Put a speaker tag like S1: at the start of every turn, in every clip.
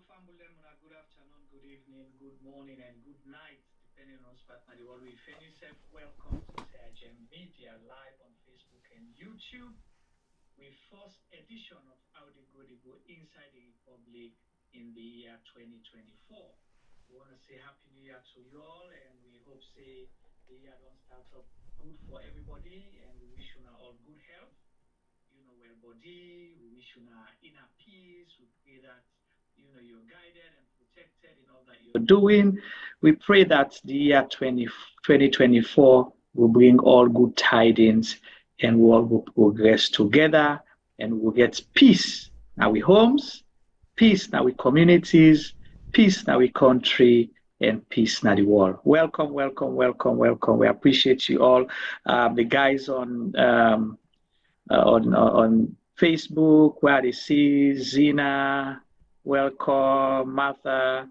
S1: Good afternoon, good evening, good morning, and good night, depending on partner the world we finish. Welcome to Sierra Media live on Facebook and YouTube. We first edition of How the Go Inside the Republic in the year 2024. We want to say Happy New Year to you all, and we hope say the year don't start up good for everybody, and we wish you all good health. Well body. We wish you inner peace. We pray that you're guided and protected in all that you're doing. We pray that the year 2024 will bring all good tidings, and we all will progress together, and we'll get peace now with homes, peace now with communities, peace now with country, and peace now the world. Welcome, welcome, welcome, welcome. We appreciate you all. The guys on Facebook, where they see Zina, welcome, Martha,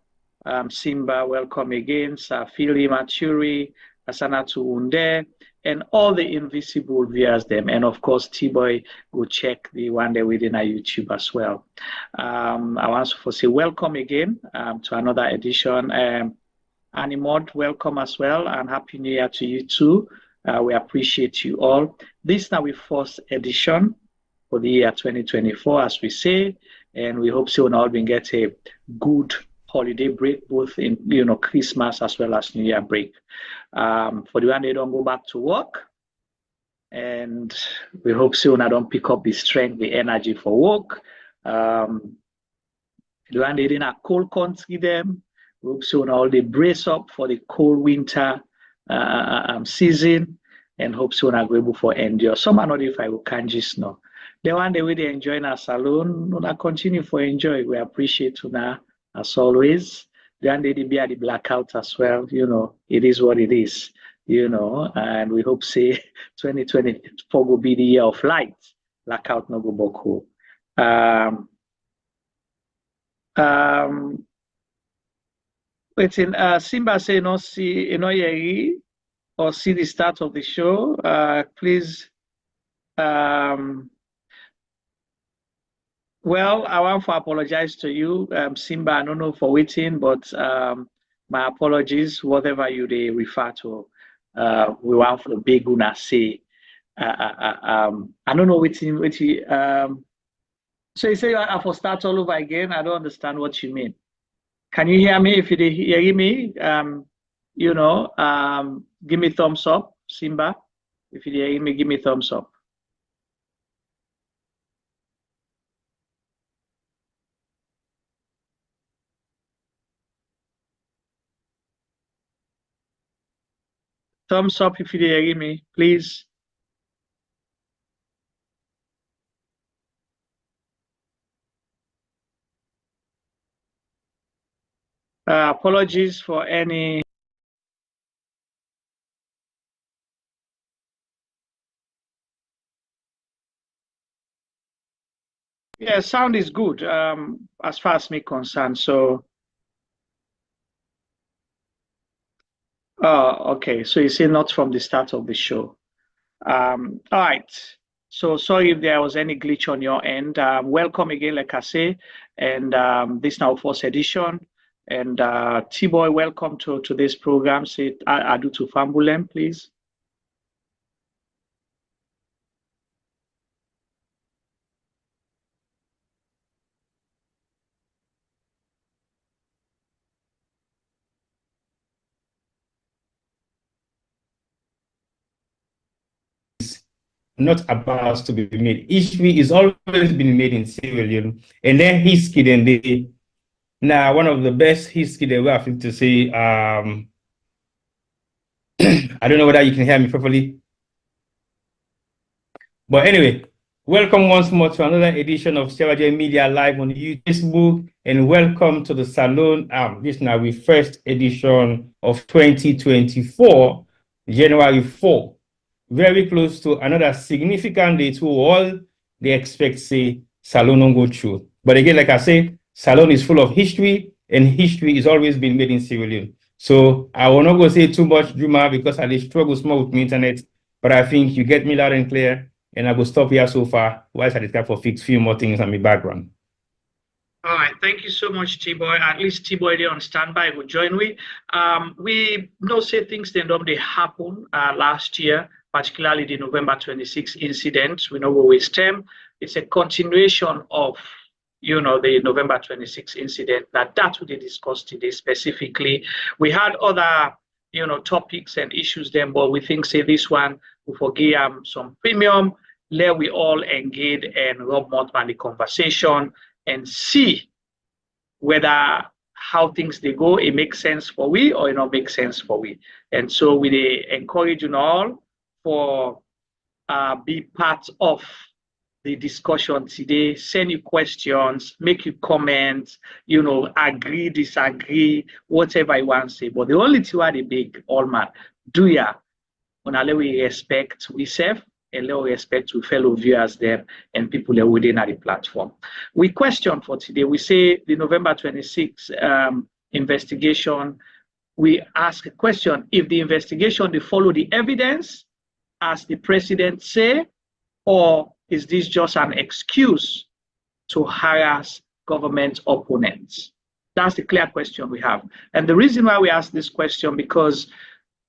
S1: Simba, welcome again, Safili Maturi, Asanatu Unde, and all the invisible viewers them, and of course T-Boy, go check the one day within our YouTube as well. I want to say welcome again to another edition. Animod, welcome as well, and Happy New Year to you too. We appreciate you all. This is now our first edition for the year 2024, as we say, and we hope so all will get a good holiday break, both in Christmas as well as New Year break. For the one they don't go back to work, and we hope so I don't pick up the strength, the energy for work. The one they in a cold country, them we hope so all they brace up for the cold winter season, and hope so are able for endure. Some are not if I will can't just know. The one day we they enjoy in our salon, no continue for enjoy. We appreciate you now as always. The one day they be at the blackout as well. It is what it is. And we hope say 2024 will be the year of light. Blackout no go boko. Waiting. Simba say no see yeri or see the start of the show. Please. Well, I want to apologize to you, Simba. I don't know for waiting, but my apologies, whatever you they refer to. We want for the big guna say. I don't know waiting. So you say I have to start all over again. I don't understand what you mean. Can you hear me? If you hear me, give me thumbs up, Simba. If you hear me, give me thumbs up. Thumbs up if you hear me, please. Apologies for any. Yeah, sound is good as far as me concerned. So, okay. So you say not from the start of the show. All right. So sorry if there was any glitch on your end. Welcome again, like I say, and this now first edition. And T-Boy, welcome to this program. Say I do to Fambulem, please.
S2: Not about to be made. History is always been made in Sierra Leone, and then history then they now one of the best history that we have to say. I don't know whether you can hear me properly, but anyway, welcome once more to another edition of Sierra Leone Media Live on Facebook, and welcome to the salon. This now we first edition of 2024, January 4. Very close to another significant day to all they expect say salon don't go through. But again, like I say, salon is full of history, and history is always been made in Sierra Leone. So I will not go say too much, Juma, because I struggle small with my internet. But I think you get me loud and clear, and I will stop here so far. Whilst I discuss for fix few more things on my background.
S1: All right, Thank you so much, T-Boy. At least T-Boy there on standby will join me. We know say things they happen last year, particularly the November 26 incident. We know where we stem. It's a continuation of the November 26 incident that we discussed today specifically. We had other topics and issues then, but we think say this one we forgive some premium. Let we all engage and rub more on the conversation and see whether how things they go, it makes sense for we or it not make sense for we. And so we encourage you all for be part of the discussion today. Send you questions, make you comments, agree, disagree, whatever you want to say. But the only thing I big all man, do ya when I we respect we serve and let respect to fellow viewers there and people that within the platform. We question for today. We say the November 26 investigation. We ask a question: if the investigation they follow the evidence as the president say, or is this just an excuse to harass government opponents? That's the clear question we have. And the reason why we ask this question, because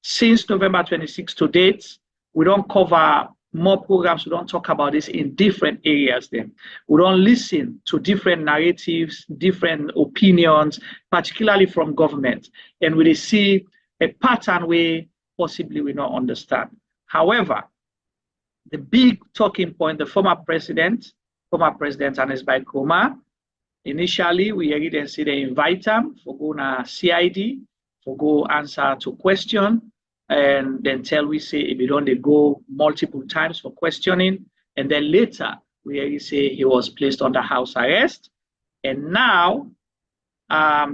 S1: since November 26 to date, we don't cover more programs. We don't talk about this in different areas then. We don't listen to different narratives, different opinions, particularly from government. And we see a pattern where possibly we don't understand. However, the big talking point, the former president Ernest by Koroma, initially we heard and say they invite him for go na CID, for go answer to question, and then tell we say if you don't they go multiple times for questioning, and then later we heard say he was placed under house arrest. And now,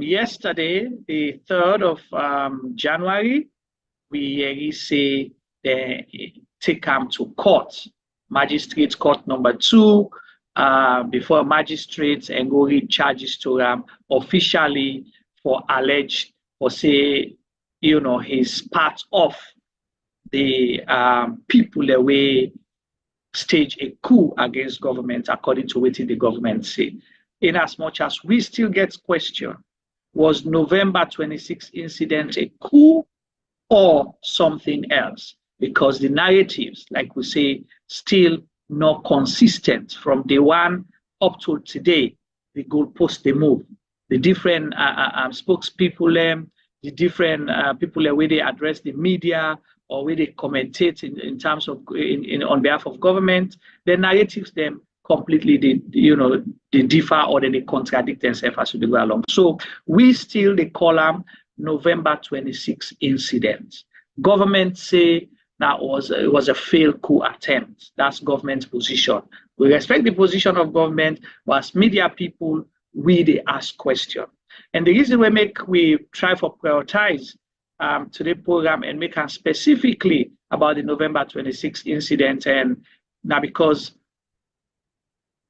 S1: yesterday, the 3rd of January, we heard say they take him to court, magistrate court number 2, before magistrates, and go read charges to him officially for alleged, or say, he's part of the people that way stage a coup against government, according to what the government say. In as much as we still get question, was November 26 incident a coup or something else? Because the narratives, like we say, still not consistent from day one up to today. The goalposts they move. The different spokespeople, the different people where they address the media or where they commentate in terms of on behalf of government, the narratives them completely they differ or they contradict themselves as we go along. So we still they call them November 26 incident. Government say that it was a failed coup attempt. That's government's position. We respect the position of government, but as media people, they ask questions. And the reason we try to prioritize today's program and make us specifically about the November 26 incident, and now because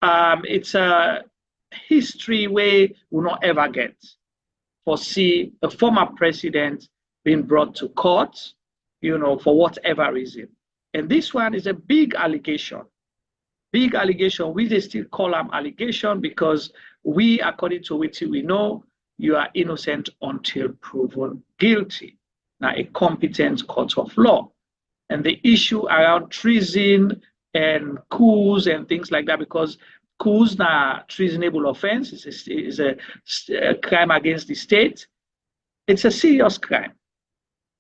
S1: it's a history we will not ever get. Foresee a former president being brought to court, for whatever reason. And this one is a big allegation. Big allegation. We just still call them allegation because we, according to what we know, you are innocent until proven guilty. Now, a competent court of law. And the issue around treason and coups and things like that, because coups are treasonable offense, is a crime against the state. It's a serious crime.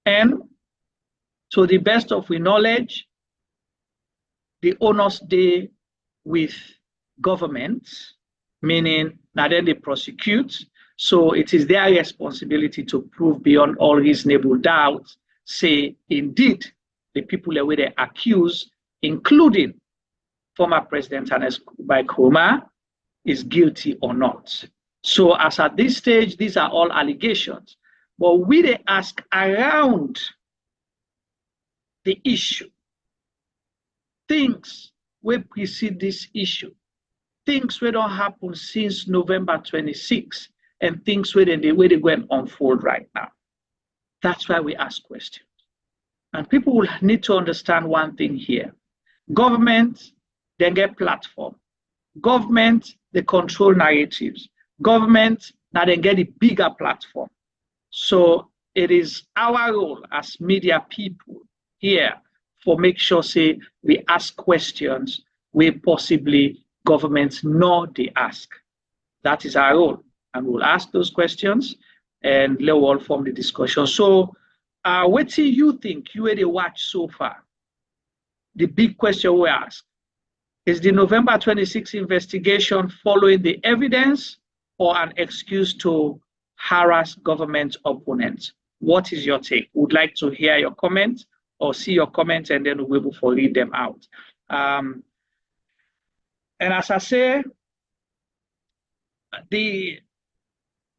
S1: And to the best of our knowledge, the onus day with government, meaning now then they prosecute. So it is their responsibility to prove beyond all reasonable doubt, say indeed the people that were they accused, including former President Ernest by Koroma, is guilty or not. So as at this stage, these are all allegations. But we they ask around the issue, things will precede this issue, things will don't happen since November 26, and things where they go and unfold right now. That's why we ask questions. And people will need to understand one thing here. Government, they get platform. Government, they control narratives. government now then get a bigger platform. So it is our role as media people here for make sure say we ask questions where possibly governments know they ask. That is our role. And we'll ask those questions and let all form the discussion. So what do you think you already watched so far? The big question we ask, is the November 26 investigation following the evidence or an excuse to harass government opponents? What is your take? Would like to hear your comment or see your comments, and then we'll be able to read them out. And as I say, the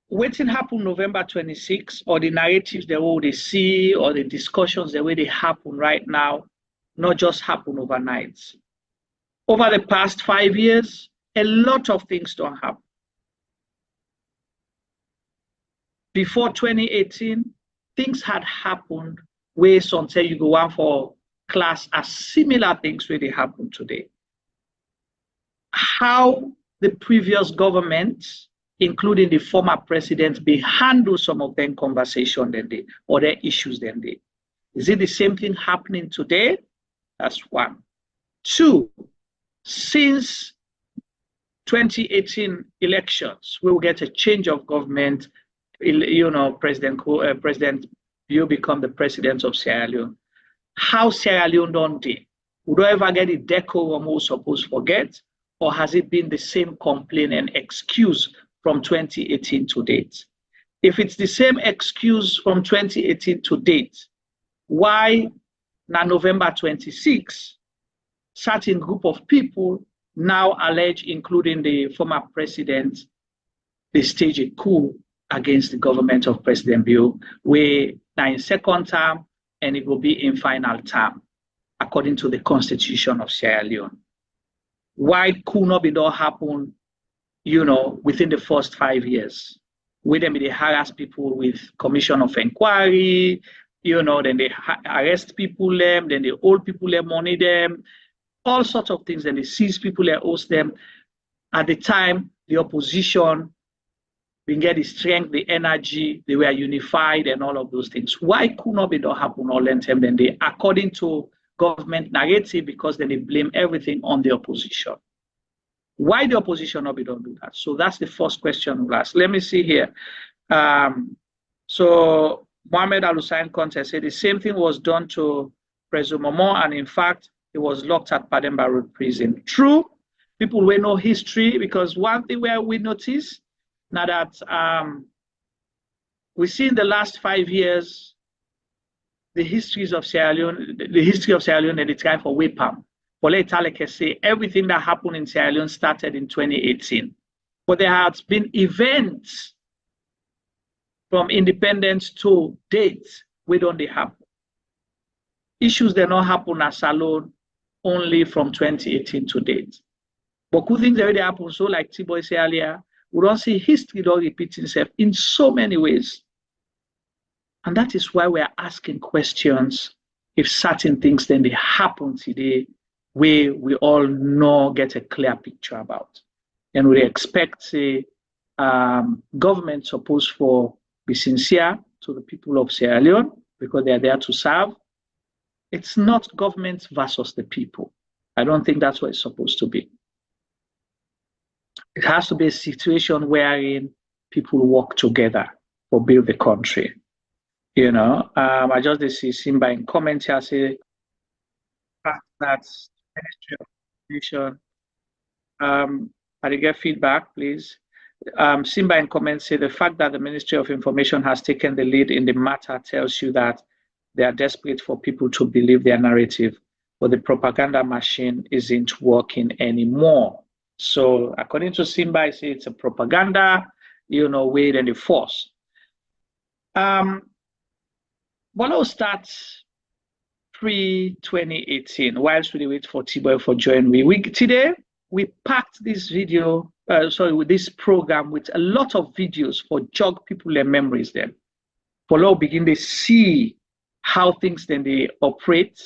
S1: waiting happen November 26, or the narratives the way they see, or the discussions the way they happen right now, not just happen overnight. Over the past 5 years, a lot of things don't happen. Before 2018, things had happened where sometimes you go on for class as similar things where they happen today. How the previous governments, including the former president, they handle some of them conversation then they, or their issues then they. Is it the same thing happening today? That's one. Two, since 2018 elections, we will get a change of government. You know, President you become the president of Sierra Leone. How Sierra Leone don't do? Would we ever get a decorum we're supposed to forget? Or has it been the same complaint and excuse from 2018 to date? If it's the same excuse from 2018 to date, why now November 26, certain group of people now allege, including the former president, they stage a coup against the government of President Bio, where now in second term and it will be in final term, according to the Constitution of Sierra Leone. Why could not be done happen, you know, within the first 5 years? Where they harass people with commission of inquiry, you know, then they arrest people, then they hold people, money them, all sorts of things, and they seize people, they host them. At the time, the opposition, we get the strength, the energy, they were unified and all of those things. Why could not be done happen all the time? Then they, according to government narrative, because then they blame everything on the opposition. Why the opposition not be done do that? So that's the first question we'll ask. Let me see here. So Mohamed Al-Hussein Conte said the same thing was done to President Momo, and in fact, he was locked at Pademba Road prison. True, people will know history, because one thing where we notice now that we see in the last 5 years, the histories of Sierra Leone, the history of Sierra Leone and the time for WIPAM. But let say everything that happened in Sierra Leone started in 2018. But there has been events from independence to date where don't they happen. Issues that not happen as alone only from 2018 to date. But good things already happen. So like T-Boy said earlier, we don't see history don't repeat itself in so many ways. And that is why we are asking questions if certain things then they happen today where we all know, get a clear picture about. And we expect say, government supposed to be sincere to the people of Sierra Leone because they are there to serve. It's not government versus the people. I don't think that's what it's supposed to be. It has to be a situation wherein people work together for build the country. You know, I just see Simba in comments here say that Ministry of Information. I get feedback, please. Simba in comments say the fact that the Ministry of Information has taken the lead in the matter tells you that they are desperate for people to believe their narrative, but the propaganda machine isn't working anymore. So according to Simba, I say it's a propaganda, you know, way than the force. But I'll start pre-2018, whilst we wait for T-Boy for joining me. Today, we packed this video, with this program with a lot of videos for jog people their memories then. For now, begin to see how things then they operate,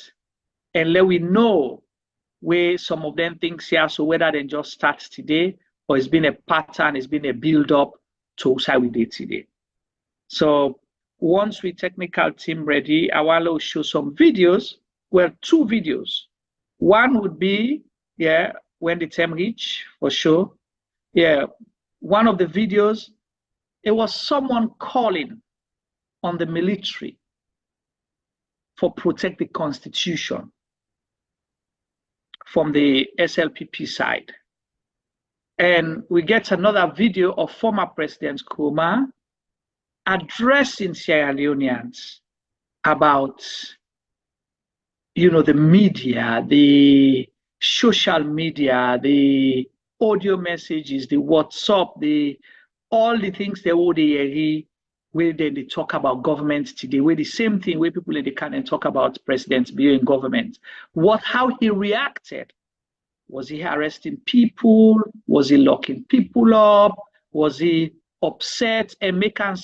S1: and let we know where some of them things here, so whether they just start today or it's been a pattern, it's been a build-up to how we did today. So once we technical team ready, I will show some videos. Well, 2 videos. One would be, yeah, when the time reach, for sure. Yeah, one of the videos, it was someone calling on the military for protect the constitution from the SLPP side. And we get another video of former President Koroma addressing Sierra Leoneans about, you know, the media, the social media, the audio messages, the WhatsApp, all the things they would where they talk about government today, where the same thing where people in the can talk about presidents being government. How he reacted. Was he arresting people? Was he locking people up? Was he upset and make an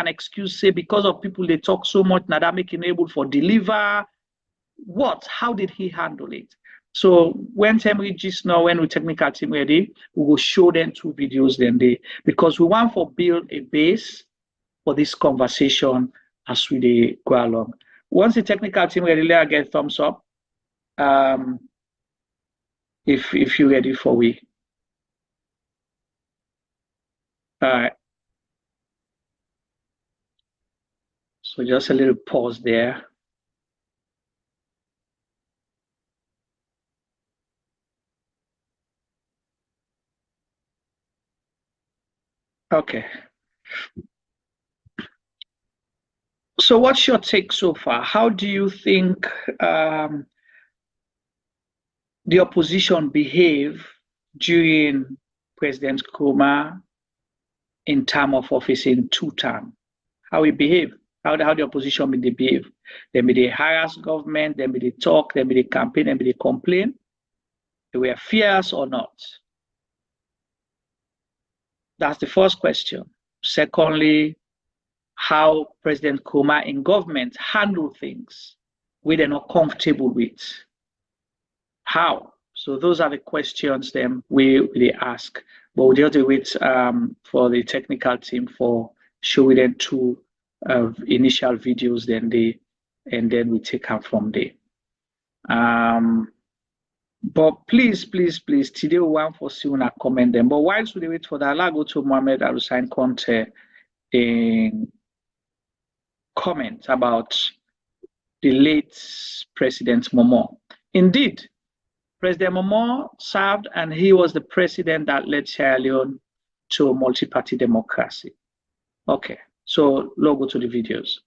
S1: excuse, say, because of people they talk so much, now that making able for deliver? How did he handle it? So when time we just now, when we technical team ready, we will show them 2 videos because we want to build a base for this conversation as we go along. Once the technical team ready, let us get thumbs up. If you're ready for we. All right. So just a little pause there. Okay. So what's your take so far? How do you think the opposition behave during President Koroma in term of office in 2 terms? How he behave? How the opposition may they behave? They may they harass government, they may they talk, they may they campaign, they may they complain. They were fierce or not? That's the first question. Secondly, how President Koroma in government handle things where they're not comfortable with. How? So those are the questions then we ask. But we'll just wait for the technical team for showing them 2 initial videos, and then we take out from there. But please, today we want for soon a comment them. But whilst we wait for that, I'll go to Mohammed Al-Hussein Conte in comment about the late President Momo. Indeed, President Momo served, and he was the president that led Sierra Leone to multi-party democracy. Okay, so let's go to the videos.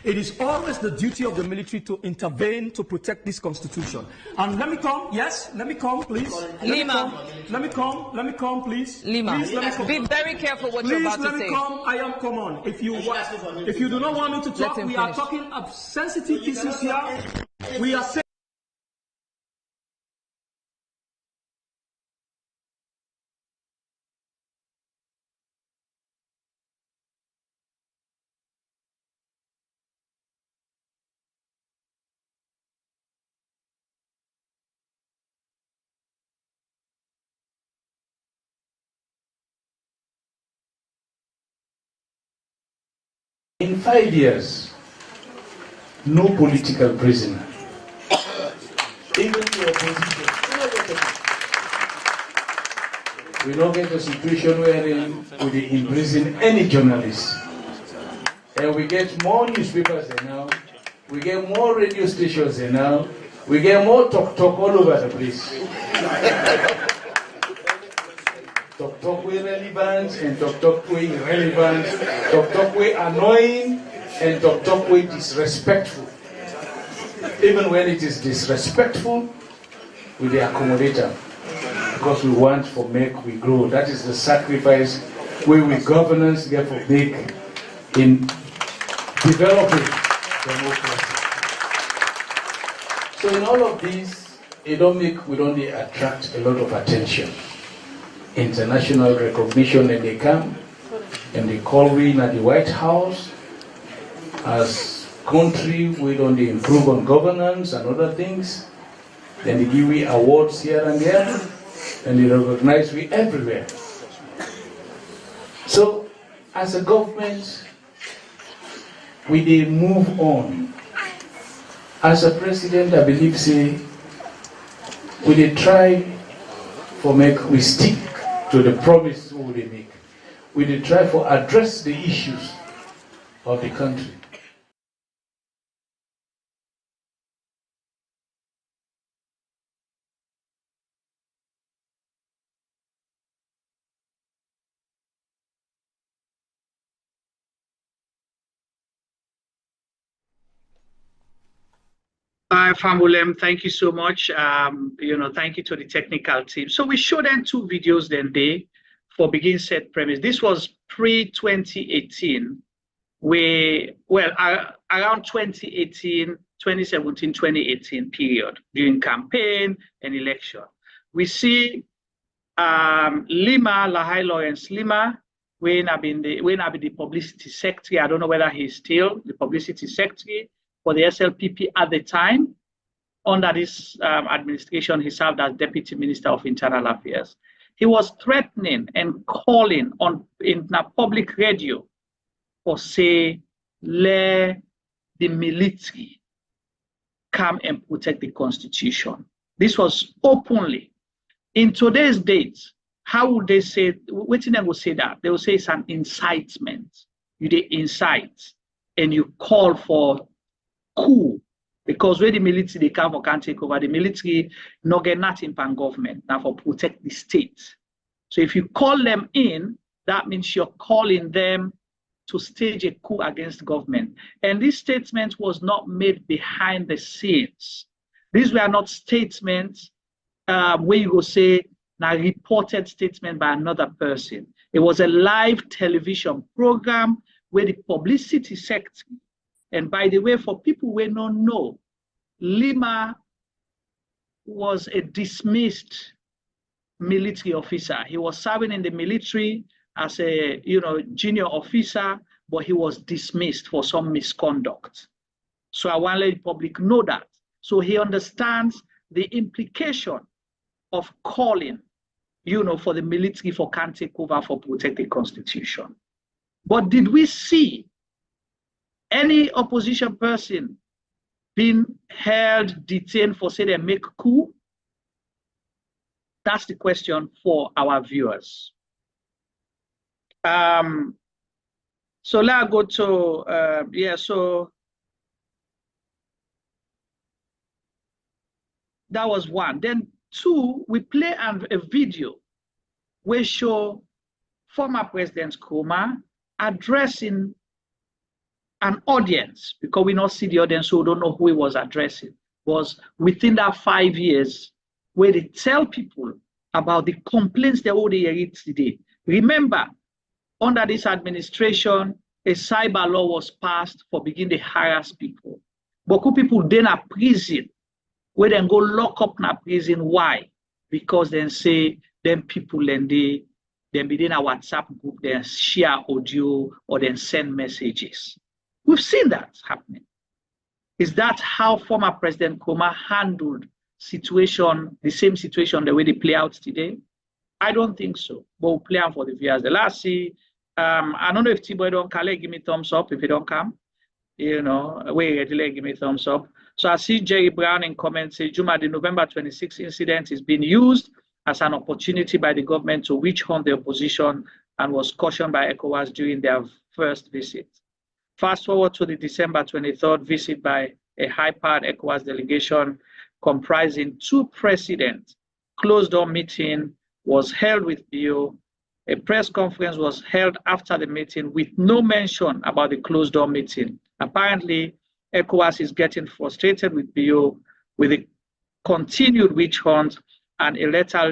S3: It is always the duty of the military to intervene to protect this constitution. And let me come, yes, let me come, please.
S4: Lima.
S3: Let me come, please.
S4: Lima.
S3: Please, let me come.
S4: Be very careful what
S3: please,
S4: you're about to say.
S3: Please, let me come. I am, come on. If you do not want me to talk, we are talking of sensitive issues here. We are saying
S5: in 5 years, no political prisoner. Even the opposition. We don't get a situation wherein we imprison any journalist. And we get more newspapers than now. We get more radio stations than now. We get more talk all over the place. Talk way relevant and talk way irrelevant, talk way annoying and talk way disrespectful. Even when it is disrespectful, we dey accommodate them because we want for make we grow. That is the sacrifice we governance get for make in developing democracy. So in all of these, we don't attract a lot of attention. International recognition, and they come and they call we at the White House. As country, we don't improve on governance and other things. Then they give we awards here and there, and they recognize we everywhere. So, as a government, we did move on. As a president, I believe, say, we did try for we stick to the promise we did make. We did try for address the issues of the country.
S1: Hi, Famulem, thank you so much. Thank you to the technical team. So we showed them 2 videos then day for begin set premise. This was pre-2018, around 2018, 2017, 2018 period during campaign and election. We see Lima, Lahai Lawrence Lima, when I've been the publicity secretary. I don't know whether he's still the publicity secretary for the SLPP at the time. Under this administration, he served as Deputy Minister of Internal Affairs. He was threatening and calling in a public radio for, say, let the military come and protect the Constitution. This was openly. In today's date, how would they say, what they will say that? They will say it's an incitement. You did incite and you call for coup, because where the military they come or can't take over, the military no get nothing from government now for protect the state. So if you call them in, that means you're calling them to stage a coup against government. And this statement was not made behind the scenes. These were not statements where you go say a reported statement by another person. It was a live television program where the publicity secretary. And by the way, for people who don't know, Lima was a dismissed military officer. He was serving in the military as a junior officer, but he was dismissed for some misconduct. So I want to let the public know that. So he understands the implication of calling, for the military for can't take over for protect the Constitution. But did we see any opposition person being held, detained for say they make coup? That's the question for our viewers. So let's go to, so that was one. Then 2, we play a video where show former President Koroma addressing an audience, because we not see the audience, so we don't know who he was addressing, was within that 5 years where they tell people about the complaints they already heard today. Remember, under this administration, a cyber law was passed for beginning to harass people. But people then are prison, where then go lock up in a prison. Why? Because then say them people then be in a WhatsApp group, then share audio or then send messages. We've seen that happening. Is that how former President Koroma handled the same situation the way they play out today? I don't think so, but we'll play out for the viewers. The last see, I don't know if T-Boy don't call it, give me thumbs up if you don't come. Wait, give me thumbs up. So I see Jerry Brown in comments say, Juma, the November 26 incident is being used as an opportunity by the government to witch hunt the opposition and was cautioned by Ecowas during their first visit. Fast forward to the December 23rd visit by a high-powered Ecowas delegation comprising 2 presidents. Closed-door meeting was held with BO. A press conference was held after the meeting with no mention about the closed-door meeting. Apparently, Ecowas is getting frustrated with BO with the continued witch hunt, and a letter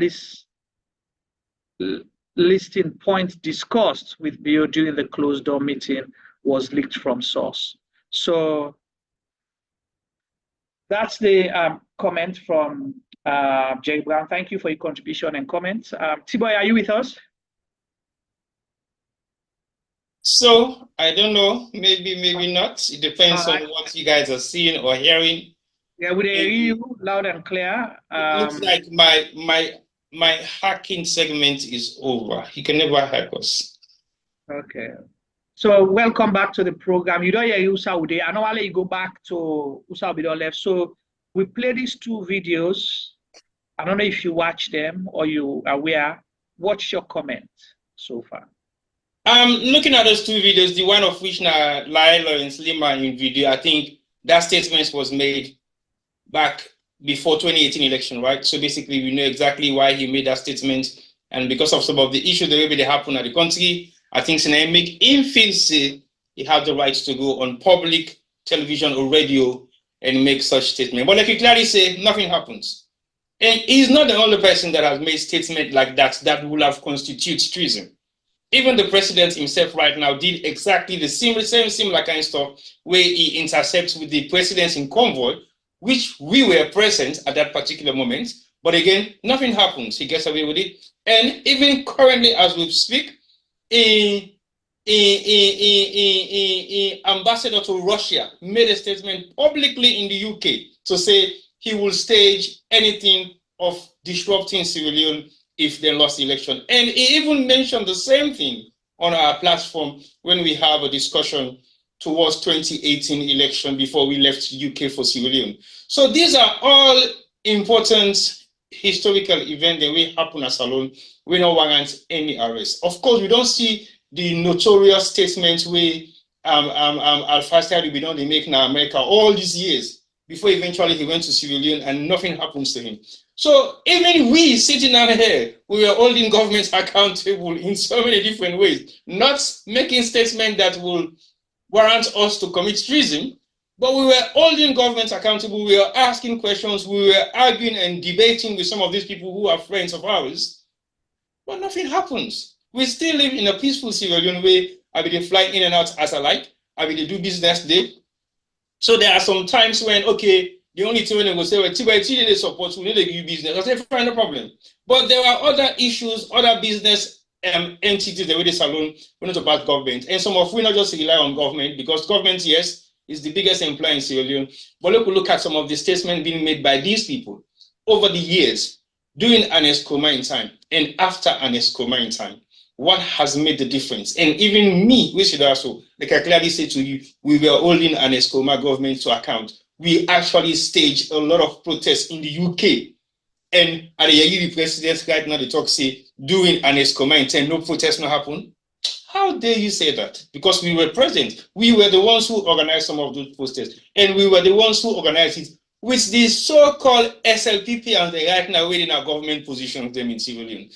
S1: listing points discussed with BO during the closed-door meeting was leaked from source. So that's the comment from Jay Brown. Thank you for your contribution and comments. T-Boy, are you with us?
S2: So I don't know, maybe not. It depends on what you guys are seeing or hearing.
S1: Yeah, we hear you loud and clear.
S2: It looks like my hacking segment is over. He can never hack us.
S1: Okay. So welcome back to the program. You don't hear Usaudi. I normally you go back to Usaudi left. So we play these two videos. I don't know if you watch them or you are aware. What's your comment so far?
S2: Looking at those two videos, the one of which now Lila and Slima in video, I think that statement was made back before 2018 election, right? So basically, we know exactly why he made that statement, and because of some of the issues that maybe happen at the country, I think Sinai make him feel say he had the right to go on public television or radio and make such statement. But like you clearly say, nothing happens. And he's not the only person that has made statement like that that will have constituted treason. Even the president himself right now did exactly the same similar kind of stuff where he intercepts with the president in convoy, which we were present at that particular moment. But again, nothing happens. He gets away with it. And even currently, as we speak, a ambassador to Russia made a statement publicly in the UK to say he will stage anything of disrupting Sierra Leone if they lost the election. And he even mentioned the same thing on our platform when we have a discussion towards 2018 election before we left UK for Sierra Leone. So these are all important historical events that will happen as alone. We don't warrant any arrest. Of course, we don't see the notorious statements where Al-Fasta will be done they make in America all these years before eventually he went to Sierra Leone and nothing happens to him. So even we sitting down here, we are holding governments accountable in so many different ways, not making statements that will warrant us to commit treason, but we were holding governments accountable. We were asking questions. We were arguing and debating with some of these people who are friends of ours, but nothing happens. We still live in a peaceful Sierra Leone way. I will fly in and out as I like. I will do business there. So there are some times when, okay, the only thing when they will say, well, they support, we need to give business. I say, fine, no problem. But there are other issues, other business entities that we this alone, we not about government. And some of we not just rely on government, because government, yes, is the biggest employer in Sierra Leone. But look at some of the statements being made by these people over the years, during Ernest in time and after Ernest in time. What has made the difference? And even me, we should also, like I clearly say to you, we were holding an Escoma government to account. We actually staged a lot of protests in the UK. And at the Yayiri president right now, they talk, say, doing an Escoma in time, no protests not happen. How dare you say that? Because we were present. We were the ones who organized some of those protests. And we were the ones who organized it with the so-called SLPP and they right now waiting our government position them in Sierra Leone.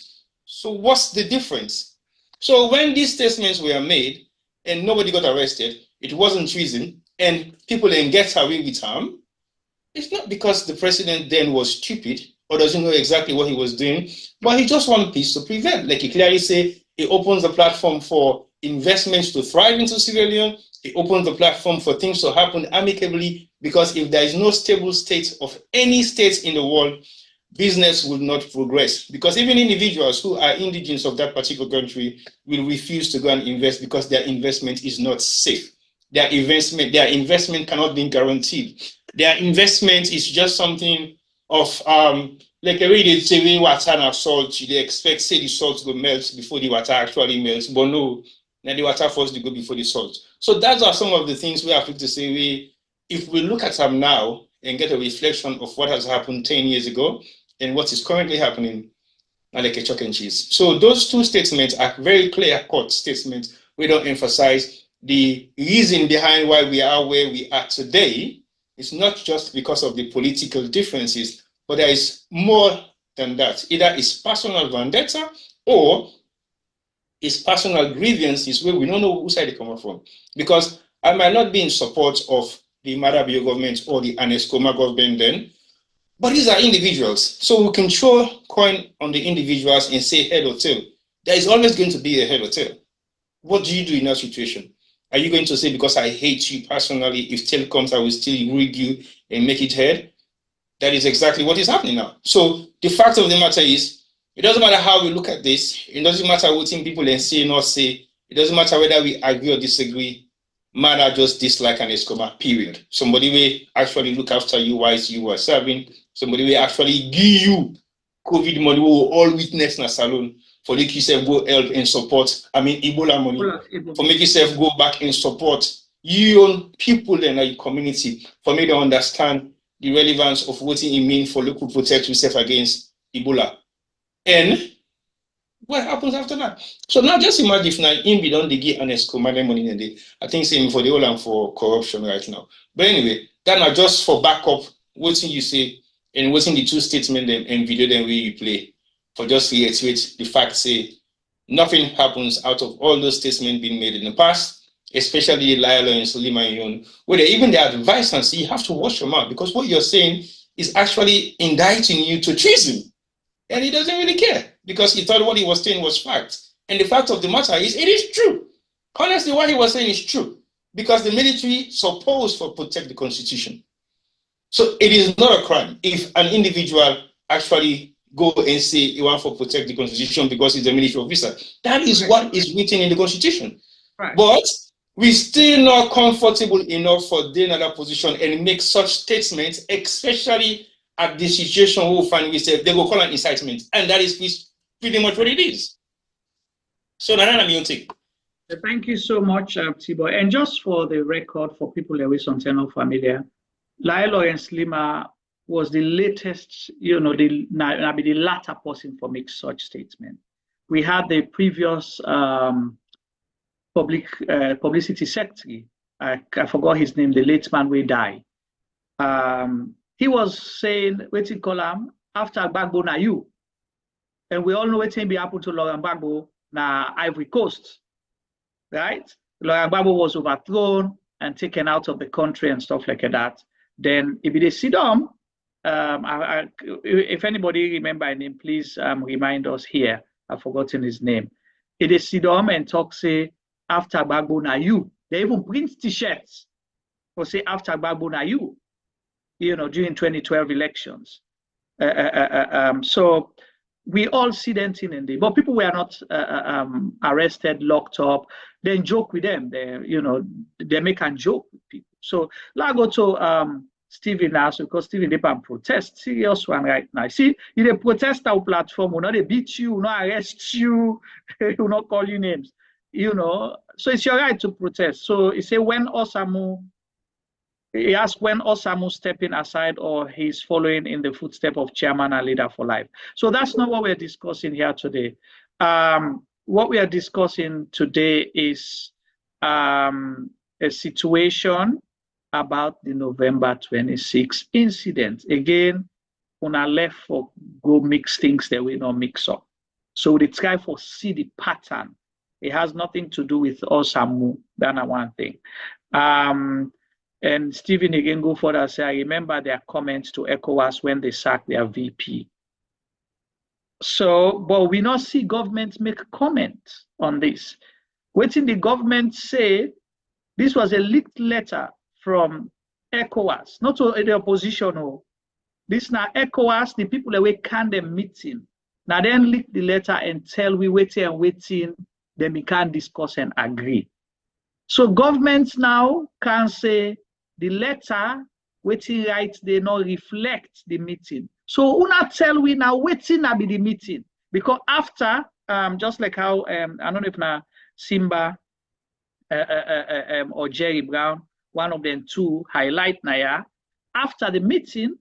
S2: So what's the difference? So when these statements were made and nobody got arrested, it wasn't treason, and people didn't get away with harm, it's not because the president then was stupid or doesn't know exactly what he was doing, but he just wants peace to prevail. Like he clearly said, it opens the platform for investments to thrive into Sierra Leone. It opens the platform for things to happen amicably, because if there is no stable state of any state in the world, business will not progress, because even individuals who are indigenous of that particular country will refuse to go and invest because their investment is not safe. Their investment cannot be guaranteed. Their investment is just something of like a way they say water and salt. They expect say the salt will melt before the water actually melts, but no, now the water first to go before the salt. So those are some of the things we have to say. If we look at them now and get a reflection of what has happened 10 years ago and what is currently happening, like a chalk and cheese. So those two statements are very clear-cut statements. We don't emphasize the reason behind why we are where we are today. It's not just because of the political differences, but there is more than that. Either it's personal vendetta or it's personal grievances where we don't know whose side they come from. Because I might not be in support of the Marabio government or the Anescoma government then, but these are individuals. So we can throw coin on the individuals and say head or tail. There is always going to be a head or tail. What do you do in that situation? Are you going to say, because I hate you personally, if tail comes, I will still rig you and make it head? That is exactly what is happening now. So the fact of the matter is, it doesn't matter how we look at this. It doesn't matter what people and say, not say. It doesn't matter whether we agree or disagree. man are just dislike an escoma, period. Somebody will actually look after you whilst you are serving. Somebody will actually give you COVID money. We will all witness in a salon for make yourself go help and support. I mean, Ebola money for make yourself go back and support your people in your community for me to understand the relevance of what it means for local protect yourself against Ebola. And what happens after that? So now just imagine if now him be done they get an escomane money in the day. I think same for the whole and for corruption right now. But anyway, that now just for backup, what you say and what's in the two statements and video then where you play for just reiterate the fact say nothing happens out of all those statements being made in the past, especially Lila and Sylvia Blyden, where they even their advice and say you have to watch your mouth because what you're saying is actually indicting you to treason. And he doesn't really care because he thought what he was saying was fact. And the fact of the matter is, it is true. Honestly, what he was saying is true because the military supposed to protect the constitution. So it is not a crime if an individual actually go and say you want to protect the constitution because he's a military officer. That is what is written in the constitution. Right. But we're still not comfortable enough for the another position and make such statements, especially at the situation we find ourselves, they will call an incitement, and that is pretty much what it is. So,
S1: thank you so much, Tibo. And just for the record, for people away something not familiar, Lila and Slima was the latest, the latter person for make such statement. We had the previous publicity secretary. I forgot his name. The late man will die. He was saying, wait till column after Gbagbo na you. And we all know what be happened to Laurent Gbagbo na Ivory Coast, right? Laurent Gbagbo was overthrown and taken out of the country and stuff like that. Then if they sit down, if anybody remember his name, please remind us here. I've forgotten his name. If they sit down and talk, say, after Gbagbo na you. They even print t-shirts for say, after Gbagbo na you. During 2012 elections. So we all see them in there, but people were not arrested, locked up, then joke with them. They make a joke with people. So let's go to Stephen now, because Stephen they can protest, serious one right now. See, if they protest our platform, will not they beat you, will not arrest you, will not call you names, So it's your right to protest. So he say when Osamu. He asked when Osamu stepping aside or he's following in the footsteps of chairman and leader for life. So that's not what we're discussing here today. What we are discussing today is a situation about the November 26th incident. Again, on our left for go mix things that we not mix up. So we try for see the pattern. It has nothing to do with Osamu. That's one thing. And Stephen again go further and say, I remember their comments to Ecowas when they sacked their VP. So, but we not see government make comment on this. Waiting the government say, this was a leaked letter from Ecowas, not to the opposition. No. This now Ecowas, the people away can them meeting. Now then leak the letter and tell we waiting, then we can't discuss and agree. So governments now can say, the letter waiting right they not reflect the meeting. So una tell we now waiting be the meeting because after just like how I don't know if now Simba or Jerry Brown, one of them two highlight Naya. After the meeting,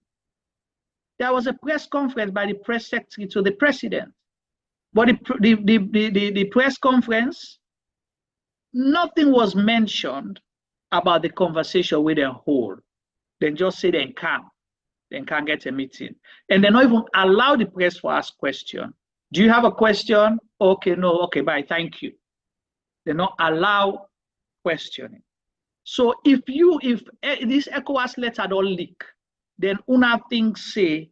S1: there was a press conference by the press secretary to the president. But the press conference, nothing was mentioned about the conversation with them hold. Then just say they can't get a meeting. And they not even allow the press to ask question. Do you have a question? Okay, no, okay, bye, thank you. They not allow questioning. So if this Ecowas letter don't leak, then una things say,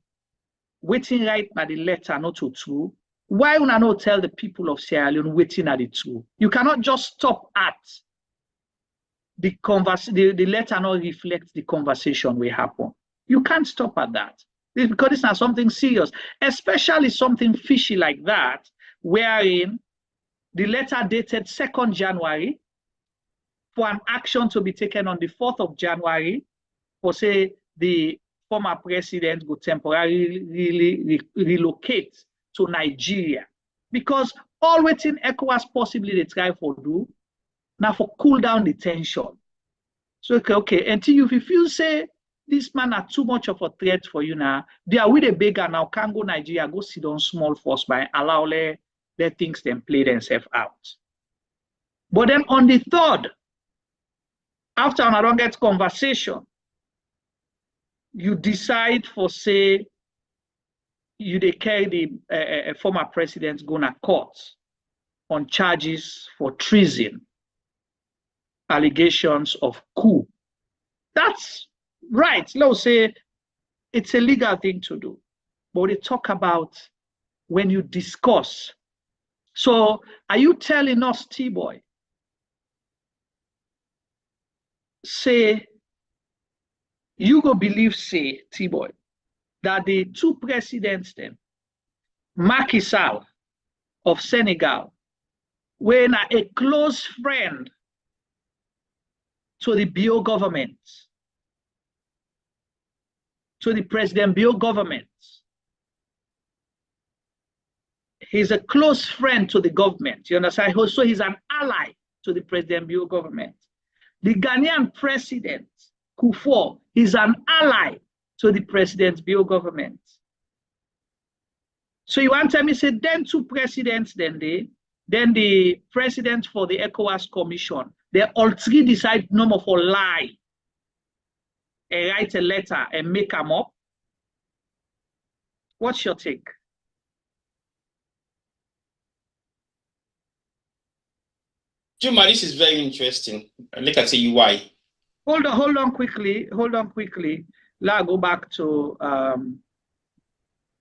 S1: waiting right by the letter not to true. Why una not tell the people of Sierra Leone waiting at the true? You cannot just stop at the letter not reflect the conversation will happen. You can't stop at that. Because it's not something serious, especially something fishy like that, wherein the letter dated 2nd January for an action to be taken on the 4th of January for, say, the former president will temporarily relocate to Nigeria. Because all waiting ECOWAS possibly they try for do, now for cool down the tension. So, okay, until you feel say, this man are too much of a threat for you now, they are with a bigger now, can go Nigeria, go sit on small force by allow let things then play themselves out. But then on the 3rd, after an longest conversation, you decide for, say, you they carry the former president going to court on charges for treason, allegations of coup. That's right. Let's say it's a legal thing to do. But they talk about when you discuss. So are you telling us, T-Boy, say, you go believe, say, T-Boy, that the two presidents then, Macky Sall of Senegal, were a close friend to the Bio government, to the President Bio government. He's a close friend to the government, you understand? So he's an ally to the President Bio government. The Ghanaian president, Coup, is an ally to the President Bio government. So you want to tell me, say, then two presidents, then the president for the ECOWAS Commission, they all three decide no more for lie and write a letter and make them up. What's your take?
S2: Juma, this is very interesting. Let me tell you why.
S1: Hold on quickly. Let's go back to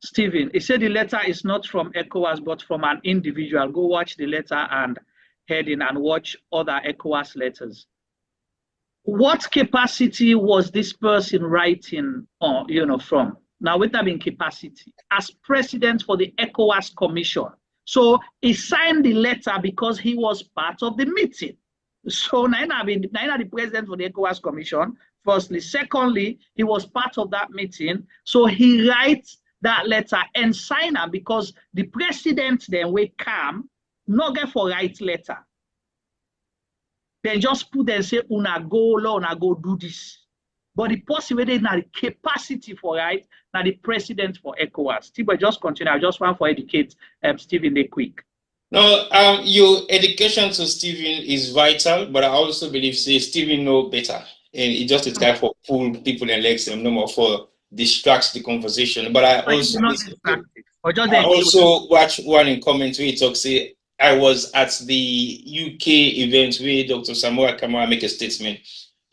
S1: Stephen. He said the letter is not from ECOWAS, but from an individual. Go watch the letter and head in and watch other ECOWAS letters. What capacity was this person writing from? Now, with that being capacity, as president for the ECOWAS Commission. So he signed the letter because he was part of the meeting. So Naina the president for the ECOWAS Commission, firstly. Secondly, he was part of that meeting. So he writes that letter and sign it because the president then will come, not get for write letter. Then just put and say, una go do this. But the possibility now the capacity for right now the president for ECOWAS. Steve, just continue. I just want to educate Stephen the quick.
S2: No, your education to Stephen is vital, but I also believe Stephen know better. And it just is guy for pull people and legs and no more for distracts the conversation. But I also watch one in comments where he talks, say, I was at the UK event where Dr. Samoa Kamara make a statement.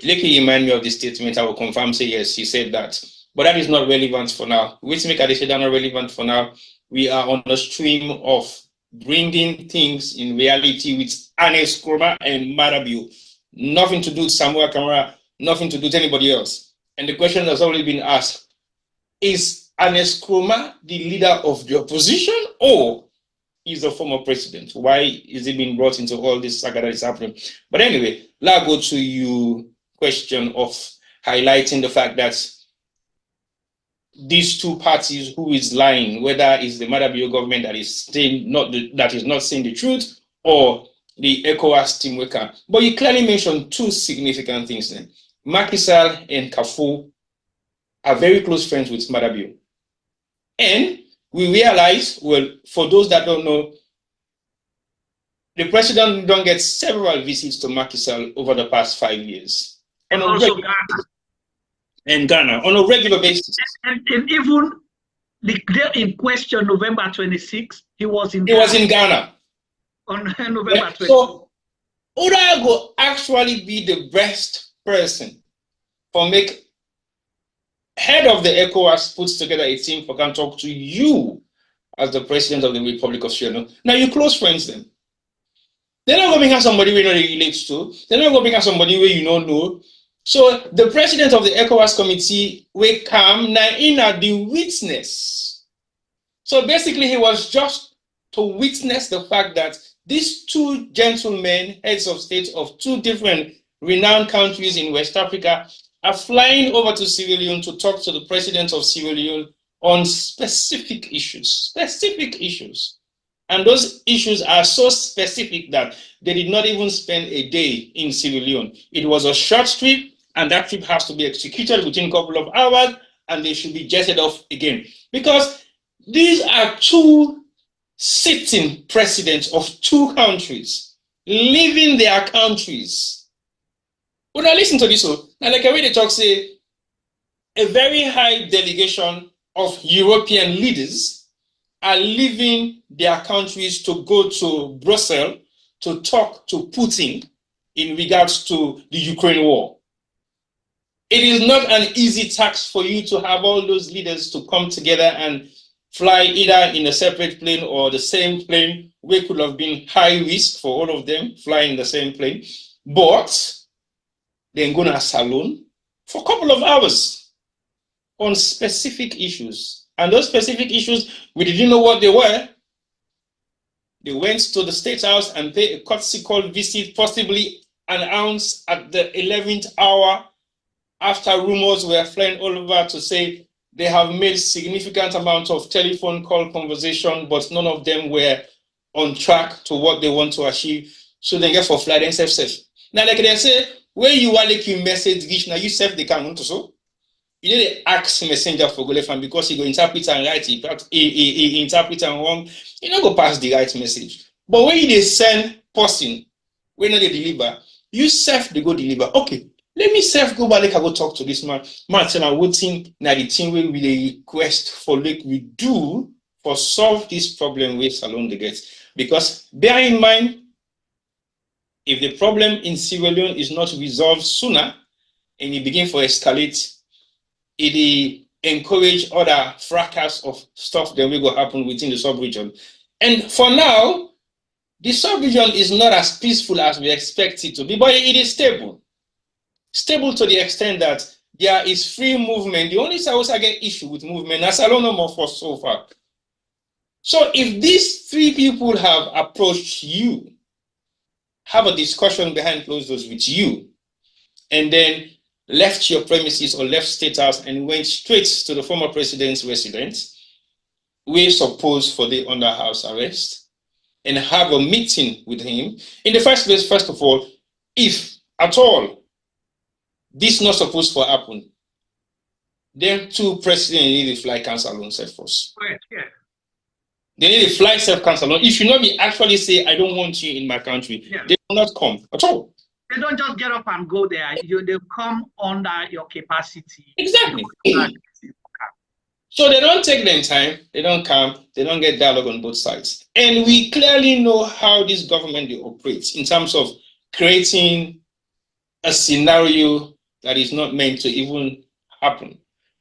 S2: Like he remind me of the statement, I will confirm, say yes, he said that. But that is not relevant for now. Which make I say that not relevant for now. We are on the stream of bringing things in reality with Ernest, Koroma, and Marabio. Nothing to do with Samoa Kamara, nothing to do with anybody else. And the question has already been asked, is Ernest Koroma the leader of the opposition or is a former president? Why is he being brought into all this saga that is happening? But anyway, let's go to your question of highlighting the fact that these two parties, who is lying, whether it's the Marabio government that is saying that is not saying the truth, or the ECOWAS team worker. But you clearly mentioned two significant things then. Macky Sall and Coup are very close friends with Marabio. And we realize, well, for those that don't know, the president don't get several visits to Macky Sall over the past 5 years.
S1: And also Ghana.
S2: And Ghana, on a regular basis.
S1: And even the day in question, November 26th, he was in
S2: Ghana.
S1: On November 26th.
S2: So, Urago actually be the best person for make head of the ECOWAS puts together a team for can talk to you as the president of the Republic of Sierra Leone. Now, you close friends then. They're not going to bring out somebody we know they relate to. They're not going to bring out somebody where you don't know. So the president of the ECOWAS committee will come now in at the witness. So basically, he was just to witness the fact that these two gentlemen, heads of state of two different renowned countries in West Africa are flying over to Sierra Leone to talk to the president of Sierra Leone on specific issues. And those issues are so specific that they did not even spend a day in Sierra Leone. It was a short trip, and that trip has to be executed within a couple of hours, and they should be jetted off again. Because these are two sitting presidents of two countries, leaving their countries. Well, now listen to this. Now, like I read the talk, say, a very high delegation of European leaders are leaving their countries to go to Brussels to talk to Putin in regards to the Ukraine war. It is not an easy task for you to have all those leaders to come together and fly either in a separate plane or the same plane, where could have been high risk for all of them flying in the same plane. But they're going to a salon for a couple of hours on specific issues. And those specific issues, we didn't know what they were. They went to the State House and paid a courtesy call visit, possibly announced at the 11th hour after rumors were flying all over to say they have made significant amount of telephone call conversation, but none of them were on track to what they want to achieve. So they get for flight and safe. Now, like they say, where you are like you message reach, now you self they can want to so. You need to ask messenger for go left because he go interpret and write it, he interpret and wrong, you don't go pass the right message. But when you send person, when they deliver, you self they go deliver. Okay, let me self go back, like I go talk to this man. Man, tell me what thing now the thing where we request for like we do for solve this problem with Salon the get. Because bear in mind, if the problem in Sierra Leone is not resolved sooner and it begin to escalate, it encourage other fracas of stuff that will go happen within the sub-region. And for now, the sub-region is not as peaceful as we expect it to be, but it is stable. Stable to the extent that there is free movement. The only South get issue with movement, as I don't know more for so far. So if these three people have approached you, have a discussion behind closed doors with you, and then left your premises or left State House and went straight to the former president's residence, we suppose for the under house arrest, and have a meeting with him. In the first place, first of all, if at all this not supposed to happen, then two presidents need to fly counsel on self force.
S1: Yeah.
S2: They need to fly self counsel. It should not be actually say, I don't want you in my country. Yeah. They will not come at all.
S1: They don't just get up and go there. They come under your capacity.
S2: Exactly. So they don't take their time, they don't come, they don't get dialogue on both sides. And we clearly know how this government operates in terms of creating a scenario that is not meant to even happen.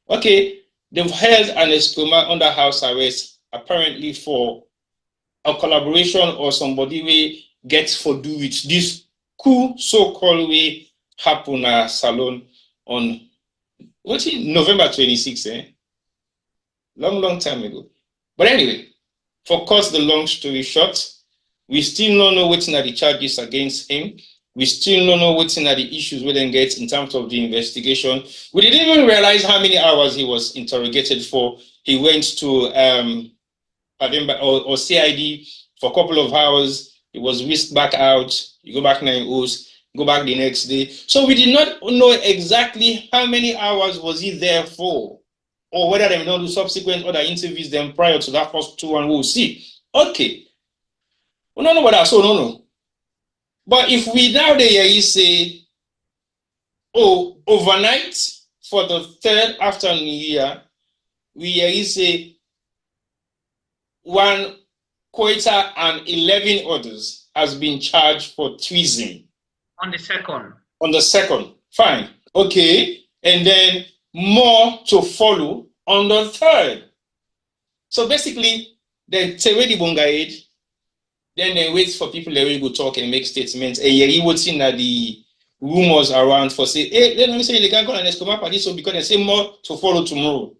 S2: Okay, they've held Ernest under house arrest apparently for a collaboration or somebody we gets for do with this coup so-called way happen at Salon on November 26th, long time ago. But anyway, for cut the long story short, we still don't know what are the charges against him. We still don't know what are the issues we then get in terms of the investigation. We didn't even realize how many hours he was interrogated for. He went to or CID for a couple of hours. He was whisked back out. You go back 9 hours, go back the next day. So we did not know exactly how many hours was he there for, or whether they may not do subsequent other interviews then prior to that first 2, and we'll see. Okay. We don't know what that, so no. But if we now there say, oh, overnight for the 3rd after New Year, we say 1 Quetta and 11 others has been charged for treason.
S1: On the 2nd. On
S2: the 2nd. Fine. Okay. And then more to follow on the 3rd. So basically, they say where the bungaid, then they wait for people that will go talk and make statements. And you would see that the rumors around for say, hey, let me say they can go and come up at this, so because they say more to follow tomorrow.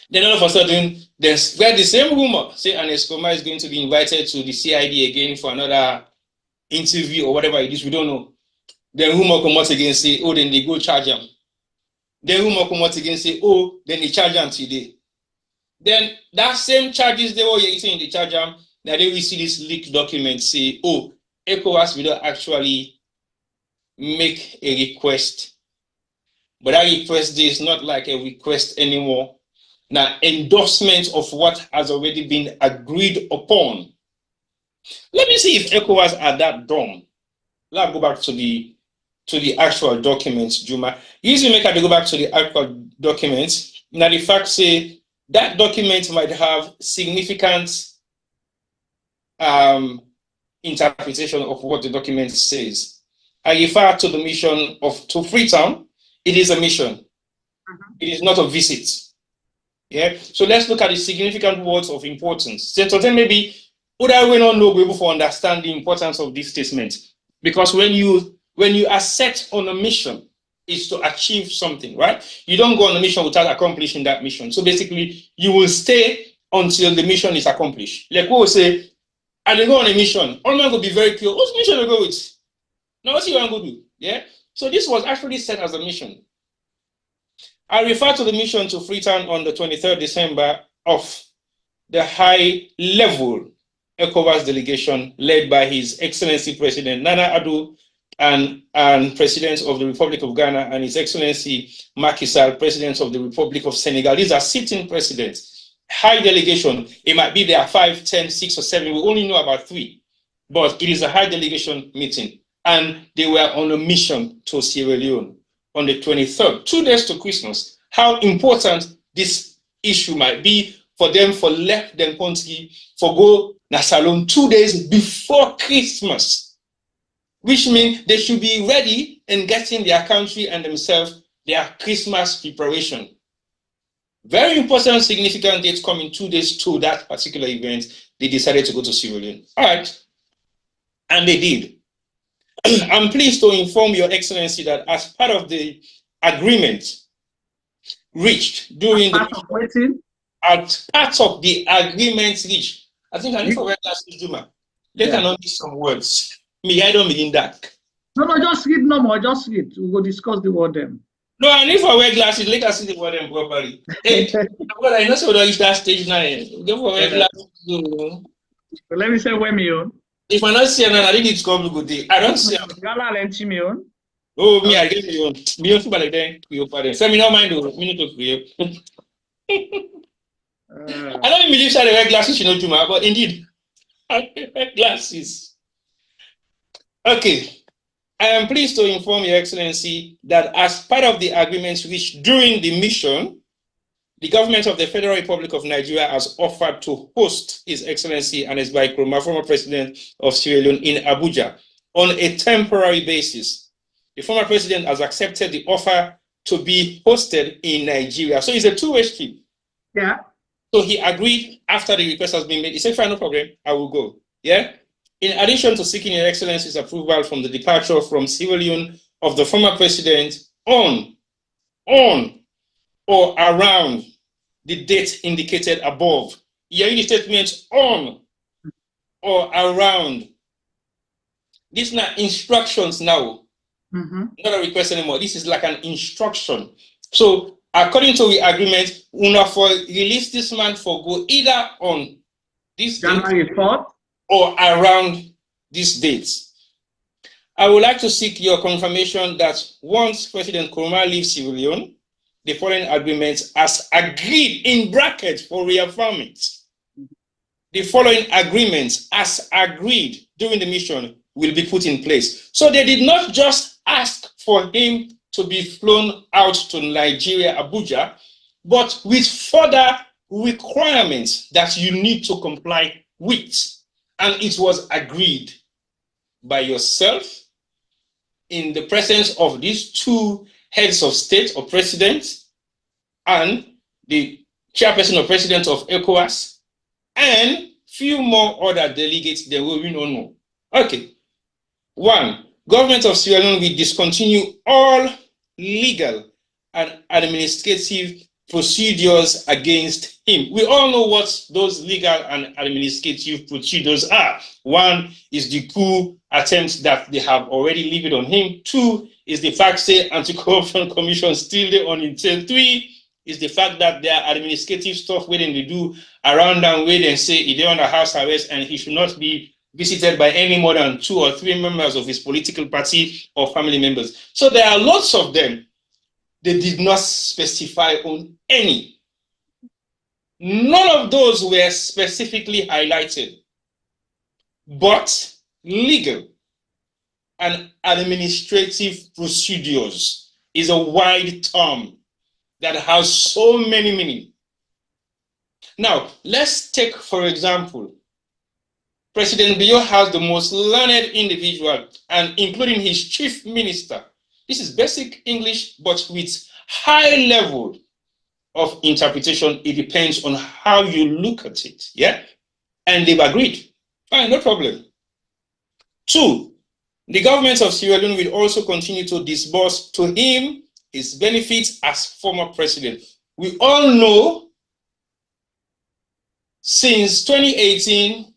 S2: Then all of a sudden, there's the same rumor, say an Escoma is going to be invited to the CID again for another interview or whatever it is, we don't know. Then rumor come out again say, oh, then they go charge him. Then rumor come out again say, oh, then they charge him today. Then that same charges they were using in the charge him, now they will see this leaked document say, oh, Ecowas will not actually make a request. But that request is not like a request anymore. Now, endorsement of what has already been agreed upon. Let me see if ECOWAS are that dumb. Let's go back to the actual documents, Juma. Usually make they go back to the actual documents. Now, the fact say that document might have significant interpretation of what the document says. I refer to the mission to Freetown. It is a mission. It is not a visit. Yeah. So let's look at the significant words of importance. So then maybe would I will not know be able to understand the importance of this statement? Because when you are set on a mission, it's to achieve something, right? You don't go on a mission without accomplishing that mission. So basically, you will stay until the mission is accomplished. Like we will say, I go on a mission. All man will be very clear. What's mission to go with? Now, what's you want to do? Yeah. So this was actually set as a mission. I refer to the mission to Freetown on the 23rd December of the high-level ECOWAS delegation led by His Excellency President Nana Addo and President of the Republic of Ghana and His Excellency Macky Sall, President of the Republic of Senegal. These are sitting presidents. High delegation. It might be there 5, 10, 6, or 7. We only know about 3. But it is a high delegation meeting. And they were on a mission to Sierra Leone on the 23rd, 2 days to Christmas. How important this issue might be for them for left them country for go na Salone 2 days before Christmas, which means they should be ready and getting their country and themselves their Christmas preparation. Very important, significant dates coming 2 days to that particular event. They decided to go to Sierra Leone. All right, and they did. I'm pleased to inform Your Excellency that as part of the agreement reached during as part of the agreement reached, I think I need to read that, Juma. Let her know some words. Me, I don't mean that.
S1: No, just read no more. Just read. We will discuss the word them.
S2: No, I need to wear glasses. Let us see the word them properly. Hey, but I know so that is that stage 9. Go for wear glasses.
S1: So let me say where me on.
S2: If I not see an I think it's come good day. I don't see.
S1: Gala lenti me on.
S2: Oh, me, I get me on. Me on super like that. You pardon. So me no mind though. Me need to create. I don't believe that I wear glasses, you know, Juma, but indeed, I wear glasses. Okay. I am pleased to inform Your Excellency that as part of the agreements reached during the mission, the government of the Federal Republic of Nigeria has offered to host His Excellency Ernest Koroma, former president of Sierra Leone, in Abuja on a temporary basis. The former president has accepted the offer to be hosted in Nigeria. So it's a two-way street.
S1: Yeah.
S2: So he agreed after the request has been made. He said, fine, no problem, I will go. Yeah. In addition to seeking Your Excellency's approval from the departure from Sierra Leone of the former president on or around the date indicated above. Here in the statement on or around. These are not instructions now. Not a request anymore. This is like an instruction. So according to the agreement, una for release this man for go either on this
S1: January 4th
S2: or around these dates. I would like to seek your confirmation that once President Koroma leaves Sierra Leone, the following agreements as agreed in brackets for reaffirming. The following agreements as agreed during the mission will be put in place. So they did not just ask for him to be flown out to Nigeria, Abuja, but with further requirements that you need to comply with. And it was agreed by yourself in the presence of these two heads of state or presidents and the chairperson or president of ECOWAS and few more other delegates that we don't know. Okay. 1, Government of Sierra Leone will discontinue all legal and administrative procedures against him. We all know what those legal and administrative procedures are. One is the coup attempt that they have already levied on him. Two is the fact say anti-corruption commission still there on intel. Three is the fact that there are administrative stuff where they do around and where they say he's under house arrest and he should not be visited by any more than 2 or 3 members of his political party or family members. So there are lots of them. They did not specify on any. None of those were specifically highlighted, but legal and administrative procedures is a wide term that has so many meanings. Now, let's take, for example, President Biyo has the most learned individual, and including his chief minister. This is basic English, but with high level of interpretation. It depends on how you look at it. Yeah. And they've agreed. Fine, no problem. Two, the government of Sierra Leone will also continue to disburse to him his benefits as former president. We all know since 2018,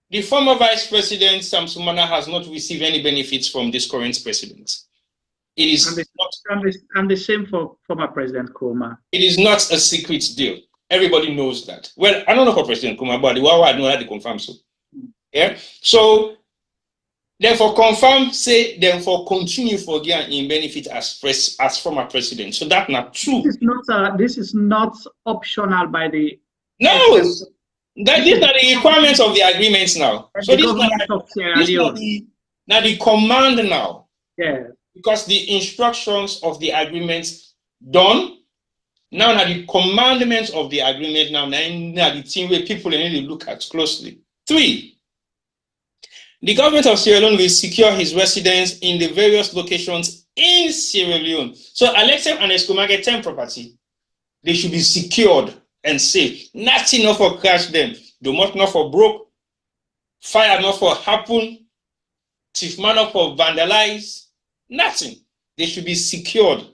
S2: the former Vice President, Sam Sumana, has not received any benefits from this current president. It is
S1: and the same for former President Koroma.
S2: It is not a secret deal. Everybody knows that. Well, I don't know for President Koroma, but I know how to confirm so. Yeah. So, therefore, confirm, say, therefore, continue for their in benefit as former president. So that's not true.
S1: This is not optional by the.
S2: No. These are the requirements of the agreements now. So this is now the command now.
S1: Yeah.
S2: Because the instructions of the agreements done, now the commandments of the agreement now the thing where people need to look at closely. Three, the government of Sierra Leone will secure his residence in the various locations in Sierra Leone. So Alexem and Eskomage 10 property, they should be secured and safe. Nothing not for crash them. The month not for broke. Fire not for happen. Thief man not for vandalize. Nothing. They should be secured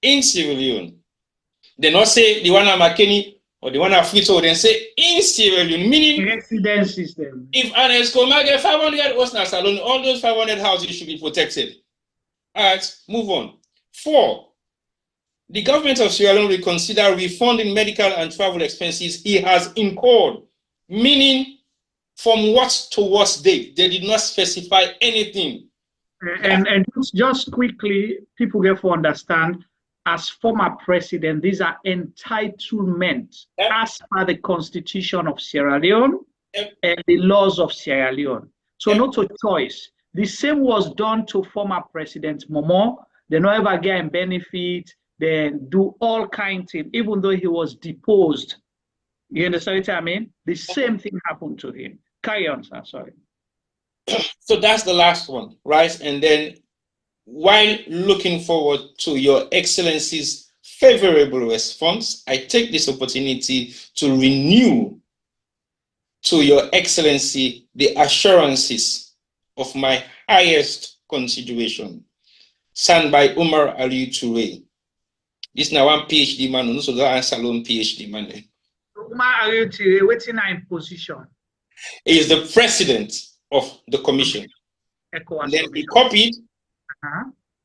S2: in Sierra Leone. They not say the one at McKinney or the one at Frito, then say in Sierra Leone, meaning
S1: residence system.
S2: If an Eskomage 500 Osna Salon, all those 500 houses should be protected. All right, move on. 4. The government of Sierra Leone will consider refunding medical and travel expenses he has incurred, meaning from what to what date. They did not specify anything.
S1: And just quickly, people get to understand, as former president, these are entitlements as per the Constitution of Sierra Leone and the laws of Sierra Leone. So not a choice. The same was done to former President Momo. They don't ever get benefit. They do all kinds of things, even though he was deposed. You understand what I mean? The same thing happened to him. Carry on, sir. Sorry.
S2: So that's the last one, right? And then while looking forward to Your Excellency's favorable response, I take this opportunity to renew to Your Excellency the assurances of my highest consideration. Signed by Umar Ali Toure. This is now one PhD man, also that Salon PhD man.
S1: Umar Ali Toure, waiting in position.
S2: He is the president of the commission.
S1: Ecowas.
S2: And then he copied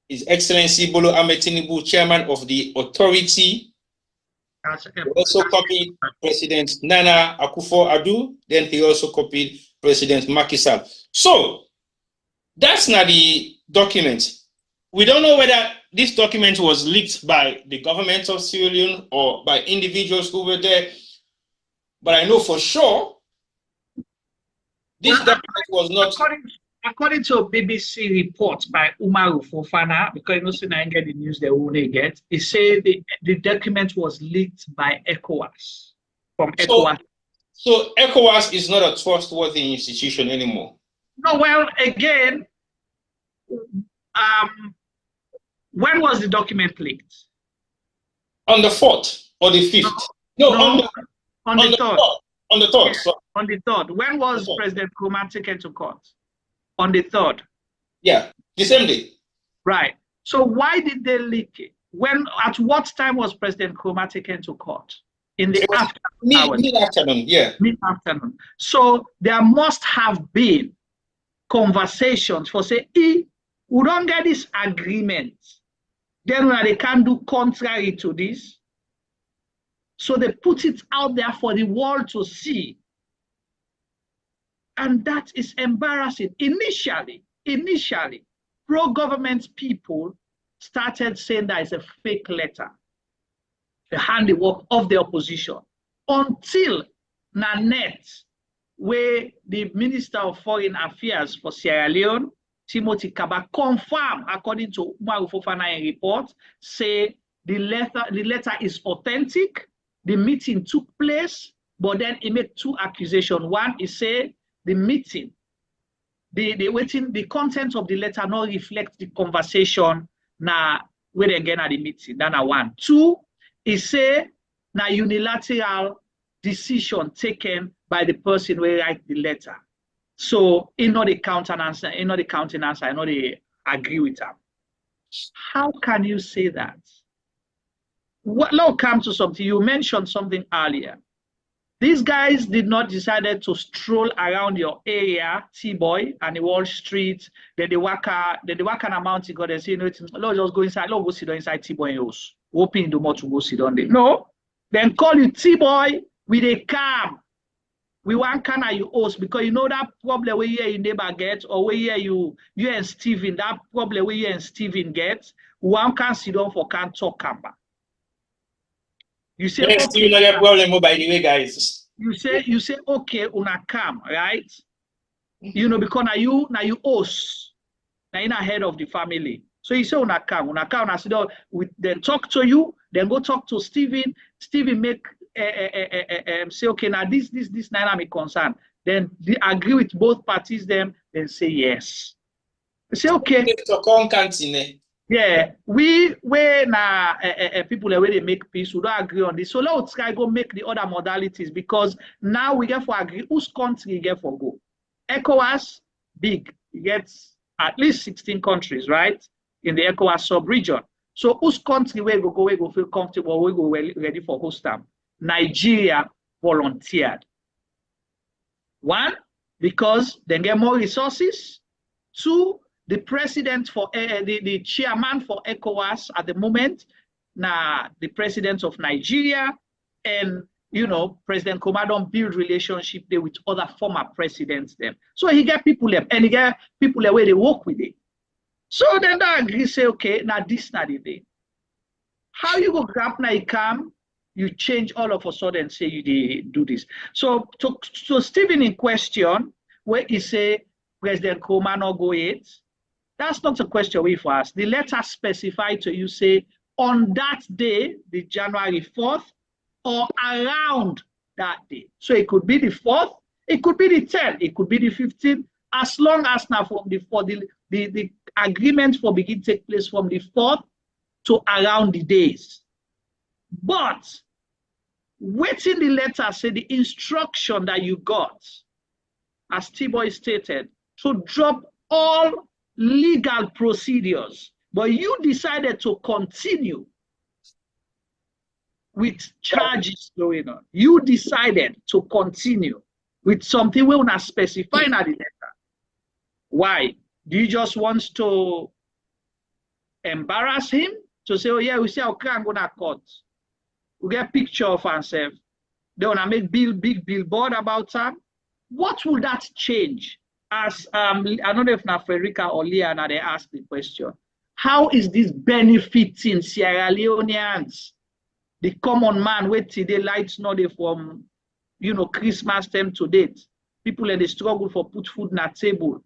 S2: His Excellency Bolo Ahmed Tinubu, chairman of the authority. He also copied President Nana Akufo-Addo. Then he also copied President Macky Sall. So that's not the document. We don't know whether this document was leaked by the government of Sierra Leone or by individuals who were there. But I know for sure this document was not.
S1: According to a BBC report by Umaru Fofana, because you know, so I get the news they only get, it said the document was leaked by ECOWAS. From ECOWAS.
S2: So ECOWAS is not a trustworthy institution anymore.
S1: No, well, again, when was the document leaked?
S2: On the 4th or the 5th? No, on the 3rd. On the 3rd.
S1: Yeah, on the 3rd. When was President Koroma taken to court? On the 3rd.
S2: Yeah, the same day.
S1: Right. So why did they leak it? At what time was President Koroma taken to court? In the afternoon hours.
S2: Mid-afternoon, yeah.
S1: Mid-afternoon. So there must have been conversations for say, we don't get this agreement. Then they can't do contrary to this. So they put it out there for the world to see. And that is embarrassing. Initially, pro-government people started saying that it's a fake letter, the handiwork of the opposition, until Nanette, where the Minister of Foreign Affairs for Sierra Leone, Timothy Kaba, confirmed, according to Umaru Fofana report, say the letter is authentic, the meeting took place, but then he made two accusations. One, he said the meeting, the content of the letter not reflect the conversation where they get at the meeting. That's one. Two, he say na unilateral decision taken by the person who write the letter. So in not the counting answer, I know they agree with them. How can you say that? Now come to something. You mentioned something earlier. These guys did not decide to stroll around your area, T-Boy, and the Wall Street. Then they walk on a mountain. They say, no, let's just go inside. Let's go sit down inside T-Boy house. Hoping the more to go sit down there. No. Then call you T-Boy with a calm. We want can you host because you know that problem where you neighbor get or where you and Steven, that problem where you and Steven get, one can sit down for can talk about. You say
S2: okay, still not a problem by the way, guys.
S1: You say okay, una come, right? You know, because now you host, now you're head of the family. So you say una come, una sit down with then talk to you, then go talk to Steven. Steven make say okay, now this now I'm concerned. Then they agree with both parties, then say yes. They say okay. Yeah, we now people where they make peace, we don't agree on this. So let's try go make the other modalities because now we get for agree whose country get for go. Ecowas big, it gets at least 16 countries, right? In the Ecowas sub-region. So whose country we go feel comfortable, we go ready for host them. Nigeria volunteered. One, because they get more resources. Two, the president for the chairman for ECOWAS at the moment, the president of Nigeria, and you know, President Koroma don't build relationship there with other former presidents them. So he get people there, and he get people there where they work with it. So then they agree, say, okay, now this not the day. How you go grab now you come, you change all of a sudden say you do this. So Stephen in question, where he say President Koroma not go it. That's not a question we for us. The letter specify to you say on that day, the January 4th, or around that day. So it could be the 4th, it could be the 10th, it could be the 15th, as long as now from the agreement for begin take place from the 4th to around the days. But waiting the letter say the instruction that you got, as T-Boy stated, to drop all legal procedures, but you decided to continue with charges going on. You decided to continue with something we will not specify in the letter. Why? Do you just want to embarrass him? To say, oh yeah, we say, okay, I'm gonna court. We get a picture of ourselves. They wanna make big billboard about him. What will that change? As I don't know if now Frederica or Leah they asked the question. How is this benefiting Sierra Leoneans? The common man where today lights not from Christmas time to date. People in the struggle for put food on the table.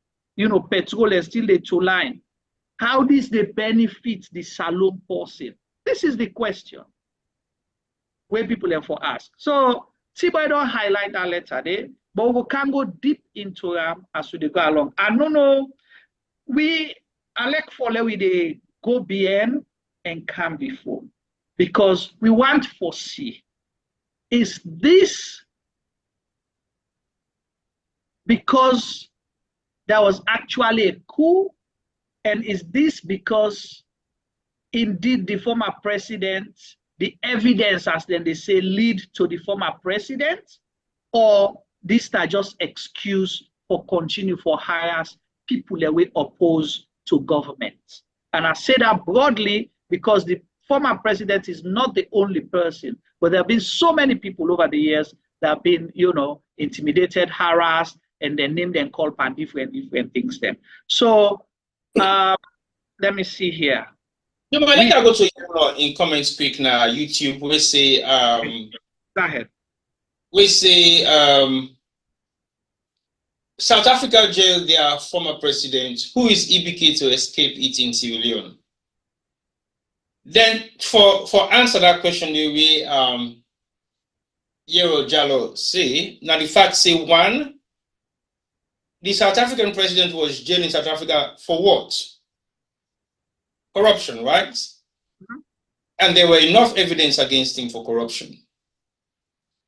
S1: Petrol is still the two line. How does they benefit the salon person? This is the question where people have for ask. So T-Boy don't highlight that letter there, but we can go deep into them as we go along. I don't know, I like follow with the go beyond and come before, because we want to foresee, is this because there was actually a coup, and is this because indeed the former president, the evidence, as then they say, lead to the former president, or these are just excuse for continue for harass people that we oppose to government. And I say that broadly because the former president is not the only person, but there have been so many people over the years that have been, you know, intimidated, harassed, and then named and called upon different things then. So let me see here.
S2: No, but I think I'll go to in comments quick now. YouTube, we say
S1: go ahead.
S2: We say South Africa jailed their former president, who is EBK, to escape it in Sierra Leone. Then for answer that question the way Yero Jallo say, now the fact say one, the South African president was jailed in South Africa for what? Corruption, right? Mm-hmm. And there were enough evidence against him for corruption.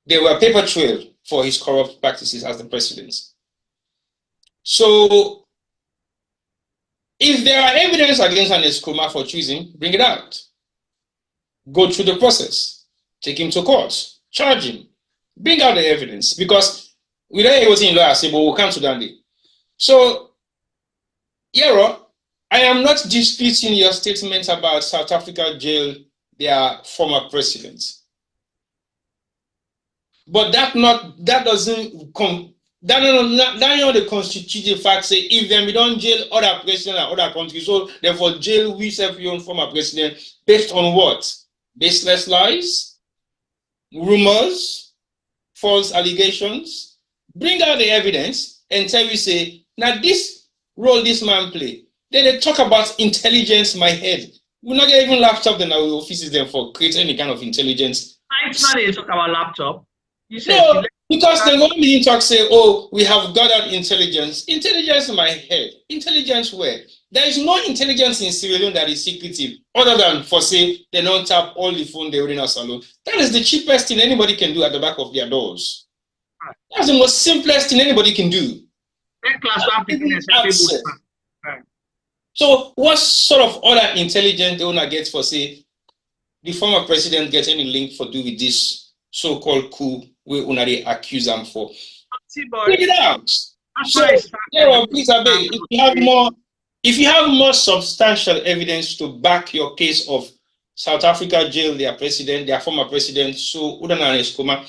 S2: There were paper trail for his corrupt practices as the president. So if there are evidence against Ernest Koroma for treason, bring it out. Go through the process. Take him to court. Charge him. Bring out the evidence. Because we don't hear what in lawyer say, but we'll come to that day. So, Yero, I am not disputing your statement about South Africa jail their former president. But that doesn't come. That not the constitutive fact say if them we don't jail other presidents and other countries, so therefore jail we self your own former president based on what? Baseless lies, rumors, false allegations. Bring out the evidence and tell you say now this role this man play. Then they talk about intelligence. My head. We're not getting even laptop in our offices then for creating any kind of intelligence.
S1: It's not they talk about laptop. You said
S2: no, because the only talk say, oh, we have gathered intelligence. Intelligence in my head. Intelligence where? There is no intelligence in Sierra Leone that is secretive, other than for say they don't tap all the phone they in a salon. That is the cheapest thing anybody can do at the back of their doors. That's the most simplest thing anybody can do. So what sort of other intelligence the owner gets for say the former president gets any link for do with this so-called coup we only accuse them for? Bring it out. So, yeah, please, I beg, if you have more substantial evidence to back your case of South Africa jail their president, their former president, so Ernest Koroma.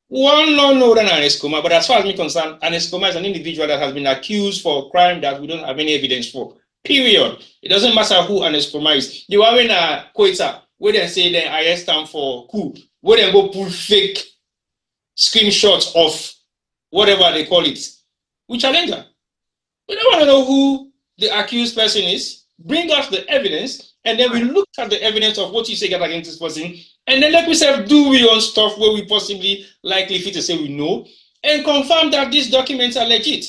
S2: One no know Ernest Koroma, but as far as me concerned, Ernest Koroma is an individual that has been accused for a crime that we don't have any evidence for. Period. It doesn't matter who Ernest Koroma is. You are in a quota where they say they arrest them for coup, where they go pull fake screenshots of whatever they call it. We challenge them. We don't want to know who the accused person is. Bring us the evidence, and then we look at the evidence of what you say against this person, and then let me say do we on stuff where we possibly likely fit to say we know, and confirm that these documents are legit.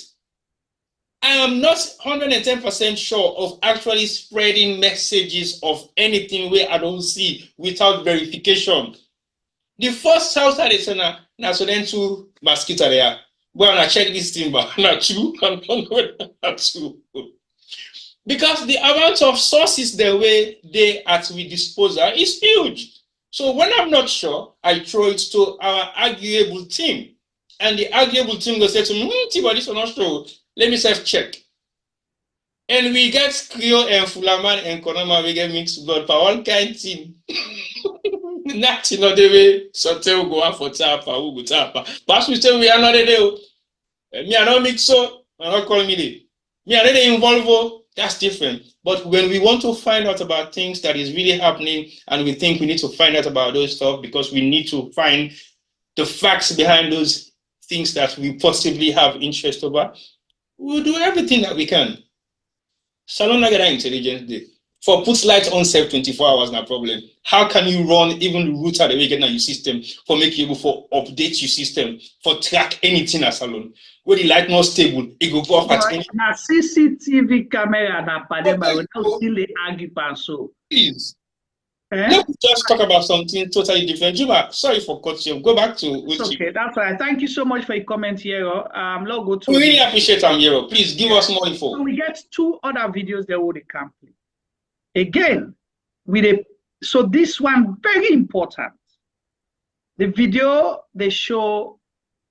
S2: I am not 110% sure of actually spreading messages of anything where I don't see without verification. The first South Arizona, now so then two mosquito there. Well, I check this thing, but not true. I don't know not true. Because the amount of sources the way they at we disposal is huge. So when I'm not sure, I throw it to our arguable team. And the arguable team will say to me, but this is not true. Let me self-check. And we get Creole and Fulaman and Koroma, we get mixed blood for all kind of team. Not in the way, so tell go out for tapa, who go tapa. But we say we are not there. Me are not mix so, I'm not calling me. Me are not involved, that's different. But when we want to find out about things that is really happening, and we think we need to find out about those stuff because we need to find the facts behind those things that we possibly have interest over, we'll do everything that we can. Salon not get that intelligence day. For put light on self 24 hours, no problem. How can you run even the router the way you get on your system for make you able for update your system for track anything at salon? Where the light not stable, it go off at any.
S1: Na CCTV camera na pade ba we now still argue so.
S2: Please. Let's just talk about something totally different. Juma, sorry for cutting you. Go back to
S1: okay, that's right. Thank you so much for your comment, Yero. Let's go to
S2: we really appreciate Yero. Please give us more info.
S1: So we get two other videos that will complete. Again, So this one, very important. The video, they show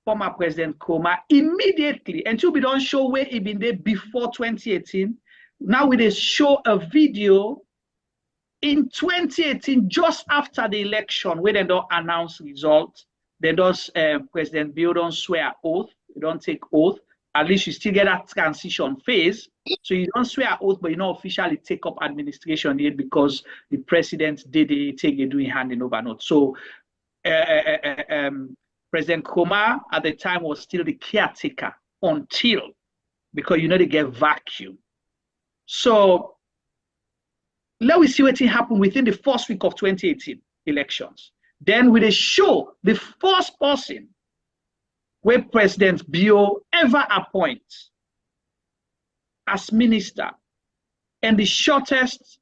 S1: former President Koroma immediately, and we don't show where he been there before 2018. Now we show a video in 2018, just after the election, where they don't announce results. They don't, President Bill don't swear oath, they don't take oath. At least you still get that transition phase. So you don't swear oath, but you don't officially take up administration yet because the president did it, take it doing handing over note. So President Koroma at the time was still the caretaker until, because they get vacuum. So let me see what happened within the first week of 2018 elections. Then we show the first person where President Bio ever appoints as minister, and the shortest,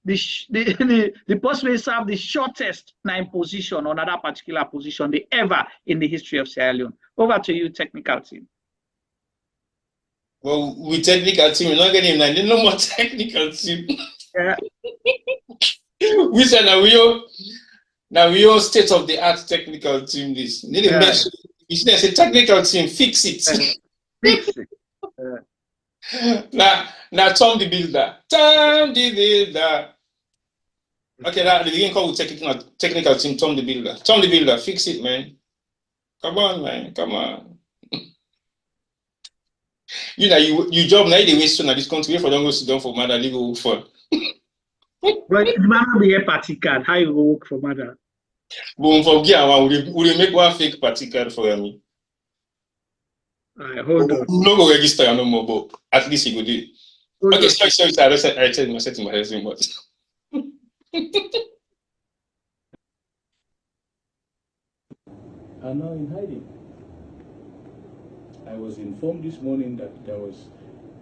S1: the person who served the shortest position on that particular position they ever in the history of Sierra Leone. Over to you, technical team.
S2: Well, with technical team, we're not getting no more technical team.
S1: Yeah.
S2: We said now we all state of the art technical team. This need a mess. You should say technical team, fix it.
S1: Fix it.
S2: Now Tom the builder. Tom the builder. Okay, that the beginning call with technical team, Tom the builder. Tom the builder, fix it, man. Come on, man. Come on. You job now they waste on this country for don't go sit down for mother legal for.
S1: But the man will be a party card. How you go work for mother?
S2: Boom for gear one. Will make one fake party card for me?
S1: Hold on.
S2: No go register no more, but at least you go do it. Okay, sorry. I tell my setting my husband what.
S4: Are now in hiding. I was informed this morning that there was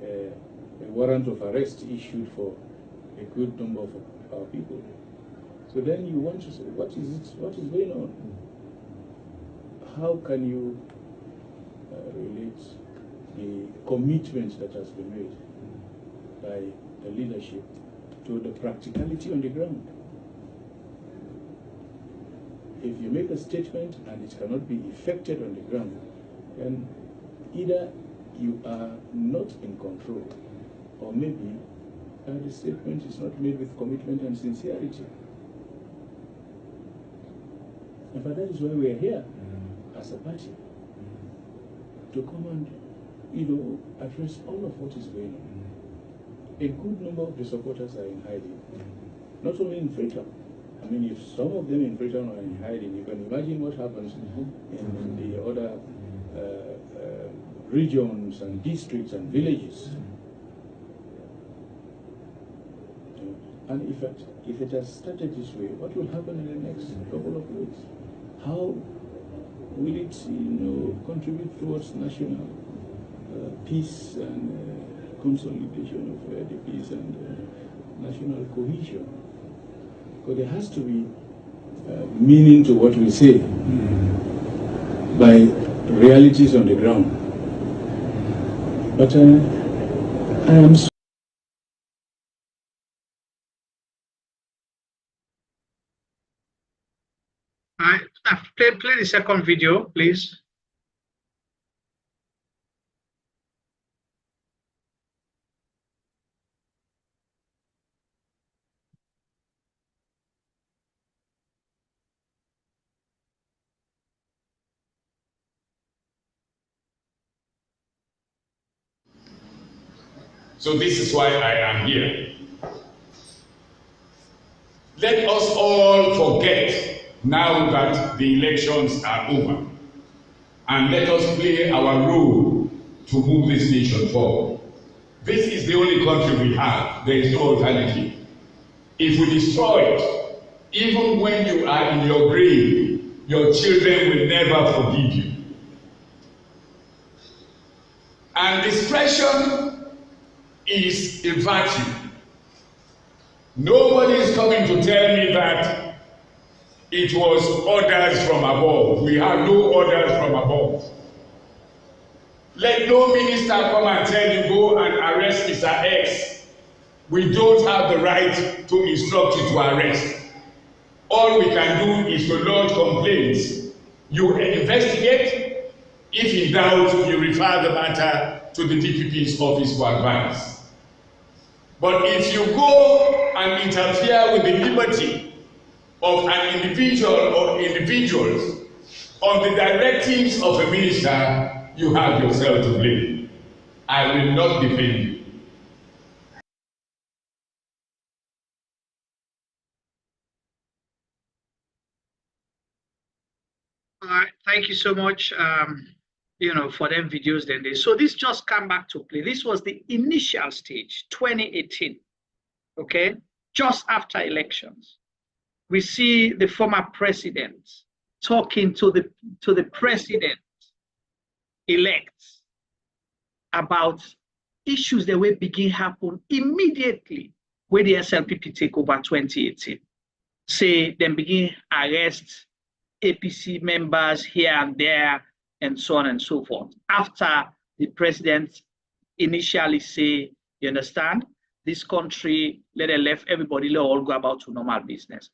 S4: a warrant of arrest issued for a good number of our people. So then you want to say, what is it? What is going on? How can you relate the commitment that has been made by the leadership to the practicality on the ground? If you make a statement and it cannot be effected on the ground, then either you are not in control, or maybe the statement is not made with commitment and sincerity. And that is why we are here as a party, to come and address all of what is going on. A good number of the supporters are in hiding, not only in Freetown. I mean, if some of them in Freetown are in hiding, you can imagine what happens in the other regions and districts and villages. And if it has started this way, what will happen in the next couple of weeks? How will it, contribute towards national peace and consolidation of the peace and national cohesion? Because there has to be meaning to what we say by realities on the ground. But I am so
S1: play the second video, please.
S6: So this is why I am here. Let us all forget now that the elections are over, and let us play our role to move this nation forward. This is the only country we have. There is no alternative. If we destroy it, even when you are in your grave, your children will never forgive you. And discretion is a virtue. Nobody is coming to tell me that it was orders from above. We have no orders from above. Let no minister come and tell you go and arrest Mr. X. We don't have the right to instruct you to arrest. All we can do is to lodge complaints. You investigate. If in doubt, you refer the matter to the DPP's office for advice. But if you go and interfere with the liberty of an individual or individuals on the directives of a minister, you have yourself to blame. I will not defend you.
S1: All right, thank you so much. For them videos then. So this just come back to play. This was the initial stage, 2018. Okay, just after elections, we see the former president talking to the president-elect about issues that will begin happen immediately when the SLPP take over 2018. Say then begin arrest APC members here and there, and so on and so forth. After the president initially say, you understand, this country, let it left everybody, let all go about to normal business.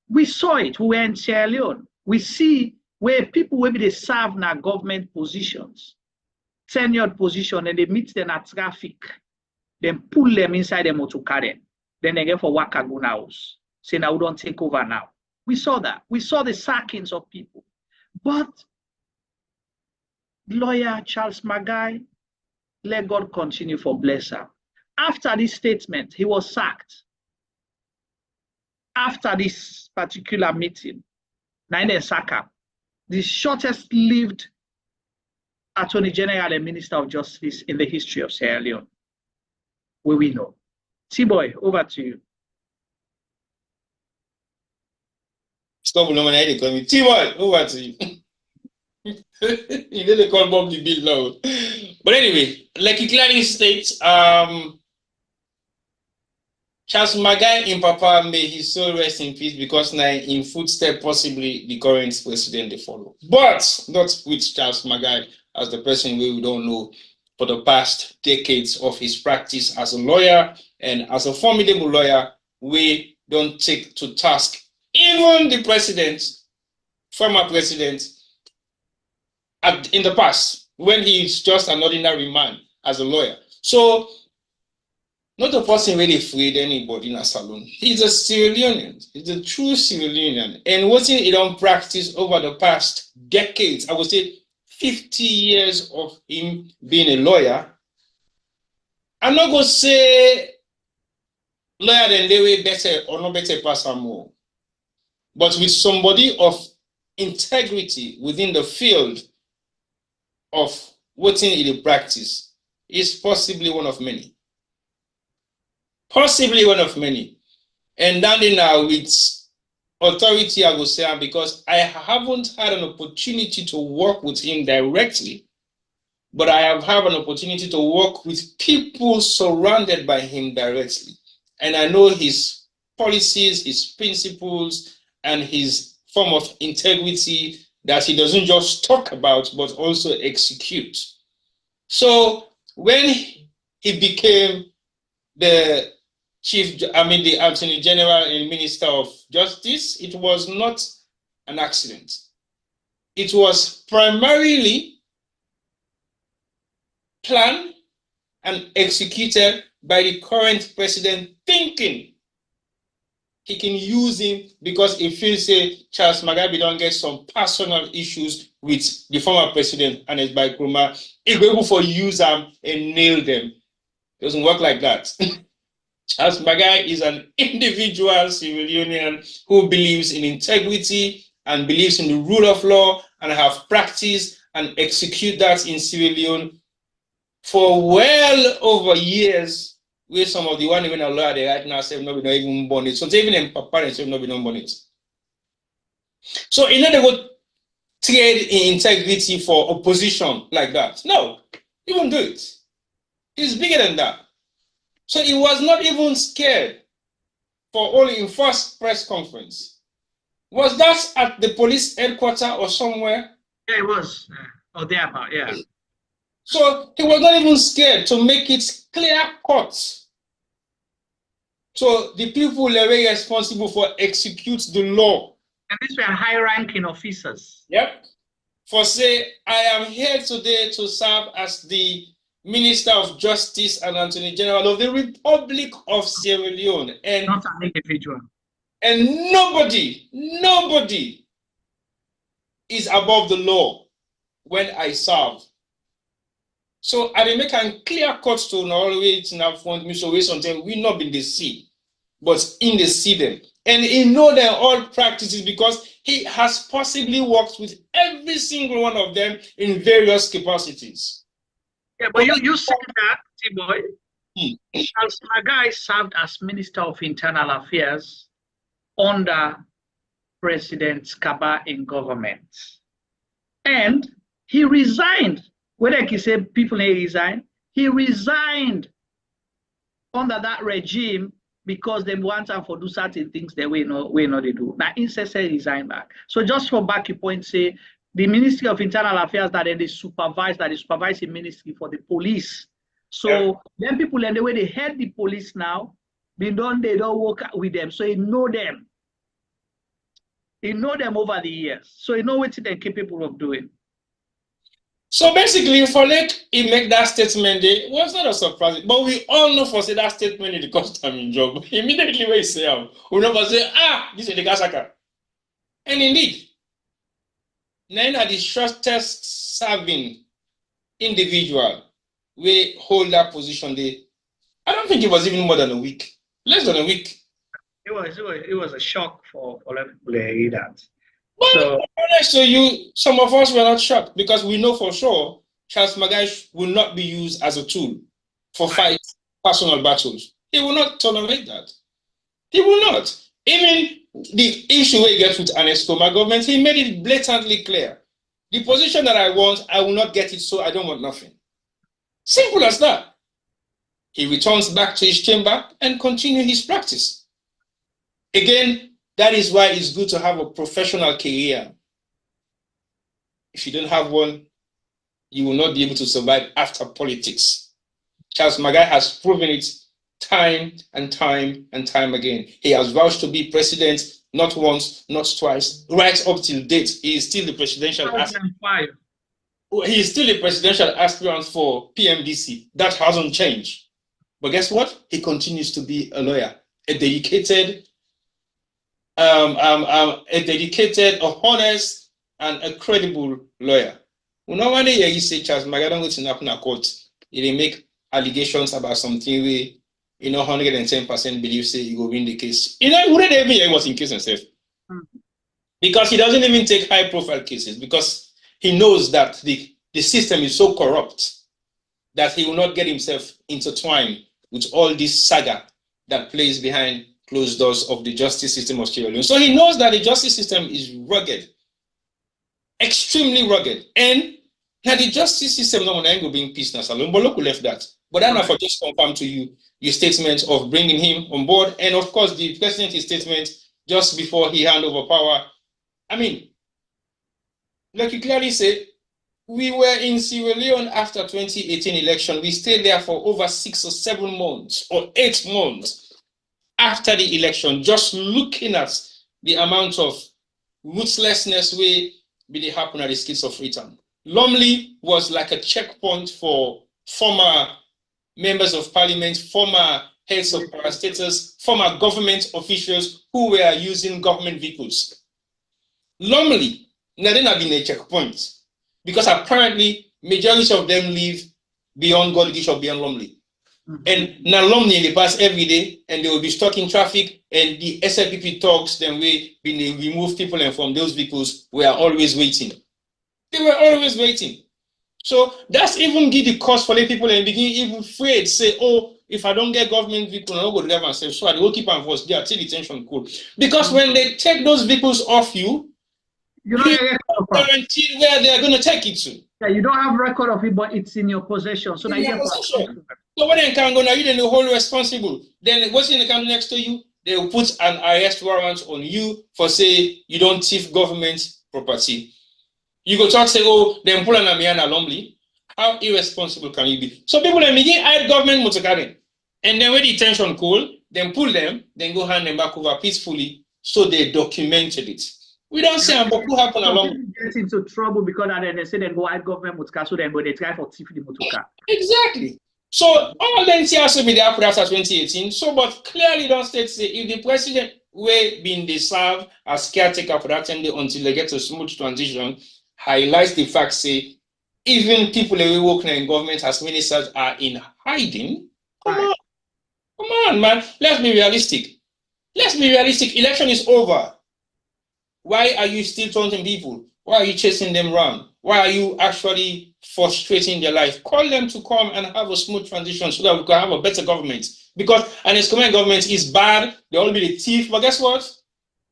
S1: We saw it. We were in Sierra Leone. We see where people will be they serve in government positions, tenured position, and they meet them at traffic, then pull them inside the motor car, then they get for Wakaguna house. Say now we don't take over now. We saw that. We saw the sackings of people. But lawyer Charles Magai, let God continue for bless her. After this statement, he was sacked. After this particular meeting, Naine Saka, the shortest lived Attorney General and Minister of Justice in the history of Sierra Leone. We know. T-Boy, over to you.
S2: Stop nominating me. T-Boy, over to you. You didn't call Bob the bill now. But anyway, like he clearly states, Charles Magai in Papa, may his soul rest in peace, because now in footstep possibly the current president they follow. But not with Charles Magai as the person we don't know for the past decades of his practice as a lawyer, and as a formidable lawyer, we don't take to task even the president, former president, in the past, when he's just an ordinary man as a lawyer. So, not a person really afraid anybody in a salon. He's a Sierra Leonean. He's a true Sierra Leonean. And what he done practice over the past decades, I would say 50 years of him being a lawyer, I'm not going to say lawyer than they way better or not better person more. But with somebody of integrity within the field of what he practice, is possibly one of many. Possibly one of many. And then now with authority, I will say, because I haven't had an opportunity to work with him directly, but I have had an opportunity to work with people surrounded by him directly. And I know his policies, his principles, and his form of integrity that he doesn't just talk about, but also execute. So when he became the the Attorney General and Minister of Justice, it was not an accident. It was primarily planned and executed by the current president, thinking he can use him because he feels Charles Magai don't get some personal issues with the former president, Ernest by Koroma. He'll be able to use them and nail them. It doesn't work like that. Charles Magai is an individual Sierra Leonean who believes in integrity and believes in the rule of law and have practiced and execute that in Sierra Leone for well over years, where some of the one even a lawyer they right now say no, we don't even born it. So they even in Papa and say no, we don't born it. So in other words, trade in integrity for opposition like that. No, he won't do it. He's bigger than that. So he was not even scared for only in first press conference. Was that at the police headquarters or somewhere?
S1: Yeah, it was. Oh, there, yeah.
S2: So he was not even scared to make it clear cut So the people are very responsible for execute the law.
S1: And these were high-ranking officers.
S2: Yep. For say, I am here today to serve as the Minister of Justice and Attorney General of the Republic of Sierra Leone. And
S1: not an individual.
S2: And nobody is above the law when I serve. So I make a clear cut to always in front me so we sometimes we not in the sea, but in the sea them. And he know their all practices because he has possibly worked with every single one of them in various capacities.
S1: Yeah, but you said that, T-Boy. Charles Magai served as Minister of Internal Affairs under President Kaba in government. And he resigned. Whether he said people may resign, he resigned under that regime because they want them for do certain things that we know they do. Now, Insai resigned back. So just for back your point, say the Ministry of Internal Affairs that they supervise, the ministry for the police. So then people and the way they head the police now, they don't work with them. So he know them. He know them over the years. So he know what they're capable of doing.
S2: So basically, for like he make that statement, it was not a surprise. But we all know for say that statement in the custom job. Immediately when he say, we never say, this is the Gasaka. And indeed, nine are the shortest serving individual we hold that position there. I don't think it was even more than a week. Less than a week.
S1: It was a shock for a lot of people to hear that.
S2: But some of us were not shocked because we know for sure Charles Magai will not be used as a tool for fight personal battles. He will not tolerate that. He will not. Even the issue he gets with Ernest, my government, he made it blatantly clear. The position that I want, I will not get it, so I don't want nothing. Simple as that. He returns back to his chamber and continues his practice. Again, that is why it's good to have a professional career. If you don't have one, you will not be able to survive after politics. Charles Magai has proven it time and time and time again. He has vouched to be president not once, not twice, right up till date. He is still the presidential aspirant. He is still a presidential aspirant for PMDC. That hasn't changed. But guess what? He continues to be a lawyer, a dedicated, a honest, and a credible lawyer. We normally hear you say Charles Magai don't go to Napuna court. They make allegations about something we 110% believe say he will win the case. Wouldn't even hear he was in case himself. Because he doesn't even take high profile cases because he knows that the system is so corrupt that he will not get himself intertwined with all this saga that plays behind closed doors of the justice system of Sierra Leone. So he knows that the justice system is rugged, extremely rugged. And now the justice system no one go being peace now salon, but look who left that. But I for just confirm to you your statement of bringing him on board, and of course the president's statement just before he hand over power. I mean, like you clearly said, we were in Sierra Leone after 2018 election. We stayed there for over 6 or 7 months or 8 months after the election, just looking at the amount of ruthlessness we really happened at the streets of Freetown. Lumley was like a checkpoint for former members of parliament, former heads of parastatals, former government officials who were using government vehicles. Lumley, now they have been a checkpoint because apparently majority of them live beyond Golgish or beyond Lumley. And now Lumley in the past every day, and they will be stuck in traffic, and the SLPP talks, then we remove people from those vehicles, we are always waiting. They were always waiting. So that's even give the cost for the people and begin even afraid, say, oh, if I don't get government vehicle, I'll go to them and say, so I will keep and force there till the tension cool. Because when they take those vehicles off you, you don't guarantee where they are going to take it to.
S1: Yeah, you don't have record of it, but it's in your possession. So now you
S2: possession. So when they can go now, you then the whole responsible. Then what's in the county next to you? They will put an arrest warrant on you for say you don't thief government property. You go talk say, oh, them pull an Amiana Lumley. How irresponsible can you be? So people are making hide government motorcarring. And then when the tension cool, then pull them, then go hand them back over peacefully, so they documented it. We don't see but what happened along.
S1: Get into trouble because they say they go out government motor, so then go they try for thief the motor car.
S2: Exactly. So all the NCRC be there after 2018. So, but clearly don't state say if the president will be served as caretaker for that 10 days until they get a smooth transition, highlights the fact say even people who work in government as ministers are in hiding. Come on, man. Let's be realistic. Let's be realistic. Election is over. Why are you still taunting people? Why are you chasing them around? Why are you actually frustrating their life? Call them to come and have a smooth transition so that we can have a better government. Because an excommunicated government is bad, they all be the thief. But guess what?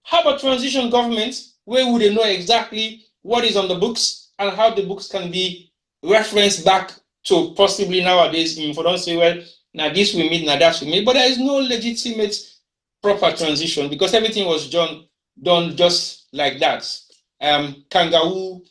S2: Have a transition government where would they know exactly what is on the books and how the books can be referenced back to possibly nowadays. If you don't say, well, now this we meet, now that we meet. But there is no legitimate proper transition because everything was done just like that. Kangaroo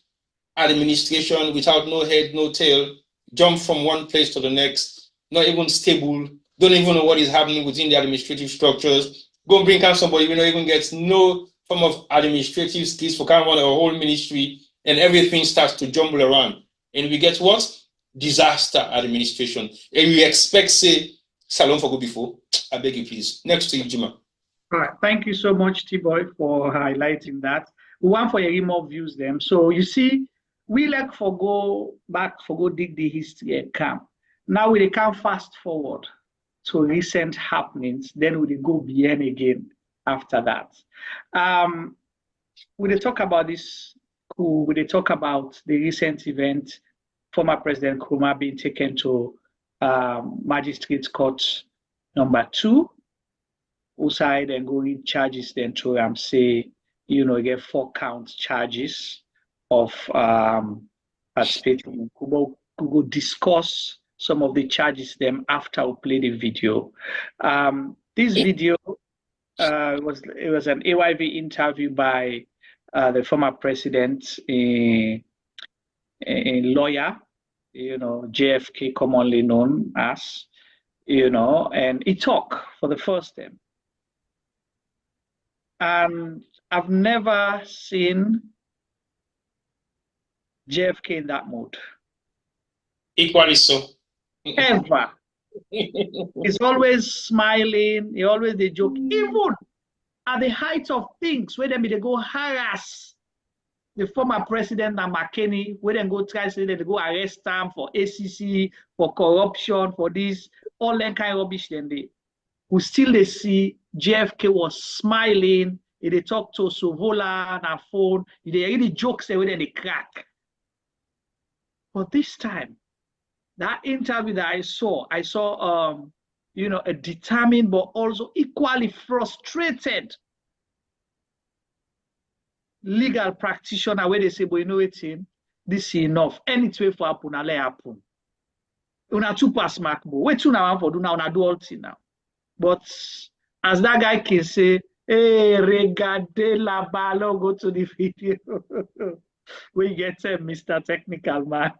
S2: administration without no head, no tail, jump from one place to the next, not even stable, don't even know what is happening within the administrative structures. Go and bring out somebody who even gets no form of administrative skills for kind of a whole ministry, and everything starts to jumble around. And we get what? Disaster administration. And we expect, say, Salon for go before. I beg you, please. Next to you, Jima.
S1: All right. Thank you so much, T-Boy, for highlighting that. We want for your more views them. So you see, we like go dig the history and come. Now we can fast forward to recent happenings, then we go beyond again after that. We talk about this coup, we talk about the recent event, former President Koroma being taken to Magistrates Court number 2, outside and going charges then to say, get 4 count charges of participating in Coup. We will discuss some of the charges them after we play the video. This video was an AYV interview by the former president, a lawyer, JFK commonly known as, and he talked for the first time. And I've never seen JFK in that mode.
S2: Equally so.
S1: Ever. He's always smiling. He always they joke. Even at the height of things, where they go harass the former president and McKinney, where they go try to say they go arrest him for ACC, for corruption, for this, all that kind of rubbish. Then we still they see JFK was smiling. They talk to Sovola on a phone. They really jokes the way they crack. But this time, that interview that I saw a determined but also equally frustrated legal practitioner where they say, but this is enough. Anything for happen, let happen. Una too pass mark, but wait till now for do now, una do all thing now. But as that guy can say, hey, regardez la balle, go to the video. We get Mr. Technical Man.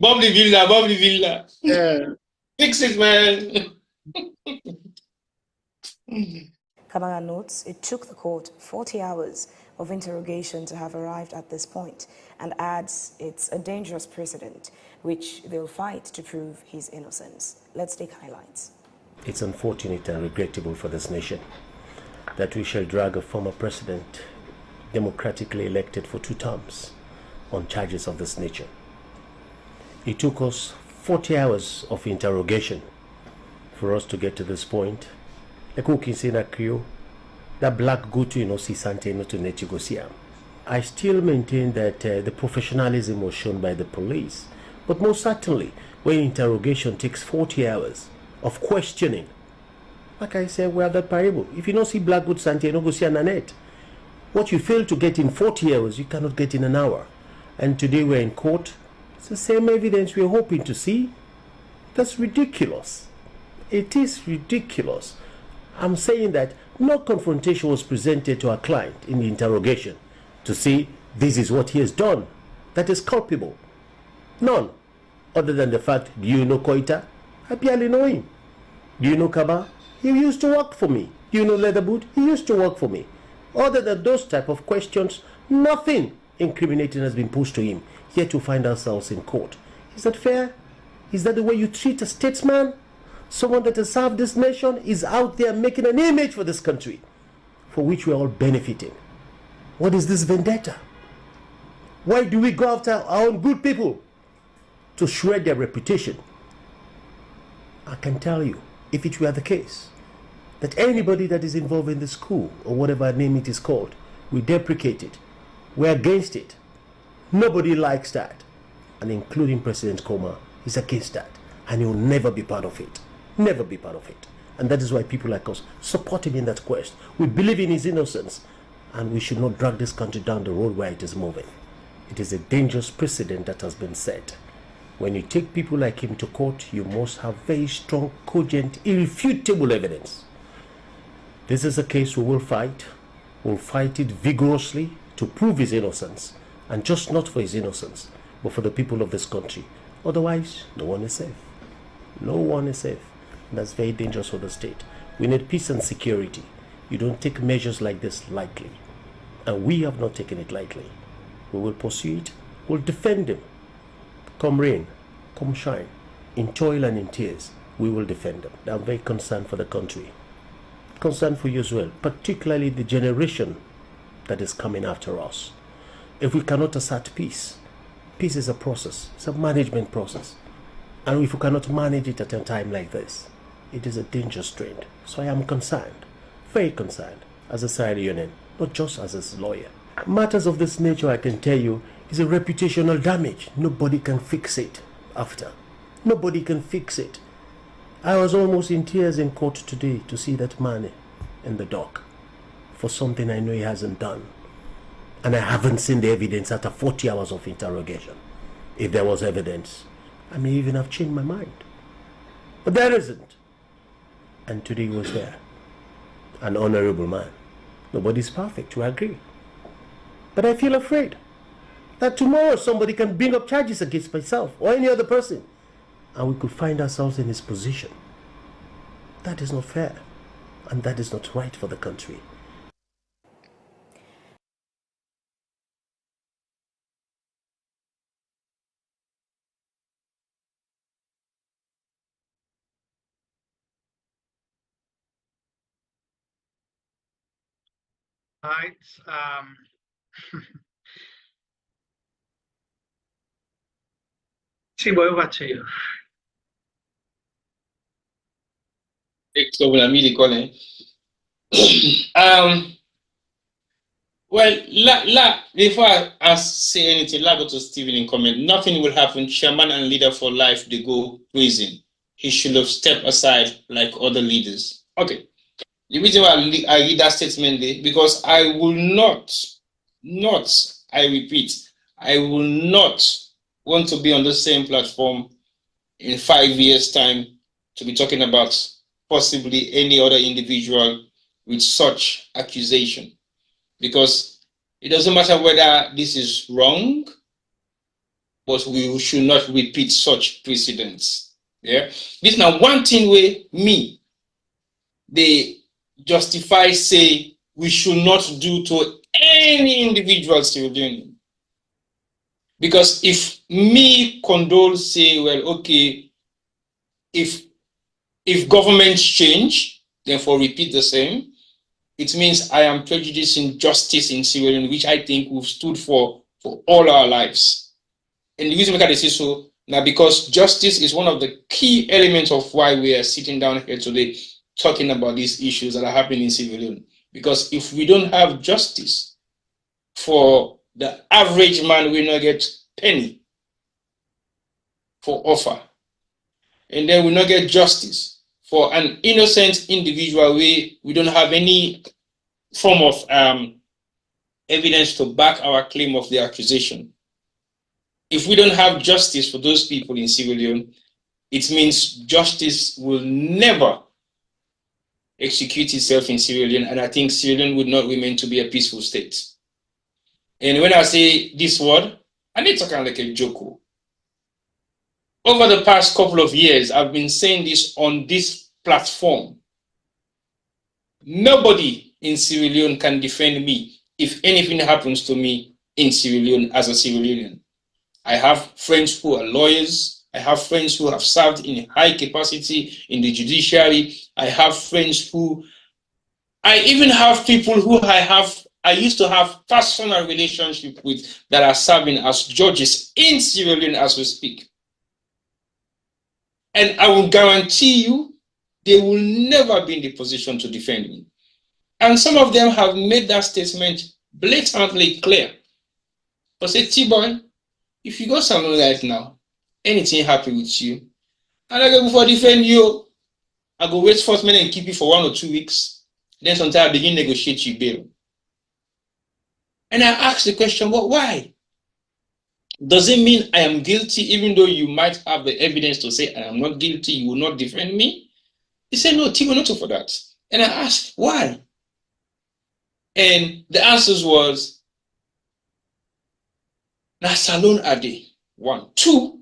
S2: Bob the Villa.
S1: Yeah.
S2: Fix it, man.
S7: Kamanga notes it took the court 40 hours of interrogation to have arrived at this point and adds it's a dangerous precedent which they'll fight to prove his innocence. Let's take highlights.
S8: It's unfortunate and regrettable for this nation that we shall drag a former president democratically elected for 2 terms on charges of this nature. It took us 40 hours of interrogation for us to get to this point. That black go-to see Sante to Nechigosia. I still maintain that the professionalism was shown by the police, but most certainly when interrogation takes 40 hours of questioning, like I said, we have that parable. If you don't see black good Sante, you don't go see Nanette. What you fail to get in 40 hours, you cannot get in an hour. And today we're in court. It's the same evidence we're hoping to see. That's ridiculous. It is ridiculous. I'm saying that no confrontation was presented to our client in the interrogation to see this is what he has done that is culpable. None. Other than the fact, do you know Koita? I barely know him. Do you know Kaba? He used to work for me. Do you know Leatherboot? He used to work for me. Other than those type of questions, nothing incriminating has been pushed to him. Yet to find ourselves in court. Is that fair? Is that the way you treat a statesman? Someone that has served this nation is out there making an image for this country, for which we are all benefiting. What is this vendetta? Why do we go after our own good people? To shred their reputation. I can tell you, if it were the case, that anybody that is involved in this coup, or whatever name it is called, we deprecate it. We're against it. Nobody likes that. And including President Koroma is against that. And he will never be part of it. Never be part of it. And that is why people like us support him in that quest. We believe in his innocence. And we should not drag this country down the road where it is moving. It is a dangerous precedent that has been set. When you take people like him to court, you must have very strong, cogent, irrefutable evidence. This is a case we will fight. We'll fight it vigorously to prove his innocence. And just not for his innocence, but for the people of this country. Otherwise, no one is safe. No one is safe. And that's very dangerous for the state. We need peace and security. You don't take measures like this lightly. And we have not taken it lightly. We will pursue it. We'll defend him. Come rain, come shine. In toil and in tears, we will defend them. I'm very concerned for the country. Concerned for you as well, particularly the generation that is coming after us. If we cannot assert peace, peace is a process. It's a management process. And if we cannot manage it at a time like this, it is a dangerous trend. So I am concerned, very concerned, as a Sierra Leonean, not just as a lawyer. Matters of this nature, I can tell you, is a reputational damage. Nobody can fix it after. Nobody can fix it. I was almost in tears in court today to see that man in the dock for something I know he hasn't done. And I haven't seen the evidence after 40 hours of interrogation. If there was evidence, I may even have changed my mind. But there isn't. And today he was there. An honorable man. Nobody's perfect, we agree. But I feel afraid that tomorrow somebody can bring up charges against myself or any other person, and we could find ourselves in his position. That is not fair, and that is not right for the country.
S1: Right. Sibo, over to you.
S2: Well, before I say anything, go to Stephen in comment. Nothing will happen. Chairman and leader for life, they go prison. He should have stepped aside like other leaders. Okay. The reason why I read that statement there, because I will not, I repeat, I will not want to be on the same platform in 5 years' time to be talking about possibly any other individual with such accusation. Because it doesn't matter whether this is wrong, but we should not repeat such precedents. Yeah, this now one thing where they justify say we should not do to any individual civilian. Because if me condole say, well, okay, if governments change, then for repeat the same, it means I am prejudicing justice in Sierra Leone, which I think we've stood for all our lives. And the reason why I say so now, because justice is one of the key elements of why we are sitting down here today talking about these issues that are happening in Sierra Leone. Because if we don't have justice for the average man, we not get penny for offer. And then we not get justice for an innocent individual we don't have any form of evidence to back our claim of the accusation. If we don't have justice for those people in Sierra Leone, it means justice will never execute itself in Sierra Leone, and I think Sierra Leone would not remain to be a peaceful state. And when I say this word, I need to kind of like a joke. Over the past couple of years, I've been saying this on this platform. Nobody in Sierra Leone can defend me if anything happens to me in Sierra Leone as a Sierra Leonean. I have friends who are lawyers. I have friends who have served in high capacity in the judiciary. I have friends who, I even have people who I used to have personal relationship with that are serving as judges in Sierra Leone as we speak. And I will guarantee you, they will never be in the position to defend me. And some of them have made that statement blatantly clear. But say, T-boy, if you go somewhere right now, anything happy with you, and I go before defend you, I go wait for me and keep you for 1 or 2 weeks. Then sometimes I begin negotiate you bail. And I ask the question, well, why? Does it mean I am guilty even though you might have the evidence to say I am not guilty, you will not defend me? He said, no, T will not for that. And I asked, why? And the answers was, na salon ade, 1. 2,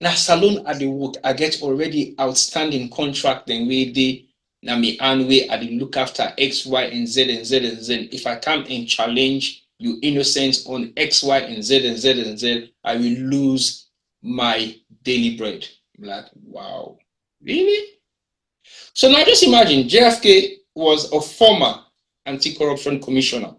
S2: na salon ade work, I get already outstanding contract then way they na me and way I look after X, Y, and Z and Z and Z. If I come and challenge you innocent on X, Y, and Z and Z and Z, I will lose my daily bread. I'm like, wow, really? So now just imagine, JFK was a former anti-corruption commissioner.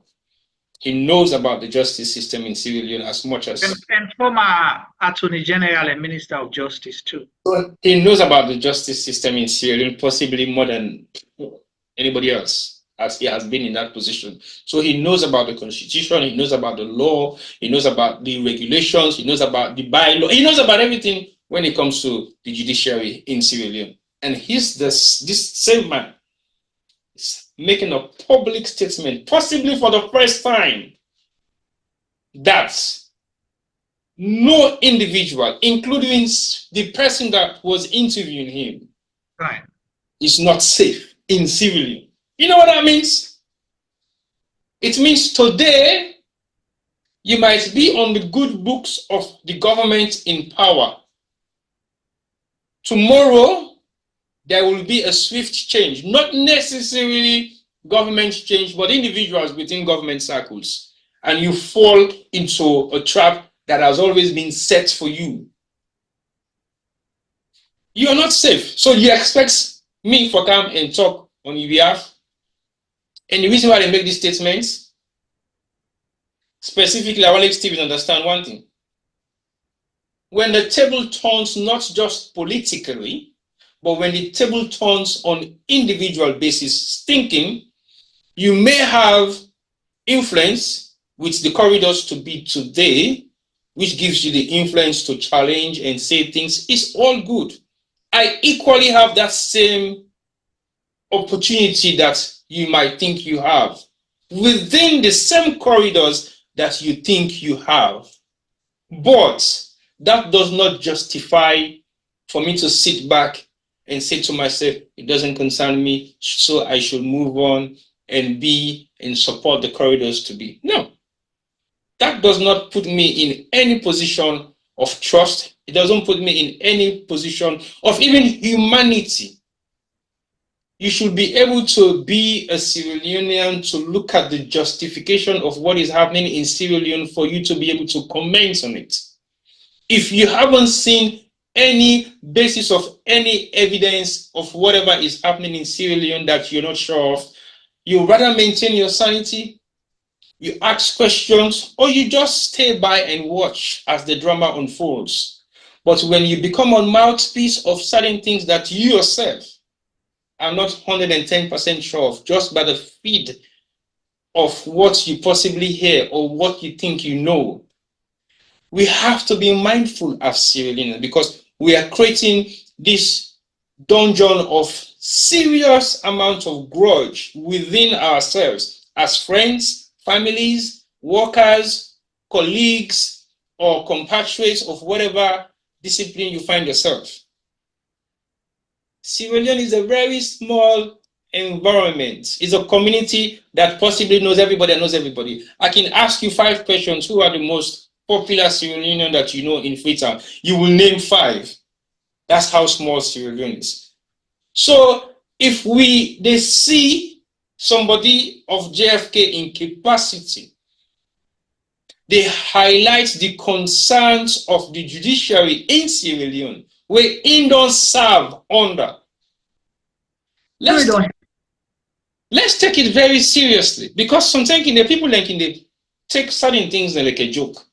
S2: He knows about the justice system in Sierra Leone as much as...
S1: And former Attorney General and Minister of Justice too.
S2: So he knows about the justice system in Sierra Leone possibly more than anybody else, as he has been in that position. So he knows about the constitution, he knows about the law, he knows about the regulations, he knows about the bylaw, he knows about everything when it comes to the judiciary in Sierra Leone. And this same man is making a public statement, possibly for the first time, that no individual, including the person that was interviewing him,
S1: right,
S2: is not safe in Sierra Leone. You know what that means? It means today, you might be on the good books of the government in power. Tomorrow, there will be a swift change, not necessarily government change, but individuals within government circles. And you fall into a trap that has always been set for you. You are not safe. So you expect me to come and talk on your behalf. And the reason why they make these statements, specifically, I want to let Stephen understand one thing. When the table turns not just politically, but when the table turns on individual basis thinking, you may have influence with the corridors to be today, which gives you the influence to challenge and say things. It's all good. I equally have that same opportunity that you might think you have within the same corridors that you think you have. But that does not justify for me to sit back and say to myself, it doesn't concern me, so I should move on and be and support the corridors to be. No, that does not put me in any position of trust. It doesn't put me in any position of even humanity. You should be able to be a Sierra Leonean to look at the justification of what is happening in Sierra Leone for you to be able to comment on it. If you haven't seen any basis of any evidence of whatever is happening in Sierra Leone that you're not sure of, you rather maintain your sanity, you ask questions, or you just stay by and watch as the drama unfolds. But when you become a mouthpiece of certain things that you yourself are not 110% sure of, just by the feed of what you possibly hear or what you think you know, we have to be mindful as Sierra Leoneans, because we are creating this dungeon of serious amount of grudge within ourselves as friends, families, workers, colleagues, or compatriots of whatever discipline you find yourself. Sierra Leone is a very small environment. It's a community that possibly knows everybody and knows everybody. I can ask you 5 questions. Who are the most popular Sierra Leonean that you know in Freetown? You will name 5. That's how small Sierra Leone is. So if they see somebody of JFK incapacity, they highlight the concerns of the judiciary in Sierra Leone, where in don't serve under. Let's take it very seriously, because sometimes the people they take certain things like a joke.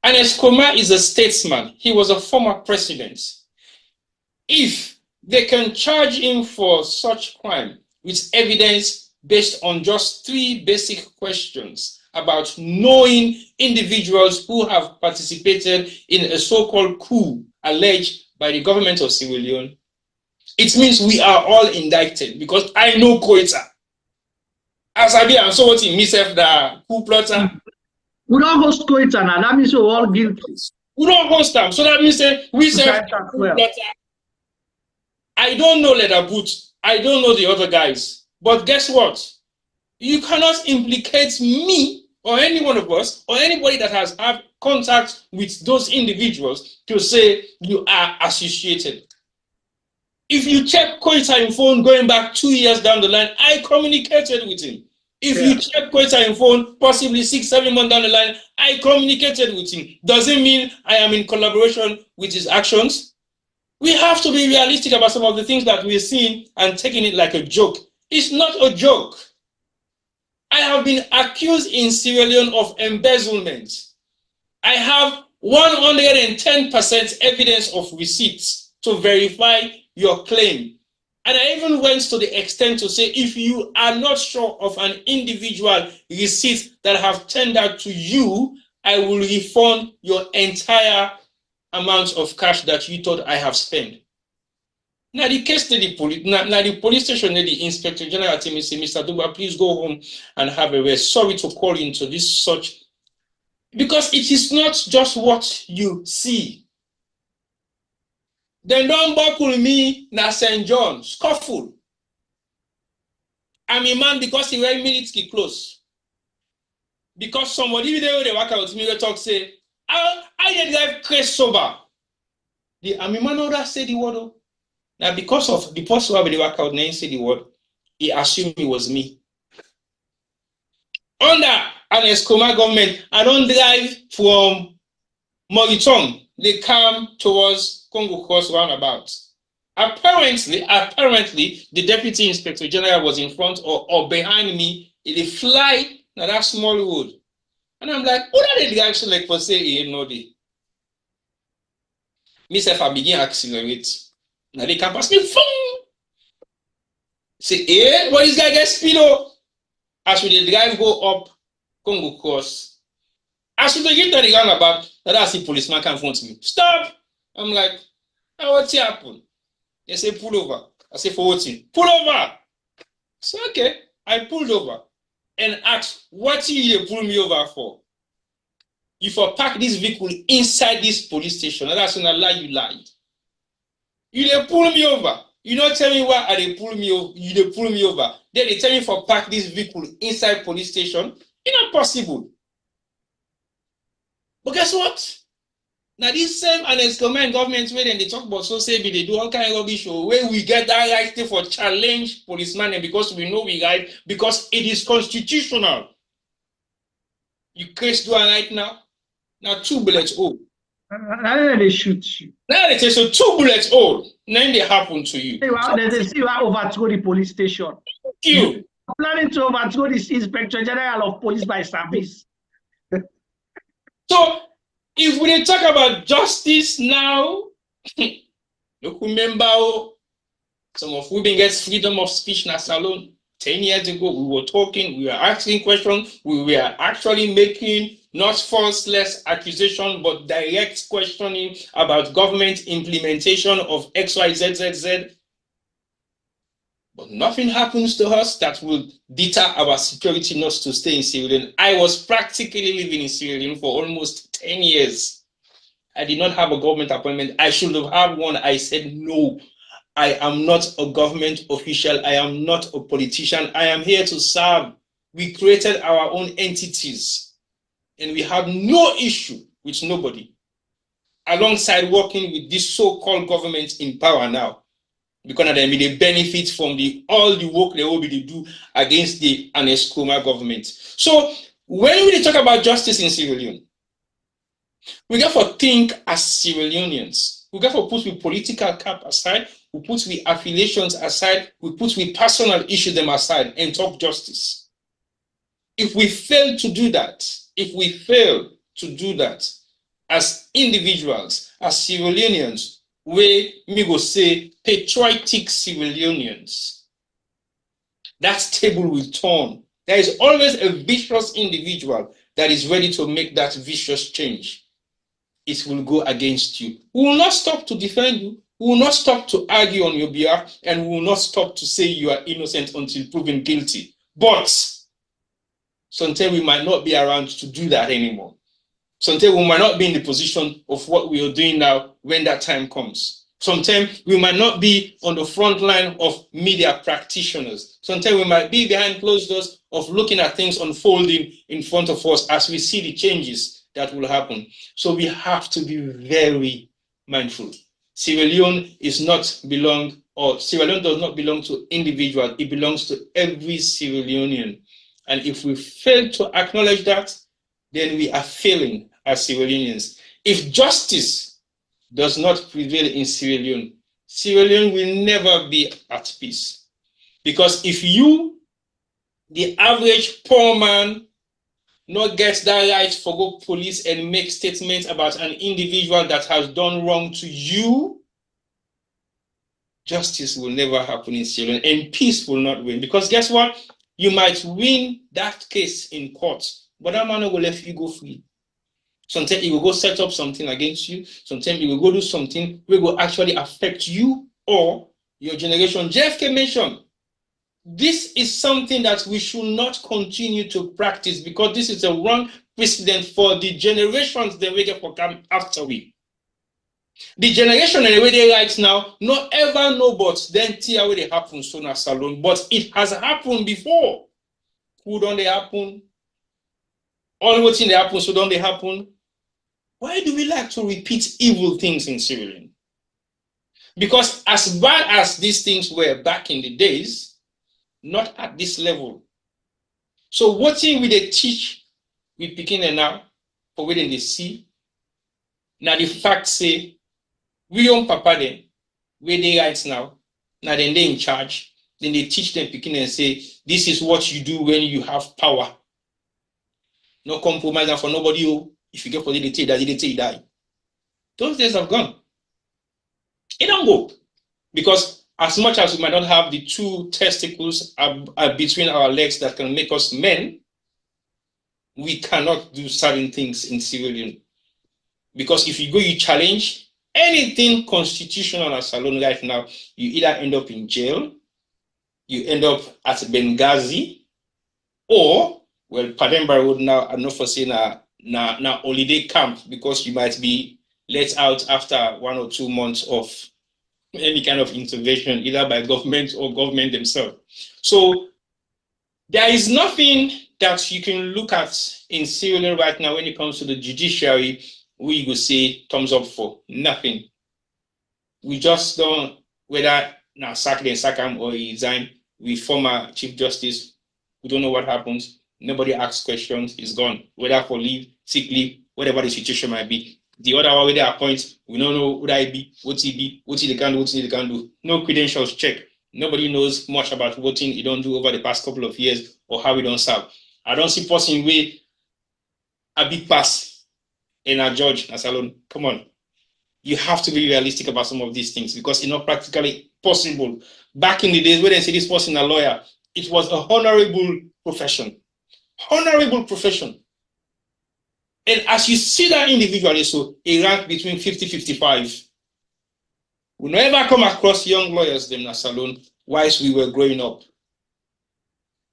S2: Ernest is a statesman. He was a former president. If they can charge him for such crime with evidence based on just 3 basic questions about knowing individuals who have participated in a so-called coup alleged by the government of Sierra Leone, it means we are all indicted, because I know Koita. As I be, I'm so what in myself the coup plotter.
S1: We don't host Koita now. That means we're all guilty.
S2: We don't host them. So that means we say well. I don't know Leather Boot. I don't know the other guys. But guess what? You cannot implicate me or any one of us or anybody that has had contact with those individuals to say you are associated. If you check Koita in phone going back 2 years down the line, I communicated with him. If you check Koita in phone possibly 6-7 months down the line, I communicated with him. Does it mean I am in collaboration with his actions? We have to be realistic about some of the things that we're seeing and taking it like a joke. It's not a joke. I have been accused in Sierra Leone of embezzlement. I have 110% evidence of receipts to verify your claim. And I even went to the extent to say, if you are not sure of an individual receipt that I have tendered to you, I will refund your entire amount of cash that you thought I have spent. Now the case to the police, now the police station, the inspector general tell me, say, Mr. Duba, please go home and have a rest. Sorry to call you into this such, because it is not just what you see. Then don't buckle me na St. John, scuffle. I'm a man because he wear military clothes. Because somebody they work out with me, they talk say, I did drive crazy sober. The army man order say the word. Now because of the person who they work out, name say the word, he assumed it was me. Under an Escoma government, I don't drive from Moriton. They come towards Congo Cross roundabout. Apparently, the deputy inspector general was in front or behind me. They fly now that small road. And I'm like, what are the guys like for say you know the? Myself, I begin accelerate. Now they can pass me. Say, what this guy gets speed up? As we the drive go up Congo Cross. As we get to the roundabout, that's the policeman can front me. Stop! I'm like, oh, what's happened? They say pull over. I say for what? Pull over. So okay, I pulled over and asked, what you pull me over for? You for park this vehicle inside this police station. That's when I lie, you lied. You they pull me over. You not tell me why they pull me over. You they pull me over. Then they tell me for park this vehicle inside police station. It's not possible. But guess what? Now this same Ernest government where they talk about so say they do all kind of rubbish where we get that right for challenge policeman and because we know we right because it is constitutional. You case do right now. Now 2 bullets old.
S1: Now they shoot you.
S2: Now they say so 2 bullets old. Then they happen to you.
S1: They see you overthrow the police station.
S2: You
S1: planning to overthrow the Inspector General of Police by service.
S2: So if we talk about justice now, look, remember some of women get freedom of speech in a salon. 10 years ago, we were talking, we were asking questions, we were actually making not falseless accusation, but direct questioning about government implementation of XYZZZ. But nothing happens to us that will deter our security not to stay in Sierra Leone. I was practically living in Sierra Leone for almost 10 years. I did not have a government appointment. I should have had one. I said, no, I am not a government official. I am not a politician. I am here to serve. We created our own entities and we have no issue with nobody alongside working with this so-called government in power now. because they benefit from all the work they will be do against the Ernest Koroma government. So when we talk about justice in Sierra Leone, we got to think as Sierra Leoneans. We got to put the political cap aside, we put the affiliations aside, we put the personal issues them aside and talk justice. If we fail to do that, as individuals, as Sierra Leoneans, we go say patriotic Sierra Leoneans, that table will turn. There is always a vicious individual that is ready to make that vicious change. It will go against you. We will not stop to defend you. We will not stop to argue on your behalf, and we will not stop to say you are innocent until proven guilty. But sometimes we might not be around to do that anymore. Sometimes we might not be in the position of what we are doing now when that time comes. Sometimes we might not be on the front line of media practitioners. Sometimes we might be behind closed doors of looking at things unfolding in front of us as we see the changes that will happen. So we have to be very mindful. Sierra Leone does not belong to individuals. It belongs to every Sierra Leonean. And if we fail to acknowledge that, then we are failing as Sierra Leoneans. If justice does not prevail in Sierra Leone will never be at peace. Because if you, the average poor man, not get that right for go police and make statements about an individual that has done wrong to you, justice will never happen in Sierra Leone and peace will not win. Because guess what? You might win that case in court, but that man will let you go free. Sometimes he will go set up something against you. Sometimes he will go do something which will actually affect you or your generation. JFK mentioned, this is something that we should not continue to practice because this is a wrong precedent for the generations that we get for come after we. The generation in the way they right now, not ever know but then tell where they happen sooner salon, but it has happened before. Who don't they happen? All what thing they happen, so don't they happen? Why do we like to repeat evil things in Sierra Leone? Because as bad as these things were back in the days, not at this level. So what thing we they teach we beginning now for within they see? Now the fact say we own papa then, where they right now then they in charge, then they teach them beginning and say, this is what you do when you have power. No compromise for nobody. If you get for the day that they say die. Those days have gone. It don't go. Because as much as we might not have the two testicles between our legs that can make us men, we cannot do certain things in Sierra Leone. Because if you go, you challenge anything constitutional as alone right now, you either end up in jail, you end up at Benghazi, or, well, Pademba Road now, I'm not for saying na holiday camp because you might be let out after 1 or 2 months of any kind of intervention, either by government or government themselves. So there is nothing that you can look at in Sierra Leone right now when it comes to the judiciary where you go say thumbs up for. Nothing. We just don't, whether now sack him or he resign, we former Chief Justice, we don't know what happens. Nobody asks questions, he's gone. Whether for leave, sick leave, whatever the situation might be. The other one where they appoint, we don't know who I be, what he can do, what he can do. No credentials check. Nobody knows much about what he don't do over the past couple of years or how he don't serve. I don't see person where a big pass in a judge as alone. Come on. You have to be realistic about some of these things because it's not practically possible. Back in the days when they say this person a lawyer, it was a honorable profession. Honorable profession. And as you see that individual, so a rank between 50-55. We never come across young lawyers them in a salon whilst we were growing up.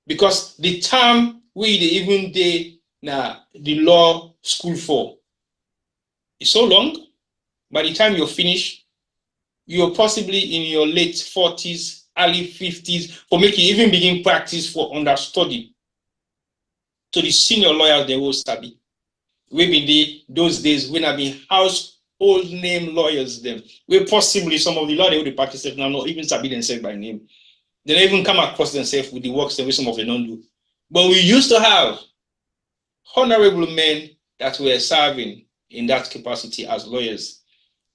S2: Because the time we even did the law school for is so long. By the time you're finished, you're possibly in your late 40s, early 50s, for making even begin practice for understudy. To the senior lawyers, they will study. We've been there those days when I've been house old name lawyers them. Where possibly some of the law they would practice now not even sabi themselves by name. They don't even come across themselves with the works that some of them don't do. But we used to have honorable men that were serving in that capacity as lawyers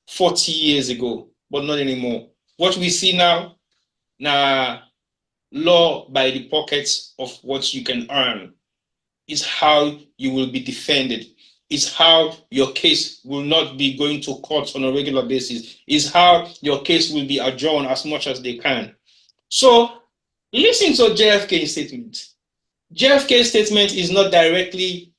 S2: 40 years ago, but not anymore. What we see now, law by the pockets of what you can earn is how you will be defended, is how your case will not be going to court on a regular basis, is how your case will be adjourned as much as they can. So listen to JFK's statement. JFK's statement is not directly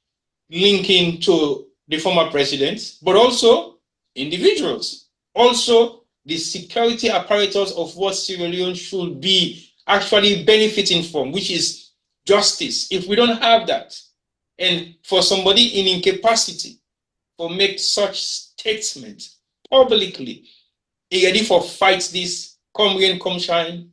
S2: linking to the former president, but also individuals. Also, the security apparatus of what Sierra Leone should be actually benefiting from, which is justice. If we don't have that, and for somebody in incapacity to make such statements publicly, are ready for fight this, come rain, come shine,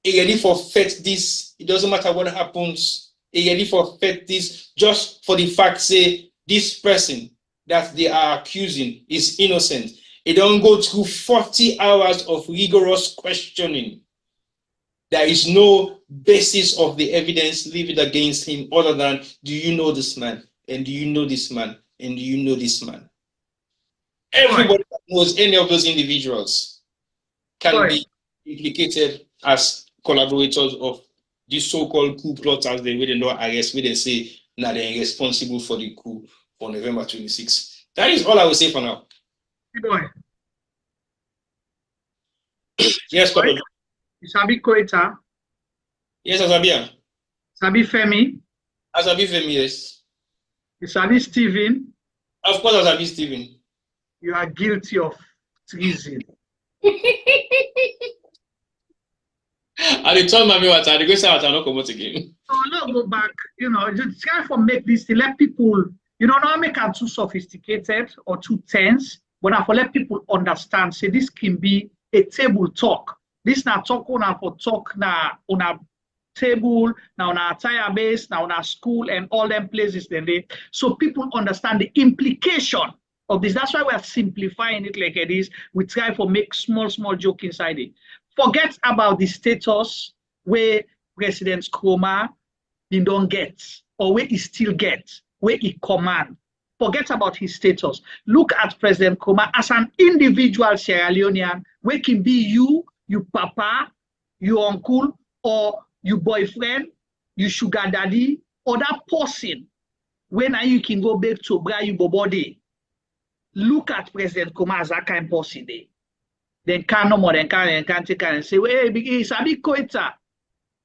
S2: are ready for fight this, it doesn't matter what happens, are ready for fight this, just for the fact, say, this person that they are accusing is innocent. It don't go through 40 hours of rigorous questioning. There is no basis of the evidence levied against him other than, do you know this man? And do you know this man? And do you know this man? Everybody that knows any of those individuals can be implicated as collaborators of this so-called coup plot, as they really know, arrest, where they say now they're responsible for the coup for November 26. That is all I will say for now. Yes, Papa.
S1: Sabi Koita.
S2: Yes, Asabia.
S1: Sabi Femi.
S2: Asabi Femi, yes.
S1: Sabi Stephen.
S2: Of course, Asabi Stephen.
S1: You are guilty of treason.
S2: I told Mami what I go say what I not come out again.
S1: So let's go back. You know, just try to make this to let people. You know, not make it too sophisticated or too tense, but I for let people understand. Say this can be a table talk. This na talk on for talk na on a table, now on a tire base, now on a school, and all them places. Then they so people understand the implication of this. That's why we are simplifying it like it is. We try to make small joke inside it. Forget about the status where President Koroma don't get, or where he still gets, where he command. Forget about his status. Look at President Koroma as an individual Sierra Leonean, where can be you papa, your uncle, or your boyfriend, your sugar daddy, or that person, when you can go back to bra you body. Look at President Koroma as that kind of person there. Then can no more than can take and say, hey, it's a big coita.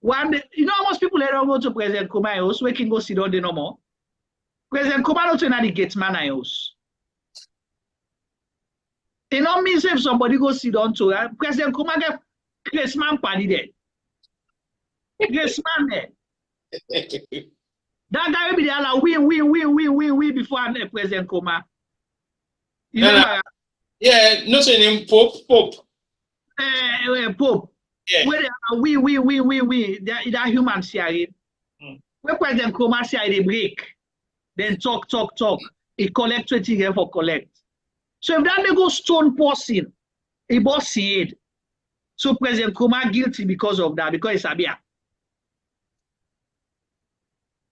S1: One day, you know how much people don't go to President Koroma house, we can go sit down there no more. President Koroma not in the gate man house. It don't mean if somebody go sit down to President Koroma get Grace man party there. Grace man there. That guy will be there like win before President Koroma. You know,
S2: yeah, not saying him Pope.
S1: Pope.
S2: Yeah.
S1: Where we. That human share. When President Koroma say they break, then talk. He collect 20 here for collect. So if that they go stone person, he boss see it. So President Koroma guilty because of that, because it's Abia.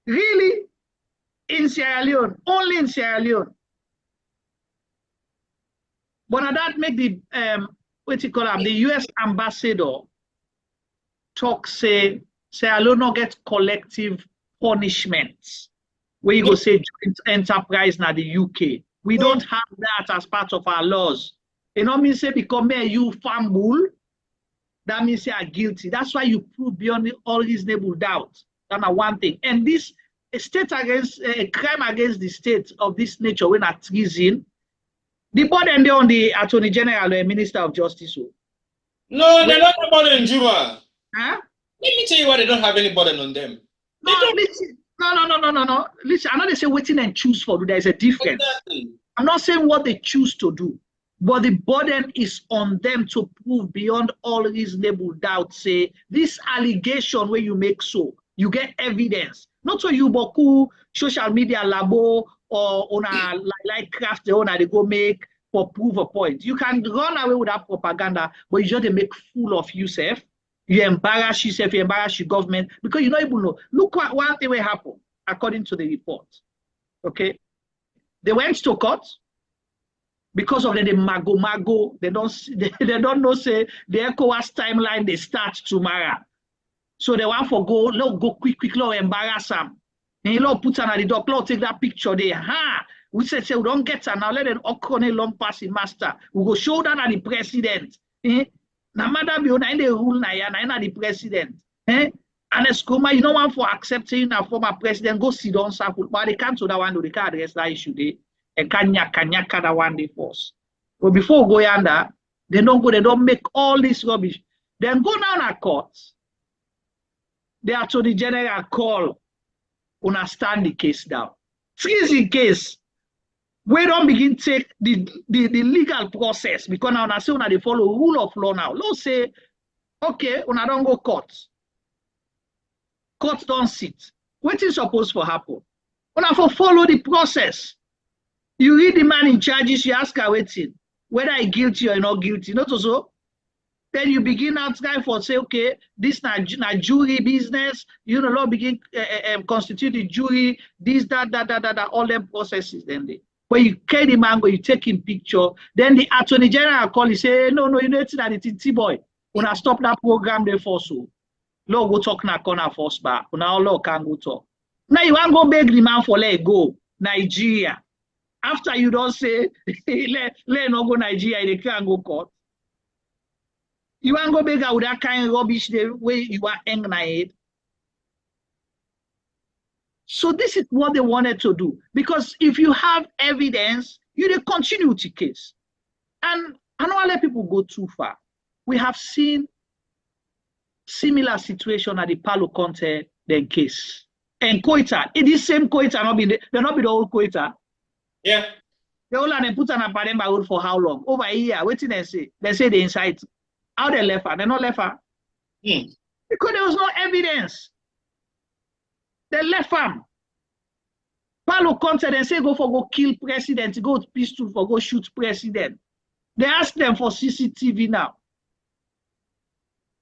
S1: Really? In Sierra Leone, only in Sierra Leone. But that make the the US ambassador talk say Sierra Leone not get collective punishments. Where you go say joint enterprise na the UK. We don't have that as part of our laws. You know mean say because you fumble, that means you are guilty. That's why you prove beyond all reasonable doubt. That's one thing. And this state against a crime against the state of this nature when at treason. The burden there on the Attorney General or Minister of Justice.
S2: No, they don't have burden, Juma.
S1: Huh?
S2: Let me tell you why they don't have any burden on them.
S1: No. Listen, I'm not saying waiting and choose for. There is a difference.
S2: Exactly.
S1: I'm not saying what they choose to do, but the burden is on them to prove beyond all reasonable doubt. Say this allegation where you make so, you get evidence. Not so you boku social media labo or on a like craft the owner they go make for prove a point. You can run away with that propaganda, but you just make fool of yourself. You embarrass yourself, you embarrass your government, because you don't even know. Look what one thing will happen, according to the report. Okay? They went to court because of the mago. They don't know, say, the Ecowas timeline, they start tomorrow. So they want for go quick, embarrass them. And you put on the door, take that picture there. We say we don't get her now. Let them Okone long pass the master. We go show that at the president. Now, madam, you know the rule now, the president. And as Koroma, you don't want for accepting a former president, go sit down, but they can't do that one, they can't address that issue there. And kanya that one day force. But before go yonder, they don't make all this rubbish. Then go down at court. The attorney general call understand the case down. Treason case. We don't begin take the legal process, because now say they follow rule of law now. Let's say, okay, una don't go court. Court don't sit. What is supposed to happen? Una for follow the process. You read the man in charges, you ask her waiting, whether he guilty or not guilty. Not so. Then you begin out try for say, okay, this na jury business. You know, law begin constitute the jury. This, that, all them processes. Then they, when you carry the man, you take him picture. Then the attorney general call. He say, no, you know it's that it's boy. When I stop that program, they force you. Law go talk na corner force bar. Now law can go talk. Now you want go beg the man for let go Nigeria. After you don't say let no go Nigeria, they can't go court. You want to go beg with that kind of rubbish the way you are angry. So this is what they wanted to do. Because if you have evidence, you will continue with the case. And I don't let people go too far. We have seen similar situation at the Palo Conte then case. And Koita, it is same Koita, they're not be the old Koita.
S2: Yeah.
S1: They all have put on a Pademba road for how long? Over a year. What did they say? They say they incite. How they left her? They not left her. Because there was no evidence. They left her. Palo Conte, they say go kill president, go pistol for go shoot president. They ask them for CCTV now.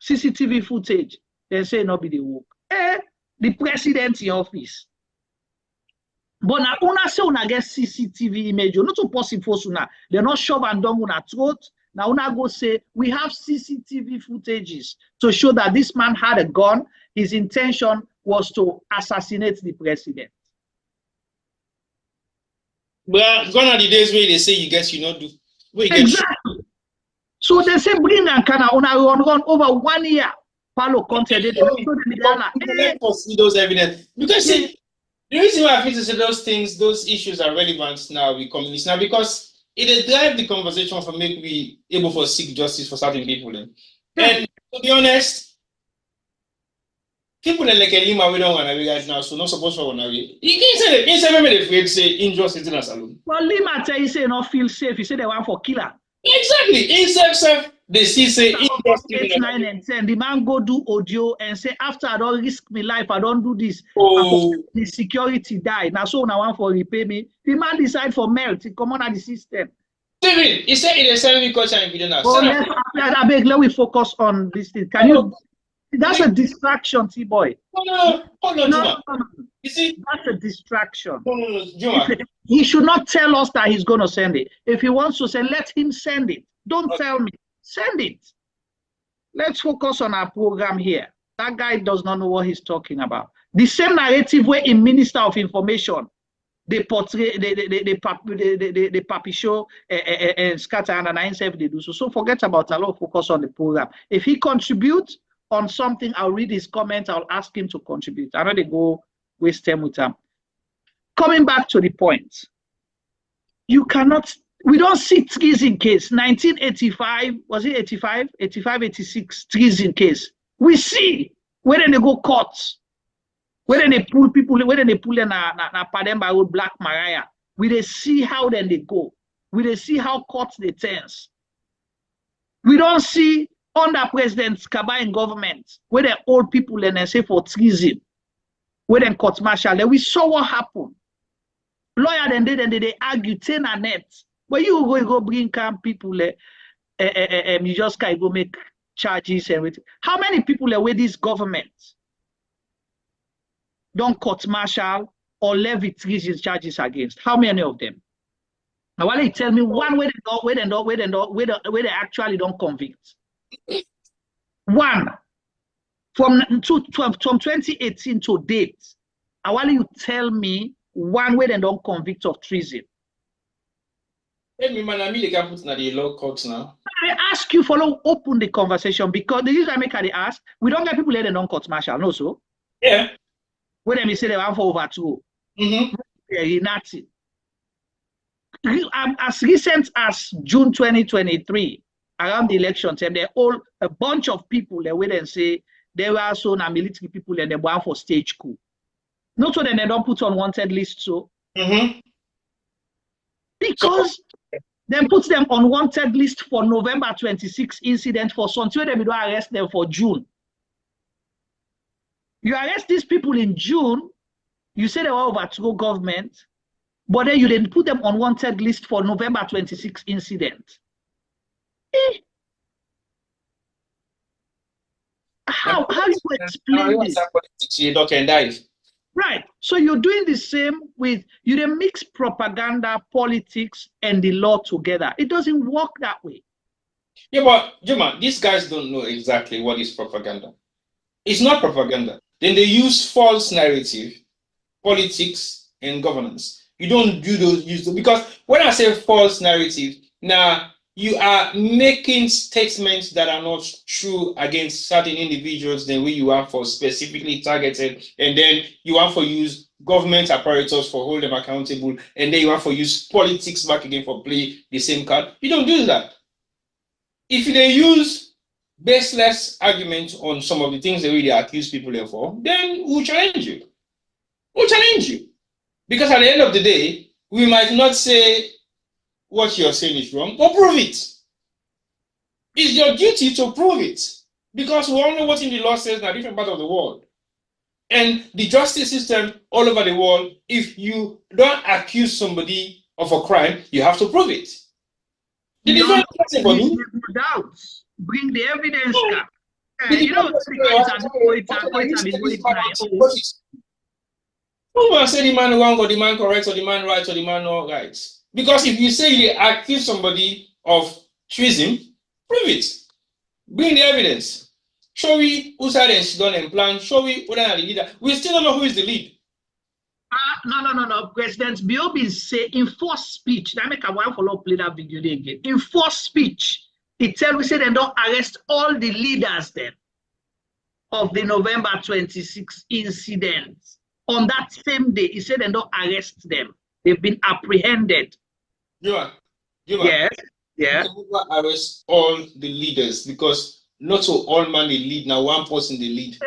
S1: CCTV footage. They say not be the work. The president in office. But now una say una get CCTV image. Not so possible for una. They're not shove and down una throat. Now una go say we have CCTV footages to show that this man had a gun. His intention was to assassinate the president.
S2: But gone are the days where they say you guess you not do.
S1: Exactly. So they say bring and can una run over 1 year. Palo Conte did
S2: see those evidence. Because see, the reason why I feel to say those things, those issues are relevant now with communists now, because it drive the conversation for make we able to seek justice for certain people. Then. And to be honest, people like Lima we don't want to be guys now, so not supposed to want to be. You can't say maybe afraid to say injustice in a salon.
S1: Well, Lima tell you say not feel safe. You say they want for killer.
S2: Exactly. Instead they see say
S1: 8, 9, and 10. The man go do audio and say after I don't risk my life, I don't do this. The security die. Now so now want for repay me. The man decide for melt. He come on at the system.
S2: Steven, he said it is 7 culture and video now.
S1: I beg, let me focus on this thing. Can you? That's a distraction, T-boy.
S2: No. You see,
S1: that's a distraction.
S2: No.
S1: He should not tell us that he's going to send it. If he wants to say, let him send it. Don't tell me. Send it. Let's focus on our program here. That guy does not know what he's talking about. The same narrative where in Minister of Information, they portray, they papi show and scatter and himself they do so. So forget about a lot, focus on the program. If he contributes on something, I'll read his comment, I'll ask him to contribute. I know they go waste time with him. Coming back to the point, you cannot, we don't see treason case. 1985, was it 85? 85, 86 treason case. We see where they go courts, where they pull people, where they pull na Pademba Road, Black Maria. We they see how then they go. We they see how courts they tense. We don't see under President Kaba in government, where they hold people and they say for treason, where they court martial. Then we saw what happened. Lawyer then they argue 10 and net. But you go bring camp people, you just can't go make charges and everything. How many people where this government don't court martial or levy treason charges against? How many of them? Now, why they tell me one way they actually don't convict? One from 2018 to date. I want you tell me one way they don't convict of treason.
S2: Let me, man, I mean, they can put in the law courts now.
S1: I ask you follow open the conversation because the reason I make they ask, we don't get people let them court martial, no so.
S2: Yeah.
S1: When they say they want for over 2. Nothing. As recent as June 2023, around the election time, they all a bunch of people they wait and say they were also military people and they want for stage coup. Not so that they don't put on wanted list so. Because then put them on wanted list for November 26 incident for something they don't arrest them for June. You arrest these people in June, you say they were overthrow government, but then you didn't put them on wanted list for November 26 incident. How you explain this? Right. So you're doing the same with, you then mix propaganda, politics, and the law together. It doesn't work that way.
S2: Yeah, but Juma, these guys don't know exactly what is propaganda. It's not propaganda. Then they use false narrative, politics, and governance. You don't do those, because when I say false narrative, now you are making statements that are not true against certain individuals the way you are for specifically targeted, and then you want for use government apparatus for hold them accountable, and then you want for use politics back again for play the same card. You don't do that. If they use baseless arguments on some of the things they really accuse people for, then we'll challenge you. We'll challenge you. Because at the end of the day, we might not say what you're saying is wrong, but prove it. It's your duty to prove it. Because we all know what in the law says in a different part of the world. And the justice system all over the world, if you don't accuse somebody of a crime, you have to prove it. The different
S1: doubts. Bring the evidence.
S2: Who will say the man wrong or the man correct or the man right or the man not right? Because if you say you accuse somebody of treason, prove it. Bring the evidence. Show me who said and she done and plan. Show me who are the leader. We still don't know who is the lead.
S1: No. President Biobi say in forced speech. That make a while follow play that video again. In forced speech, he tell we say they don't arrest all the leaders then of the November 26 incident. On that same day, he said they don't arrest them. They've been apprehended.
S2: Yes.
S1: Yeah.
S2: You can arrest all the leaders because not so all man they lead. Now one person they lead.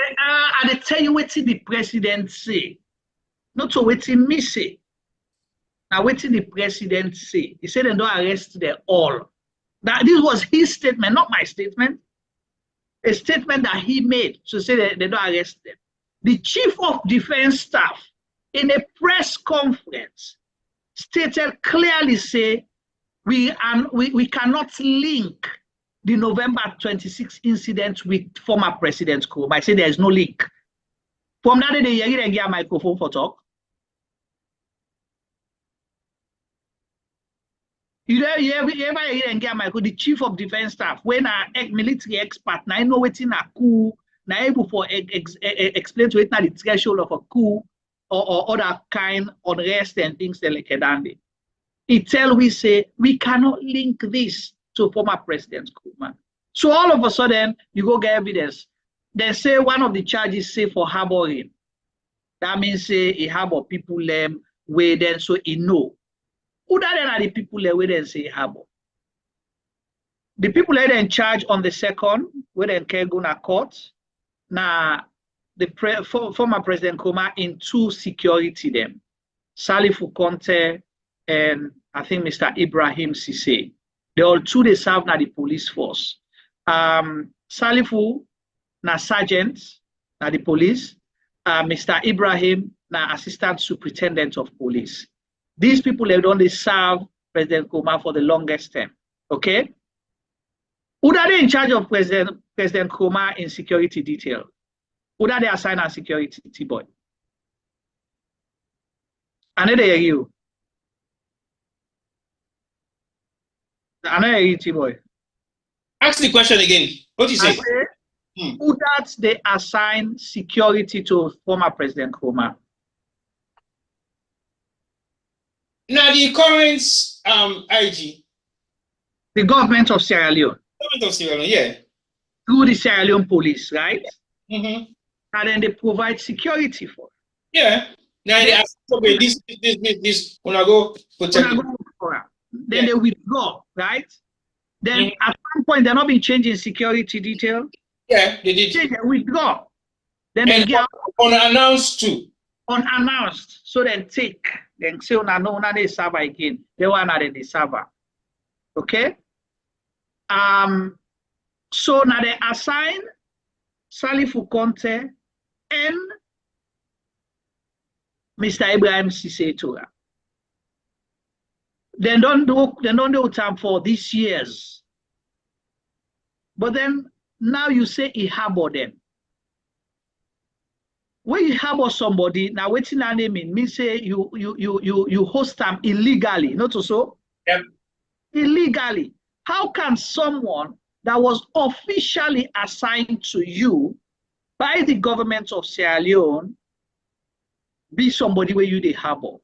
S1: And they tell you what the president say. Not so what me say. Now what the president say. He said they don't arrest them all. Now this was his statement, not my statement. A statement that he made to say that they don't arrest them. The chief of defense staff in a press conference stated clearly say we cannot link the November 26 incident with former President Koroma. I say there is no link. From that day, they get a microphone for talk. You ever get a microphone? The chief of defense staff, when a military expert, now I know what's in a coup, now able for explain to it now the threshold of a coup or other kind unrest and things like that. It tell we say we cannot link this to former President Koroma. So all of a sudden you go get evidence. They say one of the charges say for harboring. That means say he harbor people where then so he know. Who that are the people where then say harbor? The people that in charge on the second, where then can go to court. Now the former President Koroma in two security them. Salifu Conte and I think Mr. Ibrahim Sise. They all two they serve now the police force. Salifu na sergeant na the police. Mr. Ibrahim na assistant superintendent of police. These people they only serve President Koroma for the longest time. Okay? Who are they in charge of President Koroma in security detail? Who are they assigned as security T-boy? I know they hear you. I know they hear you, T-boy.
S2: Ask the question again. What you say?
S1: Who that they assign security to former President Koroma?
S2: Now the current IG.
S1: The government of Sierra Leone.
S2: Government of Sierra Leone, yeah.
S1: Through the Sierra Leone police, right?
S2: Mm-hmm.
S1: And then they provide security for it.
S2: Yeah. Now they ask, okay, this when I go protect.
S1: Then they withdraw, right? Then at some point they're not being changing security detail.
S2: Yeah, they did.
S1: They withdraw. Then they get
S2: unannounced too.
S1: Unannounced. So then take. Then say no they serve again. They want to the server. Okay? So now they assign Salifu Conte and Mr. Ibrahim Sise Tora. They don't do time for these years. But then now you say he harbor them. When you harbor somebody, now waiting that name mean say you host them illegally, not so?
S2: Yep.
S1: Illegally. How can someone that was officially assigned to you by the government of Sierra Leone be somebody where you they harbor?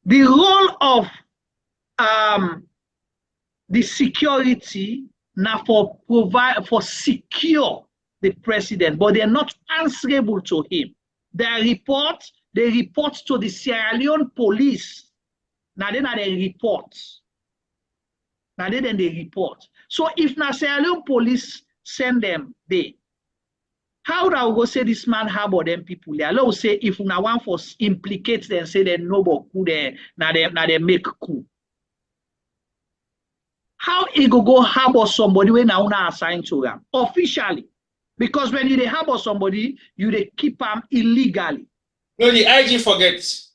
S1: The role of the security now for secure the president, but they're not answerable to him. They report to the Sierra Leone police. Now then they report. Now then they report. So if now Sierra Leone police send them there, how do I go say this man harbor them people there? Let's say if una want for implicate them, say they no coup there, now they make coup. How he go harbor somebody when now una assigned to them officially? Because when you harbor somebody, you they keep them illegally.
S2: No, the IG forgets.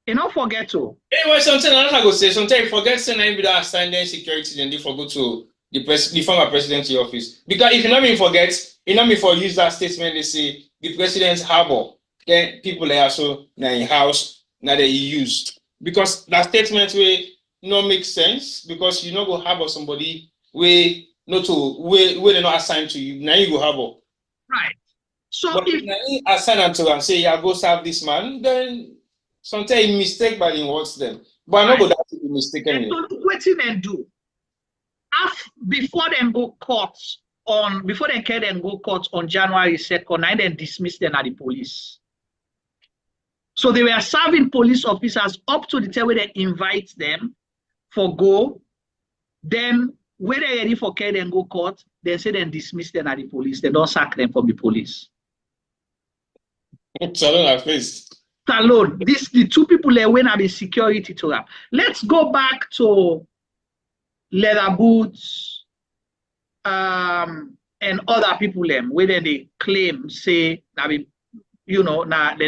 S1: You don't forget to.
S2: Anyway, something I go say. Sometimes you forget saying that you assign them security, then they forget to the former president's office. Because if you not mean forget, you not mean for use that statement. They say the president's harbor. Then people they also now in house now they used because that statement will not make sense because you not go harbor somebody where not to where they're not assigned to you. Now you go harbor.
S1: Right. So
S2: but if you assign to and say yeah go serve this man, then sometimes mistake by the words them. But I know that to be mistaken.
S1: So what and do? Before they go court on January 2nd, and then dismiss them at the police. So they were serving police officers up to the time where they invite them for go. Then when they're ready for care and go court, they say then dismiss them at the police. They don't sack them from the police.
S2: Salon at first.
S1: Salon. The two people they went at the security to them. Let's go back to leather boots and other people them where they claim say now then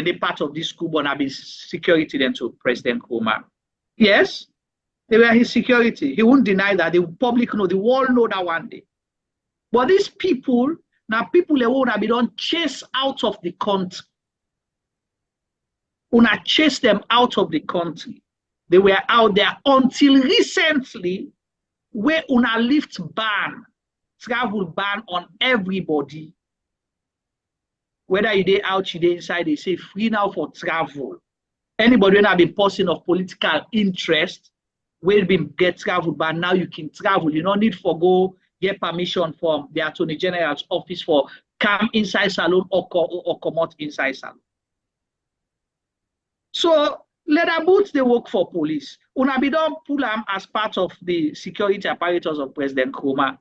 S1: they part of this coup but now be security then to President Koroma. Yes, they were his security. He won't deny that. The public know, the world know that one day. But these people, now people they won't be done chase out of the country. Una chase them out of the country. They were out there until recently where una lift ban, travel ban on everybody. Whether you dey out, you dey inside, they say free now for travel. Anybody when have been person of political interest will be get travel ban. Now you can travel. You don't need for go get permission from the Attorney General's office for come inside salon or come out inside salon. So leather boots they work for police. Una be don't pull them as part of the security apparatus of President Koroma.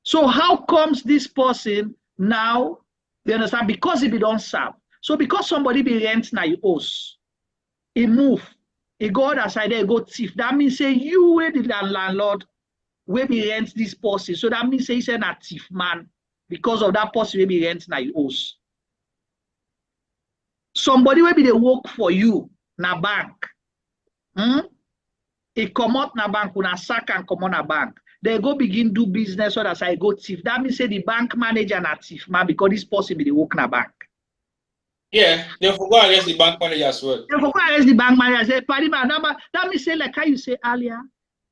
S1: So how comes this person now? You understand? Because he be don't serve. So because somebody be rent now you house, he move, he go other side there, he go thief. That means say you where the landlord will be rent this person. So that means say he's a thief man because of that person will be rent now you house. Somebody will be the work for you na bank. He come out na bank, una sack and come on a bank. They go begin do business, so that's I go thief. That means say the bank manager na thief, man, because this person be the work na bank.
S2: Yeah, they forgot against the bank manager as well.
S1: They forgot against the bank manager. Say, Paddy man, that means say, like how you say earlier,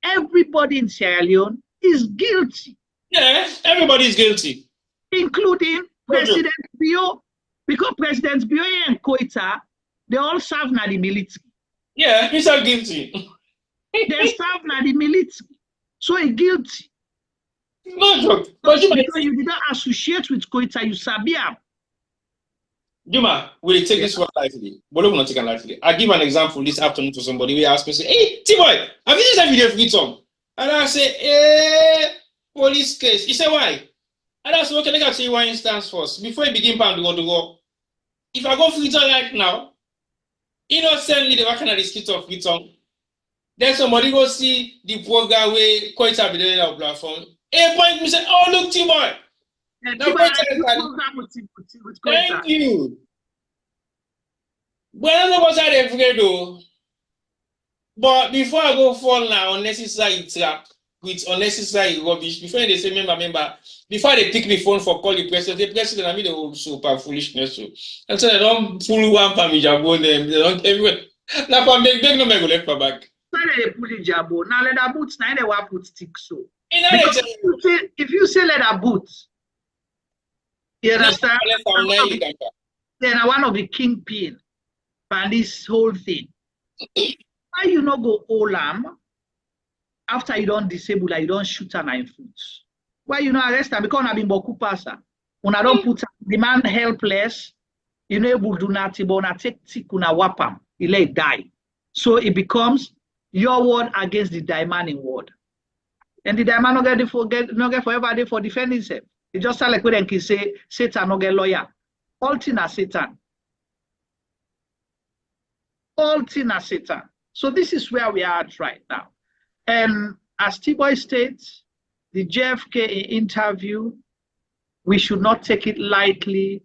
S1: everybody in Sierra Leone is guilty.
S2: Yeah, everybody is guilty.
S1: Including President Bio, because President Bio and Koita, they all serve na the military.
S2: Yeah, he's all guilty.
S1: They serve na the military. So he's guilty.
S2: No joke. But
S1: because you did not associate with Koita, you sabia.
S2: Juma, will take this one lightly? But we're not taking lightly. I'll give an example this afternoon to somebody. We ask me, say, hey, T-Boy, have you seen that video of Vitom? And I say, police case. He said, why? And I said, okay, let me tell you one instance first. Before you begin to go. If I go Vitom right now, innocently, the working at the street of Vitom, then somebody go see the program where Koita be doing our platform. Hey, point me say, oh, look, T-Boy. Thank you. But I don't know what's that But before I go fall now, unnecessary trap with unnecessary rubbish, before they say member, before they pick the phone for call the president, I mean the whole super foolishness. So and so they don't pull one family jabo them, they don't everywhere. Now for make no make go left for back.
S1: They pull the jabo. Now leather boots, now they want put stick so. If you say leather boots, you understand? Then one of the kingpin for this whole thing. Why you not go Olam after you don't disable and you don't shoot her 9 foot? Why you not arrest her? Because I been boku pasa. Una don't put the man helpless, you know able to do nothing, but una take tick una wapam, he let die. So it becomes your word against the demanding word. And the demand not get forever there for defending himself. It just sound like when they say Satan no get lawyer. All thing are Satan. All thing are Satan. So this is where we are at right now. And as T-Boy states, the JFK interview, we should not take it lightly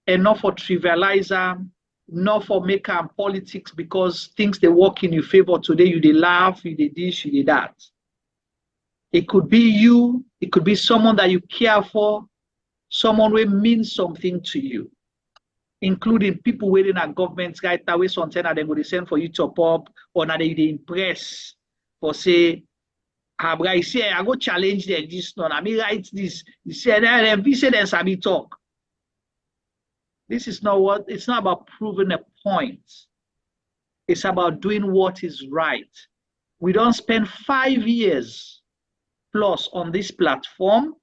S1: and not for trivializer, not for make politics because things they work in your favor today, you they laugh, you they this, you they that. It could be you, it could be someone that you care for, someone who means something to you, including people waiting at governments, right now, something that they go to send for you to pop, or now they impress for say, I go challenge them this, no, I mean, write this, you say, then we say, then Sabi talk. This is not what, it's not about proving a point. It's about doing what is right. We don't spend 5 years plus on this platform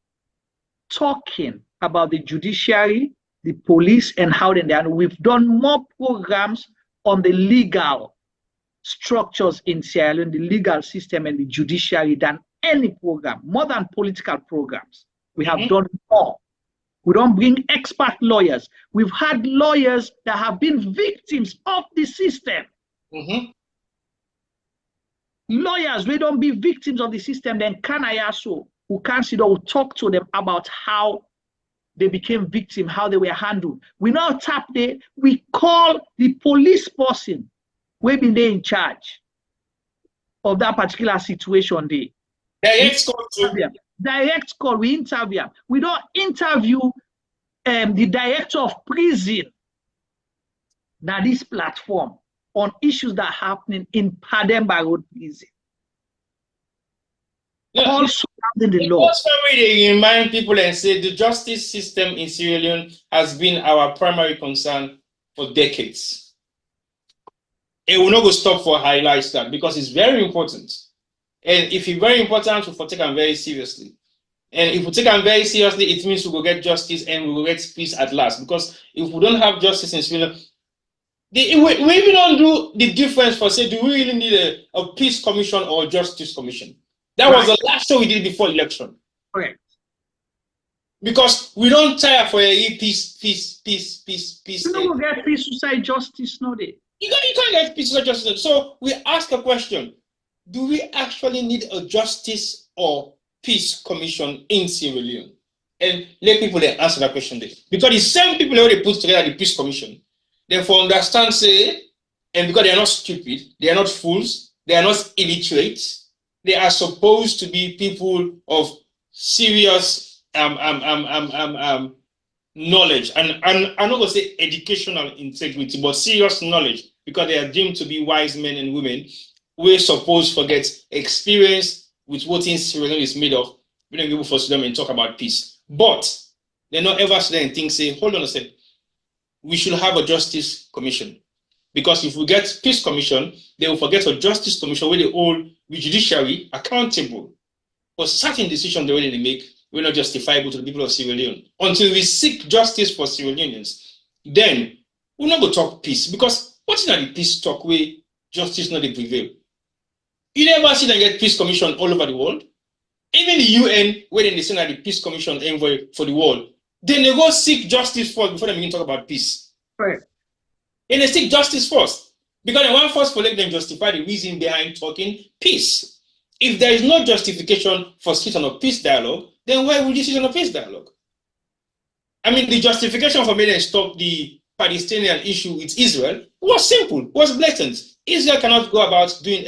S1: talking about the judiciary, the police, and how they are. We've done more programs on the legal structures in Sierra Leone, the legal system and the judiciary than any program, more than political programs. We have done more. We don't bring expert lawyers. We've had lawyers that have been victims of the system. Lawyers, we don't be victims of the system, then Kanayaso, who can sit down, will talk to them about how they became victims, how they were handled. We now tap there, we call the police person, we been there in charge of that particular situation there. Direct call, we interview. We don't interview the director of prison, now this platform, on issues that are happening in Pademba Road prison. Also in the law.
S2: Also, we remind people and say the justice system in Sierra Leone has been our primary concern for decades. And we're not going to stop for highlights that because it's very important. And if it's very important, we'll take them very seriously. And if we take them very seriously, it means we will get justice and we will get peace at last. Because if we don't have justice in Sierra Leone, we even don't do the difference for say, do we really need a peace commission or a justice commission? That was the last show we did before election.
S1: Correct.
S2: Because we don't tire for a peace.
S1: You don't get peace society justice, no day.
S2: You can't get peace society justice. So we ask a question: do we actually need a justice or peace commission in Sierra Leone? And let people then answer that question there. Because the same people already put together the peace commission. Therefore, understand, say, and because they are not stupid, they are not fools, They are not illiterate. They are supposed to be people of serious knowledge, and I'm not going to say educational integrity, but serious knowledge, because they are deemed to be wise men and women. We're supposed to get experience with what Sierra Leone is made of. We don't be able to force them and talk about peace. But they're not ever sit there and think, say, hold on a second, we should have a justice commission. Because if we get peace commission, they will forget a justice commission where they hold the judiciary accountable for certain decisions they make. We're not justifiable to the people of Sierra Leone. Until we seek justice for Sierra Leoneans, then we're not going to talk peace. Because what's in the peace talk where justice not prevail? You never see them get peace commission all over the world. Even the UN, where they send out the peace commission envoy for the world, then they go seek justice first before they begin to talk about peace.
S1: Right.
S2: And they seek justice first, because they want first to let them justify the reason behind talking peace. If there is no justification for sitting on a peace dialogue, then why would you sit on a peace dialogue? I mean, the justification for me to stop the Palestinian issue with Israel was simple, was blatant. Israel cannot go about doing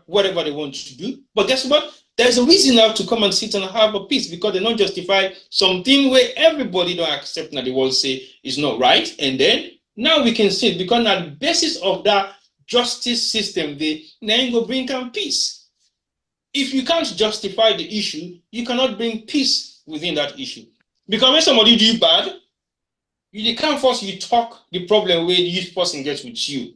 S2: whatever they want to do. But guess what? There's a reason now to come and sit and have a peace, because they don't justify something where everybody don't accept that the world say is not right. And then now we can sit, because on the basis of that justice system, they then go bring down peace. If you can't justify the issue, you cannot bring peace within that issue. Because when somebody do you bad, you can't force you talk the problem where each person gets with you.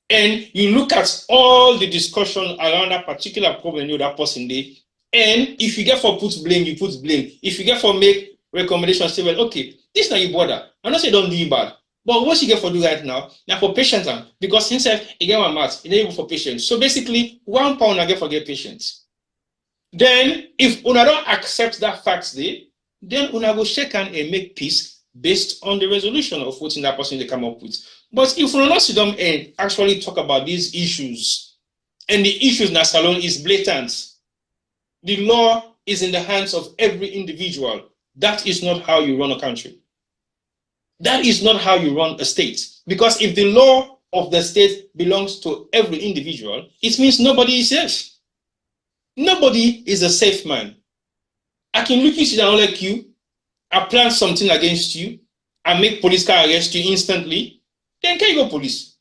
S2: And you look at all the discussion around that particular problem you that person did. And if you get for put blame, you put blame. If you get for make recommendations, say, well, okay, this now you bother. I'm not saying don't do you bad. But what you get for do right now for patients, because himself, he get one math, he able for patients. So basically, £1 I get for get patients. Then, if una don't accept that fact then una go shake hand and make peace based on the resolution of what that person they come up with. But if we not sit down and actually talk about these issues, and the issues in Salon is blatant, the law is in the hands of every individual. That is not how you run a country. That is not how you run a state. Because if the law of the state belongs to every individual, it means nobody is safe. Nobody is a safe man. I can look you down like you, I plan something against you, I make police car arrest you instantly, then can you go police?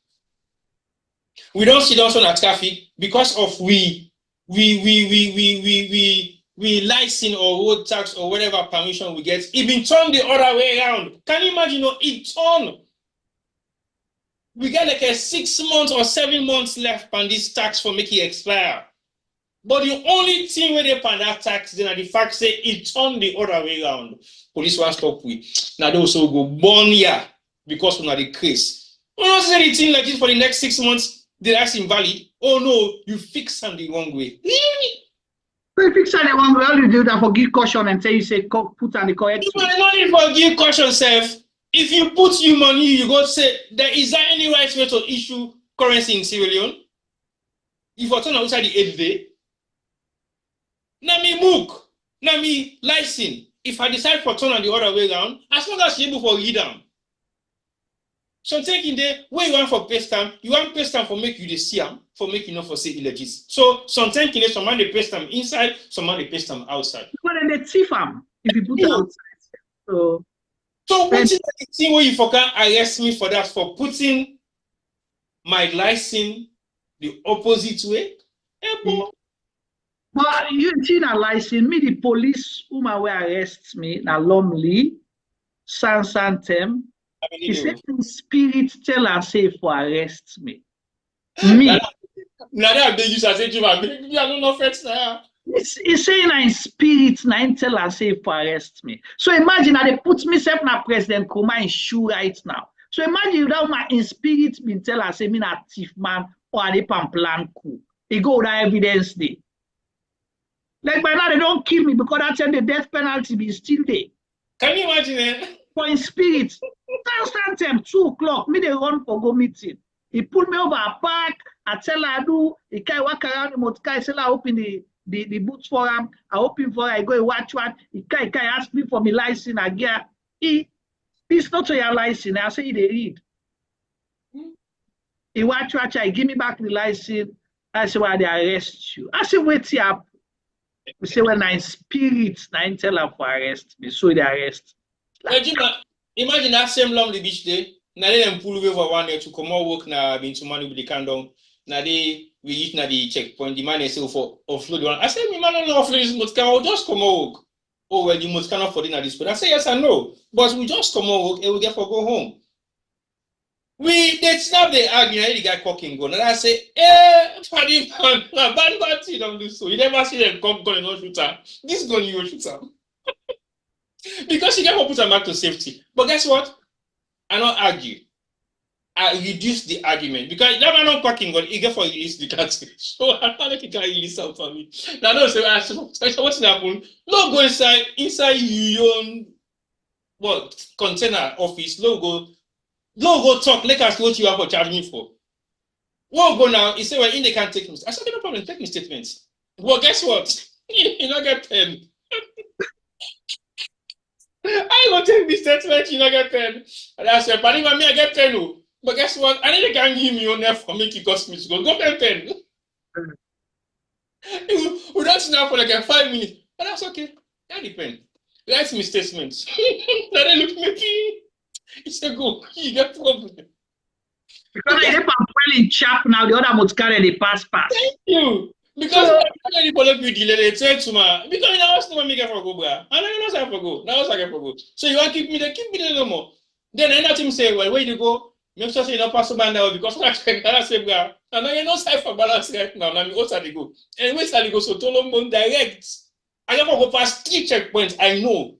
S2: We don't sit down on traffic because of we license or road tax or whatever permission we get. It been turned the other way around. Can you imagine? It turned. We got like a 6 months or 7 months left on this tax for making it expire. But the only thing where they pay that tax, then the fact say it turned the other way around. Police want stop with. Now they also go born here because we are the case. We don't say anything like this for the next 6 months. That's invalid. Oh no, you fix them the wrong way.
S1: So fix them the wrong way. All you do that for give caution and say you say put on the correct.
S2: You not need for give caution, self. If you put your money, you go say is there any right way to issue currency in Sierra Leone? If you turn outside the 8th day, now me book, now me license. If I decide for turn on the other way around, as long as you're able for read down. So taking there, where you want for paste time, you want paste time for make you the see them, for make you not for say illegit. So sometimes you some man they paste time inside, some man they paste time outside.
S1: But then they thief them if you put it outside.
S2: So what is the thing where you can arrest me for that, for putting my license the opposite way?
S1: But you see that license, me the police whom will arrest me, na Lumley, Sansantem. He said in spirit tell and say for arrest me. Me.
S2: He's
S1: saying in spirit na tell and say for arrest me. So imagine that they put myself na President Koroma in shoe right now. So imagine that my in spirit been tell and say me na thief man or they plan coup. He go with evidence day. Like by now they don't kill me because that time the death penalty be still there.
S2: Can you imagine it?
S1: For in spirit, constant time 2 o'clock, me they run for go meeting. He pulled me over a park, I tell her I do, he can walk around the motor car, I tell her I open the boots for him, I open for her, I go watch one, he can ask me for my license, I get it's not your license, I say they read. He watch, I give me back the license, I say, why they arrest you? I say, wait here. We say, when I spirits, I tell them for arrest me, so they arrest.
S2: Like, imagine that same long the beach day. Now they them pull over 1 year to come out work now being to money with the candle. Now we eat now the checkpoint. The man is say for offload one. I said, me man don't offload this motor car. Just come out work. Oh well, the motor car for dinner this point. I say yes and no, but we just come out work and we get for go home. They snap the argument. The guy cocking gun, and I say, funny man, bad thing don't do so. You never see them come gun and no shooter. This gun you will shoot him. Because she can put her back to safety. But guess what? I don't argue. I reduce the argument. Because that man not cracking gun, he get for release the cat. So I don't think he can release out for me. Now don't say, what's happening? No go inside your own container office. No go talk. Let us what you have to charge me for. Won't go now. He said, well, they can't take me. I said, no problem, take me statements. Well, guess what? You not get 10. I will take this statement, you not get 10. And I said, but even me, I get 10. But guess what? I need to give me on there for me to cost me to go. Go 10. We don't now for like 5 minutes. But that's okay. That depends. Write me statements. Then they look at me. He said, go. You get problem.
S1: Because they are well chap now, the other must carry the pass.
S2: Thank you. Because anybody delay they say to me, because you know what's make for go, bro. And I know say for go. Now I for go. So you want to keep me there no more. Then another team say, well, where you go? Make sure you not pass by now because I say, bro. And I know say for balance right now. Now me outside they go. And where they go? So Tolombo direct. I never go past 3 checkpoints. I know.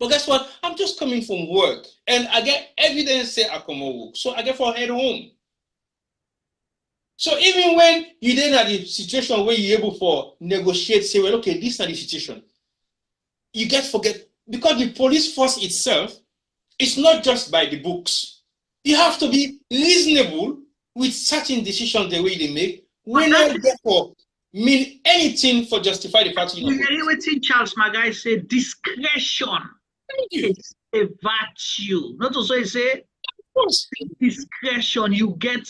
S2: But guess what? I'm just coming from work, and I get evidence say I come work, so I get for head home. So even when you then at the situation where you're able for negotiate, say, well, okay, this is not the situation. You forget because the police force itself is not just by the books. You have to be reasonable with certain decisions the way they make. We not therefore mean anything for justify the party.
S1: You hear what Charles Magai said? Discretion. It's a virtue. Not to say discretion. You get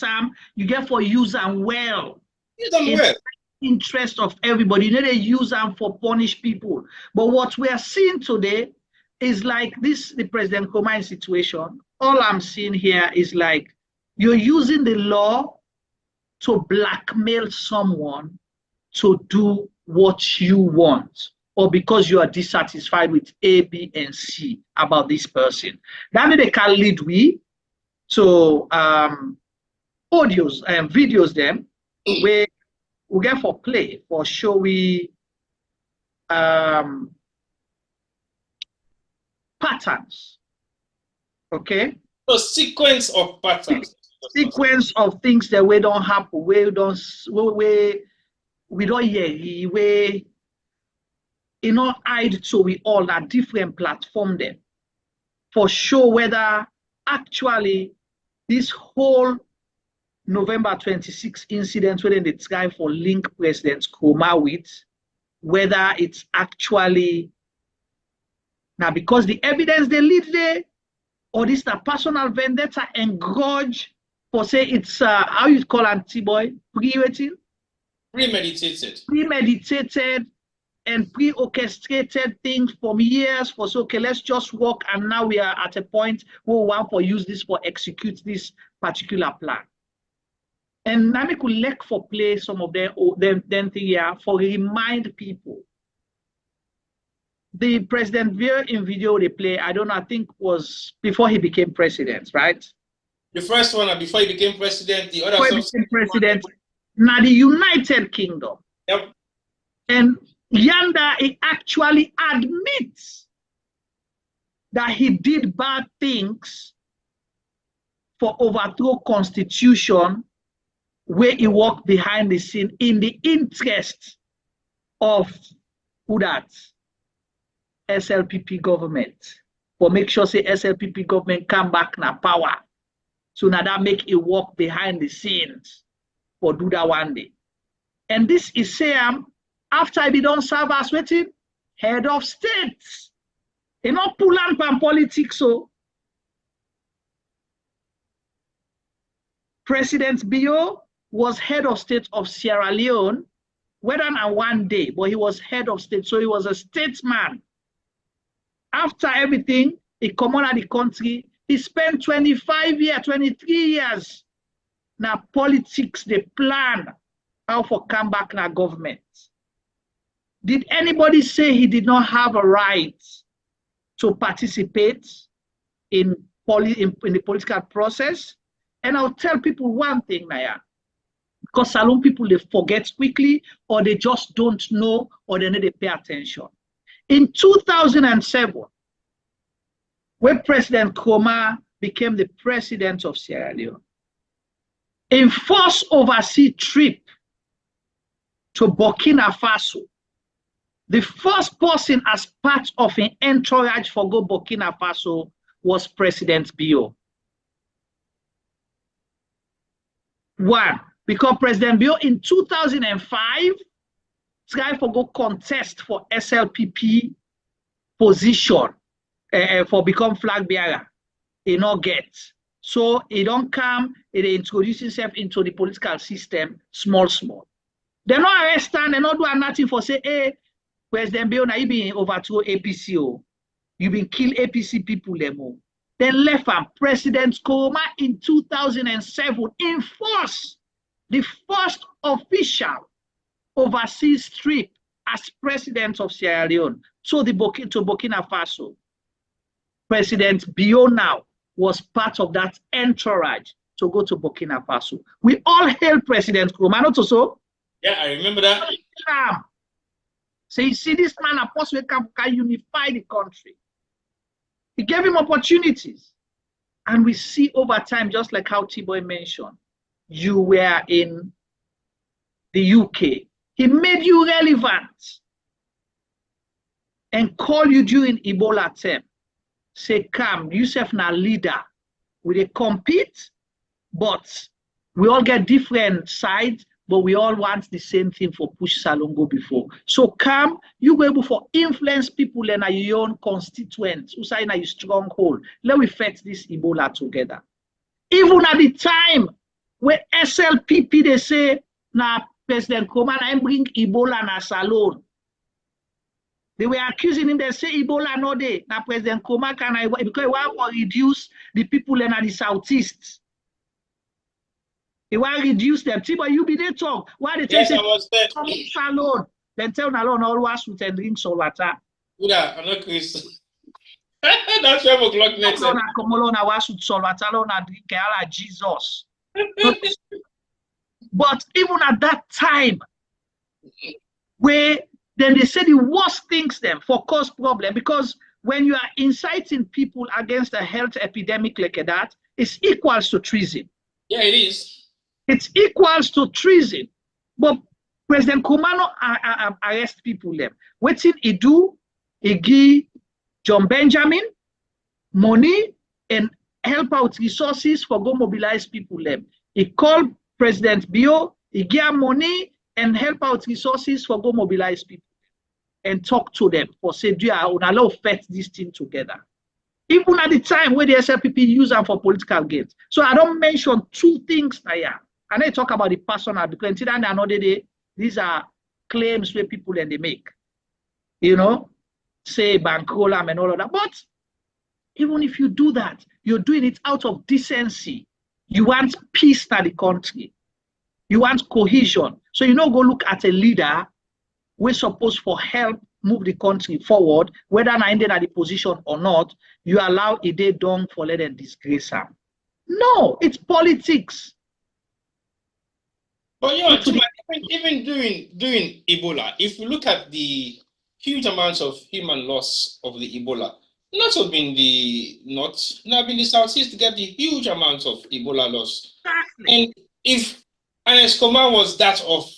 S1: for use them well.
S2: Use them well.
S1: Interest of everybody. You need to use them for punish people. But what we are seeing today is like the President Koroma situation. All I'm seeing here is like you're using the law to blackmail someone to do what you want, or because you are dissatisfied with A, B, and C about this person. That they can lead we to audios and videos them where we get for play, for showy patterns. Okay?
S2: So sequence of patterns.
S1: Sequence of things that we don't happen, we don't hear, we hide so we all are different platform them for sure whether actually this whole November 26 incident where they try for link President Koroma with, whether it's actually now because the evidence they lead there, or this a personal vendetta and grudge for say it's how you call anti-boy premeditated and pre-orchestrated things from years for so okay, let's just work, and now we are at a point where we want to use this for execute this particular plan. And now we could let for play some of them thing here for remind people. The president in video they play, I don't know, I think was before he became president, right?
S2: The first one before he became president, the other
S1: president. Now the United Kingdom.
S2: Yep.
S1: And Yanda, he actually admits that he did bad things for overthrow constitution where he worked behind the scene in the interest of who that? SLPP government. For make sure say SLPP government come back na power. So now that make it work behind the scenes for do that one day. And this is Sam after I be done serve as waiting head of state. You know, pull on from politics. So President Bio was head of state of Sierra Leone, whether on one day, but he was head of state, so he was a statesman. After everything, he came out of the country. He spent 25 years, 23 years. Now politics, they plan how for come back now government. Did anybody say he did not have a right to participate in the political process? And I'll tell people one thing, Naya, because Salone people, they forget quickly, or they just don't know, or they need to pay attention. In 2007, when President Koroma became the president of Sierra Leone, in first overseas trip to Burkina Faso, the first person as part of an entourage for go Burkina Faso was President Bio. One, because President Bio in 2005 tried to go contest for SLPP position for become flag bearer. He not get. So he don't come, he introduce himself into the political system, small. They not arrest him, they not do nothing for say, hey, President Bio, now you been overthrow APC, you been kill APC people, then left him. President Koroma in 2007 enforced the first official overseas trip as president of Sierra Leone to Burkina Faso. President Bio now was part of that entourage to go to Burkina Faso. We all hail President Koroma, not so?
S2: Yeah, I remember that.
S1: So you see, this man apostle can unify the country. He gave him opportunities. And we see over time, just like how T-Boy mentioned, you were in the UK. He made you relevant and call you during Ebola time. Say, come, yourself now leader. We they compete, but we all get different sides, but we all want the same thing for push Salongo before. So come, you go able for influence people in your own constituents, who say in a stronghold. Let we fight this Ebola together. Even at the time where SLPP they say, now President Koroma and bring Ebola na Salone. They were accusing him, they say Ebola no day. Now President Koroma can because he want to reduce the people in the southeast. He want to reduce them. But you be there talk. Why they
S2: yes,
S1: say
S2: I was there.
S1: Salone? Then tell Nalon always with and drink salt water.
S2: Yeah, I'm not Chris. That's 12 o'clock next time.
S1: Come along, I was with salt water, and drink all Jesus. But even at that time, where then they say the worst things them for cause problem, because when you are inciting people against a health epidemic like that, it's equals to treason.
S2: Yeah, it is.
S1: It's equals to treason. But President Koroma arrest people them. What did he do? He give John Benjamin money and help out resources for go mobilize people them. He called President Bio, he gave money and help out resources for go mobilize people and talk to them for say, do you allow fight this thing together? Even at the time where the SLPP use them for political gains. So I don't mention two things here. And I talk about the personal because another day, these are claims where people then they make. You know, say bankroll and all of that. But even if you do that, you're doing it out of decency. You want peace in the country. You want cohesion. So you know, go look at a leader we're supposed for help move the country forward, whether I ended at the position or not, you allow a day done for let them disgrace him. No, it's politics.
S2: But yeah, even during Ebola, if you look at the huge amounts of human loss of the Ebola, not have been the north, not been the southeast to get the huge amounts of Ebola loss. Exactly. And if Ernest was that of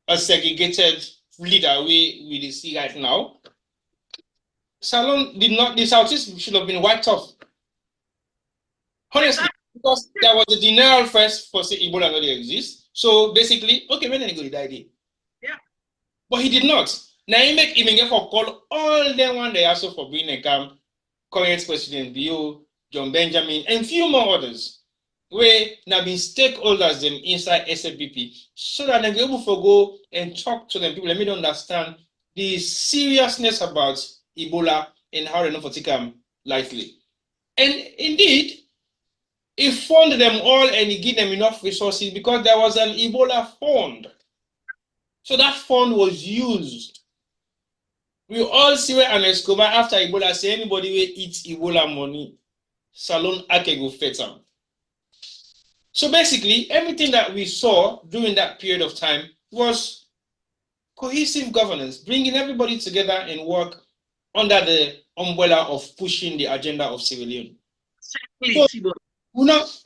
S2: a segregated leader we see right now, Salone did not, the southeast should have been wiped off. Honestly, because there was a denial first for say Ebola not exist. So basically, okay, when any good idea.
S1: Yeah.
S2: But he did not. Now he make him for call all them one they also for bringing a current President Bio, John Benjamin, and few more others. where now been stakeholders them inside SLPP, so that they be able to go and talk to them people. Let me understand the seriousness about Ebola and how they don't take them lightly. And indeed, he funded them all and he gave them enough resources because there was an Ebola fund. So that fund was used. We all see where Ernest after Ebola say anybody will eat Ebola money, Salon Ake go fet am. So basically, everything that we saw during that period of time was cohesive governance, bringing everybody together and work under the umbrella of pushing the agenda of Sierra Leone. So, we not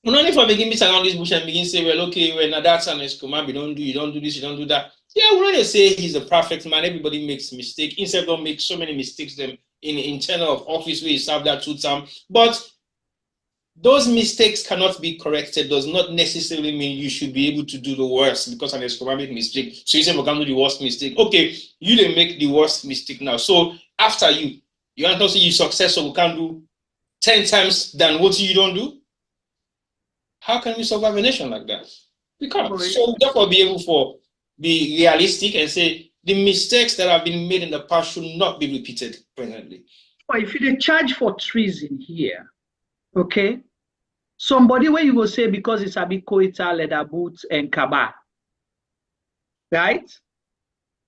S2: if I begin to around this bush and begin to say, well, okay, well, that's an Escobar, you don't do this, you don't do that. Yeah, we don't say he's a perfect man. Everybody makes mistakes. Instead, don't make so many mistakes them in internal of office where you serve that 2 terms. But those mistakes cannot be corrected. Does not necessarily mean you should be able to do the worst because an Escobar make mistake. So you say we can do the worst mistake. Okay, you didn't make the worst mistake now. So after you want to say you successful, we can do 10 times than what you don't do. How can we survive a nation like that? We can't. So therefore be able to be realistic and say the mistakes that have been made in the past should not be repeated permanently.
S1: Well, if you charge for treason here, okay, somebody where you will say because it's a big Koita, leather boots, and Kaba, right?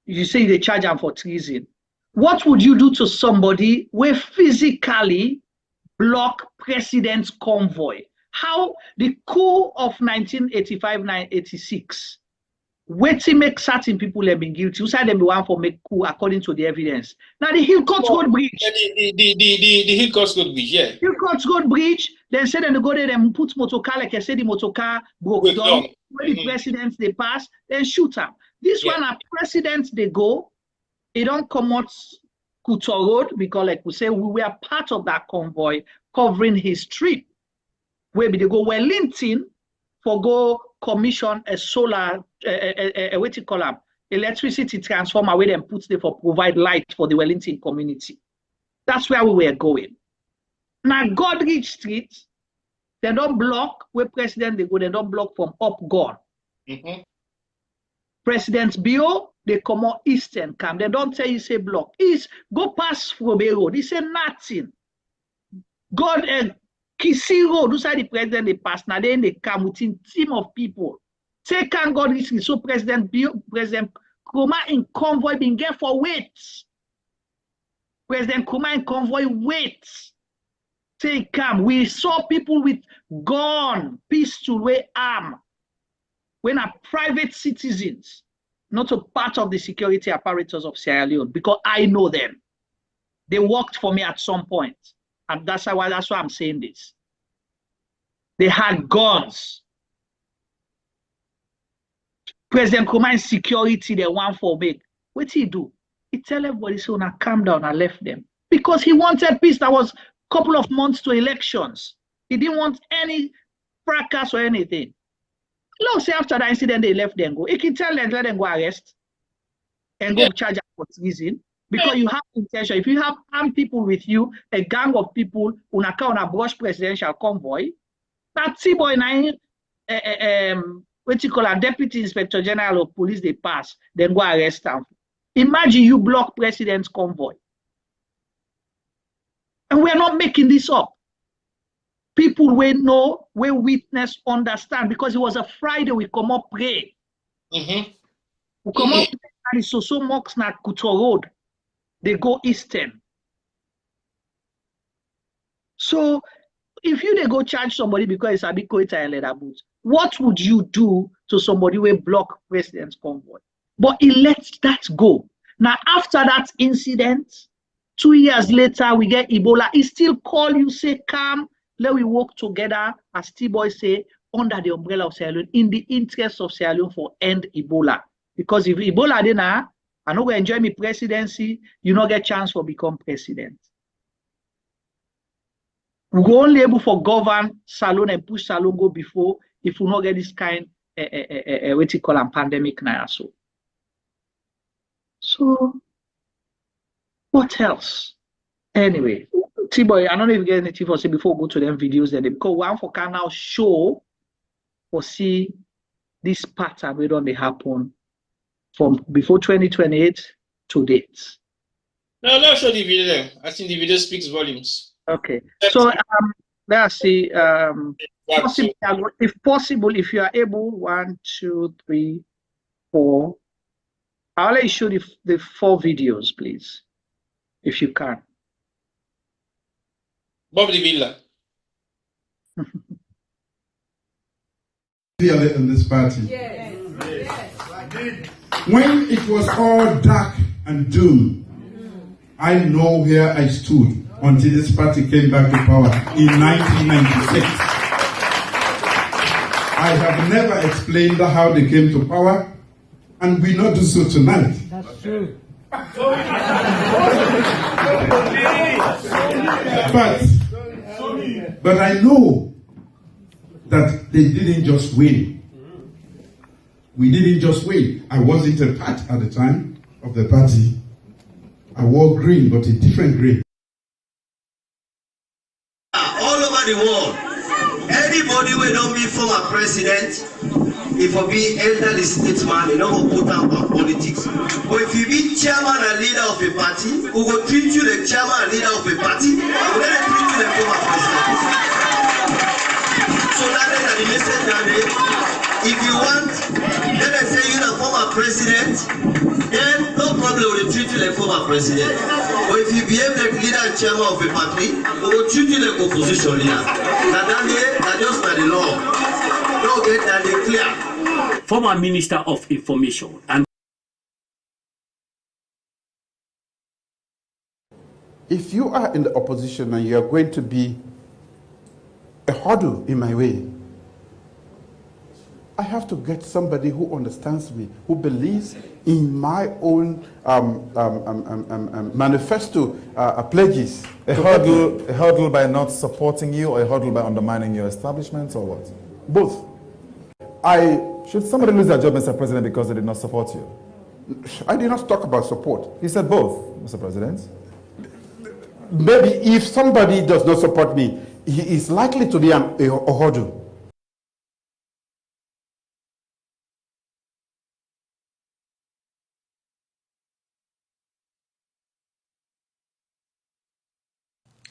S1: You say they charge them for treason. What would you do to somebody where physically block president's convoy? How the coup of 1985-1986, where to make certain people have been guilty, who said them the one for make coup according to the evidence. Now the Hillcourt Road Bridge.
S2: The Hillcourt Road Bridge, yeah.
S1: Hillcourt Road Bridge, then said them go there and put motorcar, like I said, the motorcar broke down. When the presidents they pass, then shoot them. This one are presidents they go, they don't come out Kuto Road because like we say, we were part of that convoy covering his trip. Where they go Wellington for go commission a solar, what you call them, electricity transformer where them put there for provide light for the Wellington community. That's where we were going. Now Godrich Street, they don't block where president they go, they don't block from up gone. President's Bio, they come on Eastern Camp. They don't tell you say block. East, go past Frobe Road. They say nothing. God and Kisi Road, who's the president they pass now, then they come within team of people. Say can God risk so President Koroma in convoy being get for wait. President Koroma in convoy wait. Say come. We saw people with gun, pistol, way arm. When are private citizens, not a part of the security apparatus of Sierra Leone, because I know them. They worked for me at some point. And that's why I'm saying this. They had guns. President Koreman's security, they want for big. What did he do? He tell everybody, so now calm down, I left them. Because he wanted peace. That was a couple of months to elections. He didn't want any fracas or anything. Long say after that incident, they left them go. He can tell them, let them go arrest and go charge them for treason. Because you have intention. If you have armed people with you, a gang of people, una brush presidential convoy, that T-boy what you call a deputy inspector general of police, they pass, then go arrest them. Imagine you block president's convoy. And we're not making this up. People will know, will witness, understand, because it was a Friday, we come up pray. We come up pray, and it's so mocks na Kuto Road. They go eastern. So if you they go charge somebody because it's a big Koita and leather boots, what would you do to somebody who block president's convoy? But he lets that go. Now after that incident, 2 years later, we get Ebola. He still call you, say, come, let we work together, as T-boy say, under the umbrella of Sierra Leone, in the interest of Sierra Leone for end Ebola. Because if Ebola then I know we enjoy my presidency, you not get chance for become president. We go only able for govern Salon and push Salon go before if we not get this kind what you call a pandemic now. So what else? Anyway, T-Boy, I don't know if you get anything for say before we go to them videos then, because one for can now show or see this pattern we don't happen from before 2028 to date.
S2: No, not show the video then. I think the video speaks volumes.
S1: Okay. So let's see.
S2: Possible,
S1: if possible, if you are able, 1, 2, 3, 4. I'll let you show the 4 videos, please, if you can.
S2: Bob the Villa.
S9: In this party.
S10: Yes. Yes.
S9: When it was all dark and doom, I know where I stood until this party came back to power in 1996. I have never explained how they came to power, and we not do so tonight.
S10: That's true.
S9: But I know that they didn't just win. We didn't just win. I wasn't a part at the time of the party. I wore green, but a different green.
S11: All over the world, anybody will not be former president, if you be elderly statesman, you know, who put out on politics. But if you be chairman and leader of a party, who will treat you the chairman and leader of a party, who will treat you the former president. So that is the message that if you want, let us say you're the former president, then no problem will treat you like former president. But if you behave like leader and chairman of a party, we will treat you like opposition leader. That's just by the law. Don't get that clear.
S12: Former Minister of Information and
S9: If you are in the opposition and you are going to be a hurdle in my way, I have to get somebody who understands me, who believes in my own manifesto pledges.
S13: A hurdle by not supporting you, or a hurdle by undermining your establishment, or what?
S9: Both.
S13: Should somebody lose their job, Mr. President, because they did not support you?
S9: I did not talk about support.
S13: You said both, Mr. President.
S9: Maybe if somebody does not support me, he is likely to be a hurdle.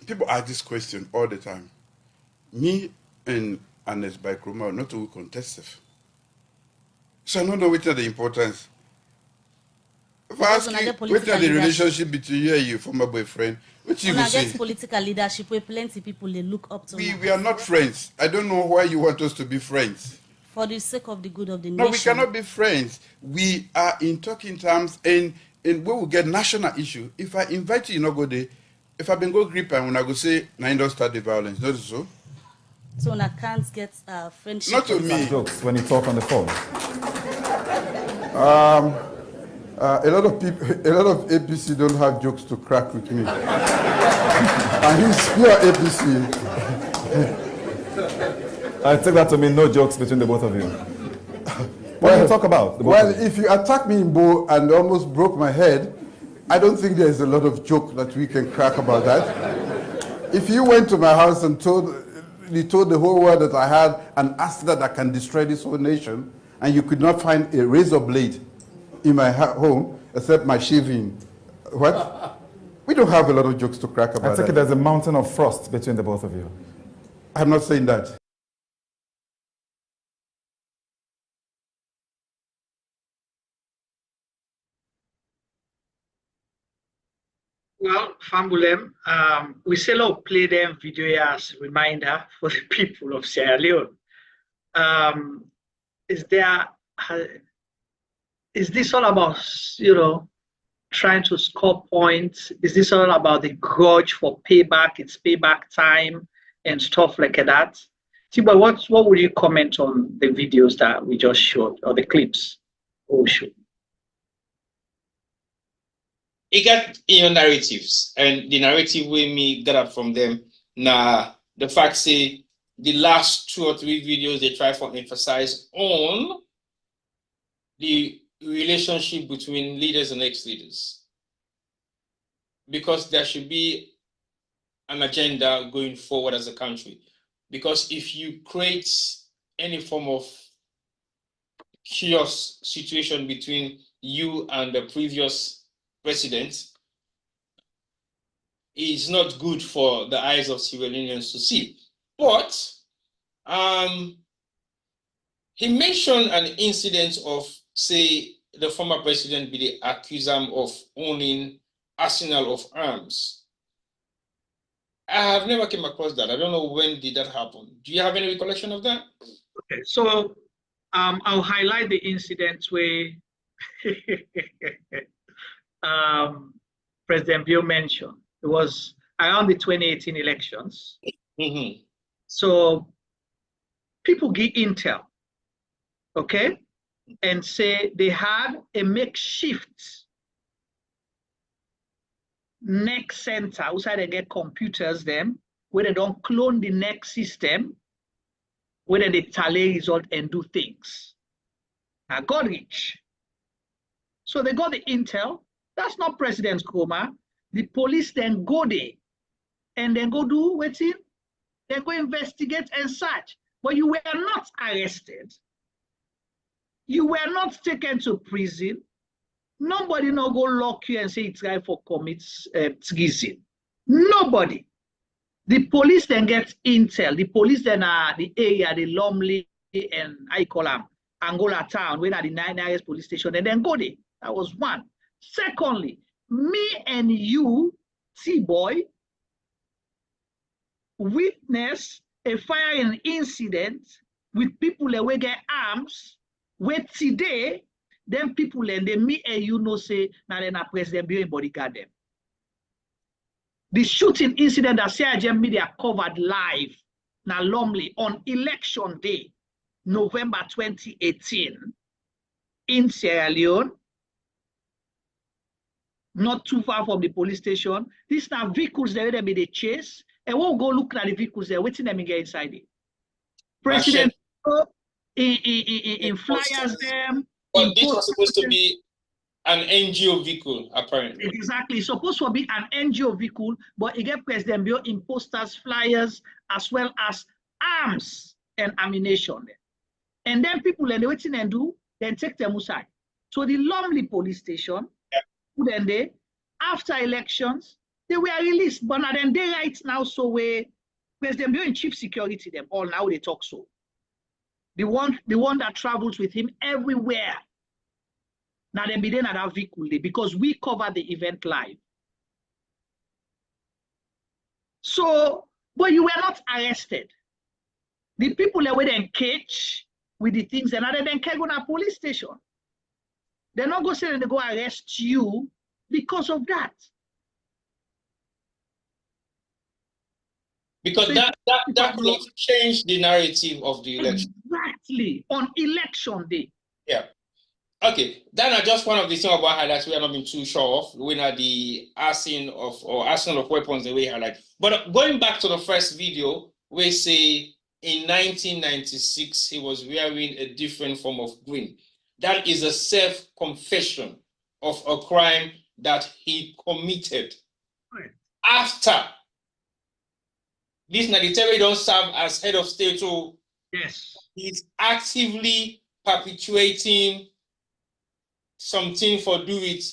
S9: People ask this question all the time. Me and Ernest by Koroma are not all contestive. So I don't know which are the importance. If I ask you, what are the relationship between you and your former boyfriend, what you say?
S14: When political leadership, where plenty people they look up to.
S9: We are not friends. I don't know why you want us to be friends.
S14: For the sake of the good of the nation.
S9: No, we cannot be friends. We are in talking terms, and we will get national issue. If I invite you, you not go there. If I been go grip and when I go say, "I don't start the violence," not so.
S14: So I can't get friendship.
S9: Not to me.
S13: Jokes when you talk on the phone.
S9: A lot of people, a lot of APC don't have jokes to crack with me. And he's pure APC.
S13: I take that to mean no jokes between the both of you. What do you talk about?
S9: Well, if you attack me in Bo and almost broke my head, I don't think there's a lot of joke that we can crack about that. If you went to my house and told the whole world that I had an asset that I can destroy this whole nation, and you could not find a razor blade in my home except my shaving, what? We don't have a lot of jokes to crack about that.
S13: I take it there's a mountain of frost between the both of you.
S9: I'm not saying that.
S1: Well, Fambulem, we still play them video as a reminder for the people of Sierra Leone. Is this all about, trying to score points? Is this all about the grudge for payback? It's payback time and stuff like that. Tiba, what would you comment on the videos that we just showed, or the clips we showed?
S2: It got narratives, and the narrative we me got up from them. Now the fact say the last 2 or 3 videos they try to emphasize on the relationship between leaders and ex-leaders, because there should be an agenda going forward as a country. Because if you create any form of chaos situation between you and the previous president, it's not good for the eyes of Sierra Leoneans to see. But he mentioned an incident of, say, the former president be accused of owning arsenal of arms. I have never came across that. I don't know when did that happen. Do you have any recollection of that?
S1: Okay, so I'll highlight the incident where President Bill mentioned. It was around the 2018 elections.
S2: Mm-hmm.
S1: So people get intel, okay, and say they had a makeshift neck center outside. They get computers them where they don't clone the neck system, where they tally result and do things. I got rich. So they got the intel. That's not President Koroma. The police then go there and then go do what's in. They go investigate and search. But you were not arrested. You were not taken to prison. Nobody no go lock you and say it's right for commits treason. Nobody. The police then get intel. The police then are the area, the Lumley and I call them Angola town, where are the 9 areas police station, and then go there. That was one. Secondly, me and you, T-boy, witness a firing incident with people that will get arms, where today, then people and they me and you know say, now then a president be bodyguard them. The shooting incident that Sierra media covered live now Lumley on election day, November 2018, in Sierra Leone, not too far from the police station. These are vehicles that they be the chase, and we'll go look at the vehicles there, waiting them to get inside it. President in flyers them.
S2: But this was supposed to be an NGO vehicle, apparently.
S1: Exactly. It's supposed to be an NGO vehicle, but it get President Bio in posters, flyers, as well as arms and ammunition. And then people and they waiting and do, then take them aside. So the Lumley police station, then they, after elections, they were released. But now then they right now, so where President Bio in chief security, them all now they talk so. The one that travels with him everywhere. Now they be there at that vehicle day because we cover the event live. So, but you were not arrested. The people that were then catch with the things, and other than go to a police station. They're not going to say that they go arrest you because of that.
S2: Because so that will change the narrative of the election.
S1: Exactly. On election day.
S2: Yeah. Okay. Then just one of the things about highlights we have not been too sure of. We know the arsenal of weapons that we highlight. But going back to the first video, we say in 1996 he was wearing a different form of green. That is a self-confession of a crime that he committed.
S1: Right.
S2: After this Naditeri don't serve as head of state, so
S1: yes,
S2: he's actively perpetuating something for do with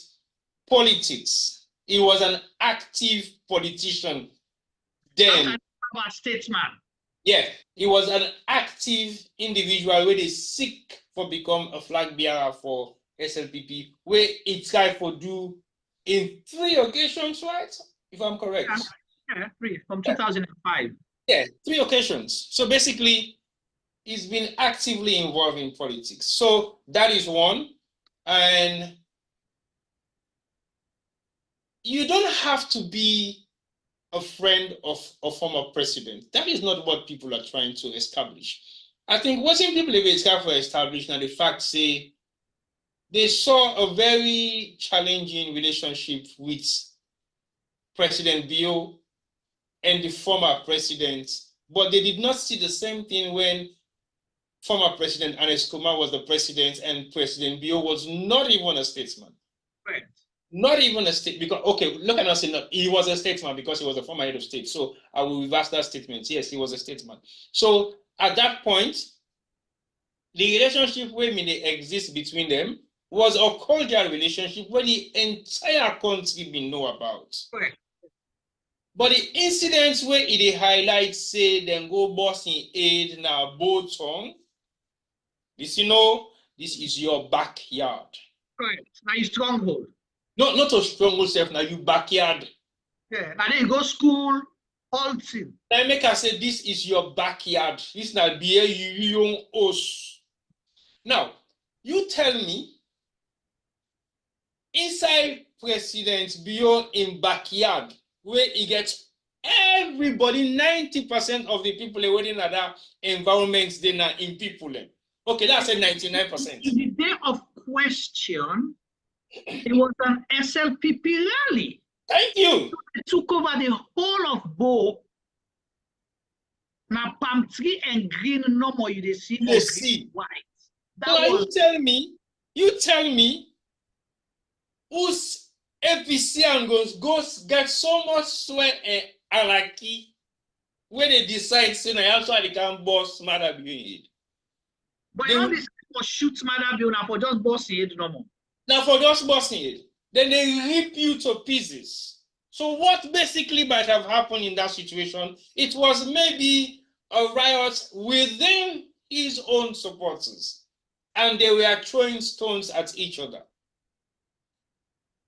S2: politics. He was an active politician then.
S1: A statesman.
S2: Yeah, he was an active individual where they seek for become a flag bearer for SLPP, where it's tried for do in 3 occasions, right? If I'm correct.
S1: Yeah, 3 from 2005.
S2: Yeah, 3 occasions. So basically, he's been actively involved in politics. So that is one. And you don't have to be a friend of a former president. That is not what people are trying to establish. I think what some people are trying to establish now, the fact say they saw a very challenging relationship with President Bio and the former president, but they did not see the same thing when former President Ernest was the president and President Bio was not even a statesman.
S1: Right.
S2: Not even a state, because, okay, look at us saying that he was a statesman because he was a former head of state. So I will reverse that statement. Yes, he was a statesman. So at that point, the relationship where they exist between them was a cordial relationship where the entire country we know about.
S1: Correct.
S2: But the incidents where it highlights, say, then go boss in aid now, both on, this, you know, this is your backyard.
S1: Right. Now you stronghold.
S2: No, not a stronghold self, now you backyard.
S1: Yeah. Now then you go school, all thing.
S2: I make her say this is your backyard. This now be a young us. Now, you tell me, inside president beyond in backyard, where he gets everybody, 90% of the people within that environment, they are in people. Okay, that's a 99%.
S1: In the day of question, it was an SLPP rally.
S2: Thank you.
S1: They took over the whole of Bo. Now palm tree and green no more you see.
S2: You see
S1: white.
S2: That so was... you tell me whose APC and goes get so much sweat and alaki when they decide say now also they can boss Mother Bill.
S1: But all this for shoot Mother Bill now for just bossing it no more.
S2: Now for just bossing it, then they rip you to pieces. So what basically might have happened in that situation? It was maybe a riot within his own supporters, and they were throwing stones at each other.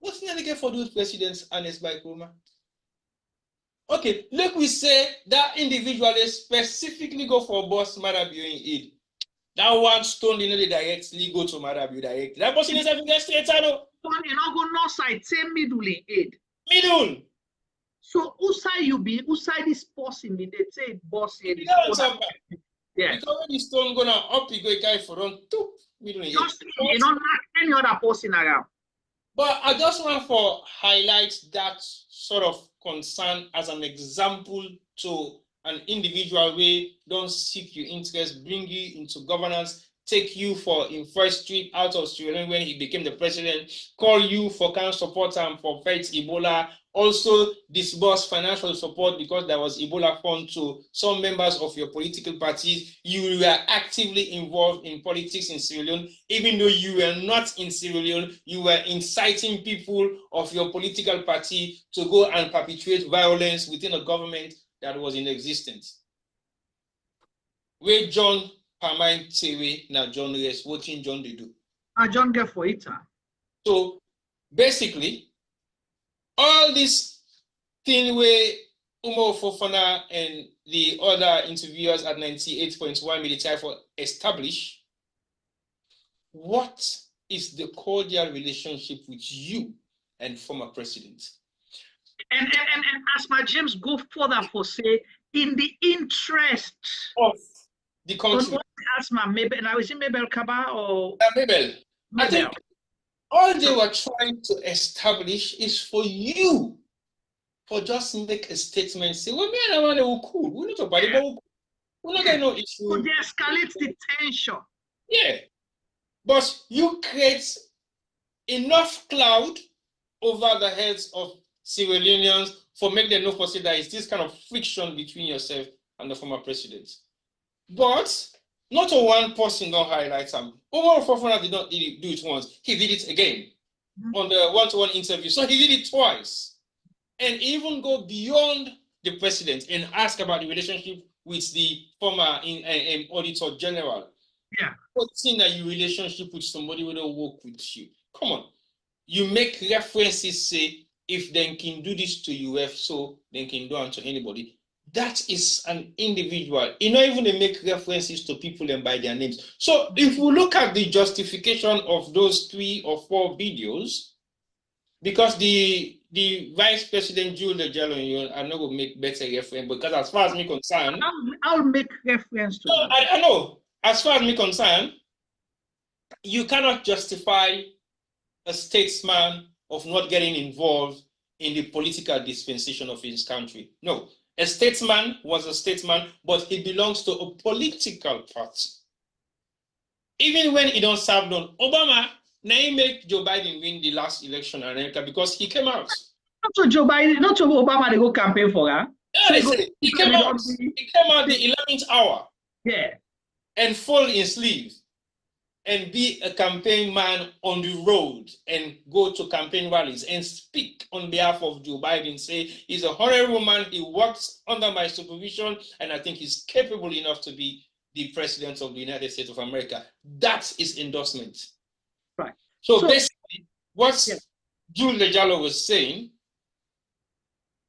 S2: What's the for those presidents, Ernest by Koroma? Okay, look, we say that individually specifically go for boss Mother Bill in aid. That one stone didn't directly go to Madabu directly. That person is having get straight out.
S1: You know, go north side, same middle in aid.
S2: Middle.
S1: So who side you be? Who side this person be? They say boss aid.
S2: Yeah. Because when the stone gonna up, you go guy for run two middle in
S1: just you know, not any other person around.
S2: But I just want to highlight that sort of concern as an example to an individual way don't seek your interest, bring you into governance, take you for in first trip out of Sierra Leone when he became the president, call you for council support and for fight Ebola, also disburse financial support because there was Ebola fund to some members of your political parties. You were actively involved in politics in Sierra Leone, even though you were not in Sierra Leone, you were inciting people of your political party to go and perpetrate violence within a government that was in existence. Where John Pamain Tewe, now John Rest, watching John they do.
S1: John get for it.
S2: So basically, all this thing where Umo Fofana and the other interviewers at 98.1 military for establish, what is the cordial relationship with you and former president?
S1: And as my James go further for say, in the interest
S2: of the country.
S1: Asma, maybe, and I was in Mabel Kaba or
S2: Mabel. I think all they were trying to establish is for you, for just make a statement, say, well, me and I want to cool. We're not about it, but we're not going to no issue.
S1: So they escalate the tension.
S2: Yeah. But you create enough cloud over the heads of Sierra Leoneans for make them know for say there is this kind of friction between yourself and the former president. But not a one person don't highlight him. Omar Fofana did not do it once. He did it again on the one-to-one interview. So he did it twice. And even go beyond the president and ask about the relationship with the former Auditor General.
S1: Yeah.
S2: What's in that your relationship with somebody who don't work with you? Come on. You make references, say, if they can do this to UF, so they can do it to anybody. That is an individual. You know, even they make references to people and by their names. So if we look at the justification of those 3 or 4 videos, because the Vice President Jules Jalon, I'm not going to make better reference, because as far as me concerned,
S1: I'll make reference to
S2: that. I know. As far as me concerned, you cannot justify a statesman of not getting involved in the political dispensation of his country. No. A statesman was a statesman, but he belongs to a political party. Even when he don't serve on Obama, now he make Joe Biden win the last election in America because he came out.
S1: Not to Joe Biden, not to Obama, they go campaign for her.
S2: Yeah, so he came out. He came out the 11th hour.
S1: Yeah.
S2: And fall in sleeve and be a campaign man on the road and go to campaign rallies and speak on behalf of Joe Biden, say he's a honorable man, he works under my supervision, and I think he's capable enough to be the president of the United States of America. That is endorsement.
S1: Right.
S2: So basically, what Jules Lejalo was saying,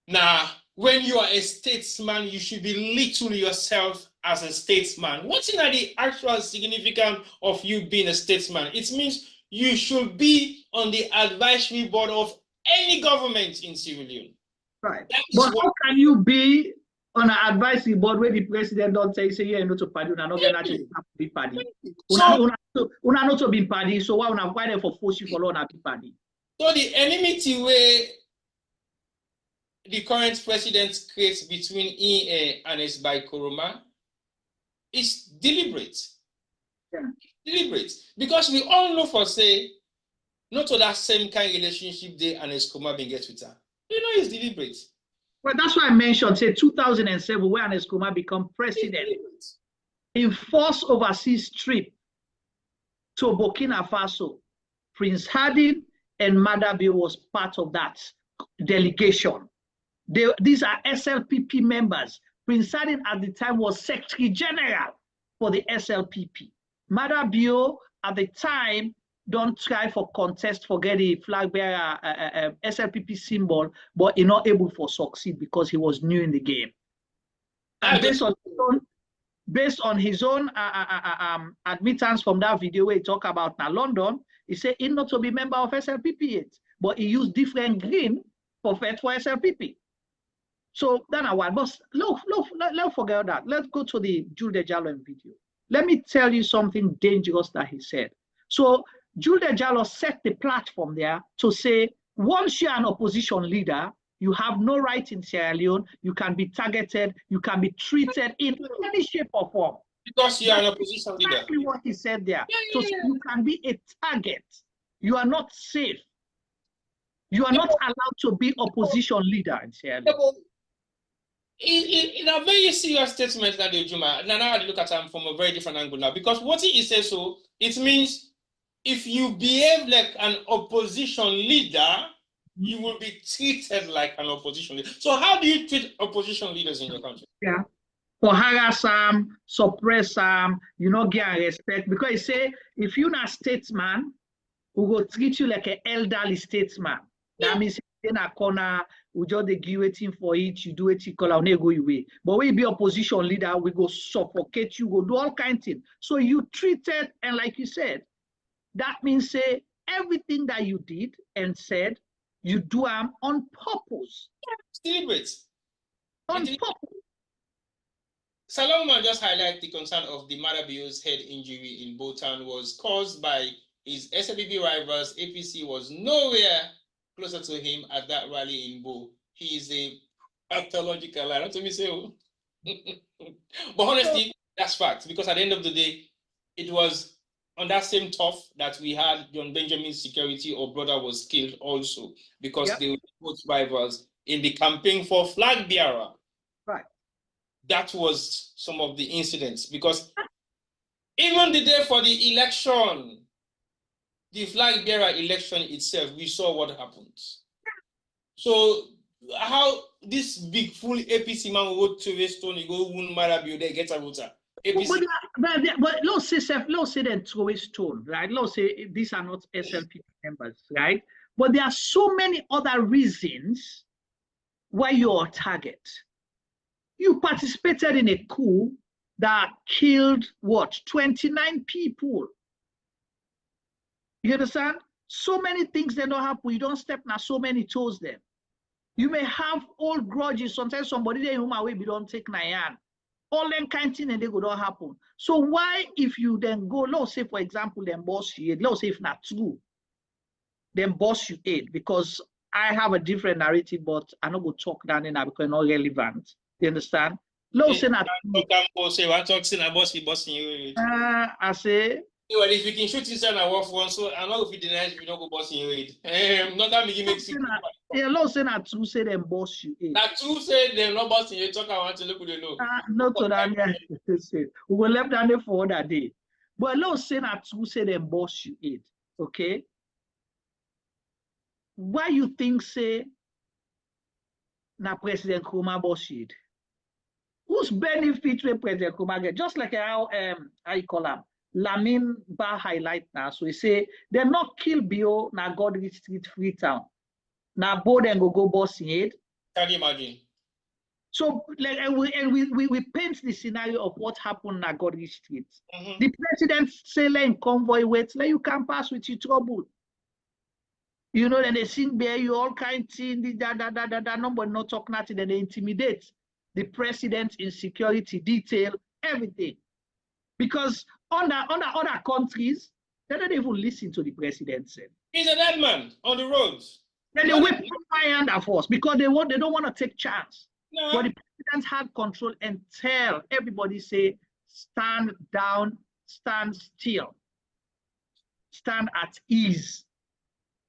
S2: now, when you are a statesman, you should belittle yourself as a statesman. What's the actual significance of you being a statesman? It means you should be on the advisory board of any government in Sierra Leone.
S1: Right. But how can you be on an advisory board where the president don't say yeah, not to party, not get to be party. Una not to be party, so why they for force you follow on be party?
S2: So the enmity where the current president creates between he and Ernest by Koroma is deliberate.
S1: Yeah.
S2: Deliberate. Because we all know for say, not to that same kind of relationship they and Ernest Koroma been get with her. You know it's deliberate.
S1: Well, that's why I mentioned, say 2007, when Ernest Koroma become president, in first overseas trip to Burkina Faso, Prince Harding and Madabio was part of that delegation. These are SLPP members. Prince Harding at the time was Secretary General for the SLPP. Madabio at the time don't try for contest for get the flag bearer SLPP symbol, but he not able to succeed because he was new in the game. And based on his own admittance from that video where he talk about now London, he said he not to be member of SLPP yet, but he used different green for SLPP. So then I want, but let's forget that. Let's go to the Jules Lejalo video. Let me tell you something dangerous that he said. So Jules Lejalo set the platform there to say, once you're an opposition leader, you have no right in Sierra Leone, you can be targeted, you can be treated in any shape or form.
S2: Because you're an opposition leader.
S1: Exactly what he said there. So you can be a target. You are not safe. You are not allowed to be opposition leader in Sierra Leone.
S2: In a very serious statement that they Juma, now I look at him from a very different angle now. Because what he says so, it means if you behave like an opposition leader, you will be treated like an opposition leader. So how do you treat opposition leaders in your country?
S1: Yeah. For harass them, suppress them, you know, get respect. Because he say, if you're not a statesman, we will treat you like an elderly statesman. That means in a corner, we just give waiting for it, you do it, you call out, go away. But when you be opposition leader, we go suffocate you, go do all kinds of things. So you treated, and like you said, that means say everything that you did and said, you do them on purpose.
S2: Deliberate.
S1: On purpose.
S2: Salomon just highlight the concern of the Madabio's head injury in Botan was caused by his SLPP rivals. APC was nowhere closer to him at that rally in Bo. He is a pathological liar. Not to me say, oh. But honestly, that's fact. Because at the end of the day, it was on that same turf that we had John Benjamin's security or brother was killed also because they were both rivals in the campaign for flag bearer.
S1: Right.
S2: That was some of the incidents because even the day for the election, the flag bearer election itself, we saw what happened. So how this big full APC man will go to Westone, you go wound Madabio, they get a voter.
S1: But let's say them throw a stone, right? Let's say these are not SLP members, right? But there are so many other reasons why you're a target. You participated in a coup that killed what? 29 people. You understand? So many things that don't happen. You don't step now so many toes there. You may have old grudges. Sometimes somebody they whom away, we don't take Nayan. All them kind of things and they go don't happen. So why if you then go, let's say for example, then boss you 8, let's say if not true, then boss you 8, because I have a different narrative, but I'm not going to talk down in that because it's not relevant. You understand? Let's say not
S2: I say Well, if you can shoot inside and work one, so I'm not if you deny if you don't go boss in your head. Not that me makes it.
S1: Yeah, Lord say that true say them boss you.
S2: That true say them not boss in your talk. I want to look with the know.
S1: Not to that. We will left down there for that day. But Lord say that true say them boss you it. Okay. Why you think say na President Koroma boss you it? Whose benefit will President Koroma get? Just like how you call him. Lamin Bar highlight now. So he say they not kill Bio na God Street Freetown. Now both then go boss in it.
S2: Can you imagine?
S1: So like and we paint the scenario of what happened na God Street. The president say in convoy wait, like you can pass with your trouble. You know, then they sing bear you all kind of thing, that number not talk nothing, then they intimidate the president in security detail, everything. Because under other countries, they don't even listen to the president.
S2: He's a dead man on the roads.
S1: Then they whip fire under force because they don't want to take chance.
S2: No.
S1: But the president had control and tell everybody say, stand down, stand still, stand at ease,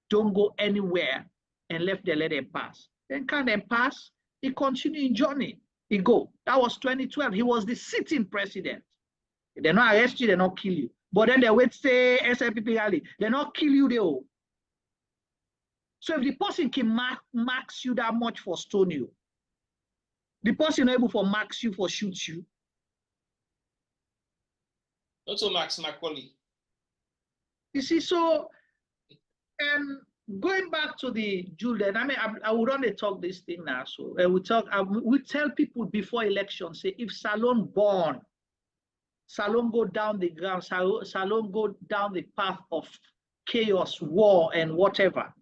S1: don't go anywhere, and let them pass. Then can them pass? He continue in journey. He go. That was 2012. He was the sitting president. They not arrest you, they not kill you. But then they wait say SLPP rally, they not kill you, they all. So if the person can marks you that much for stone you, the person able for marks you for shoot you.
S2: Not so Max Macaulay.
S1: You see, so going back to the Julian, I mean, I would only talk this thing now. So we tell people before election, say if Salon born, Salon go down the ground, Salon go down the path of chaos, war, and whatever.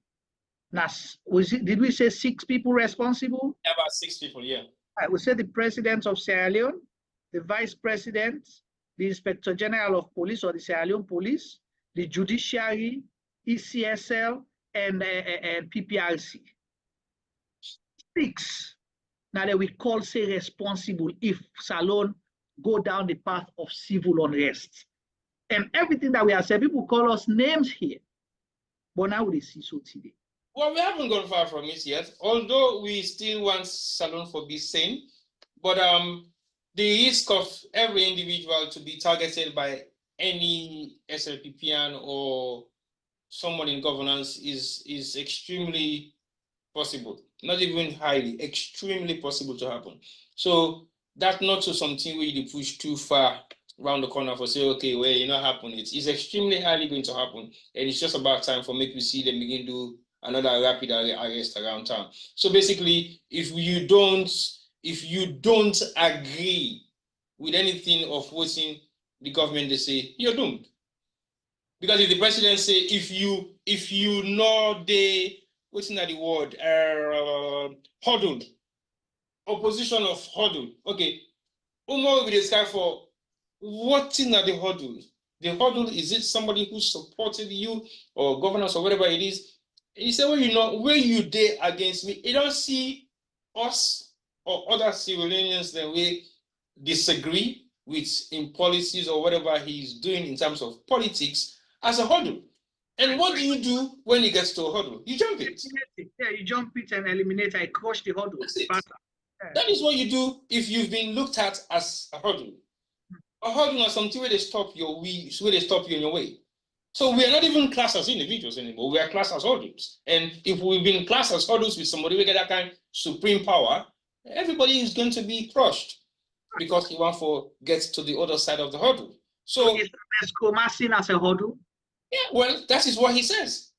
S1: Now, did we say 6 people responsible?
S2: About 6 people, yeah.
S1: I would say the president of Sierra Leone, the vice president, the inspector general of police or the Sierra Leone police, the judiciary, ECSL, and PPRC. 6. Now that we call say responsible if Salon go down the path of civil unrest. And everything that we have said, people call us names here. But now we see so today.
S2: Well, we haven't gone far from it yet, although we still want Salon for be sane. But the risk of every individual to be targeted by any SLPPian or someone in governance is extremely possible. Not even highly, extremely possible to happen. So that's not so something where you push too far around the corner for say, okay, well, you know, happen. It's extremely highly going to happen. And it's just about time for make we see them begin to another rapid arrest around town. So basically, if you don't agree with anything of what's in the government, they say you're doomed. Because if the president say if you know the what's in the word huddle, opposition of huddle, okay, Umo will be the sky for what's in the huddle. The huddle, is it somebody who supported you or governors or whatever it is? He said, well, you know, where you dare against me, you don't see us or other Sierra Leoneans that we disagree with in policies or whatever he's doing in terms of politics as a huddle. And what do you do when it gets to a huddle? You jump it.
S1: Yeah, you jump it and eliminate. I crush the huddle.
S2: That is what you do if you've been looked at as a huddle. A huddle is something where they stop you in your way. So we are not even classed as individuals anymore. We are classed as huddles. And if we've been classed as huddles with somebody who get that kind of supreme power, everybody is going to be crushed because he wants to get to the other side of the huddle. So
S1: is Koroma seen as a huddle?
S2: Yeah, well, that is what he says.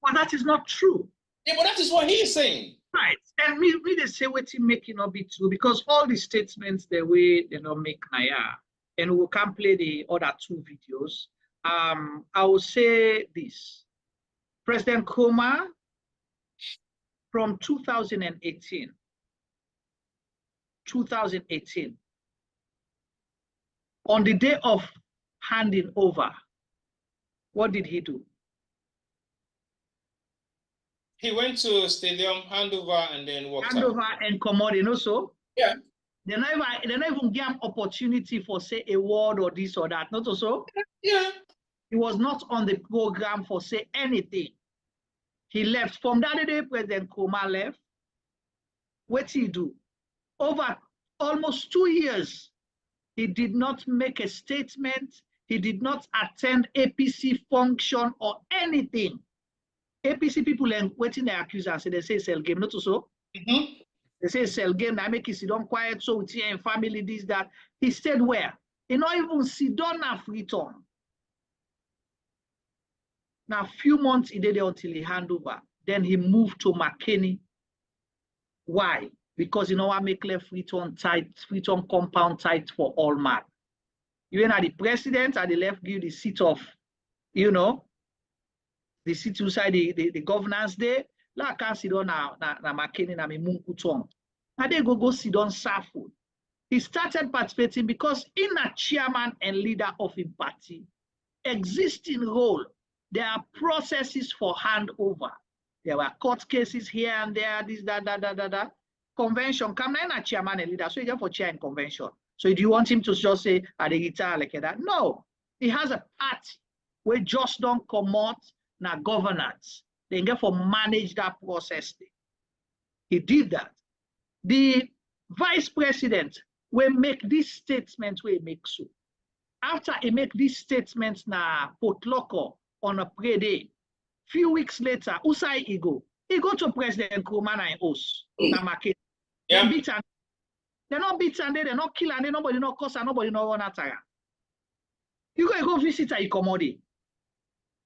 S1: But that is not true.
S2: Yeah, but that is what he is saying.
S1: Right. And we they say what he making not be true because all the statements the way they don't make Naya. And we can play the other 2 videos. I will say this. President Koroma from 2018, on the day of handing over, what did he do?
S2: He went to stadium, hand over, and then walked
S1: hand
S2: out.
S1: over and come out, you know so?
S2: Yeah.
S1: They not even give him opportunity for say a word or this or that, not also?
S2: Yeah.
S1: He was not on the program for say anything. He left. From that day, President Koroma left. What did he do? Over almost 2 years, he did not make a statement. He did not attend APC function or anything. APC people are waiting their accusers. They say sell game, not so. They say sell game. I make it sit down quiet. So with here and family, this, that. He stayed where? He not even sit down and return. Now, a few months he did it until he hand over. Then he moved to McKinney. Why? Because you know what make left return tight, return compound tight for all man. Even at the president at the left give the seat of, you know, the seat inside the governance there. La can sit down na McKinney na me munkutong. And they go sit down Safu. He started participating because in a chairman and leader of a party, existing role, there are processes for handover. There were court cases here and there, this, that. Convention, come in a chairman and leader, so you get for chair in convention. So do you want him to just say, at the guitar like that? No, he has a party where just don't come out na governance. They get for manage that process. He did that. The vice president will make this statement where he makes so. After he make these statements na potloko on a pray day, few weeks later, Insai he go to President Koroma and host na market. Yeah. They're not beat and they're not kill and they nobody not cause and nobody not run attire. You go visit a commodity.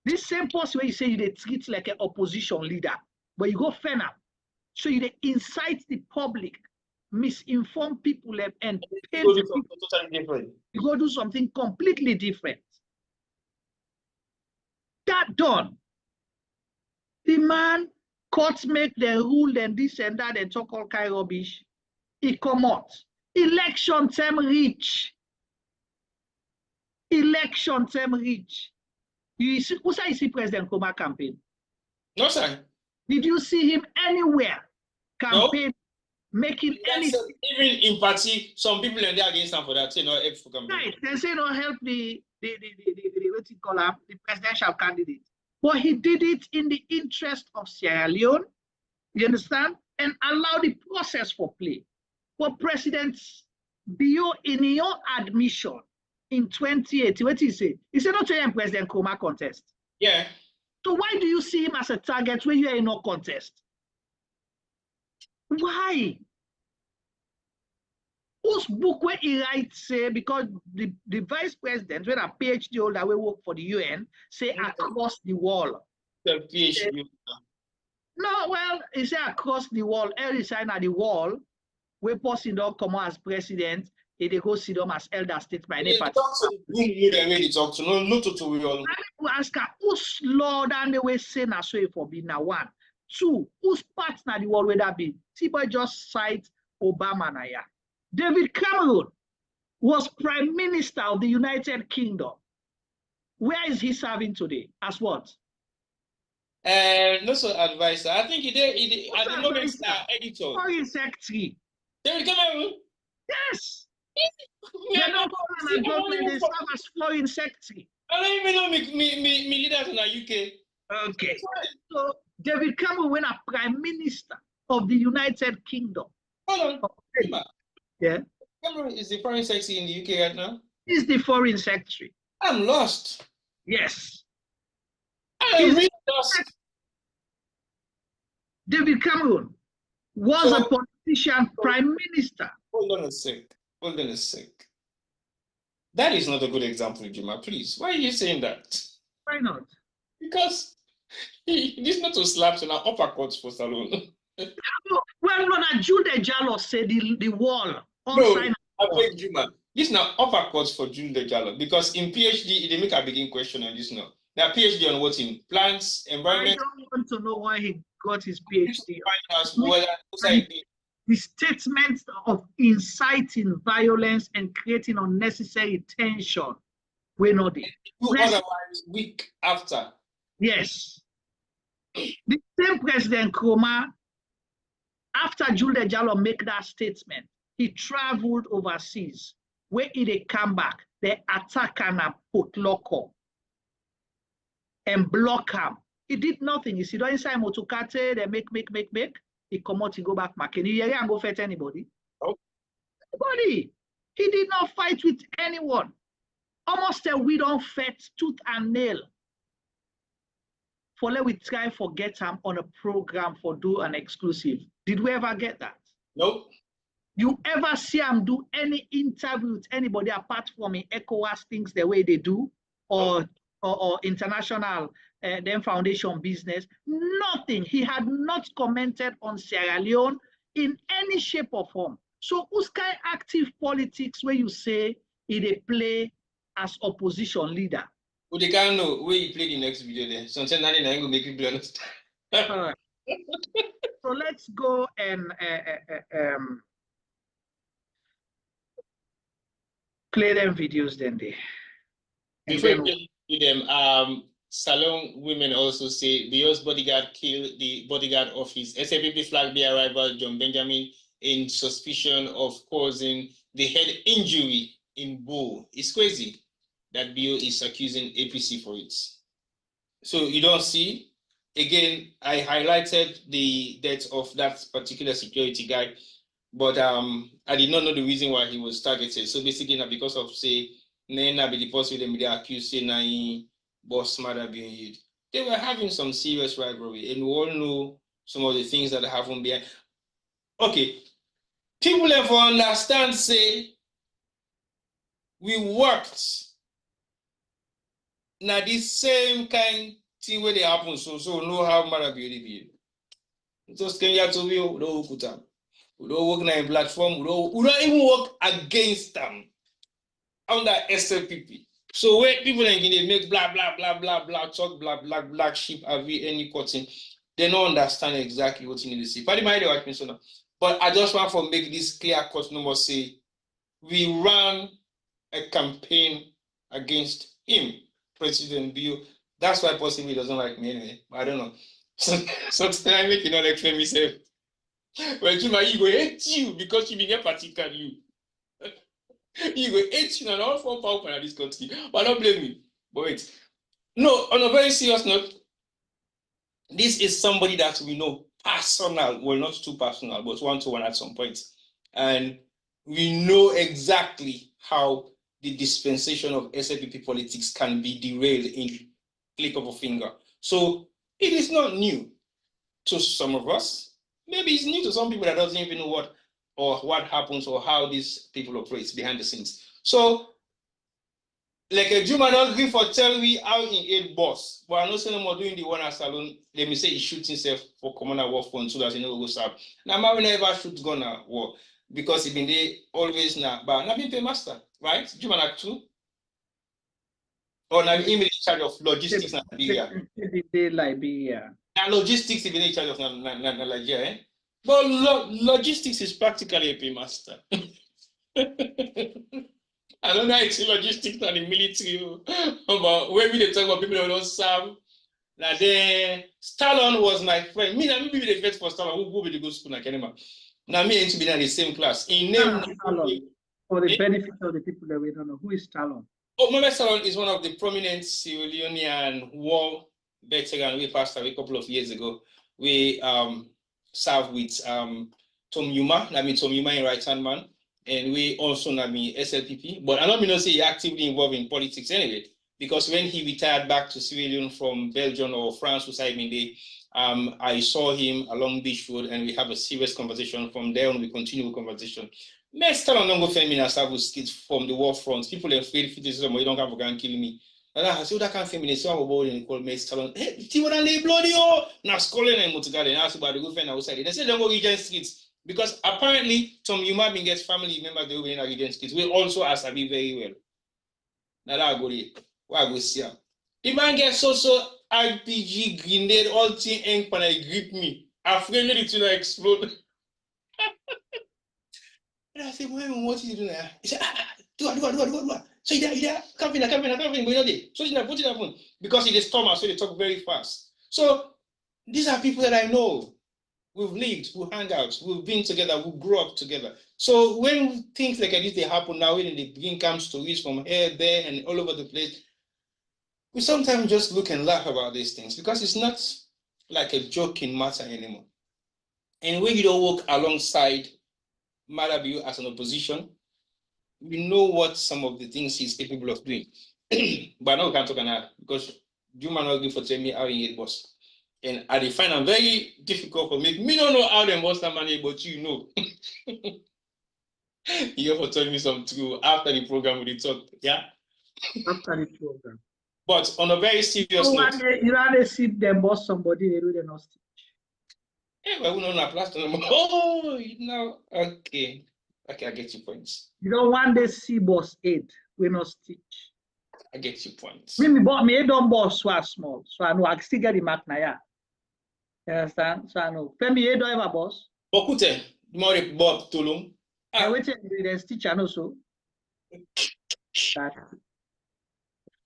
S1: This same person where you say you treat like an opposition leader, but you go fair now. So you incite the public, misinform people and you go do something completely different. That done. The man courts make the rule and this and that and talk all kind of rubbish. He come out. Election term reach. Election term reach. You see, who say you see President Koroma campaign?
S2: No, sir.
S1: Did you see him anywhere campaign making any?
S2: Even in party, some people are there against him for that. Say no help for campaign.
S1: Right. They say no help the what you call him, the presidential candidate. But he did it in the interest of Sierra Leone, you understand? And allow the process for play. But President Bio, in your admission in 2018, what did he say? He said not to him President Koroma contest.
S2: Yeah.
S1: So why do you see him as a target when you are in no contest? Why? Whose book where he writes say because the vice president, when a PhD holder will work for the UN, say across the wall.
S2: The PhD.
S1: No, well, he said across the wall. Every sign at the wall, where person don't come as president, they go sit down as elder statesman.
S2: They talk to the talk to no to we all.
S1: I ask her who's Lord and the way say na so for be now one. Two, whose partner the wall where that be? See, boy just cite Obama na ya. David Cameron was Prime Minister of the United Kingdom. Where is he serving today? As what?
S2: No so advisor. I think he did at the moment editor.
S1: Foreign Secretary.
S2: David Cameron?
S1: Yes. They don't call him government, they serve as Foreign Secretary.
S2: I don't even know me leaders in the UK.
S1: Okay. So David Cameron went a Prime Minister of the United Kingdom.
S2: Hold on. Okay.
S1: Yeah.
S2: Cameron is the foreign secretary in the UK right now.
S1: He's the foreign secretary.
S2: I'm lost.
S1: Yes.
S2: I'm really lost.
S1: David Cameron was a politician, prime minister.
S2: Hold on a sec. Hold on a sec. That is not a good example, Juma. Please. Why are you saying that?
S1: Why not?
S2: Because this not to slap and uppercuts for Salone.
S1: Well, no, Jude Jallo said the wall.
S2: No, I beg Juma. This now uppercuts for Jude Jallo because in PhD they make a begin question on this now. Now PhD on what in plants, environment.
S1: I don't want to know why he got his PhD. The statement of inciting violence and creating unnecessary tension. We're not there.
S2: Otherwise, week after.
S1: Yes. The same President Koroma, after Jude Jallo make that statement, he traveled overseas. Where he come back, they attack and a potloko. and block him. He did nothing. You see, don't inside Motokate, they make. He come out, he go back, and he ain't go fight anybody.
S2: Oh.
S1: Anybody. He did not fight with anyone. Almost a we don't fight tooth and nail. For let we try forget him on a program for do an exclusive. Did we ever get that?
S2: Nope.
S1: You ever see him do any interview with anybody apart from in Ecowas things the way they do, or international then foundation business? Nothing. He had not commented on Sierra Leone in any shape or form. So who's kind active politics where you say he play as opposition leader?
S2: Well, they can't know where you play the next video there. So until now, they will make you be honest.
S1: All right. So let's go and play them videos then.
S2: Before you play them, Salon women also say the US bodyguard killed the bodyguard of his SAPP flag bearer rival John Benjamin in suspicion of causing the head injury in Bo. It's crazy that BO is accusing APC for it. So you don't see, again, I highlighted the death of that particular security guy, but I did not know the reason why he was targeted. So basically, not because of, say, Nena be the person with the accused, say, Nai, boss, mother being used. They were having some serious rivalry, and we all know some of the things that happened behind. Okay, people have to understand, say, we worked. Now, this same kind thing where they happen, so know how mother be. Just can you to me, we don't put them. We don't work in a platform, we don't even work against them under SLPP. So when people they make blah blah blah blah blah talk black sheep have any cutting, they don't understand exactly what you need to see. But I just want to make this clear cut number say we ran a campaign against him, President Bio. That's why possibly he doesn't like me anyway. I don't know. So I make you not explain myself. Well, Juma, he go hate you because you begin particular you. He go hate you and all for power in this country. But don't blame me. But wait. No, on a very serious note, this is somebody that we know personal, well, not too personal, but one-to-one at some point. And we know exactly how the dispensation of SLPP politics can be derailed in click of a finger. So it is not new to some of us. Maybe it's new to some people that doesn't even know what happens or how these people operate behind the scenes. So, like a Juma not agree for tell me how in aid boss, but I know no more doing the one at Salon. Let me say he shoots himself for common war fund so that he no go serve. Now, I never shoot gonna war because he been there always now, but not been pay master, right? Juma not too. Or now him in charge of logistics in
S1: Liberia.
S2: Now logistics is in charge of Nigeria, eh? But logistics is practically a paymaster. I don't know it's logistics and the military, but when we talk about people who don't serve, now then Stallone was my friend. Me, maybe the first for Stallone who go with the good school like anymore. Now me and to be in the same class. In name
S1: for the benefit of the people that we don't know, who is Stallone?
S2: Oh, Mama Stallone is one of the prominent Sierra Leonean war veteran. We passed away a couple of years ago. We served with Tom Yuma, Tom Yuma in right hand man, and we also SLPP. But I don't mean to say he actively involved in politics anyway, because when he retired back to Sierra Leone from Belgium or France, I saw him along Beach Road, and we have a serious conversation. From there on, we continue the conversation. Stallone don't go feminist kids from the war front. People are afraid if this is somebody don't have to go and kill me. And I said, that can't feminist. So I'm about to call me Stallone. Hey, you want to bloody oh? Now calling and Motigal and ask about the good friend outside. They said don't go Regent Streets because apparently Tom Yuma being gets family members they will be in Regent Streets. We also ask Abi very well. Now that go there. Why go see him? The man gets so RPG grenade all thing ink when I grip me. Afraid it to explode. And I said, what is he doing there? He said, do it. So yeah, come in, but you know they. So you put it up because it is Thomas, so they talk very fast. So these are people that I know. We've lived, we hang out, we've been together, we grew up together. So when things like this they happen now, when they bring camp stories from here, there, and all over the place, we sometimes just look and laugh about these things because it's not like a joking matter anymore. And when you don't work alongside Marabiu as an opposition, you know what some of the things he's capable of doing. But now we can't talk about that because you might not give for telling me how he it was. And I find it very difficult for me don't know how they invest that money, but you know. You have to tell me some true after the program we talk, yeah?
S1: After the program.
S2: But on a very serious note.
S1: You know they see them boss somebody, they do the not stitch.
S2: Yeah, but we don't have plast on them. Oh, no. Okay. Okay, I get your points.
S1: You don't want the see boss 8, we not stitch.
S2: I get your points.
S1: Me bought me don't boss so small. So I know I still get the mark now, yeah. You understand? So I know. Me don't ever boss.
S2: Bokute, more Bob Tulum.
S1: I wait till the stitch and also. That's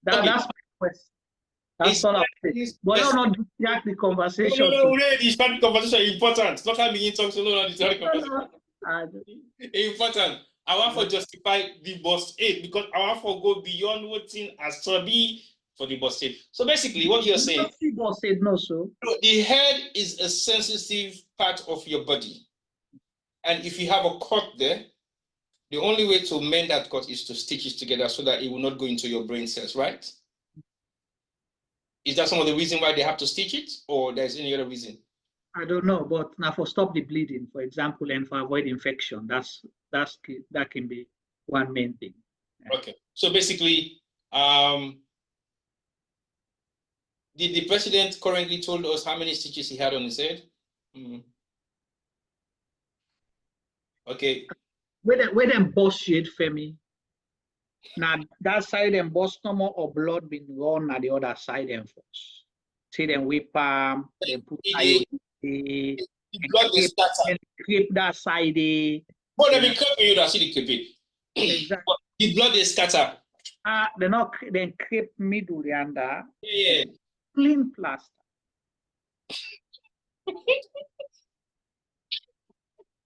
S1: my question. That's all I'm saying. But I don't distract the conversation.
S2: No, the conversation is important. Not having you talk so no, the conversation. Important. I want to justify the boss 8 because I want to go beyond waiting as to be for the boss 8. So basically, what you're saying,
S1: the boss 8 no, so
S2: the head is a sensitive part of your body, and if you have a cut there, the only way to mend that cut is to stitch it together so that it will not go into your brain cells, right? Is that some of the reason why they have to stitch it, or there's any other reason?
S1: I don't know, but now for stop the bleeding, for example, and for avoid infection, that can be one main thing.
S2: Yeah. Okay, so basically, the president currently told us how many stitches he had on his head. Okay.
S1: Where them boss shade Femi. Now that side them boss no more or blood been run at the other side them first. See them whip then put
S2: the blood is scattered.
S1: And creep that side.
S2: But they creep you that see the creeping.
S1: Exactly.
S2: The blood is scattered.
S1: They not then creep middle the under.
S2: Yeah.
S1: Clean plaster.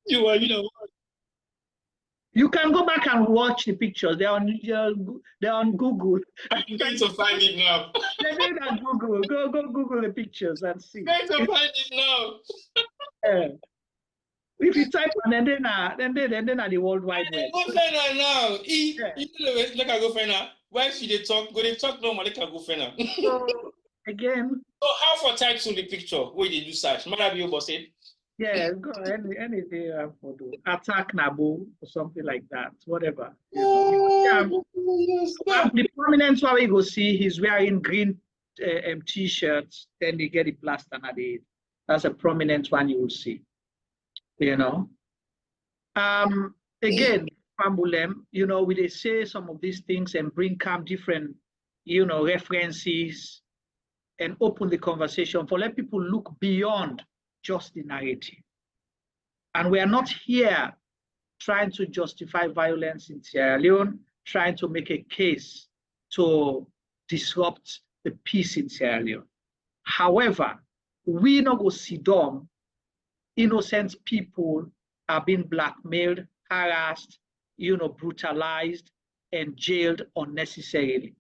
S2: You know.
S1: You can go back and watch the pictures. They're on Google.
S2: I'm going to find it now.
S1: They're on Google. Go Google the pictures and see.
S2: I'm going to find it now.
S1: If you type on then the World Wide Web.
S2: Go find her now. You know the way I go find her. Why should they talk? Go they talk normal. They can go find her.
S1: So again.
S2: So how for types on the picture? Where did you search? Marabiu boss said.
S1: Yeah, go anything for do attack Nabu or something like that, whatever. The prominent one we go see he's wearing green t-shirts, then they get the plaster at the end. That's a prominent one you will see. You know. Again, Pambulem, you know, we they say some of these things and bring come different, you know, references and open the conversation for let people look beyond just the narrative. And we are not here trying to justify violence in Sierra Leone, trying to make a case to disrupt the peace in Sierra Leone. However, we not go sit down, innocent people are being blackmailed, harassed, you know, brutalized, and jailed unnecessarily.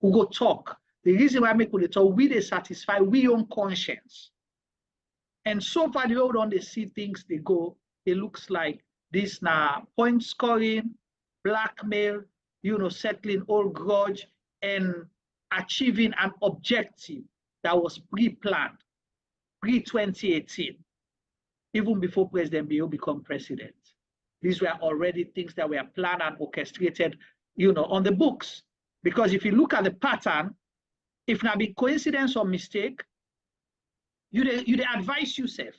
S1: We go talk. The reason why I make we talk, we they satisfy we own conscience. And so far, the way they see things, they go, it looks like this now point scoring, blackmail, you know, settling old grudge, and achieving an objective that was pre-planned, pre-2018, even before President Bio became president. These were already things that were planned and orchestrated, you know, on the books. Because if you look at the pattern, if not be coincidence or mistake, you advise yourself.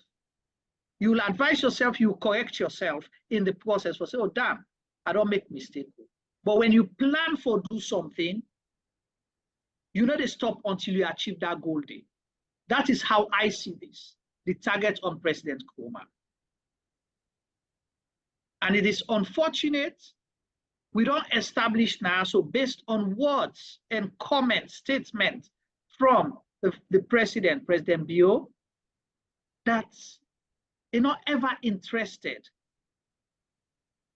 S1: You will advise yourself, you correct yourself in the process for say, oh, damn, I don't make mistake. But when you plan for do something, you know they stop until you achieve that goal day. That is how I see this, the target on President Koroma. And it is unfortunate we don't establish now, so based on words and comments, statements from the president, President Bio, that they're not ever interested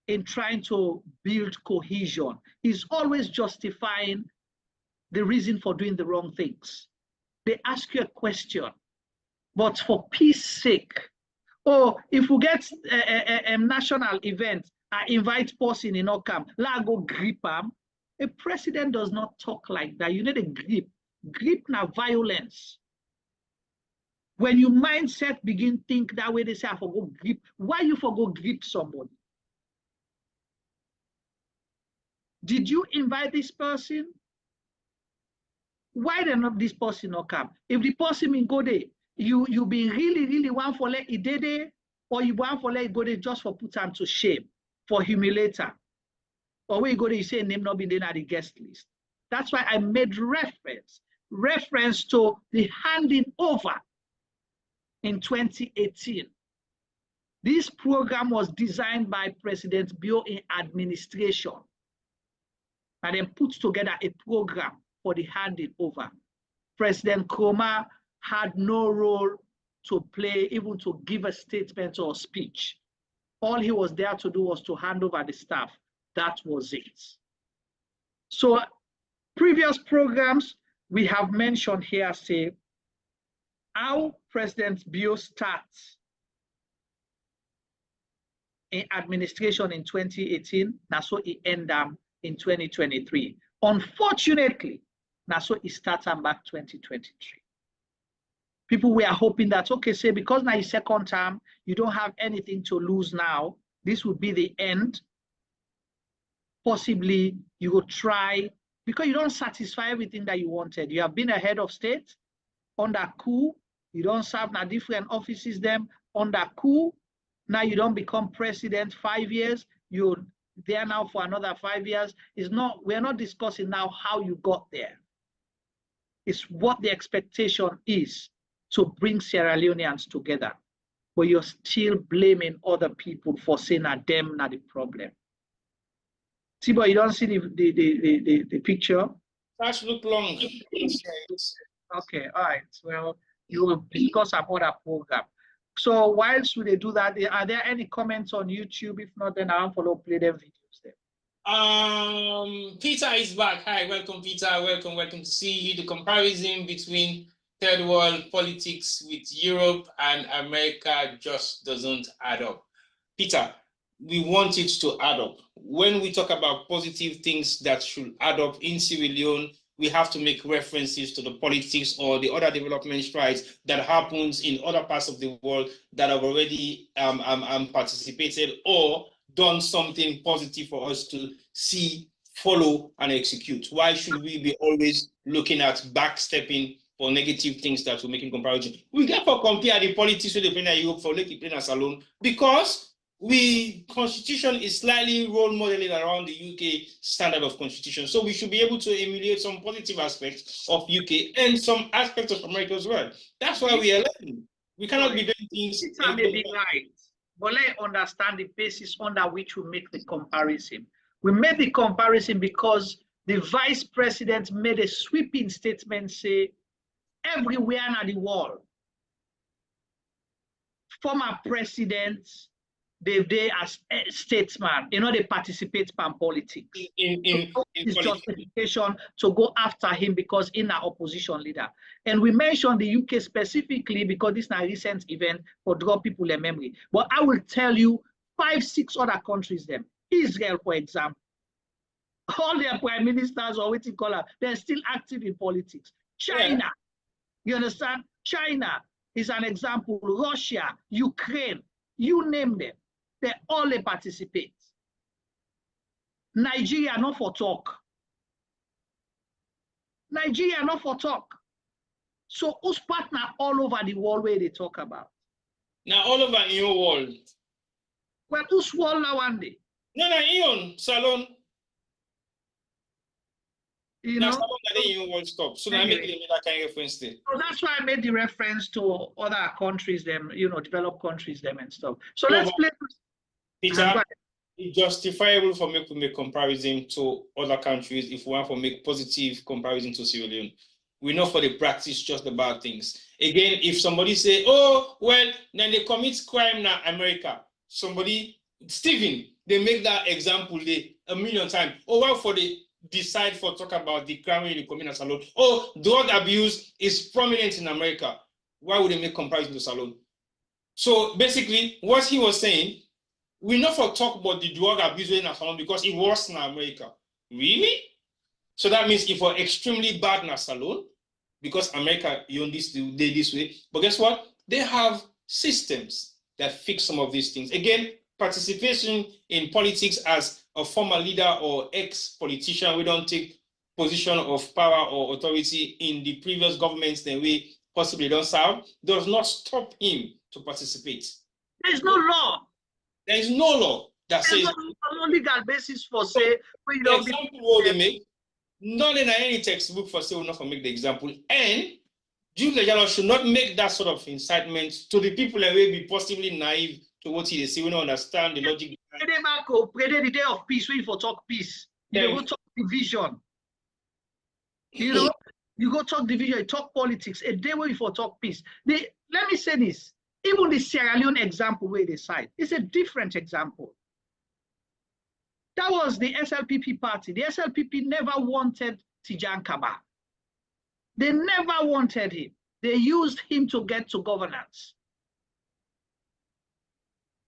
S1: in trying to build cohesion. He's always justifying the reason for doing the wrong things. They ask you a question, but for peace sake, or if we get a national event, I invite person in our camp, la go grip am. A president does not talk like that. You need a grip. Grip na violence. When your mindset begin think that way, they say, I forgo grip. Why you forgo grip somebody? Did you invite this person? Why did not this person not come? If the person in go there, you be really want for let it there, or you want for let it go there just for put them to shame, for humiliator. Or when you go there, you say name not be there at the guest list. That's why I made reference to the handing over in 2018. This program was designed by President Bio in administration, and then put together a program for the handing over. President Koroma had no role to play, even to give a statement or speech. All he was there to do was to hand over the staff. That was it. So previous programs we have mentioned here say how President Bio starts in administration in 2018, now so he ended in 2023. Unfortunately, now so it starts back 2023. People were hoping that, okay, say because now it's second term, you don't have anything to lose now. This would be the end. Possibly you will try, because you don't satisfy everything that you wanted. You have been a head of state under Coup. You don't serve now different offices them under Coup. Now you don't become president 5 years. You're there now for another 5 years. We're not discussing now how you got there. It's what the expectation is to bring Sierra Leoneans together. But you're still blaming other people for saying that them not the problem. Tibo, you don't see the picture?
S2: That look long.
S1: Okay, all right. Well, you will discuss about a program. So whilst they do that, are there any comments on YouTube? If not, then I'll follow play them videos there.
S2: Peter is back. Hi, welcome, Peter. Welcome to see you. The comparison between third world politics with Europe and America just doesn't add up. Peter, we want it to add up. When we talk about positive things that should add up in Sierra Leone, we have to make references to the politics or the other development strides that happens in other parts of the world that have already participated or done something positive for us to see, follow, and execute. Why should we be always looking at backstepping for negative things that will make in comparison? We get to compare the politics with the plan in Europe for Lake Planas alone because constitution is slightly role modeling around the UK standard of constitution. So we should be able to emulate some positive aspects of UK and some aspects of America as well. That's why we are learning. We cannot be doing things.
S1: It may be right, but let's understand the basis under which we make the comparison. We made the comparison because the vice president made a sweeping statement, say, everywhere in the world, former presidents, they as statesmen, they participate in politics. It's justification to go after him because he's an opposition leader. And we mentioned the UK specifically because this is a recent event for draw people in memory. But I will tell you 5, 6 other countries them. Israel, for example. All their prime ministers or what you call them, they're still active in politics. China, you understand? China is an example. Russia, Ukraine, you name them. They all participate. Nigeria, not for talk. Nigeria, not for talk. So, who's partner all over the world where they talk about?
S2: Now, all over in your world.
S1: Well, who's world now one day?
S2: No, Ion, Salon.
S1: You know,
S2: so anyway, that kind of reference there.
S1: So that's why I made the reference to other countries, them, developed countries, them and stuff. So let's play.
S2: Peter, it's justifiable for me to make comparison to other countries if we want to make positive comparison to Sierra Leone. We know for the practice just the bad things. Again, if somebody say, oh, well, then they commit crime now, America. Somebody, Stephen, they make that example a million times. Oh, well, for the decide for talk about the crime in the community salon. Oh, drug abuse is prominent in America. Why would they make comparison to salon? So basically, what he was saying, we not for talk about the drug abuse in a salon because it was in America. Really? So that means if we're extremely bad in a salon, because America own this day this way. But guess what? They have systems that fix some of these things. Again, participation in politics as a former leader or ex-politician, we don't take position of power or authority in the previous governments that we possibly don't serve, does not stop him to participate.
S1: There is no law.
S2: There is no law that says
S1: no legal basis for say when you
S2: the
S1: don't
S2: example what they make, not in any textbook for say will not for make the example, and Jude Lejano should not make that sort of incitement to the people that will be possibly naive to what he say. We don't understand the logic.
S1: The day of peace, when you for talk peace, you go talk division. You know, you go talk division, you talk politics. A day when you for talk peace. Let me say this. Even the Sierra Leone example where they cite is a different example. That was the SLPP party. The SLPP never wanted Tijan Kaba. They never wanted him. They used him to get to governance.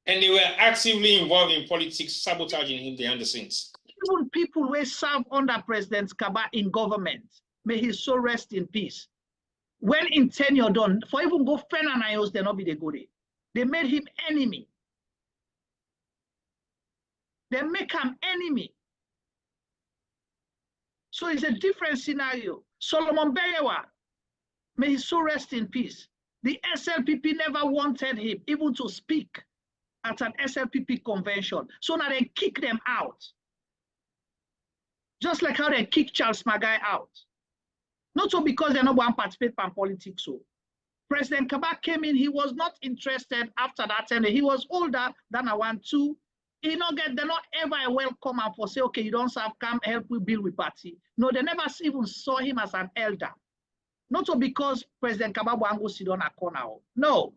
S2: And they were actively involved in politics, sabotaging him behind the scenes.
S1: Even people who serve under President Kaba in government, may his soul rest in peace. When in tenure done, for even go Fenanayos, they not be the good. They made him enemy. They make him enemy. So it's a different scenario. Solomon Beyewa, may his soul rest in peace. The SLPP never wanted him even to speak at an SLPP convention. So now they kick them out. Just like how they kicked Charles Magai out. Not so because they don't want to participate in politics. So President Kaba came in, he was not interested after that, and he was older than I want to. They're not ever welcome and for say, okay, you don't serve, come help we build with party. No, they never even saw him as an elder. Not so because President Kaba wango sit on a corner. No.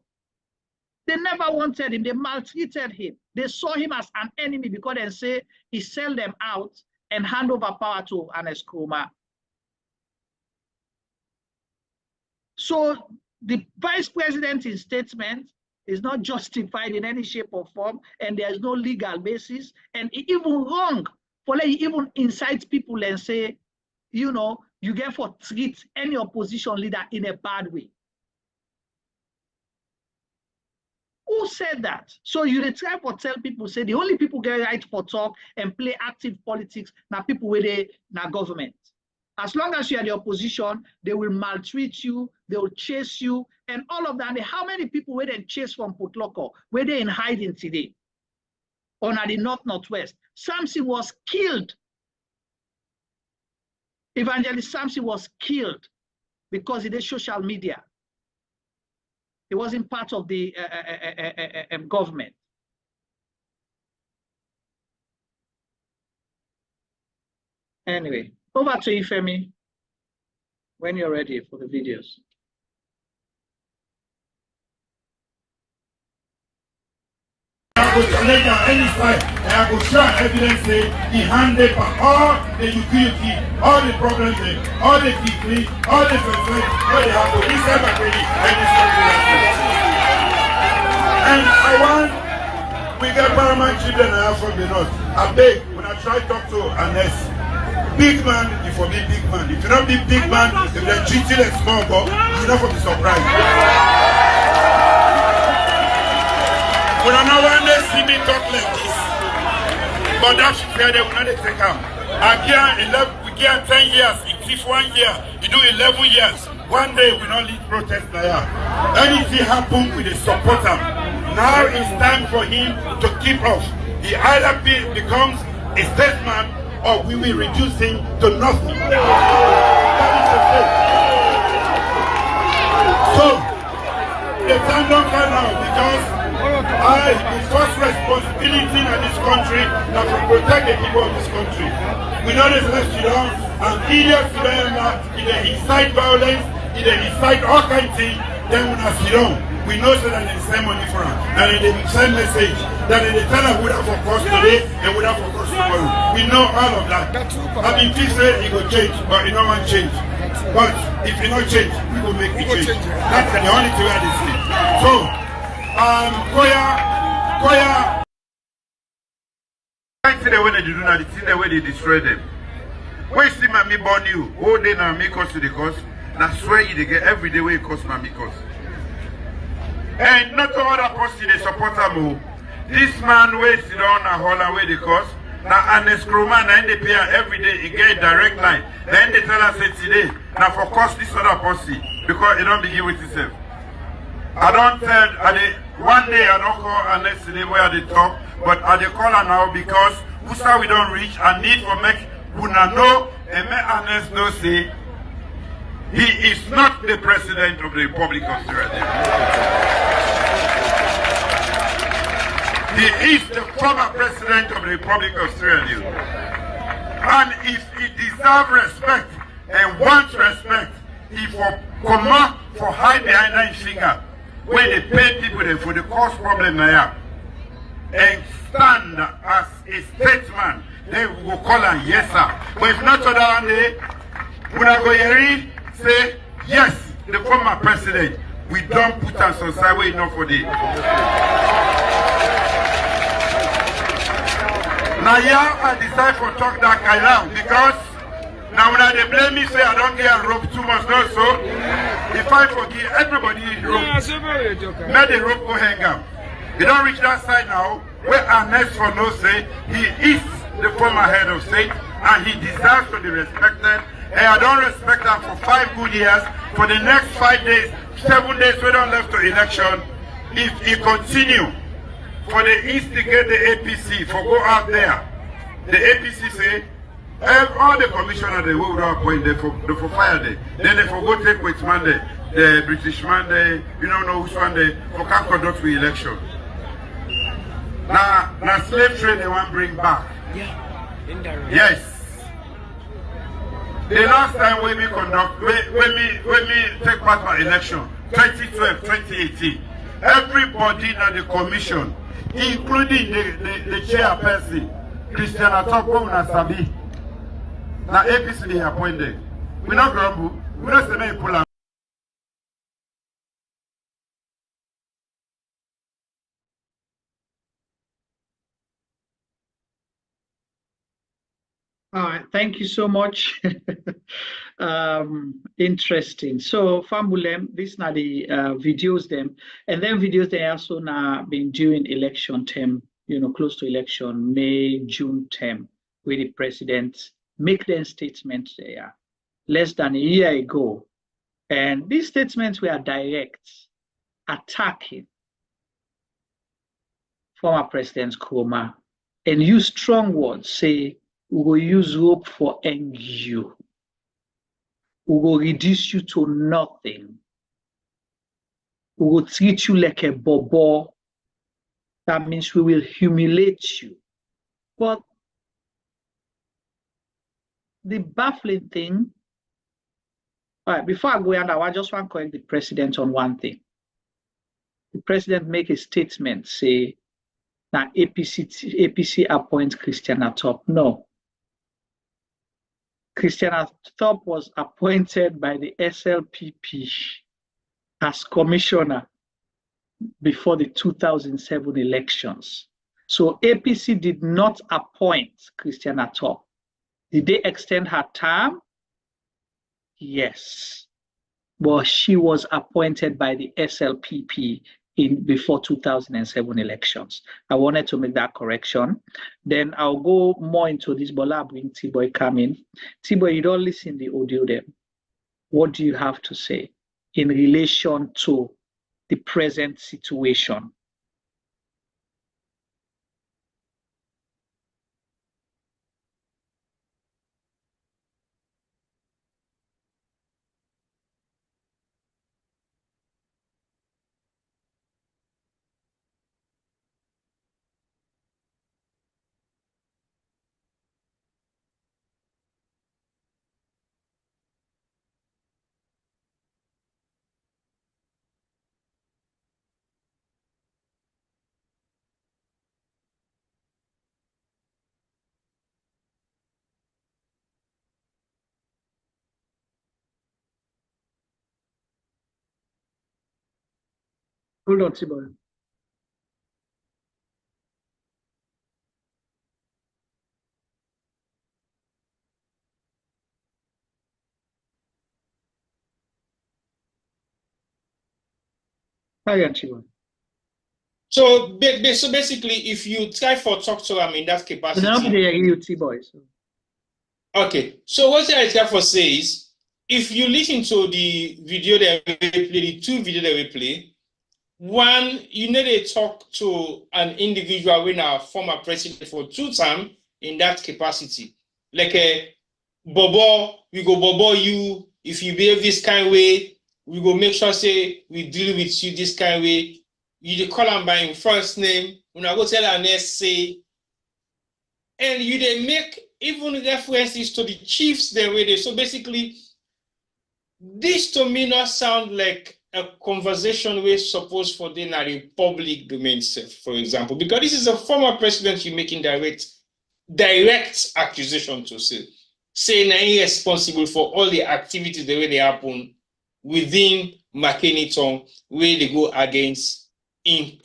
S1: They never wanted him, they maltreated him. They saw him as an enemy because they say he sell them out and hand over power to Ernest Koroma. So the vice president's statement is not justified in any shape or form, and there is no legal basis, and it even wrong for like even incite people and say, you know, you get for treat any opposition leader in a bad way. Who said that? So you try for tell people, say the only people get right for talk and play active politics now people with the government. As long as you are the opposition, they will maltreat you, they will chase you, and all of that. And how many people were then chased from Putloko? Were they in hiding today? On the northwest? Samson was killed. Evangelist Samson was killed because he did social media. He wasn't part of the government. Anyway. Over to you, Femi, when you're ready for the videos.
S10: I will challenge on any side, and I will show evidence say he handed all the utility, all the problems, all the degree, all the percent, where they have to inside my credit and this country. And I want, we get paramount children I have from the north. I beg, when I try to talk to Ernest, big man, if you be big man. If you don't be big man, if they're treated as small boy, you're not going to be surprised. When I know when they see me talk like this, but that's fair, they will not take him. We get 10 years, if 1 year, you do 11 years. One day we don't lead protest now. Anything happen, we support him. Now it's time for him to keep off. He either becomes a statesman or we will reduce him to nothing. That is the fact. So, the time don't come now because the first responsibility in this country is to protect the people of this country. We know this left Sudan and idiots if they incite violence, if they incite all kinds of things, then when I Sudan, we know so that they send money for them. And they send message that they tell us we have for cost today and we have for cost tomorrow. We know all of that. I mean, people say it will change, but it don't want change. But if it not change, we will make it change. That's the only thing I see. So, Koya, I see the way they do that, see the way they destroy them. When you see me born you, all day now me cost to the cost, that's where you get every day where it costs me cost. And not all other person they support them. This man where sit down a whole away the cost. Now Ernest Koroma and they pay every day, he get a direct line. Then they tell us it's today. Now for cost this other person because it don't begin with itself. I don't tell one day I don't call Ernest today where they talk, but I they call her now because Usa we don't reach and need for make Una know and make Ernest know say he is not the president of the Republic of Sierra Leone. He is the former president of the Republic of Sierra Leone. And if he deserves respect and wants respect, he will come up for hide behind that finger where they pay people for the cause problem now and stand as a statesman, they will call him yes sir. But if not to that day, Bunagoyeri say yes, the former president, we don't put us on side way enough for the. Now yeah, I decide to talk that kind now because now when they blame me say I don't get a rope too much, no so if I forgive everybody rope, let the rope go hang up. You don't reach that side now where Ernest for no say he is the former head of state and he deserves to be respected. And I don't respect him for 5 good years. For the next 5 days, 7 days we don't left to election. If he continue for the instigate the APC for go out there, the APC say all the commissioners they will appoint they for fire day. Then they for go take which man the British man you don't know which one they for can conduct the election. Now slave trade they want bring back. Yes. The last time when we conduct when we take part of election 2012, 2018, everybody in the commission, including the chairperson, Christiana Topo and Sabi. Now APC they appointed. We not grumble, we not say me pull out.
S1: All right, thank you so much. Interesting. So Fambulem, these are the videos them, and then videos they also now been during election term, close to election, May, June term, where the president make them statements there less than a year ago. And these statements were direct, attacking former President Koroma, and use strong words, say, we will use rope for end you. We will reduce you to nothing. We will treat you like a bobo. That means we will humiliate you. But the baffling thing, all right, before I go on, I just want to correct the president on one thing. The president make a statement, say, that APC appoints Christiana Top. No. Christiana Top was appointed by the SLPP as commissioner before the 2007 elections. So APC did not appoint Christiana Top. Did they extend her term? Yes. But she was appointed by the SLPP before 2007 elections. I wanted to make that correction. Then I'll go more into this, but I'll bring T-Boy come in. T-Boy, you don't listen to the audio then. What do you have to say in relation to the present situation? Hold on, Tiboy. Carry on, Tiboy.
S2: So basically, if you try for talk to them in that capacity, okay. So what I try for say is, if you listen to the video that we play, the two videos that we play, one, you need to talk to an individual when a former president for 2 terms in that capacity. Like a bobo, we go bobo you. If you behave this kind of way, we go make sure say we deal with you this kind of way. You call him by his first name. When I go tell Ernest say, and you they make even references to the chiefs the way they. So basically, this to me not sound like a conversation we're supposed for the public domain, for example, because this is a former president you're making direct accusation to say now he's responsible for all the activities the way they happen within McKinney where they go against in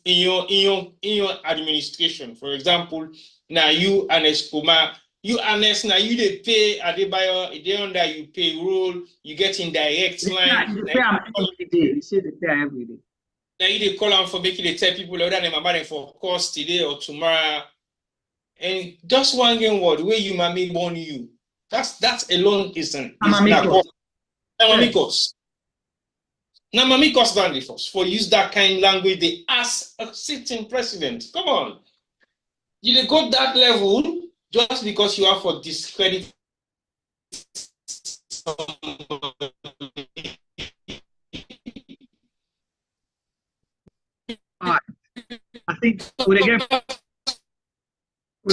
S2: your administration. For example, now you Ernest Kuma, you Ernest, now you they pay Adebayo, they under you payroll, you get in direct line.
S1: They pay every day. You say they pay every day.
S2: Now you they call them for making they tell people whether they are for course today or tomorrow. And just one game word where you mommy born you. That's alone isn't Namamikos. Namamikos than the first for use that kind of language they ask a sitting president. Come on. You go that level just because you are for discredit.
S1: I think would I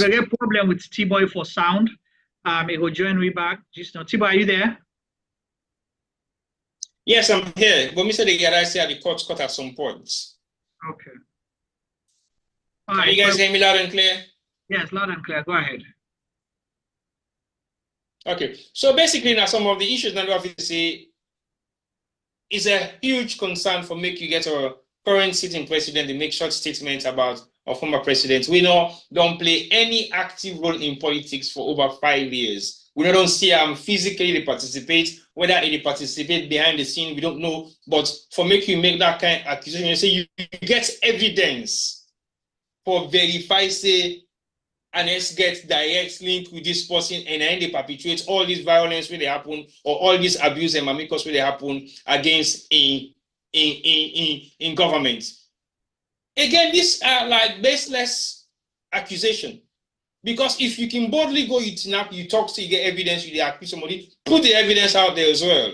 S1: get problem with T-Boy for sound. He will join me back. Just now, T-Boy, are you there?
S2: Yes, I'm here. But Mr. I say the court cut at some points.
S1: Okay.
S2: Can you guys hear me loud and clear?
S1: Yes, loud and clear. Go ahead.
S2: Okay. So basically, now some of the issues that obviously is a huge concern for make you get a current sitting president to make short statements about a former president. We don't play any active role in politics for over 5 years. We don't see him physically participate, whether he participate behind the scene, we don't know. But for make you make that kind of accusation, you say you get evidence for verify, say, and let's get direct link with this person, and then they perpetuate all this violence where they happen, or all this abuse and mamikos where they happen against in government. Again, these are like baseless accusation. Because if you can boldly go, you talk, so you get evidence, you accuse somebody, put the evidence out there as well.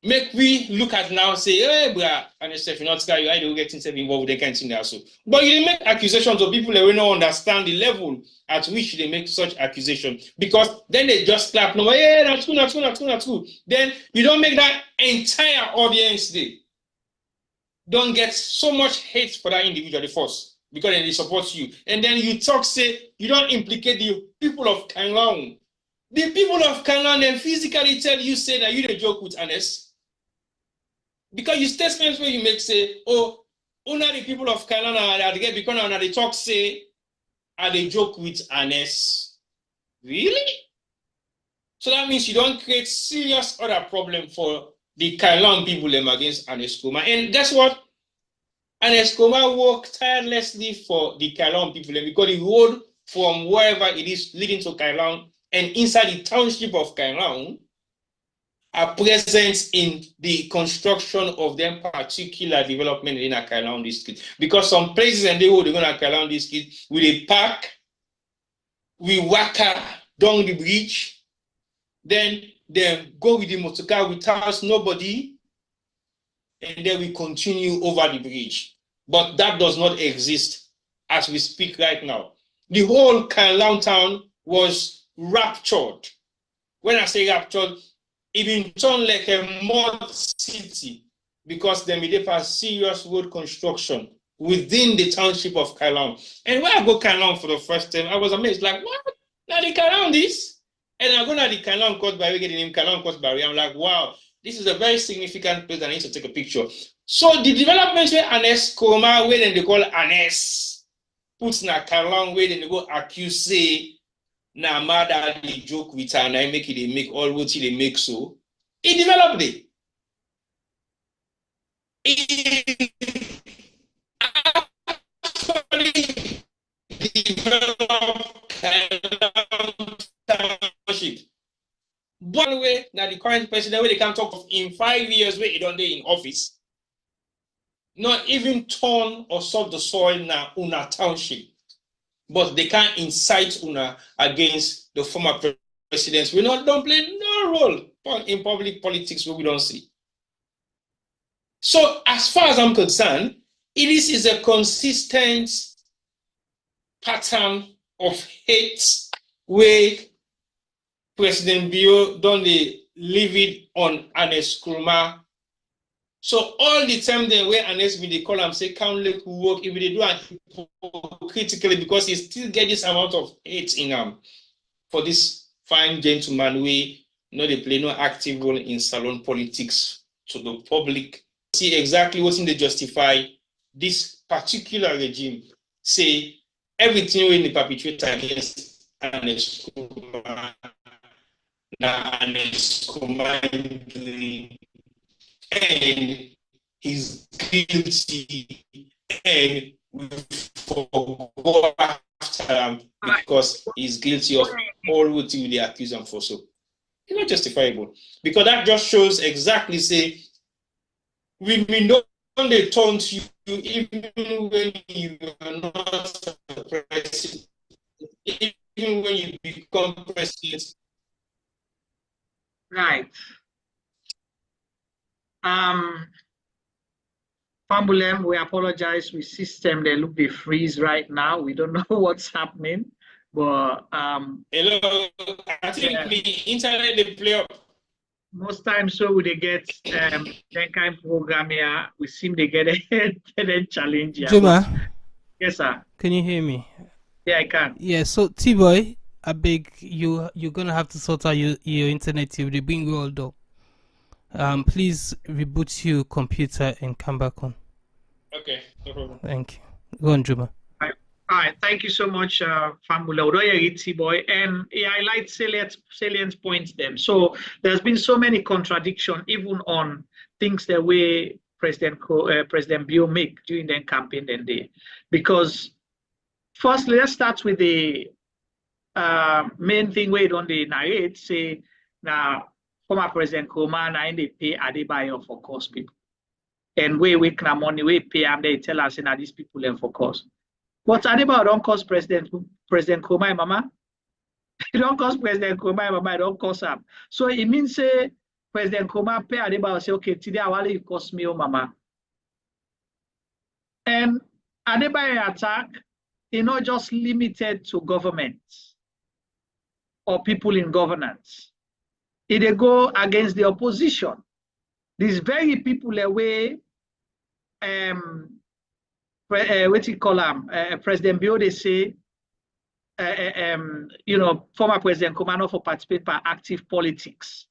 S2: Make we look at now, say, hey, bro, and if you're not scared, you get involved with the kind of thing there. So, but you make accusations of people that will not understand the level at which they make such accusation. Because then they just clap, no, yeah, that's true, that's true, that's true, that's true. Then you don't make that entire audience day. Don't get so much hate for that individual first, because then they support you. And then you talk, say, you don't implicate the people of Kailong. The people of Kailong then physically tell you, say that you the joke with Ernest. Because you statements where you make, say, oh, only the people of Kailong are the because now they talk, say, are they joke with Ernest. Really? So that means you don't create serious other problem for the Kailong people against Ernest Koroma. And guess what? Ernest Koroma worked tirelessly for the Kailong people because the road from wherever it is leading to Kailong and inside the township of Kailong are present in the construction of them particular development in a Kailong district. Because some places and they go to Kailong district with a park, we walk down the bridge, then they go with the motorcar without nobody, and then we continue over the bridge. But that does not exist as we speak right now. The whole Kailong town was raptured. When I say raptured, it been turned like a mud city because they made a serious road construction within the township of Kailong. And when I go Kailong for the first time, I was amazed, like, what? Now they Kailong this? And I go to the Kailong Coast Barrier, get the name Kailong Coast Barrier. I'm like, wow, this is a very significant place. I need to take a picture. So the development where Ernest Koroma, where then they call Ernest, puts na Karlang, where then they go accuse say na mother they joke with her and I make it they make all what they make so. It developed it. One way now the current president where they can talk of in 5 years where he don't dey in office, not even turn or sort the soil na una township, but they can't incite una against the former presidents. We don't play no role in public politics where we don't see. So as far as I'm concerned, it is a consistent pattern of hate where President Bio don't they leave it on Ernest Koroma. So all the time then where Ernest they call him say can't let work if they do it critically because he still get this amount of hate in him for this fine gentleman we they play no active role in salon politics to the public. See exactly what's in the justify this particular regime say everything when the perpetrator against Ernest Koroma and he's guilty and we go after him because he's guilty of all what they accuse him for. So it's not justifiable because that just shows exactly say we know they taunt you even when you are not the president, even when you become president.
S1: Right. Fambulem, we apologize with system. They look they freeze right now. We don't know what's happening. But
S2: hello, I think the internet they play up.
S1: Most times so they get that kind of program here, we seem they get a challenge here.
S15: Juma.
S1: Yes, sir.
S15: Can you hear me?
S1: Yeah, I can.
S15: Yeah, so T-Boy, I beg you're gonna have to sort out your internet if they bring you all though. Please reboot your computer and come back on.
S2: Okay, no problem.
S15: Thank you. Go on, Juma.
S1: All right, thank you so much, Fambula. Boy, and he highlights salient points them. So there's been so many contradictions, even on things the way President Bio make during the campaign that day. Because first, let's start with the main thing where on the narrate say now former President Koroma and they pay Adebayo for cost people, and we can money we pay and they tell us that these people learn for cost. But Adebayo don't cost President Koroma, mama. It don't cost President Koroma, mama. It don't cost him. So it means say President Koroma pay Adebayo say okay today I want you cost me, oh mama. And Adebayo attack is not just limited to government or people in governance. It go against the opposition. These very people away what you call them, President Bio, they say, former President Koroma for participate in active politics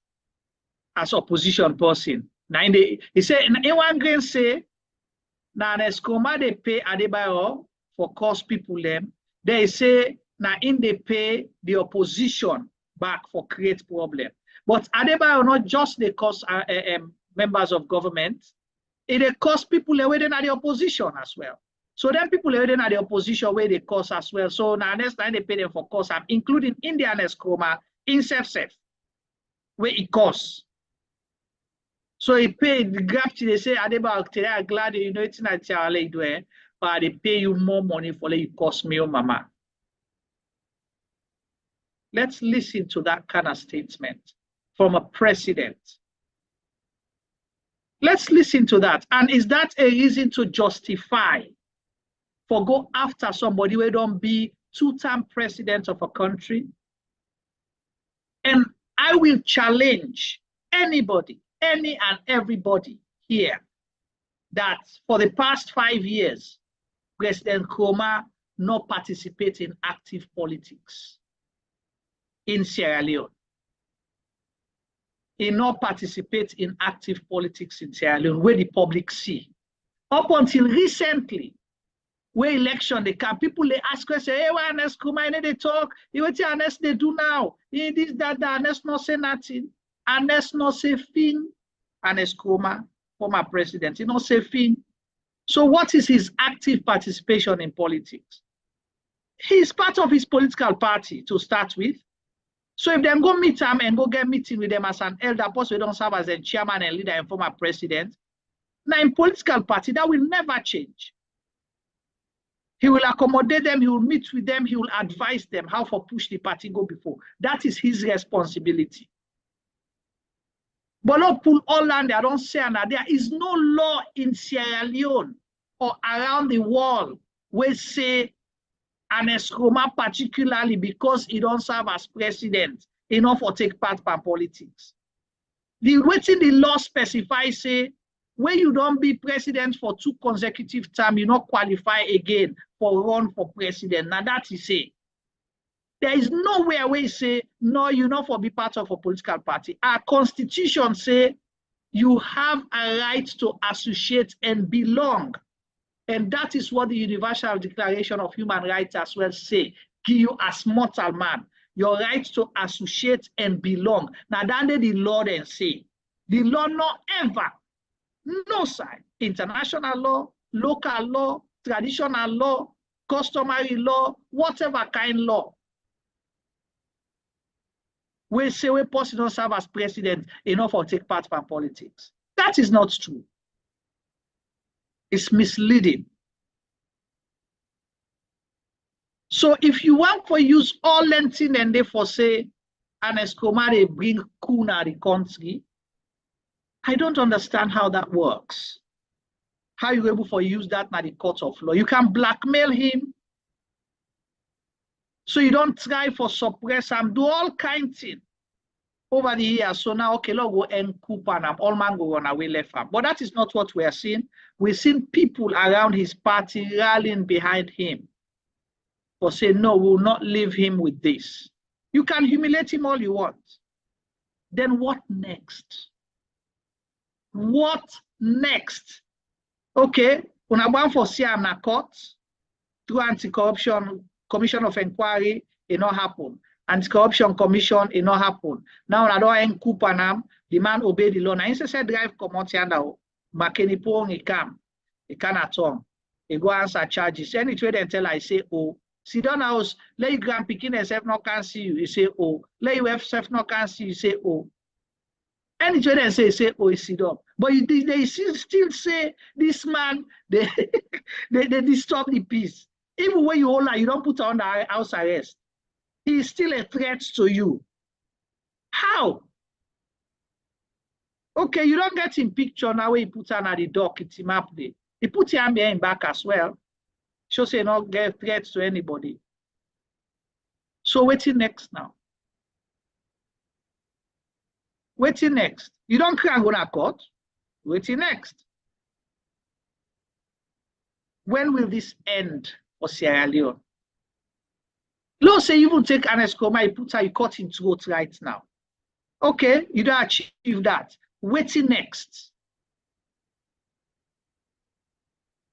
S1: as opposition person. Now, he said, in one grain say, now as Koroma they pay Adebayo for cost people them, they say, now in they pay the opposition back for create problem. But Adebayo not just they cost members of government, it cost people away in the opposition as well. So then people are in the opposition where they cost as well. So now next time they pay them for cost, including Indian Koroma in self where it costs. So he paid the gap they say Adebayo today I'm glad you know it's not doing, but they pay you more money for it cost me, oh mama. Let's listen to that kind of statement from a president. Let's listen to that. And is that a reason to justify for go after somebody who don't be two-term president of a country? And I will challenge anybody, any and everybody here that for the past 5 years, President Koroma not participate in active politics in Sierra Leone. he not participate in active politics in Sierra Leone, where the public see. Up until recently, where election they come, people they ask questions, hey, why Ernest Kuma, they talk, what Ernest they do now? This, that, Ernest not say nothing. Ernest not say thing. Ernest Kuma, former president, he not say thing. So what is his active participation in politics? He's part of his political party to start with. So if they go meet him and go get meeting with them as an elder post, we don't serve as a chairman and leader and former president. Now in political party, that will never change. He will accommodate them, he will meet with them, he will advise them how to push the party go before. That is his responsibility. But not pull all land, I don't say that there is no law in Sierra Leone or around the world where say Ernest Kuma particularly because he don't serve as president, enough for take part in politics. The waiting the law specifies say when you don't be president for 2 consecutive terms, you not qualify again for run for president. Now that is say. There is nowhere where you say, no, you not for be part of a political party. Our constitution say you have a right to associate and belong. And that is what the Universal Declaration of Human Rights as well say. Give you as mortal man, your right to associate and belong. Now that the law then say, the law not ever, no side, international law, local law, traditional law, customary law, whatever kind law, we say we person don't serve as president enough or take part in politics. That is not true. It's misleading. So if you want to use all lengthen and therefore say Ernest Kuma they bring coup na the country, I don't understand how that works. How you able to use that na the court of law? You can blackmail him. So you don't try for suppress him, do all kind of things over the years. So now, okay, let's go and coup and all man go run away left him. But that is not what we are seeing. We're seeing people around his party rallying behind him for saying, no, we will not leave him with this. You can humiliate him all you want. Then what next? What next? Okay, when I want for Sierra court, through anti-corruption commission of inquiry, it not happen. Anti-corruption commission, it not happen. Now I don't end coup panam, the man obey the law. Now he said drive come out here now. Makeni pong he come. He can at all. He go answer charges. Any trade and tell I say, oh, sit down house, let you grand picking and self not can see you. You say, oh, let you have self not can see you, say, oh. Any trade and say, oh, sit up. But they still say this man, they disturb the peace. Even when you hold her, you don't put her under house arrest. He is still a threat to you. How? Okay, you don't get in picture now where you put her at the dock, it's him up there. He put him behind back as well. So say not get threats to anybody. So waiting next now. Waiting next. You don't cry go to court. Waiting next. When will this end for Sierra Leone? Let's say you will take Ernest Kuma, you put her, you cut him throat right now. Okay, you don't achieve that. Waiting next.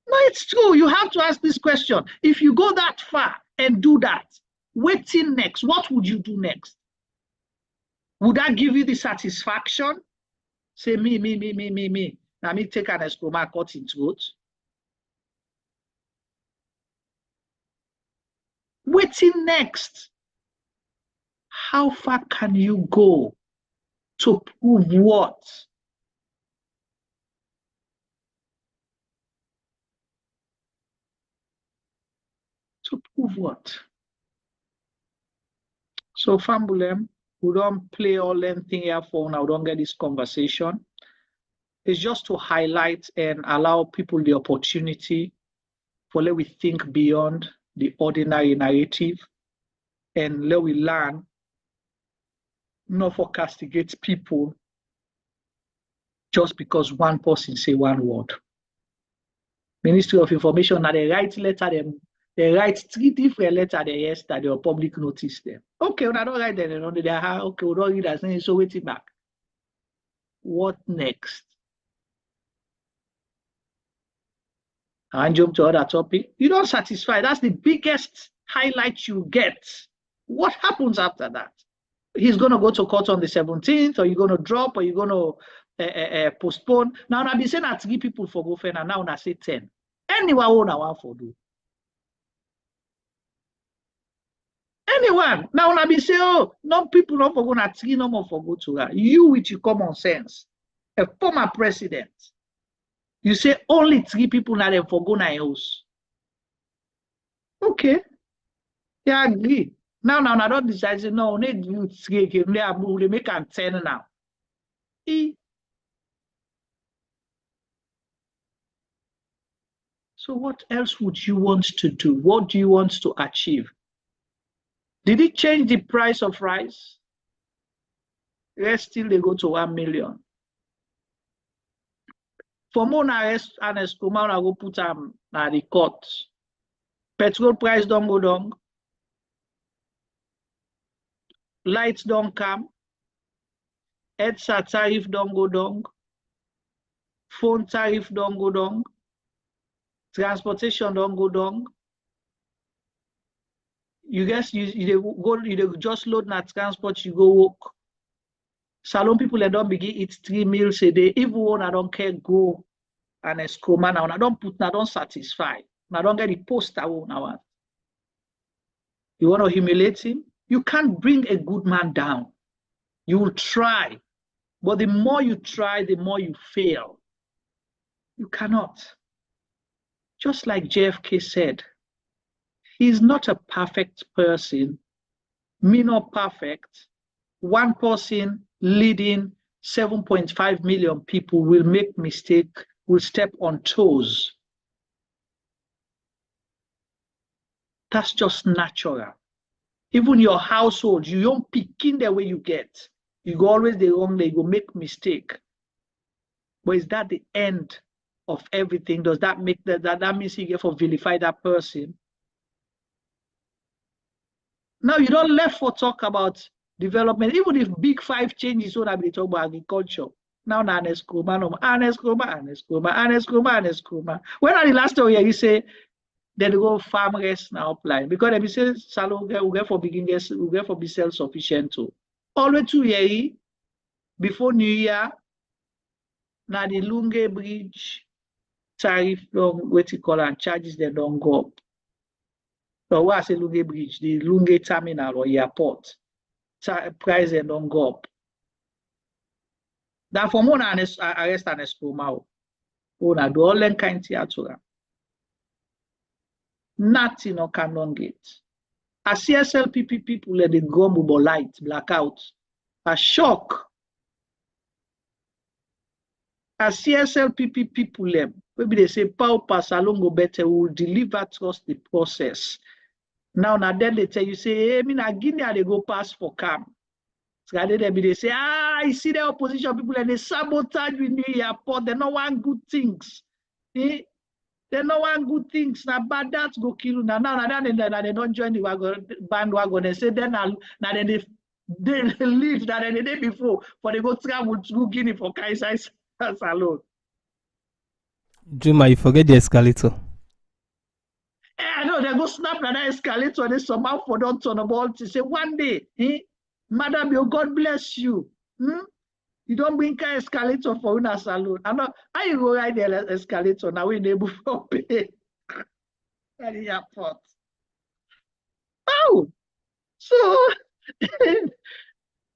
S1: No, it's true. You have to ask this question. If you go that far and do that, waiting next, what would you do next? Would that give you the satisfaction? Say me. Now me take Ernest Kuma, cut him throat. Waiting next. How far can you go to prove what? To prove what? So Fambulem, we don't play all them thing here for now, we don't get this conversation. It's just to highlight and allow people the opportunity for let we think beyond the ordinary narrative and let we learn not for castigate people just because one person say one word. Ministry of Information, now they write letter, they write 3 different letters there yesterday or public notice them. Okay, when I don't write them, they are okay, we don't read that, so waiting back. What next? And jump to other topic. You don't satisfy. That's the biggest highlight you get. What happens after that? He's going to go to court on the 17th, or you're going to drop, or you're going to postpone. Now, I've been saying that 3 people for go and now I say 10. Anyone who I want for do. Anyone. Now, I be say, oh, no people not for go na 3 no more for go to her. You with your common sense, a former president, you say only 3 people now them for go na house. Okay. Yeah, I agree. Now, I don't decide, say, no, need you 3, they make them 10 now. So what else would you want to do? What do you want to achieve? Did it change the price of rice? Yes, still they go to 1 million. For more Ernest, Koroma, I go put them at the court. Petrol price don't go down. Lights don't come. EDSA tariff don't go down. Phone tariff don't go down. Transportation don't go down. You guess you just load na transport, you go work. Salon people they don't begin eat 3 meals a day. Even when I don't care go and Koroma now, I don't put, I don't satisfy. I don't get the post I want. You want to humiliate him? You can't bring a good man down. You will try, but the more you try, the more you fail. You cannot. Just like JFK said, he's not a perfect person, me not perfect. One person leading 7.5 million people will make mistake, will step on toes. That's just natural. Even your household, you don't pick in the way you get. You go always the wrong way, you go make mistake. But is that the end of everything? Does that make that means you get for vilify that person? Now you don't left for talk about development, even if big 5 changes, what I be talking about agriculture. Now Ernest Koroma. When are the last time you say they go farm rest now apply? Because they say salon we get for beginners, we get for be self-sufficient too. Always 2 years before New Year, now the Lunge Bridge tariff what you call and charges they don't go up. So what I say Lunge Bridge, the Lunge terminal or airport, price they don't go up. That for more arrest Ernest Koroma. Oh, na do all them kind of theater. Nothing or cannot get. As CSLPP people let the gumbo light blackout. A shock. As CSLPP people maybe they say Pau Pasalongo better will deliver trust the process. Now then they tell you say, hey, me na Guinea they go pass for camp. So they say, I see the opposition people and they sabotage with the airport. They don't want good things. They don't want good things. Now bad that go kill. Now they don't join the bandwagon. They say then they leave that the day before for they go travel to Guinea for Kaisai's salon.
S15: Juma, you forget the escalator.
S1: I know they go snap that escalator and they somehow for don't turn about to say one day, Madam, your God bless you. You don't bring an escalator for una salon. I know how you go ride the escalator now we able to pay at the airport. Oh, so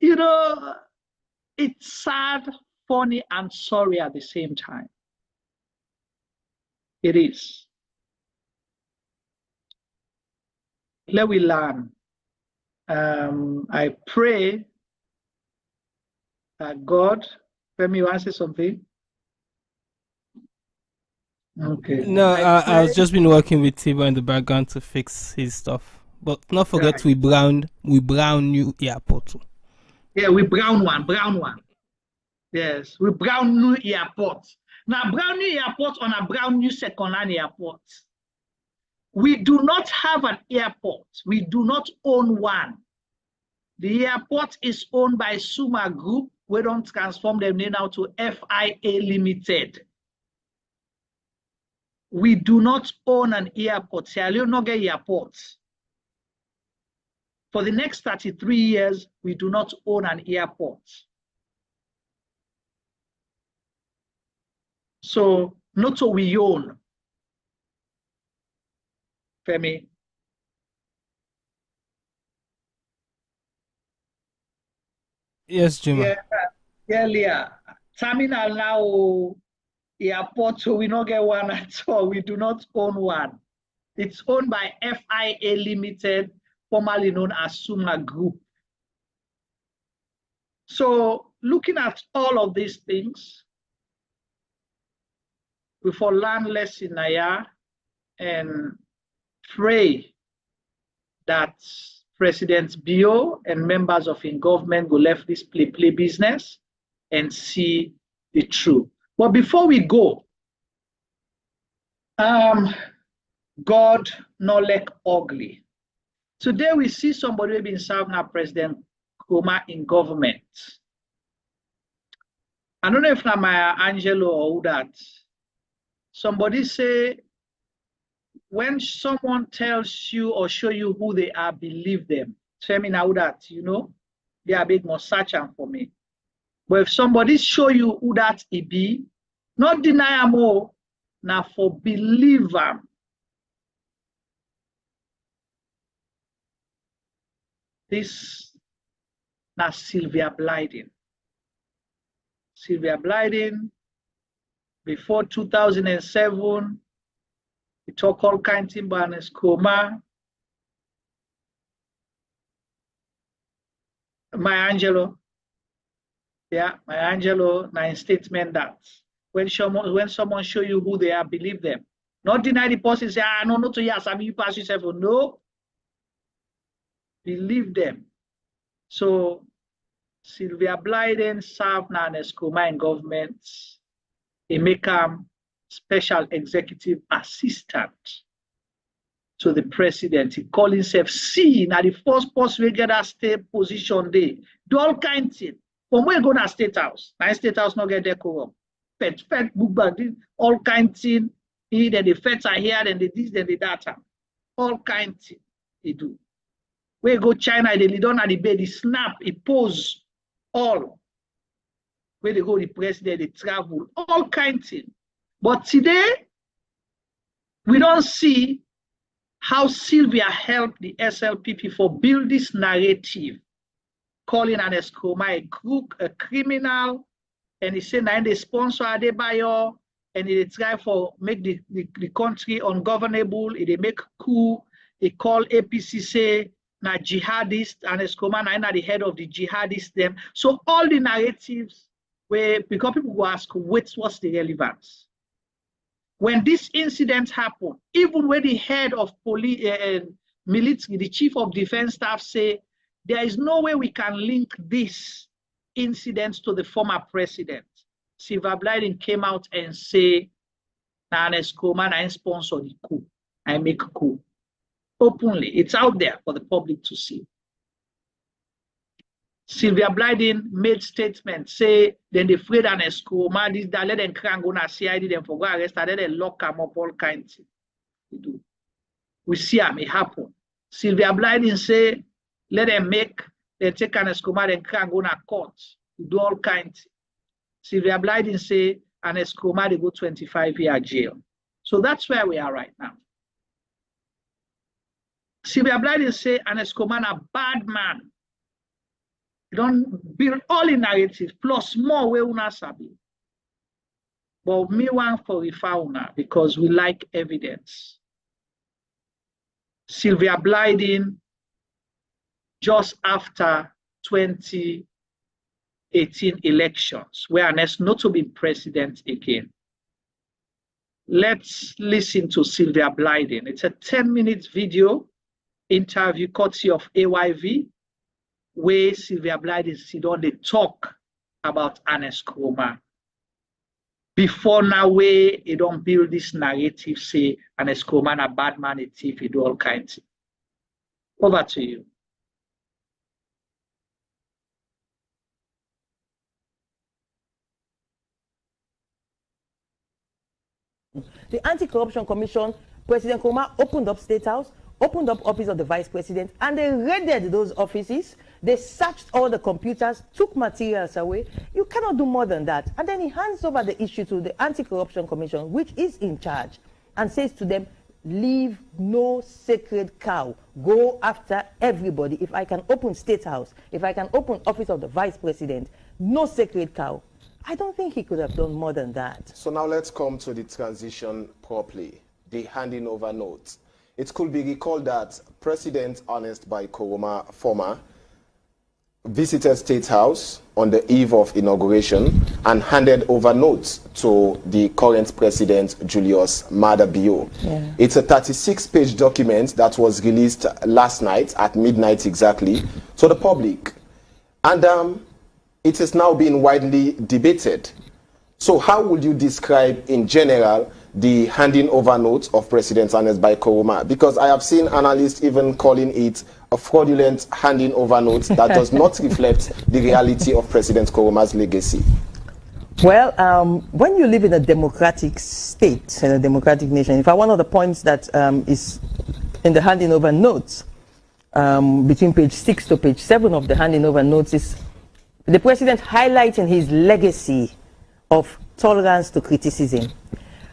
S1: you know, it's sad, funny, and sorry at the same time. It is. Let we learn. I pray that God, Femi, you want to say something? Okay.
S15: No, I was just been working with Tiba in the background to fix his stuff. But not forget right. we brown new airport.
S1: Yeah, we brown one. Yes, we brown new airport. Now brown new airport on a brown new second-hand airport. We do not have an airport. We do not own one. The airport is owned by Suma Group, we don't transform them now to FIA Limited. We do not own an airport. Sierra Leone no get airports. For the next 33 years, we do not own an airport. So, not so we own. Femi.
S15: Yes, Juma.
S1: Yeah. Terminal now, airport, so we don't get one at all. We do not own one. It's owned by FIA Limited, formerly known as Suma Group. So, looking at all of these things, we for learn lesson here and pray that President Bio and members of his government will left this play business and see the truth. But before we go, God no like ugly. Today we see somebody who been serving as President Koroma in government. I don't know if I'm Angelo or who that. Somebody say, when someone tells you or show you who they are, believe them. Tell me now that, you know, they are big more searching for me. But if somebody show you who that it be, not deny them all, now for believe them. This now Sylvia Blyden. Sylvia Blyden, before 2007, we talk all kinds of things, Koroma. My Angelo, my statement that when someone show you who they are, believe them. Not deny the person, say, no, not to yes, I mean you pass yourself. No. Believe them. So Sylvia Blyden served now as Koroma in government. He make him special executive assistant to the president. He call himself C. Now the first person we get that state position there. Do all kinds of things. From where go to state house? Now state house not get decorum. Fed book back, all kinds of things. Then the feds are here, then the this, then the data. All kinds of things they do. Where go China, they lead on at the bed, they snap, he pose all. Where they go, the president, they travel, all kinds of things. But today, we don't see how Sylvia helped the SLPP for build this narrative, calling an Koroma a crook, a criminal, and he said, now they sponsor Adebayo, and they try for make the country ungovernable, they make coup, they call APC say, now jihadist, and Koroma now the head of the jihadist them. So all the narratives where, because people will ask, what's the relevance? When this incident happened, even when the head of police, military, the chief of defense staff say, there is no way we can link this incident to the former president. Sylvia Blyden came out and say, Ernest Koroma, I sponsor the coup. I make coup. Openly, it's out there for the public to see. Sylvia Blyden made statements, say, then they afraid Ernest Koroma, this, that, let them crank on a CID, them for go arrest, let them lock them up, all kinds of things. We see them, it happen. Sylvia Blyden say, let them they take Ernest Koroma, then crank on a court, do all kinds. Sylvia Blyden say, Ernest Koroma, they go 25-year jail. So that's where we are right now. Sylvia Blyden say, Ernest Koroma a bad man. You don't build all the narratives, plus more where una sabi. But me want for refauna because we like evidence. Sylvia Blyden, just after 2018 elections, where Ernest not to be president again. Let's listen to Sylvia Blyden. It's a 10-minute video interview courtesy of AYV, where Sylvia Blyden sit on the talk about Ernest Koroma. Before now, where they don't build this narrative, say Ernest Koroma a bad man, a thief, he do all kinds. Over to you.
S16: The Anti-Corruption Commission, President Koroma opened up State House, opened up office of the Vice President, and they raided those offices. They searched all the computers, took materials away. You cannot do more than that. And then he hands over the issue to the Anti-Corruption Commission, which is in charge, and says to them, leave no sacred cow. Go after everybody. If I can open State House, if I can open office of the Vice President, no sacred cow. I don't think he could have done more than that.
S17: So now let's come to the transition properly, the handing over notes. It could be recalled that President Ernest by Koroma, former, visited State House on the eve of inauguration and handed over notes to the current president, Julius Maada Bio.
S16: Yeah.
S17: It's a 36-page document that was released last night at midnight exactly to the public. And it is now being widely debated. So how would you describe in general the handing over notes of President Ernest by Koroma? Because I have seen analysts even calling it a fraudulent handing over notes that does not reflect the reality of President Koroma's legacy.
S16: Well, when you live in a democratic state, in a democratic nation, in fact, one of the points that is in the handing over notes, between page 6 to page 7 of the handing over notes, is the president highlighting his legacy of tolerance to criticism.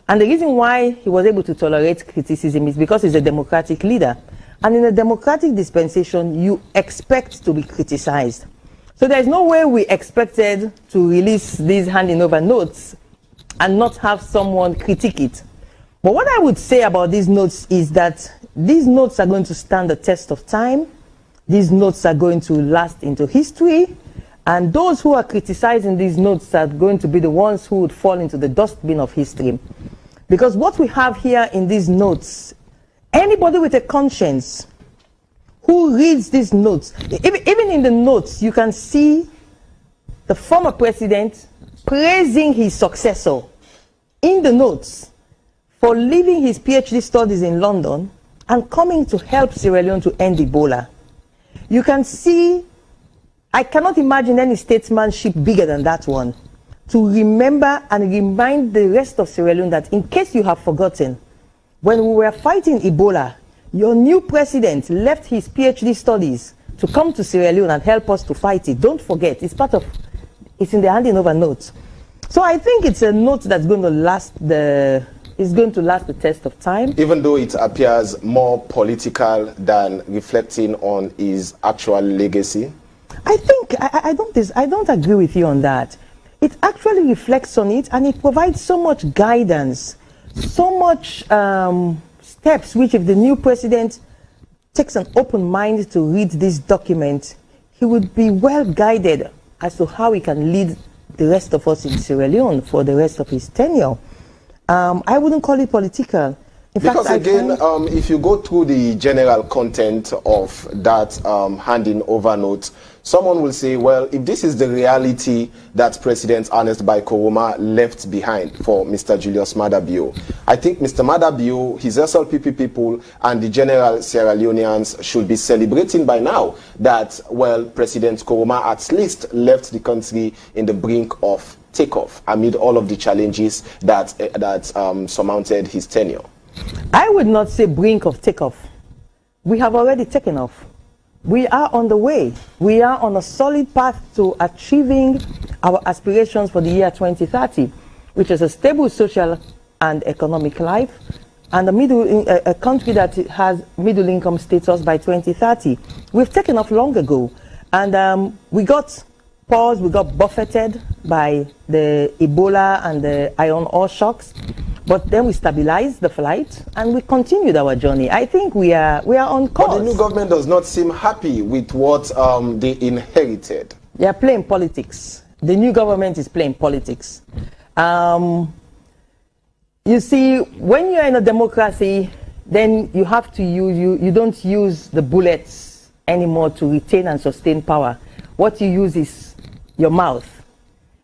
S16: And the reason why he was able to tolerate criticism is because he's a democratic leader. And in a democratic dispensation, you expect to be criticized. So there's no way we expected to release these handing over notes and not have someone critique it. But what I would say about these notes is that these notes are going to stand the test of time. These notes are going to last into history. And those who are criticizing these notes are going to be the ones who would fall into the dustbin of history. Because what we have here in these notes, anybody with a conscience who reads these notes, even in the notes, you can see the former president praising his successor in the notes for leaving his PhD studies in London and coming to help Sierra Leone to end Ebola. You can see, I cannot imagine any statesmanship bigger than that one, to remember and remind the rest of Sierra Leone that in case you have forgotten, when we were fighting Ebola, your new president left his PhD studies to come to Sierra Leone and help us to fight it. Don't forget, it's in the handing over notes. So I think it's a note that's going to last the test of time. Even though it appears more political than reflecting on his actual legacy? I don't agree with you on that. It actually reflects on it, and it provides so much guidance, so much steps which, if the new president takes an open mind to read this document, he would be well guided as to how he can lead the rest of us in Sierra Leone for the rest of his tenure. I wouldn't call it political.
S17: Because again, if you go through the general content of that handing over note, someone will say, well, if this is the reality that President Ernest by Koroma left behind for Mr. Julius Maada Bio, I think Mr. Maada Bio, his SLPP people, and the general Sierra Leoneans should be celebrating by now that, well, President Koroma at least left the country in the brink of takeoff amid all of the challenges that surmounted his tenure.
S16: I would not say brink of takeoff. We have already taken off. We are on the way. We are on a solid path to achieving our aspirations for the year 2030, which is a stable social and economic life, and a country that has middle income status by 2030. We've taken off long ago, and we got paused, we got buffeted by the Ebola and the iron ore shocks. But then we stabilized the flight and we continued our journey. I think we are on course.
S17: But the new government does not seem happy with what they inherited.
S16: They are playing politics. The new government is playing politics. You see, when you're in a democracy, then you have to you don't use the bullets anymore to retain and sustain power. What you use is your mouth.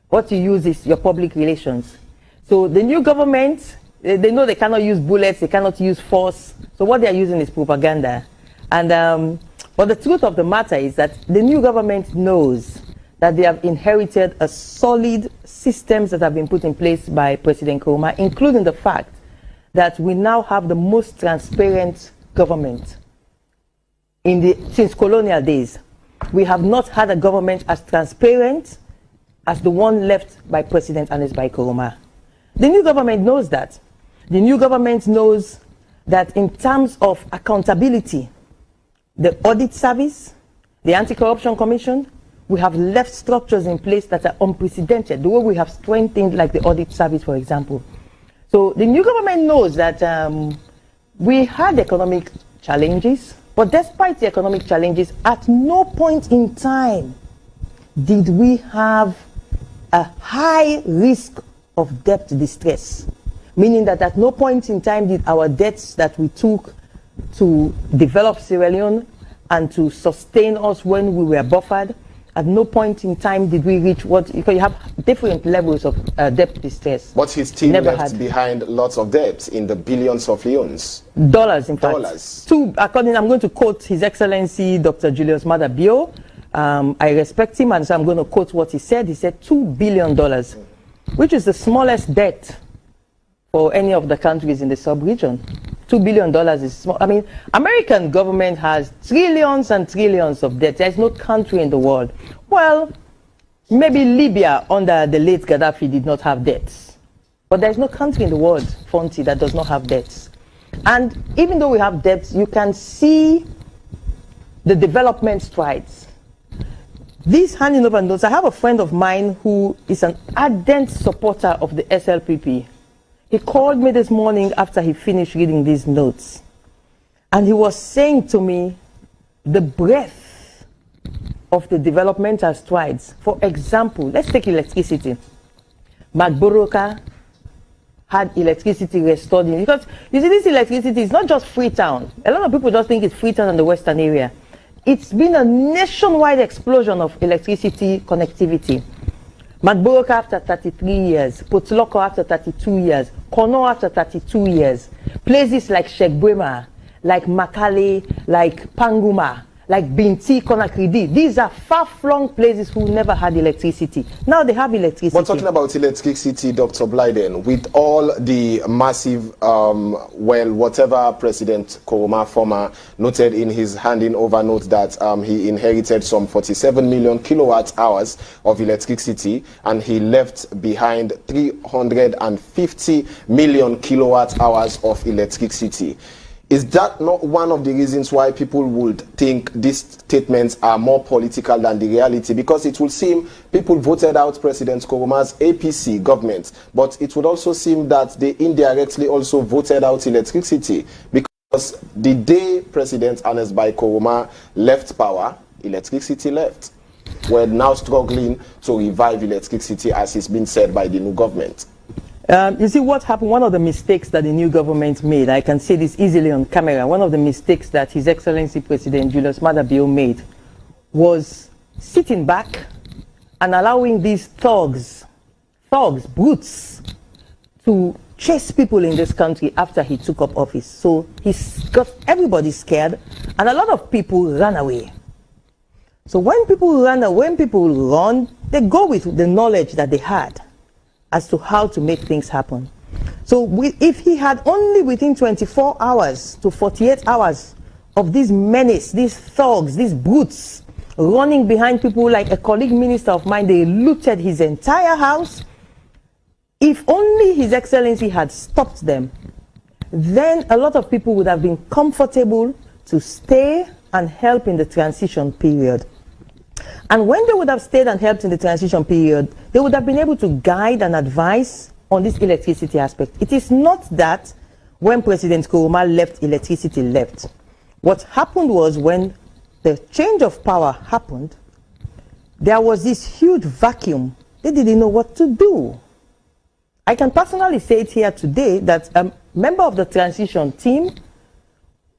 S16: What you use is your public relations. So the new government, they know they cannot use bullets, they cannot use force. So what they are using is propaganda. And but the truth of the matter is that the new government knows that they have inherited a solid systems that have been put in place by President Koroma, including the fact that we now have the most transparent government since colonial days. We have not had a government as transparent as the one left by President Ernest Koroma. The new government knows that. The new government knows that in terms of accountability, the audit service, the anti-corruption commission, we have left structures in place that are unprecedented, the way we have strengthened like the audit service, for example. So the new government knows that we had economic challenges, but despite the economic challenges, at no point in time did we have a high risk of debt distress, meaning that at no point in time did our debts that we took to develop Sierra Leone and to sustain us when we were buffered, at no point in time did we reach what, because you have different levels of debt distress.
S17: But his team left behind lots of debts in the billions of leones.
S16: Dollars, in fact. I'm going to quote His Excellency Dr. Julius Maada Bio. I respect him, and so I'm going to quote what he said. He said $2 billion, which is the smallest debt for any of the countries in the sub-region. $2 billion is small. I mean, American government has trillions and trillions of debt. There's no country in the world. Well, maybe Libya under the late Gaddafi did not have debts. But there's no country in the world, Fonty, that does not have debts. And even though we have debts, you can see the development strides. These handing over notes, I have a friend of mine who is an ardent supporter of the SLPP. He called me this morning after he finished reading these notes. And he was saying to me the breadth of the developmental strides. For example, let's take electricity. Magboroka had electricity restored in, because you see, this electricity is not just Freetown. A lot of people just think it's Freetown and the western area. It's been a nationwide explosion of electricity connectivity. Magboroka after 33 years, Potloko after 32 years, Kono after 32 years, places like Shegbwema, like Makale, like Panguma, like Binti, Konakridi. These are far-flung places who never had electricity. Now they have electricity.
S17: But talking about electricity, Dr. Blyden, with all the massive, whatever President Koroma former noted in his handing over note that he inherited some 47 million kilowatt hours of electricity, and he left behind 350 million kilowatt hours of electricity. Is that not one of the reasons why people would think these statements are more political than the reality? Because it will seem people voted out President Koroma's APC government, but it would also seem that they indirectly also voted out electricity, because the day President Ernest Koroma left power, electricity left. We're now struggling to revive electricity, as it's been said by the new government.
S16: You see what happened, one of the mistakes that the new government made, I can say this easily on camera, one of the mistakes that His Excellency President Julius Maada Bio made was sitting back and allowing these thugs, brutes, to chase people in this country after he took up office. So he's got everybody scared, and a lot of people ran away. So when people run, they go with the knowledge that they had as to how to make things happen. So if he had only within 24 hours to 48 hours of these menace, these thugs, these brutes running behind people, like a colleague minister of mine, they looted his entire house. If only His Excellency had stopped them, then a lot of people would have been comfortable to stay and help in the transition period. And when they would have stayed and helped in the transition period, they would have been able to guide and advise on this electricity aspect. It is not that when President Koroma left, electricity left. What happened was, when the change of power happened, there was this huge vacuum. They didn't know what to do. I can personally say it here today that a member of the transition team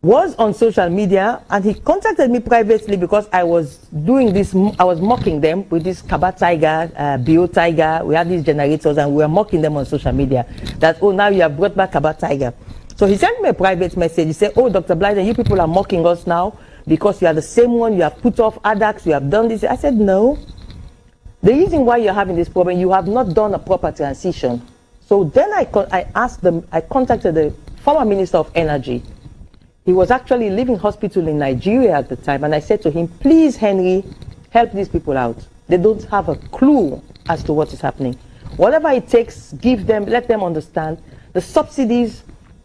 S16: was on social media, and he contacted me privately because I was doing this, I was mocking them with this Kaba Tiger, Bio Tiger. We had these generators and we were mocking them on social media that, oh, now you have brought back Kaba Tiger. So he sent me a private message. He said, oh, Dr. Blyden, you people are mocking us now because you are the same one, you have put off ADAX, you have done this. I said, no. The reason why you're having this problem, you have not done a proper transition. So then I asked them, I contacted the former Minister of Energy. He was actually leaving hospital in Nigeria at the time, and I said to him, please, Henry, help these people out. They don't have a clue as to what is happening. Whatever it takes, give them, let them understand the subsidies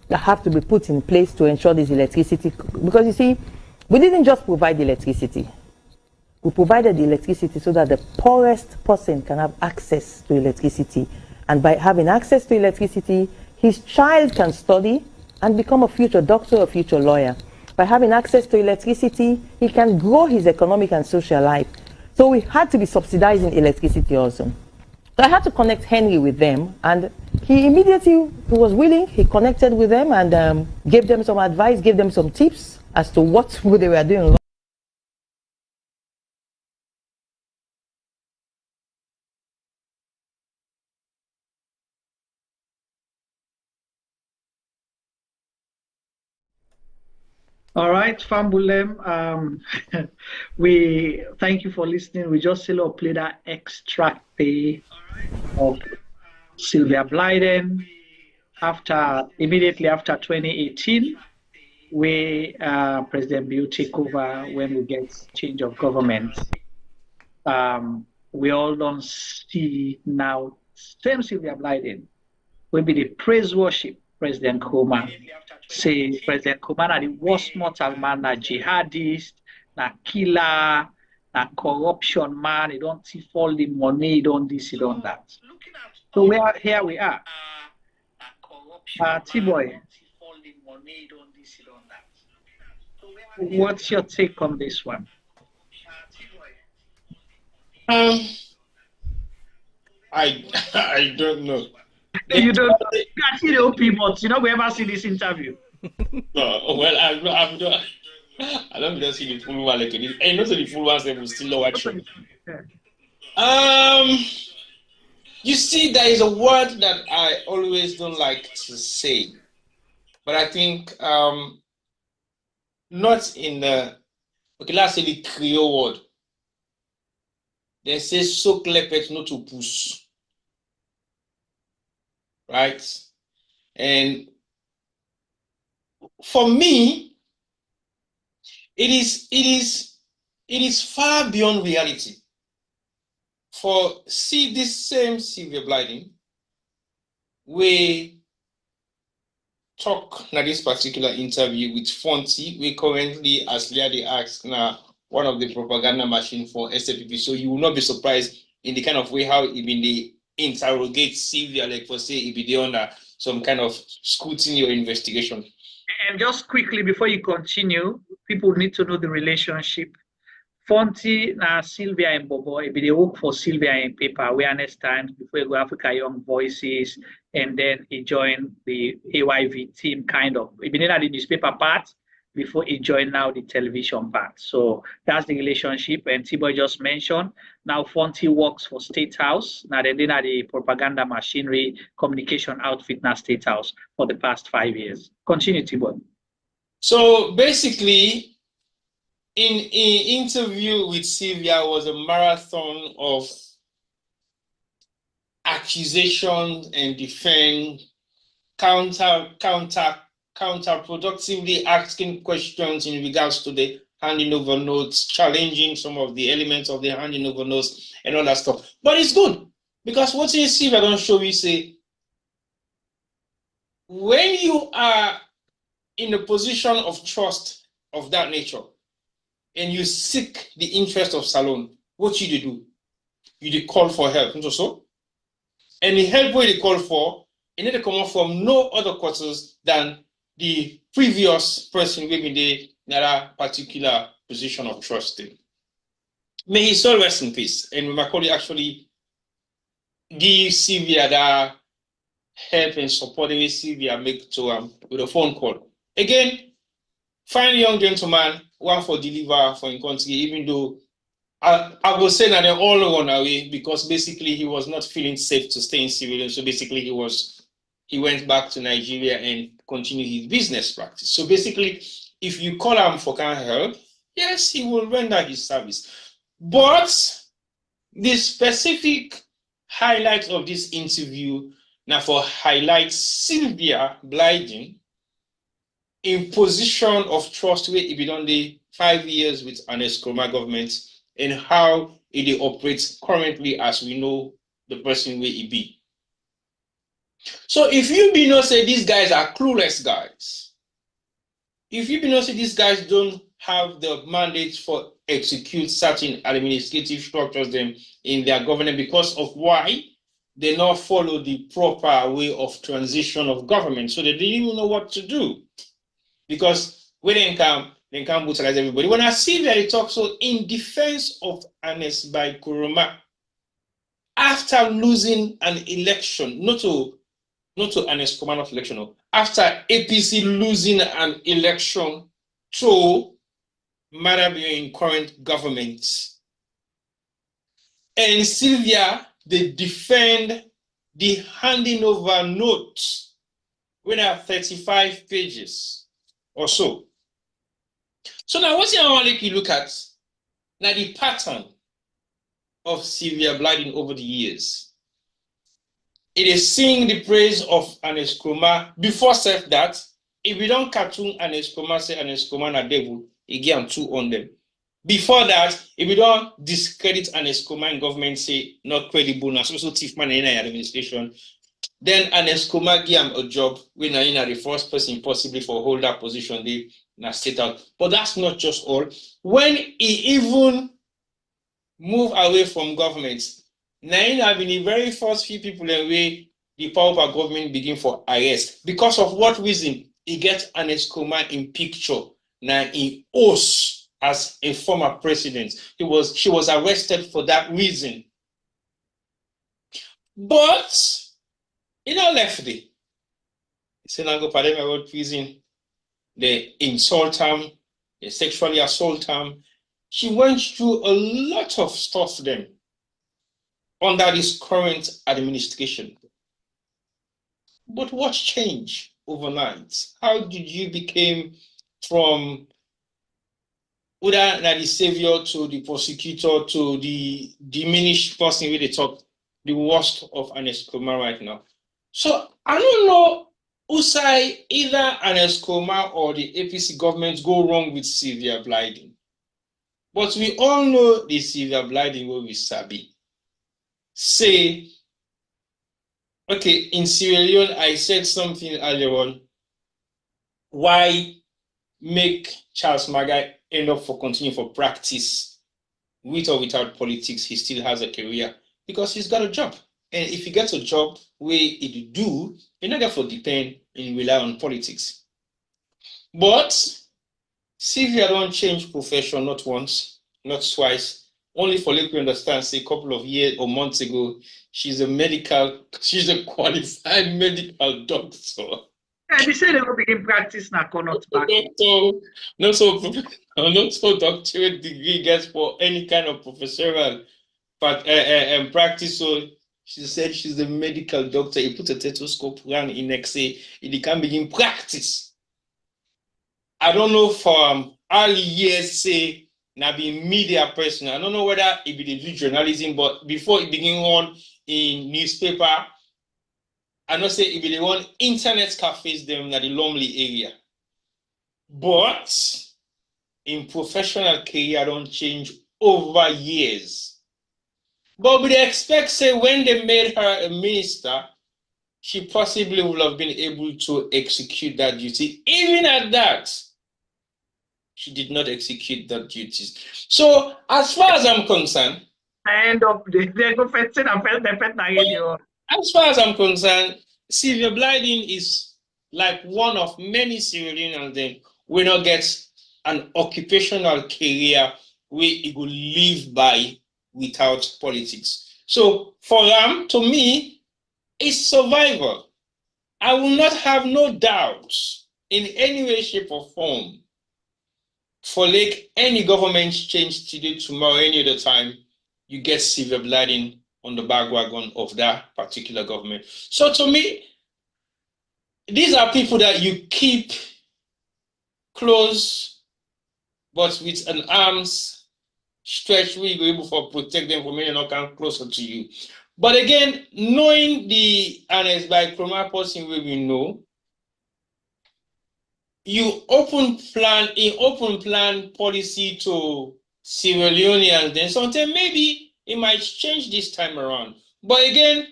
S16: that have to be put in place to ensure this electricity. Because you see, we didn't just provide electricity. We provided the electricity so that the poorest person can have access to electricity. And by having access to electricity, his child can study and become a future doctor or future lawyer. By having access to electricity, he can grow his economic and social life. So we had to be subsidizing electricity also. So I had to connect Henry with them, and he immediately was willing. He connected with them and gave them some advice, gave them some tips as to what they were doing.
S1: All right, Fambulem, we thank you for listening. We just played that extract of Sylvia Blyden immediately after 2018, where President Bill take over when we get change of government. We all don't see now same Sylvia Blyden will be the praise worship President Koroma. Say President Koroma na the worst mortal man, na jihadist, na killer, na corruption man. He don't thief all the money, he don't this, he don't that. So here we are. T-Boy, what's your take on this one?
S2: I don't know.
S1: You don't you can see the OP, but you know we ever see this interview.
S2: Well, I don't just see the full one like this. And not the full ones that will still watch. You see, there is a word that I always don't like to say, but I think not in the let's say the Creole word. They say so clepet not to push. Right? And for me, it is far beyond reality. For see this same Sylvia Blyden, we talk in this particular interview with Fonty. We currently, as they asked now, one of the propaganda machine for SFPP. So you will not be surprised in the kind of way how even they interrogate Sylvia, like for say, if they under some kind of scrutiny or investigation.
S1: And just quickly before you continue, people need to know the relationship. Fonty na Sylvia and Bobo, if they work for Sylvia in paper awareness times before you go Africa Young Voices, and then he joined the AYV team kind of. He been in the newspaper part before he joined now the television part. So that's the relationship. And T-Boy just mentioned, now Fonty works for State House. Now they're in the propaganda machinery communication outfit now State House for the past 5 years. Continue, T-Boy.
S2: So basically, in interview with Sylvia was a marathon of accusations and defense, counterproductively asking questions in regards to the handing over notes, challenging some of the elements of the handing over notes and all that stuff. But it's good because what you see, I don't show you say, when you are in a position of trust of that nature and you seek the interest of Salone, what you do? You call for help, so? And the help where they call for, it need to come from no other quarters than the previous person within the that particular position of trust. May his soul rest in peace. And my colleague actually give Sylvia that help and support the way Sylvia make to with a phone call. Again, fine young gentleman, one for deliver for in country, even though I will say that they all run away because basically he was not feeling safe to stay in Sierra Leone. So basically he went back to Nigeria and continued his business practice. So basically, if you call him for kind of help, yes, he will render his service. But the specific highlight of this interview now for highlight Sylvia Blyden in position of trust where it be done the 5 years with Ernest Koroma government and how it operates currently as we know the person where it be. So if you be not say these guys are clueless guys, if you be not say these guys don't have the mandate for execute certain administrative structures them in their government because of why they not follow the proper way of transition of government, so they didn't even know what to do. Because when they can't brutalize everybody. When I see that it talks so in defense of Ernest by Koroma, after losing an election, not to Ernest Koroma election, after APC losing an election to Madabio in current government, and Sylvia, they defend the handing over notes when I have 35 pages or so. So now what I want to look at now the pattern of Sylvia Blyden over the years. It is sing the praise of Ernest Koroma before self that if we don't cartoon Ernest Koroma say Ernest Koroma na devil, he give 2 on them. Before that, if we don't discredit Ernest Koroma in government say not credible, na also thief man in administration, then Ernest Koroma give him a job when na the first person possibly for hold that position they na state out. But that's not just all. When he even move away from government, now having the very first few people in way the power of our government begin for arrest. Because of what reason? He gets Ernest Koroma in picture. Now in oath as a former president. She was arrested for that reason. But he not left there. He said, "I go pardon my prison." They insult him, they sexually assault him. She went through a lot of stuff then under this current administration. But what changed overnight? How did you become from either the savior to the prosecutor to the diminished person with the talk, the worst of Ernest Koroma right now? So I don't know who say either Ernest Koroma or the APC government go wrong with Sylvia Blyden. But we all know the Sylvia Blyden where we sabi. Say, okay, in Sierra Leone, I said something earlier on. Why make Charles Magai end up for continue for practice with or without politics? He still has a career because he's got a job. And if he gets a job where he do, you're not going to depend and rely on politics. But Sylvia don't change profession not once, not twice. Only for let me understand, say a couple of years or months ago, she's a qualified medical doctor.
S1: Yeah, they say they will begin practice now, not back.
S2: Not so doctorate degree gets for any kind of professorial practice. So she said she's a medical doctor. He put a stethoscope around in next say he can begin practice. I don't know for early years say now be media person. I don't know whether it be the journalism, but before it begin on in newspaper, I know say it be the one internet cafes them in the lonely area. But in professional career don't change over years. But we expect say when they made her a minister, she possibly would have been able to execute that duty. Even at that, she did not execute that duties. So as far as I'm concerned,
S1: as
S2: far as I'm concerned, Sylvia Blyden is like one of many Sierra Leoneans then will not get an occupational career where he will live by without politics. So for them, to me, it's survival. I will not have no doubts in any way, shape, or form for like any government change today, tomorrow, any other time, you get Sylvia Blyden on the back wagon of that particular government. So to me, these are people that you keep close, but with an arm's stretch where you're able to protect them from any not come closer to you. But again, knowing the Ernest by Koroma person where we know, you open plan policy to Sierra Leoneans, then sometimes maybe it might change this time around. But again,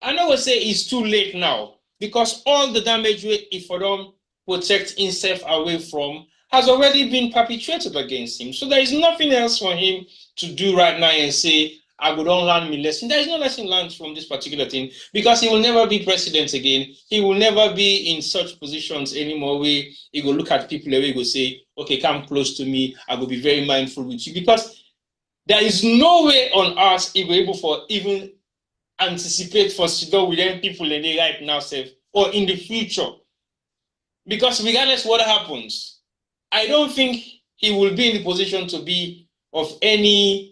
S2: I know I say it's too late now because all the damage if I don't protect himself away from has already been perpetrated against him. So there is nothing else for him to do right now and say, I would not learn me lesson. There is no lesson learned from this particular thing because he will never be president again. He will never be in such positions anymore where he will look at people and he will say, okay, come close to me. I will be very mindful with you because there is no way on earth he will be able for even anticipate for Sudan with them people in the right now, safe or in the future. Because regardless what happens, I don't think he will be in the position to be of any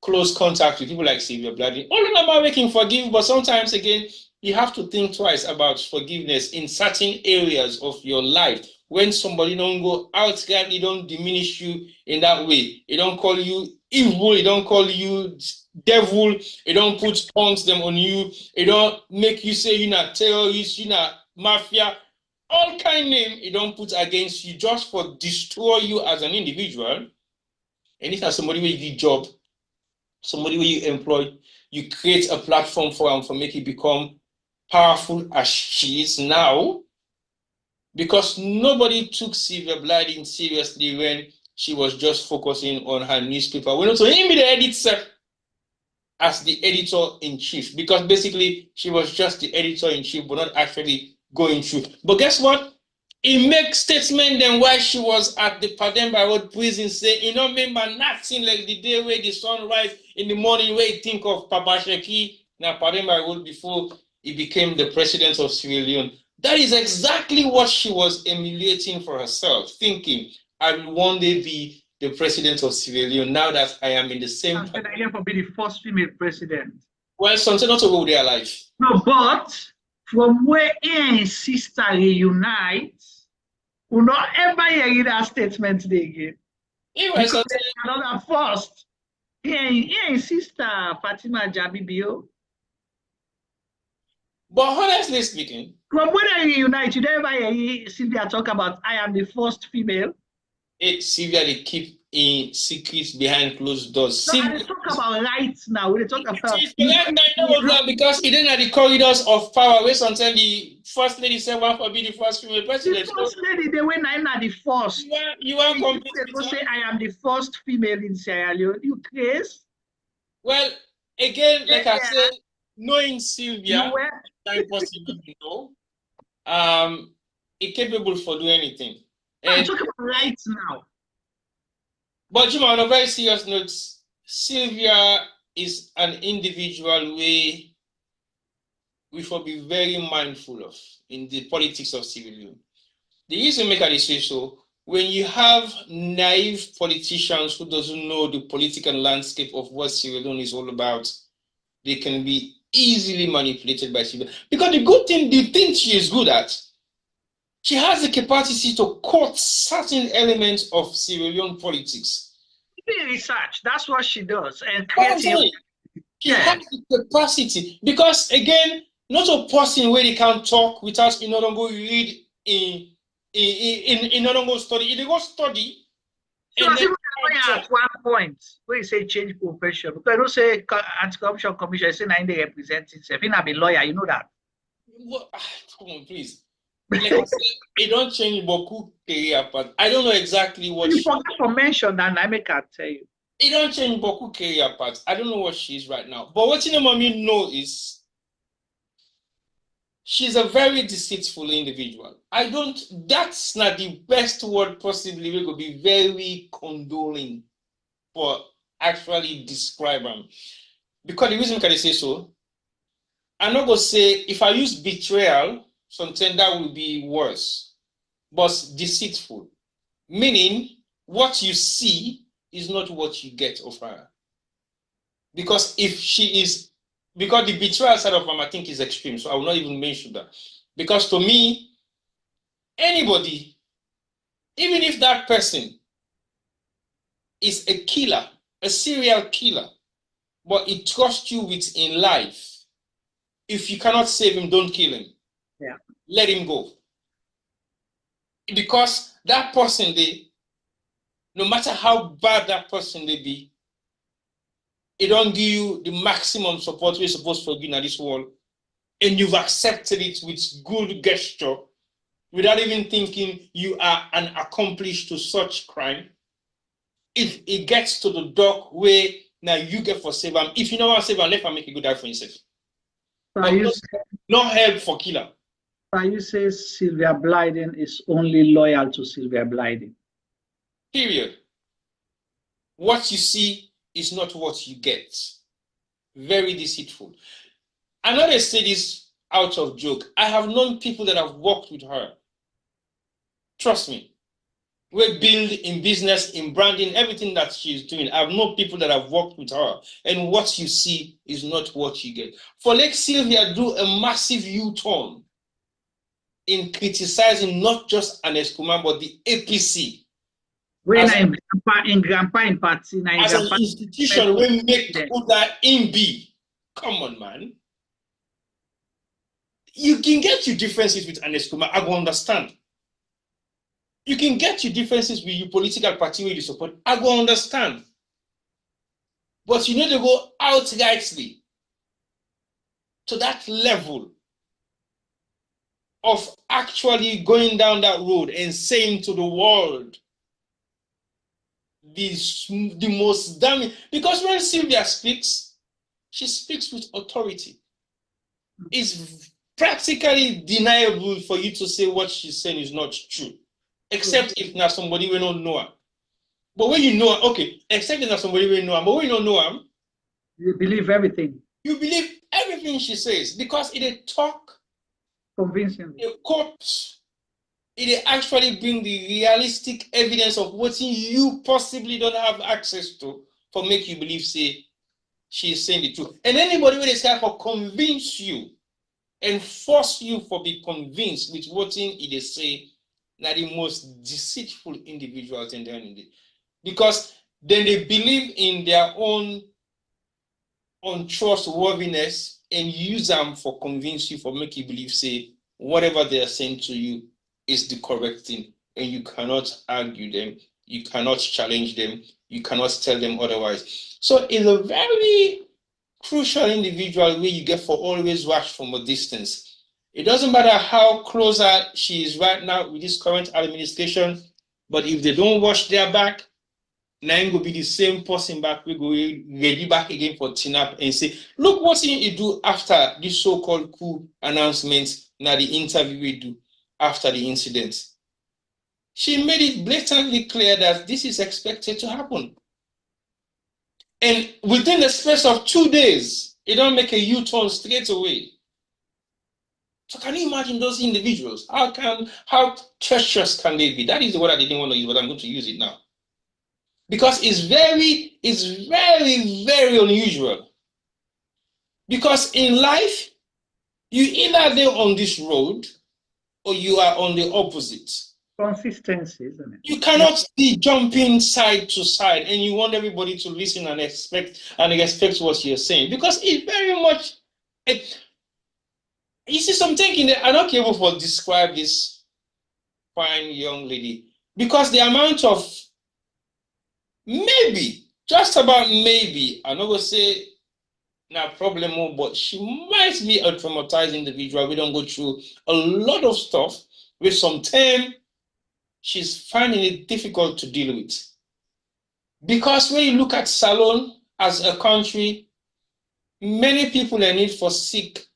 S2: close contact with people like Sylvia Blyden. All of them are making forgive, but sometimes again, you have to think twice about forgiveness in certain areas of your life. When somebody don't go outside, they don't diminish you in that way. They don't call you evil, they don't call you devil, they don't put tongues them on you, they don't make you say you're not terrorist, you're not mafia. All kind of name you don't put against you just for destroy you as an individual. And if somebody will give job, somebody will you employ, you create a platform for them for make it become powerful as she is now. Because nobody took Sylvia Blyden seriously when she was just focusing on her newspaper. We know to him be the editor as the editor-in-chief, because basically she was just the editor-in-chief, but not actually going through. But guess what? He makes statement then while she was at the Pademba Road prison say, you know, remember nothing like the day where the sun rise in the morning where you think of Papa Sheki now Pademba Road before he became the president of Sierra Leone. That is exactly what she was emulating for herself, thinking, I will one day be the president of Sierra Leone now that I am in the same.
S1: I am for be the first female president.
S2: Well, something not to go their life.
S1: No, but from where he and sister reunite, will not ever hear that statement again.
S2: Anyway, so
S1: another first. He and sister Fatima Jabibio.
S2: But honestly speaking,
S1: from when they reunite, you never hear Sylvia talk about I am the first female.
S2: Sylvia, they keep in secrets behind closed doors.
S1: So they talk about rights now. We talk about
S2: because he didn't have the corridors of power. Where sometimes the first lady said one for be the first female president.
S1: The first lady, they went I'm not the first.
S2: You are complete.
S1: They say I am the first female in Sierra Leone. You crazy?
S2: Well, again, like I said, knowing Sylvia, possibly incapable for doing anything.
S1: I'm talking about rights now.
S2: But you know, on a very serious note, Sylvia is an individual we should be very mindful of in the politics of Sierra Leone. The reason make I say so, when you have naive politicians who doesn't know the political landscape of what Sierra Leone is all about, they can be easily manipulated by Sylvia. Because the thing she is good at, she has the capacity to cut certain elements of Sierra Leone politics.
S1: Research, that's what she does. And
S2: she has the capacity. Because again, not a person where they can talk without you know go read in no go study. They go study.
S1: So at one point where you say change profession, because I don't say anti-corruption commission, say they represent itself. You not be lawyer, you know that.
S2: Well, come on, please. Like I said, it don't change beaucoup career path. I don't know exactly what
S1: you forgot to mention and I make her tell you.
S2: It don't change beaucoup career path. I don't know what she is right now. But what you know, mommy know is she's a very deceitful individual. That's not the best word possibly. We could be very condoling for actually describe them. Because the reason can I say so, I'm not gonna say if I use betrayal, something that will be worse, but deceitful. Meaning, what you see is not what you get of her. Because because the betrayal side of them, I think, is extreme, so I will not even mention that. Because to me, anybody, even if that person is a killer, a serial killer, but he trusts you with in life, if you cannot save him, don't kill him.
S1: Yeah.
S2: Let him go. because that person, no matter how bad that person may be, it don't give you the maximum support we're supposed to give in this world, and you've accepted it with good gesture, without even thinking you are an accomplice to such crime. If it gets to the dock where now you get for save him, if you know what save him, let him make a good life for himself. No help for killer.
S1: You say Sylvia Blyden is only loyal to Sylvia Blyden.
S2: Period. What you see is not what you get. Very deceitful. I know they say this out of joke. I have known people that have worked with her. Trust me. We build in business, in branding, everything that she's doing. I've known people that have worked with her. And what you see is not what you get. For let Sylvia do a massive U-turn in criticizing not just Ernest Kuma, but the APC. As an institution, we make Uda in B. Come on, man. You can get your differences with Ernest Kuma. I will understand. You can get your differences with your political party where you support. I will understand. But you need to go outrightly to that level of actually going down that road and saying to the world the most damning. Because when Sylvia speaks, she speaks with authority. It's practically deniable for you to say what she's saying is not true. Except if now somebody will not know her. But when you know her, okay, except if now somebody will know her, but when you don't know her,
S1: you believe everything.
S2: You believe everything she says because it a talk
S1: convincingly.
S2: A court, it actually bring the realistic evidence of what you possibly don't have access to for make you believe say she is saying the truth. And anybody with this type of convince you and force you for be convinced with what it is say, that the most deceitful individuals in there, because then they believe in their own untrustworthiness and use them for convince you, for make you believe say whatever they are saying to you is the correct thing, and you cannot argue them, you cannot challenge them, you cannot tell them otherwise. So it's a very crucial individual where you get for always watch from a distance. It doesn't matter how closer she is right now with this current administration, but if they don't watch their back, now will be the same person back. We go ready back again for TINAP and say, look what you do after this so-called coup announcement. Now the interview we do after the incident. She made it blatantly clear that this is expected to happen. And within the space of 2 days, it don't make a U-turn straight away. So can you imagine those individuals? How treacherous can they be? That is the word I didn't want to use, but I'm going to use it now. Because it's very, very unusual. Because in life, you either there on this road or you are on the opposite.
S1: Consistency, isn't it?
S2: You cannot be jumping side to side and you want everybody to listen and expect what you're saying. Because it's very much you see something in there. I'm not able to describe this fine young lady because the amount of maybe, just about maybe, I'm not going to say no problem, but she might be a traumatized individual. We don't go through a lot of stuff with some time. She's finding it difficult to deal with. Because when you look at Salone as a country, many people are need for seek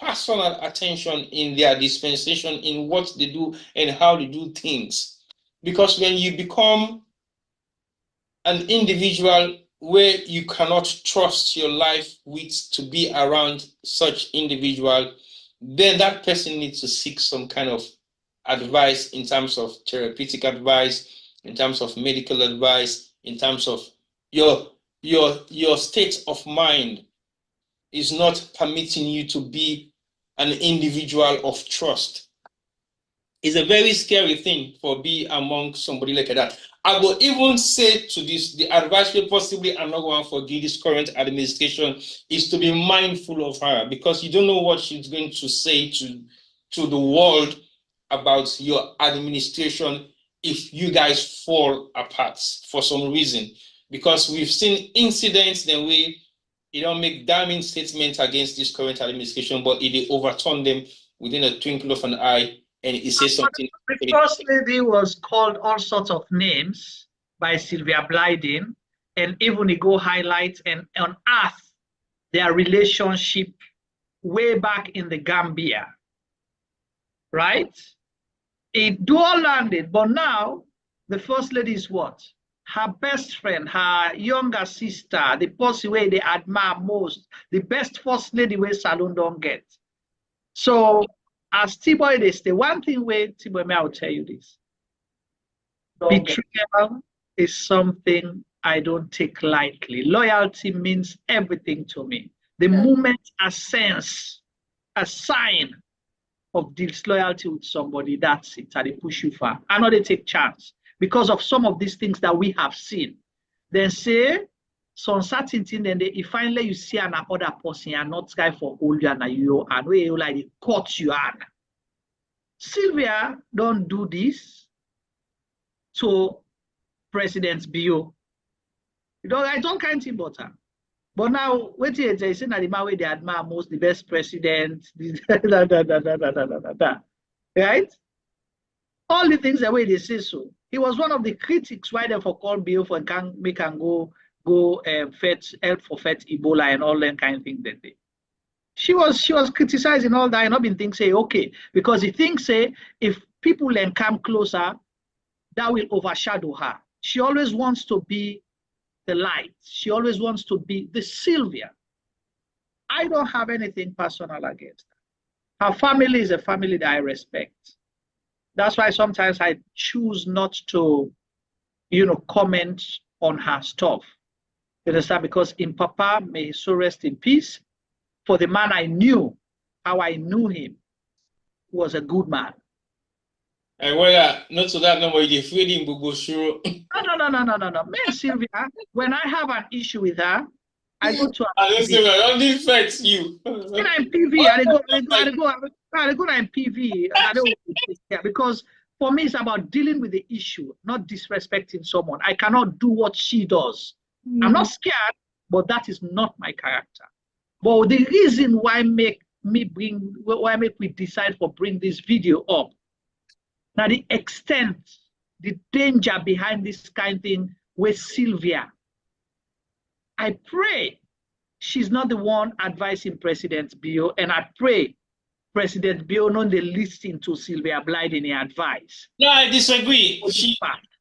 S2: personal attention in their dispensation, in what they do and how they do things. Because when you become an individual where you cannot trust your life with to be around such individual, then that person needs to seek some kind of advice in terms of therapeutic advice, in terms of medical advice, in terms of your state of mind is not permitting you to be an individual of trust. It's a very scary thing for be among somebody like that. I will even say to this, the advice we possibly are not going to forgive this current administration is to be mindful of her, because you don't know what she's going to say to the world about your administration if you guys fall apart for some reason? Because we've seen incidents the way you don't make damning statements against this current administration, but it overturn them within a twinkle of an eye, and it says something.
S1: The first lady was called all sorts of names by Sylvia Blyden, and even he go highlight and unearth their relationship way back in the Gambia, right? It dual landed, but now the first lady is what? Her best friend, her younger sister, the person where they admire most, the best first lady where Salon don't get. So as T-Boy, they say, one thing where T-Boy, I'll tell you this. Betrayal is something I don't take lightly. Loyalty means everything to me. The moment I sense a sign of disloyalty with somebody, that's it. And they push you far. I know they take chance because of some of these things that we have seen. Then say some certain thing, then if finally you see another person and not guy for older than you, and where you like they cut you on. Sylvia don't do this to President Bio. I don't count him butter. But now, wait till they say that the man where they admire most, the best president, right? All the things the way they say so. He was one of the critics why they for call Bio for can make and go help for fet Ebola and all that kind of thing that day. She was criticizing all that and not been thinking say okay, because he thinks say if people then come closer, that will overshadow her. She always wants to be the light. She always wants to be the Sylvia. I don't have anything personal against her. Her family is a family that I respect. That's why sometimes I choose not to, comment on her stuff. You understand? Because in Papa, may he so rest in peace. For the man I knew, how I knew him, was a good man.
S2: And whether not to that number, you feeding Bugo Shuro.
S1: No. Man, Sylvia, when I have an issue with her, I go to her.
S2: I don't affect you.
S1: When I'm PV, I go to PV. I don't because for me it's about dealing with the issue, not disrespecting someone. I cannot do what she does. I'm not scared, but that is not my character. But the reason why make we decide to bring this video up. Now the extent, the danger behind this kind of thing with Sylvia. I pray she's not the one advising President Bio, and I pray President Bio not the listening to Sylvia Blyden in advice.
S2: No, I disagree. She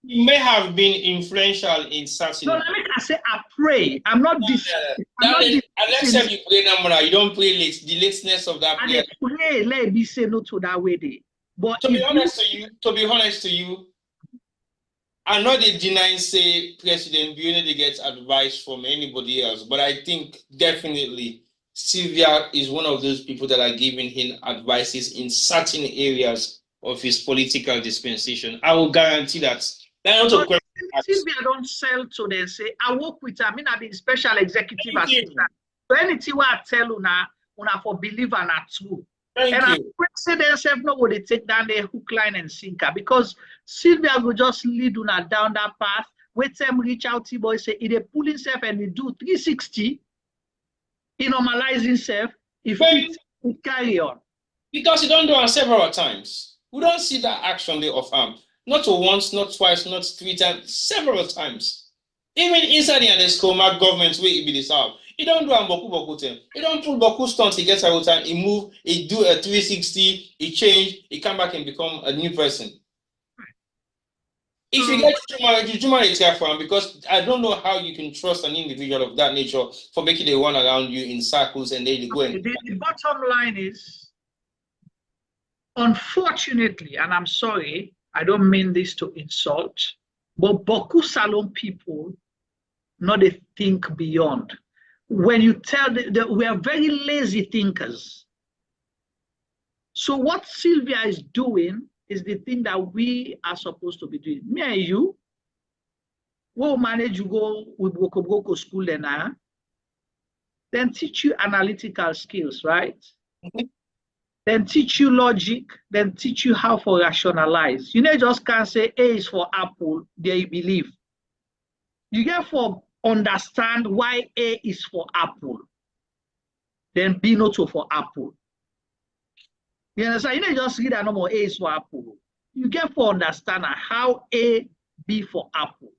S2: may have been influential in certain.
S1: No, I say I pray. I'm not this.
S2: Unless you pray number, you don't pray the lateness of that prayer.
S1: I pray, let me say no to that way there. But
S2: to be honest to you, I'm not denying say President Buene gets advice from anybody else, but I think definitely Sylvia is one of those people that are giving him advices in certain areas of his political dispensation. I will guarantee that.
S1: Sylvia don't sell to them say, I work with her, I mean I've been special executive assistant. So anything I tell una for believe and are true. And I say themselves nobody take down the hook, line, and sinker because Sylvia will just lead una down that path. Wait them reach out to boy say he pull himself and he do 360, he normalize himself, if he carry on.
S2: Because he don't do it several times. We don't see that action there of harm. Not once, not twice, not 3 times, several times. Even inside the Koroma government where he be this out. He don't do a boku thing. He don't pull boku stunts, he gets out time, he move, he do a 360, he change, he come back and become a new person. If you get Juma careful because I don't know how you can trust an individual of that nature for making the one around you in circles and then you go and
S1: the bottom line is, unfortunately, and I'm sorry, I don't mean this to insult, but Boku Salon people, not they think beyond. When you tell them we are very lazy thinkers. So what Sylvia is doing is the thing that we are supposed to be doing. Me and you, we'll manage to go with Boko school then teach you analytical skills, right? then teach you logic, then teach you how to rationalize. You know, just can't say A is for apple, there you believe. You get for understand why A is for apple, then B not for apple. You understand? You know, just read that number A is for apple. You get for understand how A be for apple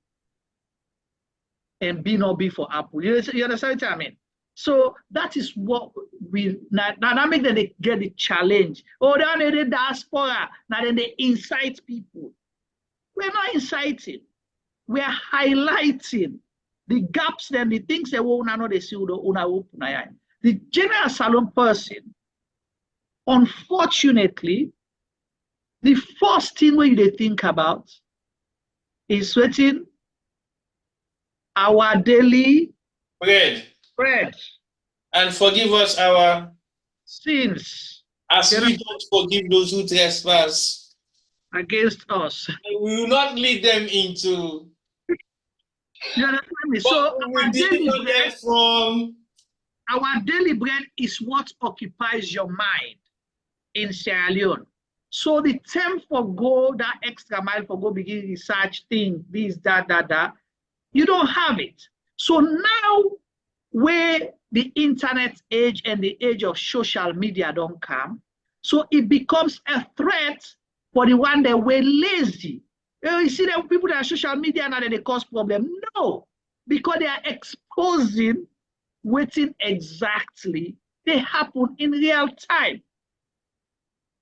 S1: and B not be for apple. You understand what I mean? So that is what we now make them get the challenge. Oh, they are the diaspora. Now then they incite people. We're not inciting. We are highlighting the gaps and the things that we know they see. The general salon person, unfortunately, the first thing they think about is sweating our daily bread.
S2: And forgive us our
S1: sins,
S2: as we don't forgive those who trespass
S1: against us.
S2: And we will not lead them into.
S1: You understand me? So our daily bread is what occupies your mind in Sierra Leone. So the term for go that extra mile for go begin research thing, this, that, you don't have it. So now where the internet age and the age of social media don't come, so it becomes a threat for the one that were lazy. You see that people that are social media now that they cause problem. No, because they are exposing waiting exactly they happen in real time.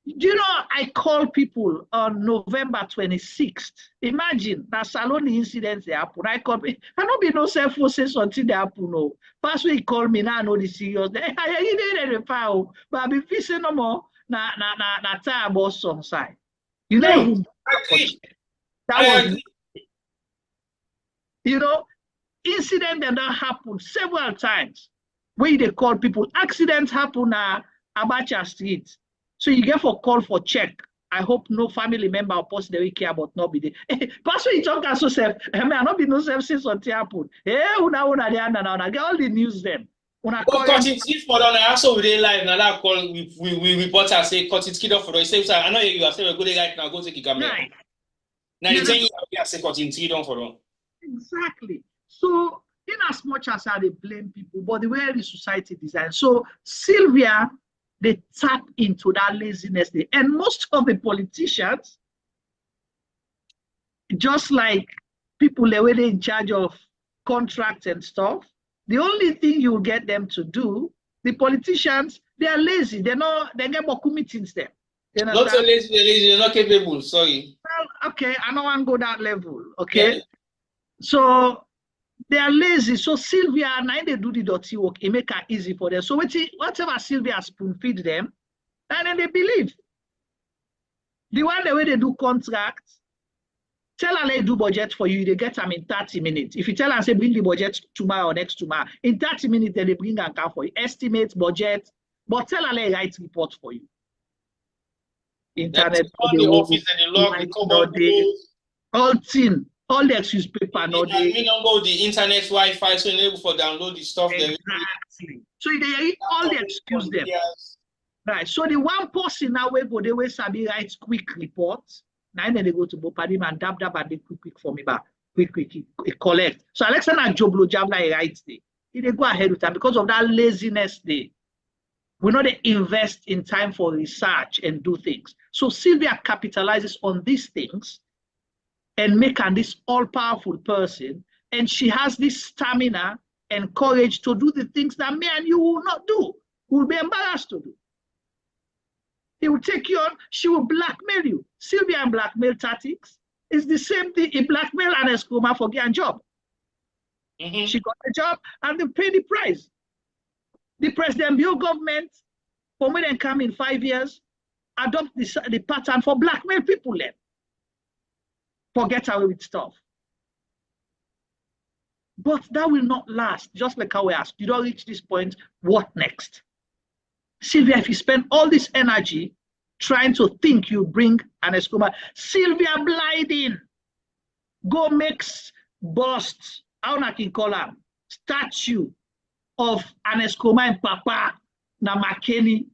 S1: You know, I call people on November 26th. Imagine that salon incidents they happen. I call me. I don't be no self forces until they happen. No, first he call me now. I know the serious. I didn't reply, but I be facing no more. Na time about some side. You know, that was, you know, incident that happen several times. Where they call people, accidents happen na Abacha Street. So you get for call for check. I hope no family member or person they will care about not be there. Pastor, you talk as yourself. I mean, I not be no self since something happen. Una get all the news them.
S2: But cutting teeth for them, also with their life. Now that call we report and say cutting teeth for them. Say, I know you are saying go there right now. Go take a camera.
S1: Right.
S2: Now you tell you are say cutting teeth for them.
S1: Exactly. So in as much as they blame people, but the way the society designed. So Sylvia, they tap into that laziness. And most of the politicians, just like people they were in charge of contracts and stuff, the only thing you get them to do, the politicians, they are lazy. They get more meetings there.
S2: Not so lazy, they're not capable. Sorry.
S1: Well, okay, I don't want to go that level. Okay. Yeah. So they are lazy. So Sylvia, now they do the dirty work. It make it easy for them. So whatever Sylvia spoon feed them, and then they believe. The one the way they do contracts, tell her they do budget for you, they get them in 30 minutes. If you tell her say bring the budget tomorrow or next tomorrow, in 30 minutes then they bring and come for you. Estimate, budget, but tell her they write report for you. Internet,
S2: the office and the log,
S1: all thing. All the excuse paper, no day.
S2: We don't go the internet Wi-Fi, so you're able to download the stuff.
S1: Exactly. So they all the excuse them. Right. So the one person now we go, they will sabi write quick reports. Now then they go to Bopadim and dab and they quick for me back. Quick, collect. So Alexander Joblo Jabla writes they go ahead with that because of that laziness they. We know they invest in time for research and do things. So Sylvia capitalizes on these things and make her this all-powerful person, and she has this stamina and courage to do the things that me and you will not do, will be embarrassed to do. It will take you on, she will blackmail you. Sylvia and blackmail tactics is the same thing. It blackmail Ernest Koroma for getting a job. She got a job and they pay the price. The President Bureau government, for when they come in 5 years, adopt the pattern for blackmail people then. Forget away with stuff. But that will not last, just like how we asked. You don't reach this point, what next? Sylvia, if you spend all this energy trying to think you bring Ernest Koroma, Sylvia Blyden, go make bust, how I can call her, statue of Ernest Koroma and Papa na Makeni.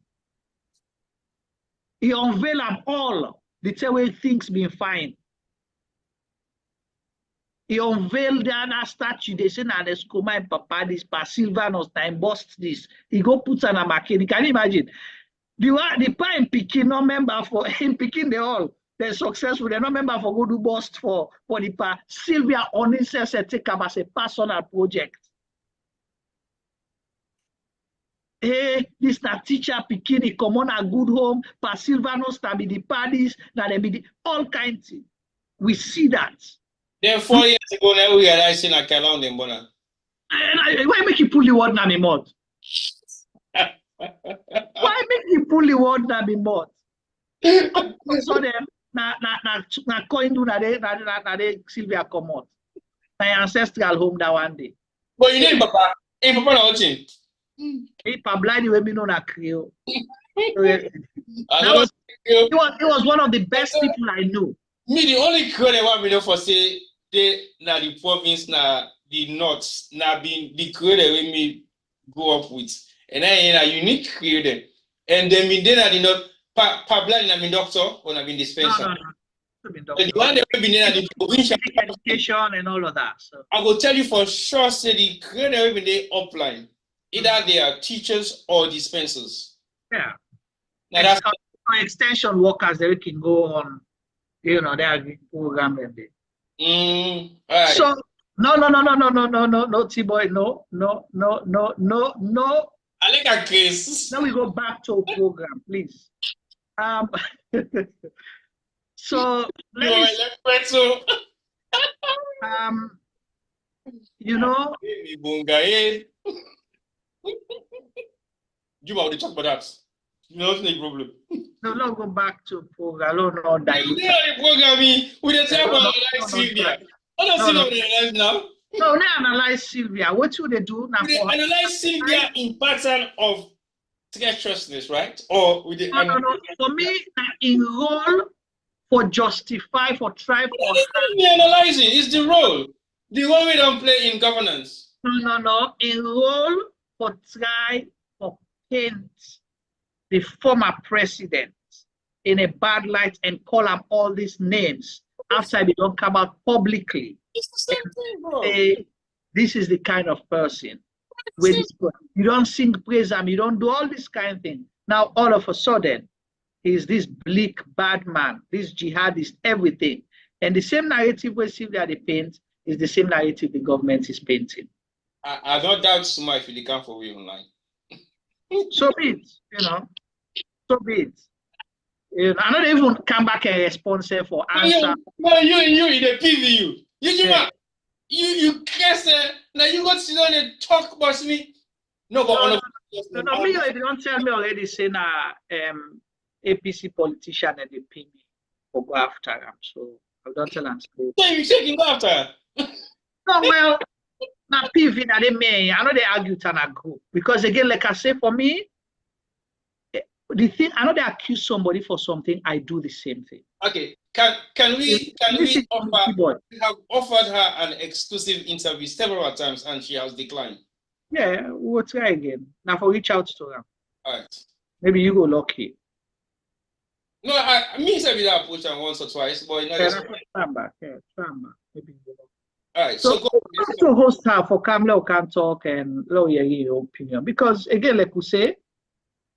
S1: He unveiled them all, the way things been fine. He unveiled that statue. They say, "Nah, there's Koroma and Papa this, Sylvanus time bust this." He go put an amake. Can you imagine? The prime picking no member for him picking the all. They're successful. They're not member for go do bust for the pa. Sylvia only says take up as a personal project. Hey, this na teacher picking. He come on a good home. Pa Sylvanus na be the parties. Na they be the all kinds. We see that.
S2: Then 4 years ago, now we realized in a calendar in Bona.
S1: Why make you pull the word na me mouth? Why make you pull the word na me mouth? So then, na coin do na de Sylvia come out. My ancestral home that one day.
S2: But you need Papa. Hey, Papa na watching.
S1: Hey, Papa Blyden we me know na Creole. It was one of the best people I knew.
S2: Me, the only Creole I want me know for say they na the province na the north na being the Creole we me grow up with, and I a unique Creole. And then me then I did not Papa Blyden na been doctor or na been dispenser.
S1: No.
S2: The one that we been in the provincial
S1: education and all of that. So
S2: I will tell you for sure, say the Creole we been there upline. Either they are teachers or dispensers.
S1: Yeah.
S2: Now that's
S1: extension workers that we can go on, you know, they are program and
S2: right.
S1: So no, T-boy, no.
S2: I like a case.
S1: Now we go back to our program, please. So you know,
S2: you want to talk about that? No problem.
S1: No, go back to program. No, dilute.
S2: The program we the talk about Sylvia. I don't see no analyze now.
S1: No, they analyze Sylvia. What should they do now?
S2: They analyze Sylvia in pattern of treacherousness, right? Or with the
S1: no. For me, in role for justify for try for.
S2: It's analyzing. It's the role. The role we don't play in governance.
S1: No. In role for try for paint the former president in a bad light and call them all these names after they don't come out publicly.
S2: It's the same thing, bro.
S1: This is the kind of person. You don't sing praise him, you don't do all this kind of thing. Now all of a sudden, he's this bleak bad man, this jihadist, everything. And the same narrative we see that they paint is the same narrative the government is painting.
S2: I don't doubt so much if they come for you online.
S1: So be it, so be it. I don't even come back and respond for answer.
S2: No, you in the PVU. You guess now you got to sit down and talk about me. No, but
S1: no, me, if you don't tell me already, say APC politician and they pay me for go after him. So I don't tell him.
S2: So you taking go after her?
S1: No, well, now PV that they may. I know they argue and agree because again, like I say, for me, the thing I know they accuse somebody for something, I do the same thing.
S2: Okay, can we offer? We have offered her an exclusive interview several times and she has declined.
S1: Yeah, we'll try again. Now for reach out to her.
S2: All right.
S1: Maybe you go lucky.
S2: No, I mean to be that approach once or twice, but you know.
S1: Stand back. Maybe you go lucky.
S2: All right,
S1: so go to host her for Kamla can talk and lower your opinion because again, like we say,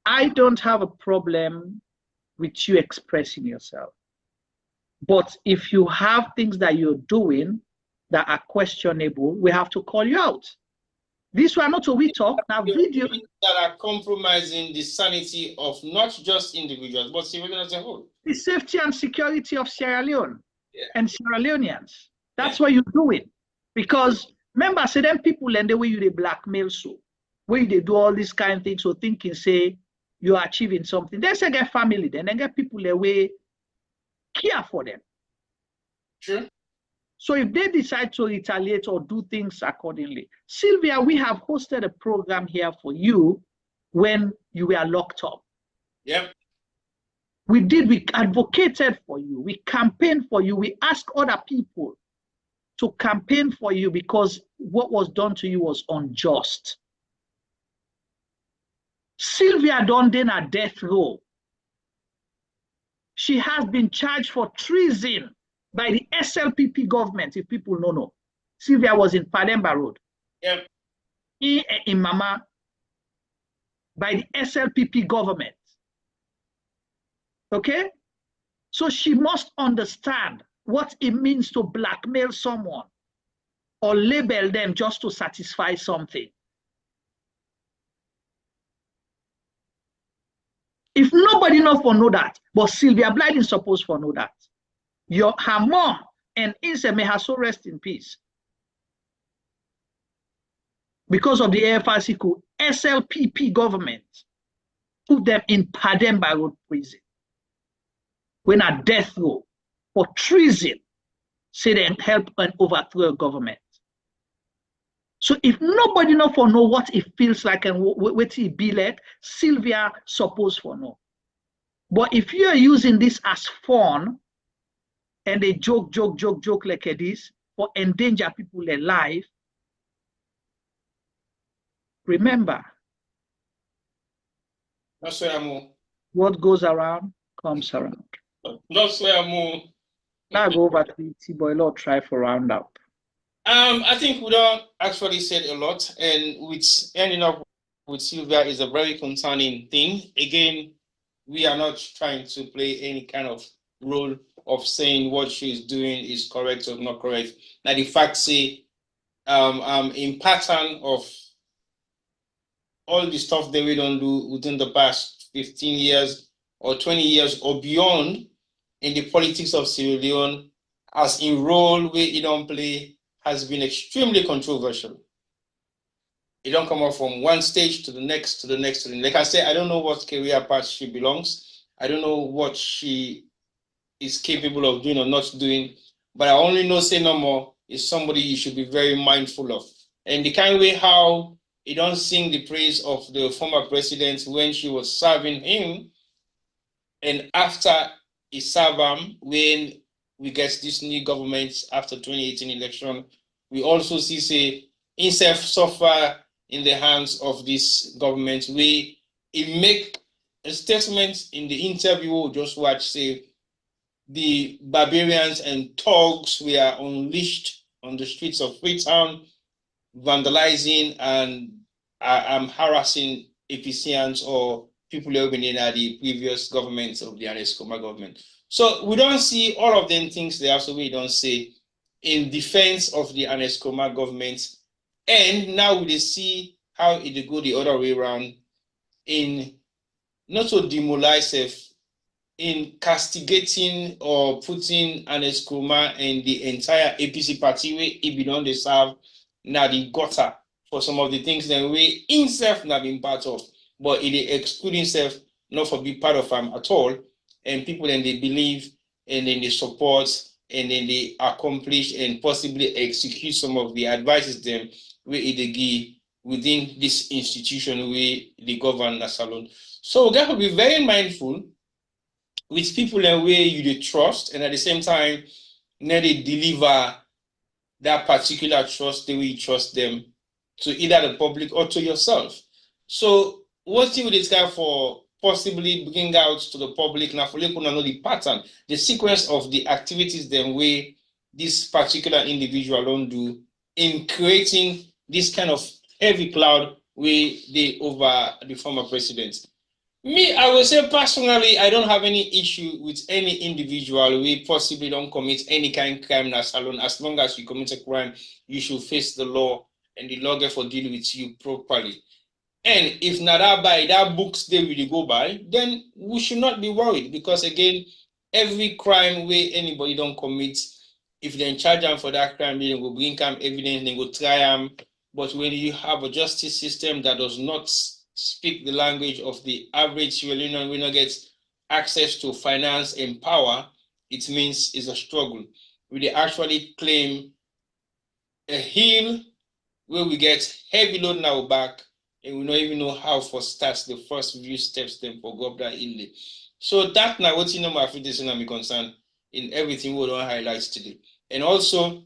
S1: I don't have a problem with you expressing yourself. But if you have things that you're doing that are questionable, we have to call you out. This one not so we talk now video
S2: that are compromising the sanity of not just individuals but Sierra Leone as a whole.
S1: The safety and security of Sierra Leone and Sierra Leoneans. That's what you're doing. Because remember, say them people and the way you they blackmail so where they do all these kind of things, so thinking say you're achieving something. They say get family, then they get people the way care for them.
S2: Sure.
S1: So if they decide to retaliate or do things accordingly, Sylvia, we have hosted a program here for you when you were locked up.
S2: Yep.
S1: We advocated for you, we campaigned for you, we asked other people to campaign for you because what was done to you was unjust. Sylvia done then a death row. She has been charged for treason by the SLPP government, if people don't know. Sylvia was in Pademba Road.
S2: Yep.
S1: In Mama, by the SLPP government. Okay? So she must understand what it means to blackmail someone or label them just to satisfy something. If nobody knows for know that, but Sylvia Blyden is supposed to know that. Her mom and Insai, may her soul rest in peace. Because of the AFRC coup, SLPP government put them in Pademba Road prison when at death row for treason, say they help and overthrow a government. So if nobody know for know what it feels like and what it be like, Sylvia supposed for know. But if you're using this as fun and they joke like this for endanger people their life, remember,
S2: that's where I'm.
S1: What goes around comes around.
S2: That's where I'm.
S1: Now go over to T-Boy, Lord, try for roundup.
S2: I think we don't actually said a lot, and with ending up with Sylvia is a very concerning thing. Again, we are not trying to play any kind of role of saying what she is doing is correct or not correct. Now the facts say, in pattern of all the stuff that we don't do within the past 15 years or 20 years or beyond in the politics of Sierra Leone, as in role where it don't play, has been extremely controversial. It don't come up from one stage to the next, to the next, to the next. Like I said, I don't know what career path she belongs. I don't know what she is capable of doing or not doing, but I only know say no more is somebody you should be very mindful of. And the kind of way how he don't sing the praise of the former president when she was serving him, and after he served him, when we get this new government after 2018 election, we also see say Insai suffer in the hands of this government where he make a statement in the interview we just watch say the barbarians and thugs were unleashed on the streets of Freetown, vandalizing and harassing APCians or people who have been in the previous governments of the Ernest government. So we don't see all of them things there, so we don't say in defense of the Ernest government. And now we see how it go the other way around in not to demoralize in castigating or putting Ernest and the entire APC party where it be done they serve now the gutter for some of the things that we himself not been part of, but it exclude himself not for be part of them at all. And people then they believe and then they support and then they accomplish and possibly execute some of the advices them where they give within this institution where they govern as alone. So we got to be very mindful with people and where you trust, and at the same time, now they deliver that particular trust the way you trust them to either the public or to yourself. So what's with this guy for possibly bringing out to the public now for people to know the pattern, the sequence of the activities then way this particular individual don't do in creating this kind of heavy cloud where they over the former president. Me, I will say personally, I don't have any issue with any individual who possibly don't commit any kind of crime as alone. As long as you commit a crime, you should face the law and the law therefore deal with you properly. And if not that by that books they will go by, then we should not be worried, because again, every crime where anybody don't commit, if they charge them for that crime, they will bring them evidence, they will try them. But when you have a justice system that does not speak the language of the average Sierra Leonean, we not get access to finance and power, it means it's a struggle. We actually claim a hill where we get heavy load in our back, and we don't even know how for starts the first few steps then for go up that hill. So that now what you know my fitness and I'm concerned in everything we don't highlight today. And also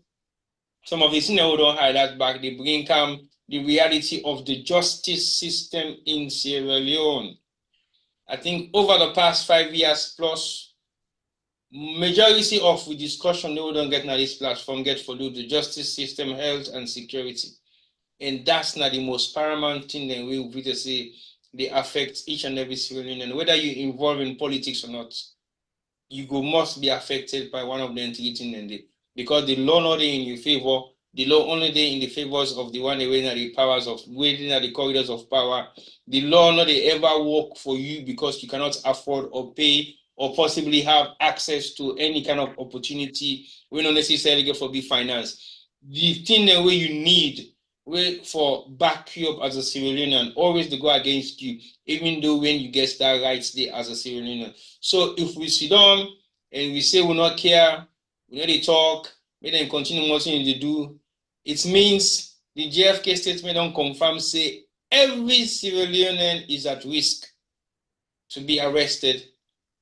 S2: some of the things we don't highlight back, they bring the reality of the justice system in Sierra Leone. I think over the past 5 years plus, majority of the discussion we don't get now this platform get for the justice system, health and security. And that's not the most paramount thing that we will say they affect each and every Sierra Leonean. Whether you involve in politics or not, you must be affected by one of the entities because the law not in your favor, the law only in the favors of the one waiting at the powers of waiting at the corridors of power. The law not they ever work for you because you cannot afford or pay or possibly have access to any kind of opportunity. We don't necessarily get for big finance. The thing that way you need for back you up as a Sierra Leonean, always to go against you, even though when you get that rights there as a Sierra Leonean. So if we sit down and we say we not care, we know they talk, we then continue what they do, it means the JFK statement don't confirm say every Sierra Leonean is at risk to be arrested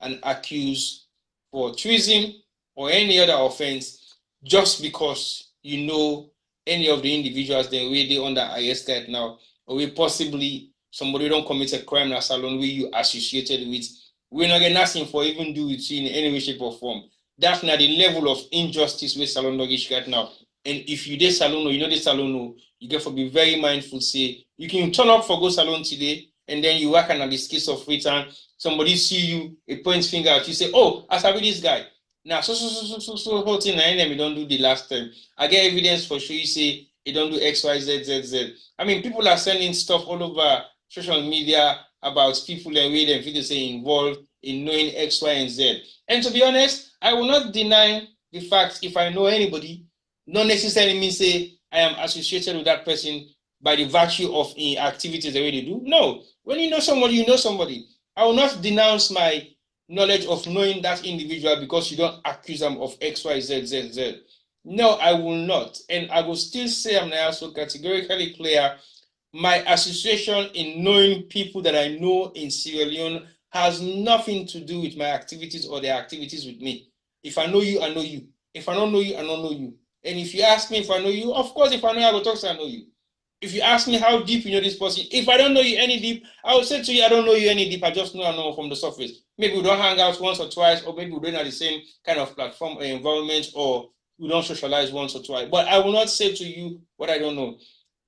S2: and accused for treason or any other offense just because you know any of the individuals they already under arrest right now, or we possibly somebody don't commit a crime that salon where you associated with. We're not getting nothing for even do it in any way, shape, or form. That's not the level of injustice with salon doggish right now. And if you did salon or you know the salon, you get to be very mindful. Say you can turn up for go salon today, and then you work on this case of return. Somebody see you, it points finger at you, say, "Oh, I saw this guy." Now, so whole thing I we don't do the last time. I get evidence for sure. You say you don't do X, Y, Z, Z, Z. I mean, people are sending stuff all over social media about people that we them video say involved in knowing X, Y, and Z. And to be honest, I will not deny the fact if I know anybody, not necessarily mean say I am associated with that person by the virtue of activities the way they do. No, when you know somebody, you know somebody. I will not denounce my knowledge of knowing that individual because you don't accuse them of X, Y, Z, Z, Z. No, I will not. And I will still say I'm now so categorically clear. My association in knowing people that I know in Sierra Leone has nothing to do with my activities or their activities with me. If I know you, I know you. If I don't know you, I don't know you. And if you ask me if I know you, of course, if I know you, I will talk to I know you. If you ask me how deep you know this person, if I don't know you any deep, I will say to you, I don't know you any deep. I just know I know from the surface. Maybe we don't hang out once or twice, or maybe we don't have the same kind of platform or environment, or we don't socialize once or twice. But I will not say to you what I don't know.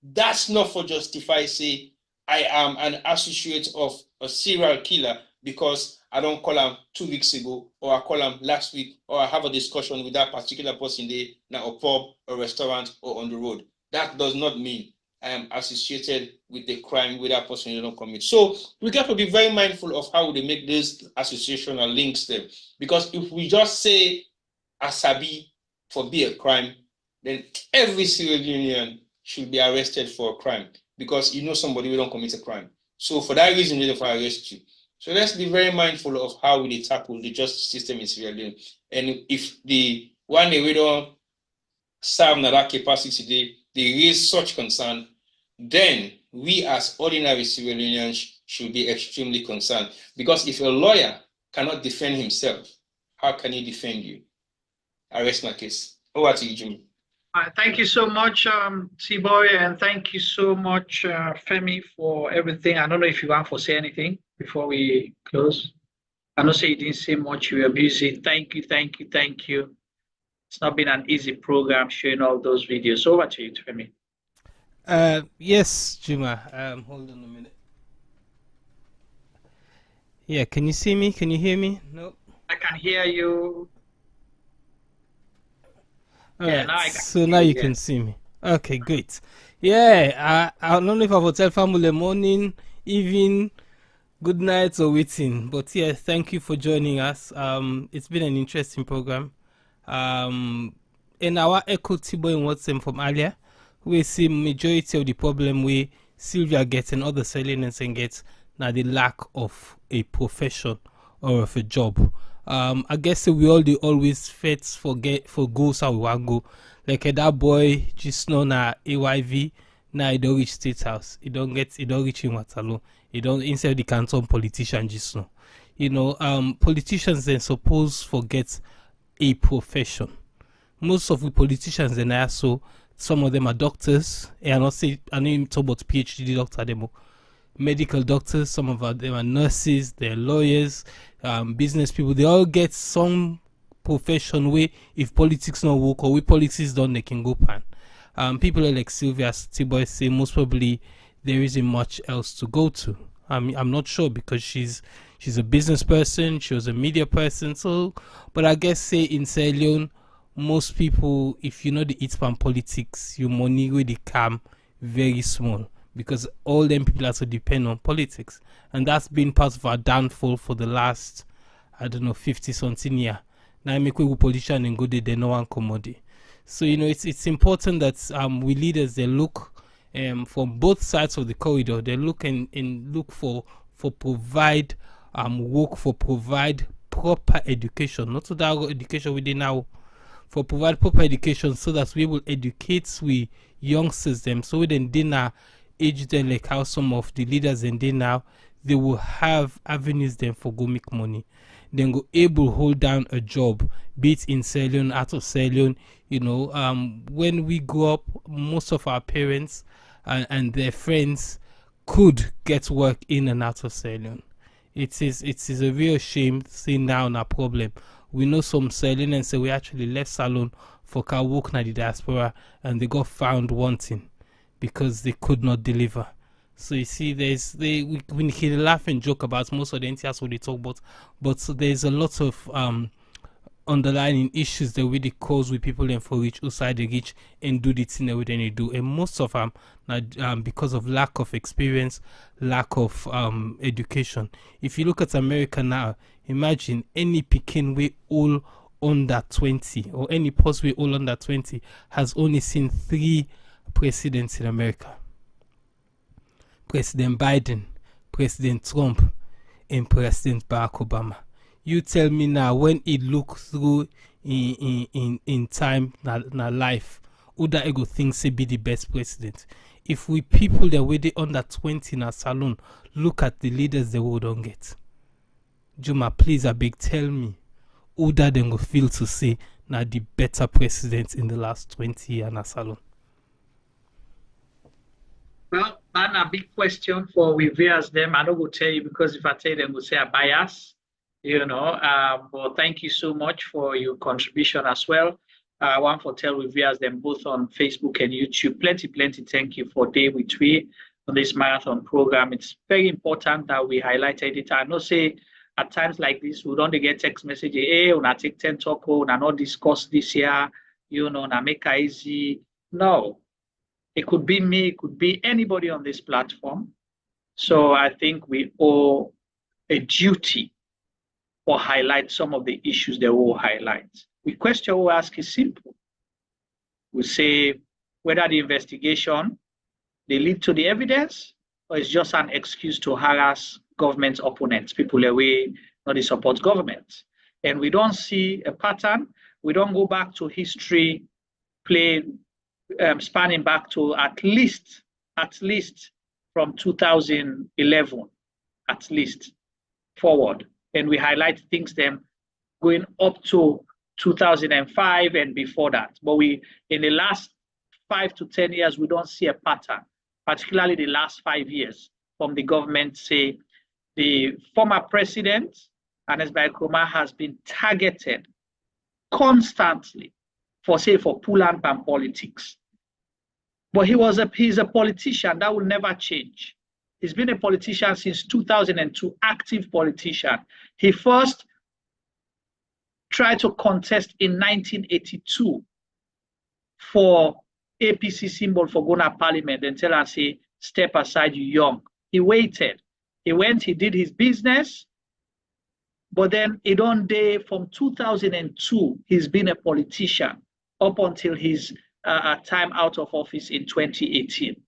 S2: That's not for justify say I am an associate of a serial killer because I don't call him 2 weeks ago, or I call him last week, or I have a discussion with that particular person there, now a pub, a restaurant, or on the road. That does not mean I am associated with the crime with that person you don't commit. So we got to be very mindful of how they make this associational links them. Because if we just say Asabi for be a crime, then every Sierra Leonean should be arrested for a crime because you know somebody who don't commit a crime. So for that reason, they don't arrest you. So let's be very mindful of how we tackle the justice system in Sierra Leone. And if the one day we don't serve that capacity, they raise such concern, then we as ordinary Sierra Leoneans should be extremely concerned. Because if a lawyer cannot defend himself, how can he defend you? I rest my case. Over to you, Jimmy.
S1: Thank you so much, T-Boy, and thank you so much, Femi, for everything. I don't know if you want to say anything before we close. I know say you didn't say much, you were busy. Thank you, thank you, thank you. It's not been an easy program showing all those videos. Over to you, Femi.
S15: Yes, Juma. Hold on a minute. Yeah, can you see me? Can you hear me? No.
S1: I can hear you.
S15: All right, now you can see me. Okay, great. Yeah, I don't know if I will tell family morning, evening, good night or waiting. But yeah, thank you for joining us. It's been an interesting program. In our echo T-Boy and what's from earlier, we see majority of the problem we Sylvia gets and other Sierra Leoneans gets now the lack of a profession or of a job. I guess we all always fight for goals how we want go. Like that boy just know na AYV now he don't reach State House. He don't reach in Waterloo. He don't instead the canton politician just know. You know, politicians then suppose forget a profession. Most of the politicians then also some of them are doctors. I know you talk about PhD doctor demo. Medical doctors, some of them are nurses, they're lawyers, business people. They all get some profession where if politics not work or we politics done, they can go pan. People like Sylvia Blyden say most probably there isn't much else to go to. I'm not sure because she's a business person, she was a media person. So, but I guess say in Sierra Leone, most people, if you know the Eastpan politics, your money will come very small because all them people also depend on politics, and that's been part of our downfall for the last, I don't know, 50 something year. Now make we politician and go there, they no one commodity. So it's important that we leaders they look from both sides of the corridor. They look and look for provide work, for provide proper education, not so that education we did now, for provide proper education so that we will educate we youngsters them so we then dinner age them like how some of the leaders and they now they will have avenues then for go make money. Then go able hold down a job, be it in Sierra Leone, out of Sierra Leone. You know, when we grow up, most of our parents and their friends could get work in and out of Sierra Leone. It is a real shame seeing now a problem. We know some Sierra Leoneans say we actually left salon for car work na the diaspora and they got found wanting because they could not deliver. So you see, we can laugh and joke about most of the NTS what they talk about, but there's a lot of underlying issues that really cause with people and for reach outside the reach and do the thing that they do, and most of them because of lack of experience, lack of education. If you look at America now, imagine any Pekin we all under 20 or any post we all under 20 has only seen 3 presidents in America. President Biden, President Trump, and President Barack Obama. You tell me now, when it look through in time na life, who that ego thinks say be the best president? If we people that way they under 20 in a salon, look at the leaders they will don't get. Juma, please, I beg, tell me who that them go feel to say now the better president in the last 20 years in a salon.
S1: Well, that's a big question for we viewers them. I don't go tell you because if I tell them, we'll say a bias, you know. But thank you so much for your contribution as well. I want to tell we viewers them both on Facebook and YouTube. Plenty. Thank you for day with we on this marathon program. It's very important that we highlighted it. I know say at times like this, we don't get text message, hey, when I take 10 talk, when I not discuss this year, you know, na make it easy. No. It could be me, it could be anybody on this platform. So I think we owe a duty for highlight some of the issues they will highlight. The question we ask is simple. We say whether the investigation they lead to the evidence or it's just an excuse to harass government opponents, people away not support government. And we don't see a pattern. We don't go back to history, spanning back to at least from 2011, at least forward. And we highlight things them going up to 2005 and before that. But in the last 5 to 10 years, we don't see a pattern, particularly the last 5 years from the government. Say the former president, Ernest Koroma, has been targeted constantly for pull and pan politics. But he's a politician. That will never change. He's been a politician since 2002, active politician. He first tried to contest in 1982 for APC symbol for Gona Parliament and tell us, say, step aside, you young. He waited. He went, he did his business. But then it on day from 2002, he's been a politician up until his time out of office in 2018.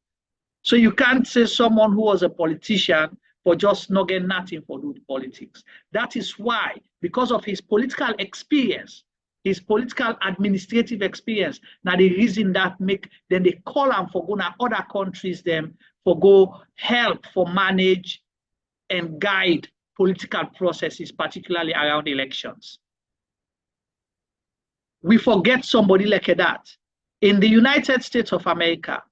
S1: So you can't say someone who was a politician for just not getting nothing for doing politics. That is why, because of his political experience, his political administrative experience, now the reason that then they call him for going to other countries them for go help for manage and guide political processes, particularly around elections. We forget somebody like that. In the United States of America,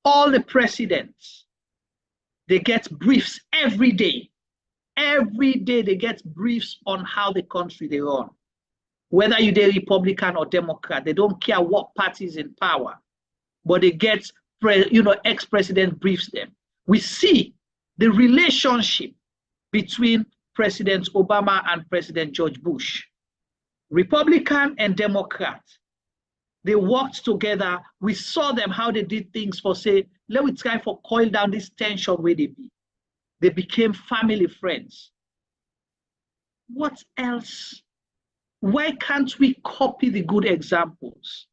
S1: all the presidents, they get briefs every day. Every day they get briefs on how the country they run. Whether you're a Republican or Democrat, they don't care what party is in power, but they get, ex-president briefs them. We see the relationship between President Obama and President George Bush. Republican and Democrat, they worked together. We saw them, how they did things for, say, let me try for coil down this tension where they be. They became family friends. What else? Why can't we copy the good examples?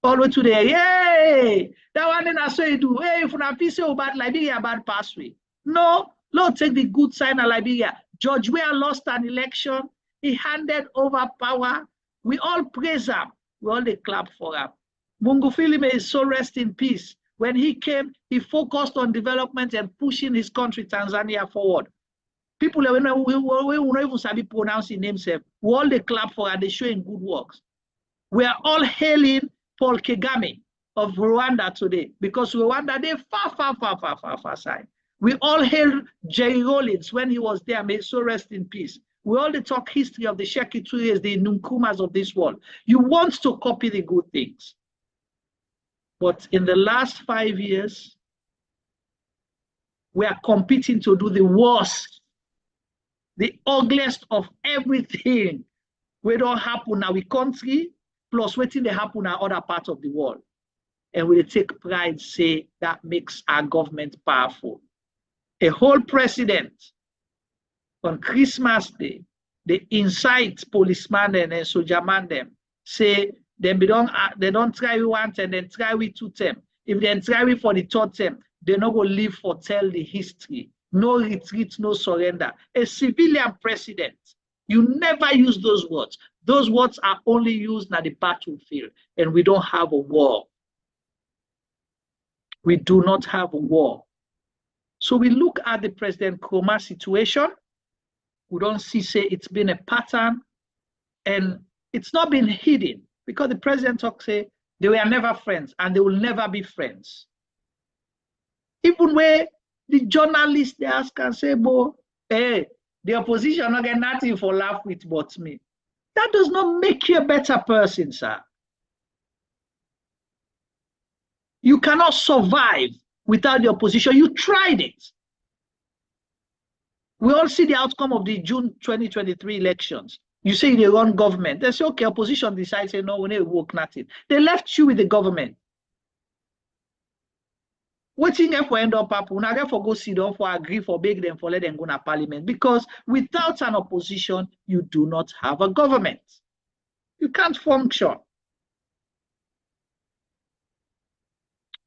S1: All the way today, yay! That one then I saw you do. Hey, if una say about Liberia, bad pathway. No, Lord, take the good side of Liberia. George Weah lost an election. He handed over power. We all praise him. We all clap for him. Mungu Filime is so rest in peace. When he came, he focused on development and pushing his country, Tanzania, forward. People we not even sabi pronounce his names. We all clap for and they showing good works. We are all hailing Paul Kagame of Rwanda today because Rwanda, they far side. We all hail Jerry Rawlings when he was there. May so rest in peace. We all talk history of the Sheki Tuyes, the Nunkumas of this world. You want to copy the good things. But in the last 5 years, we are competing to do the worst, the ugliest of everything. We don't happen in our country, plus waiting to happen in other parts of the world. And we take pride, say that makes our government powerful. A whole president on Christmas Day, they incite policemen and soldier man them, say they don't try we one and then try we 2 term. If they try we for the 3rd term, they not go live for tell the history. No retreat, no surrender. A civilian president, you never use those words. Those words are only used at the battlefield, and we don't have a war. We do not have a war. So we look at the President Koroma situation. We don't see, say, it's been a pattern, and it's not been hidden because the president talks, say, they were never friends and they will never be friends. Even where the journalists, they ask and say, bo, hey, the opposition not get nothing for laugh with but me. That does not make you a better person, sir. You cannot survive without the opposition. You tried it. We all see the outcome of the June 2023 elections. You say they run government. They say, okay, opposition decides, say, no, we need to work nothing. They left you with the government. Waiting for end up happen, now for go sit down for agree for beg them for let them go to parliament. Because without an opposition, you do not have a government. You can't function.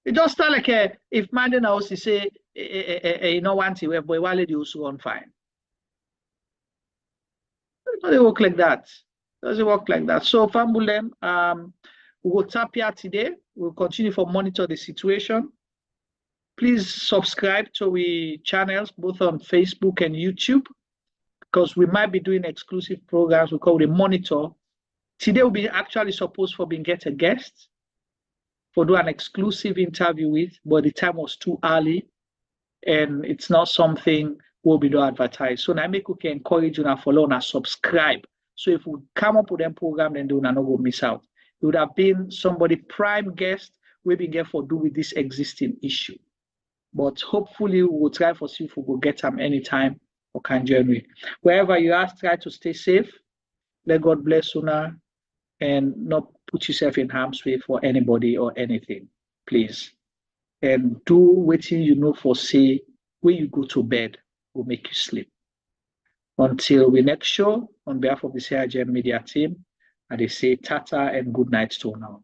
S1: It just start like if Mandan House say, you know, one thing, boy, why let you also run fine? It doesn't work like that. It doesn't work like that. So, Fambulem, we will tap here today. We'll continue to monitor the situation. Please subscribe to our channels, both on Facebook and YouTube, because we might be doing exclusive programs we call the Monitor. Today we'll be actually supposed for being get a guest for do an exclusive interview with, but the time was too early and it's not something we'll be doing advertise. So now make we can encourage you to follow and subscribe. So if we come up with them program, then they will not go miss out. It would have been somebody prime guest we be get for do with this existing issue. But hopefully we will try for see if we will get them anytime or can join. Wherever you are, try to stay safe. Let God bless you now and not put yourself in harm's way for anybody or anything, please. And do what you know for say when you go to bed will make you sleep. Until we next show, on behalf of the Sierra Leone media team, I say tata and good night to all now.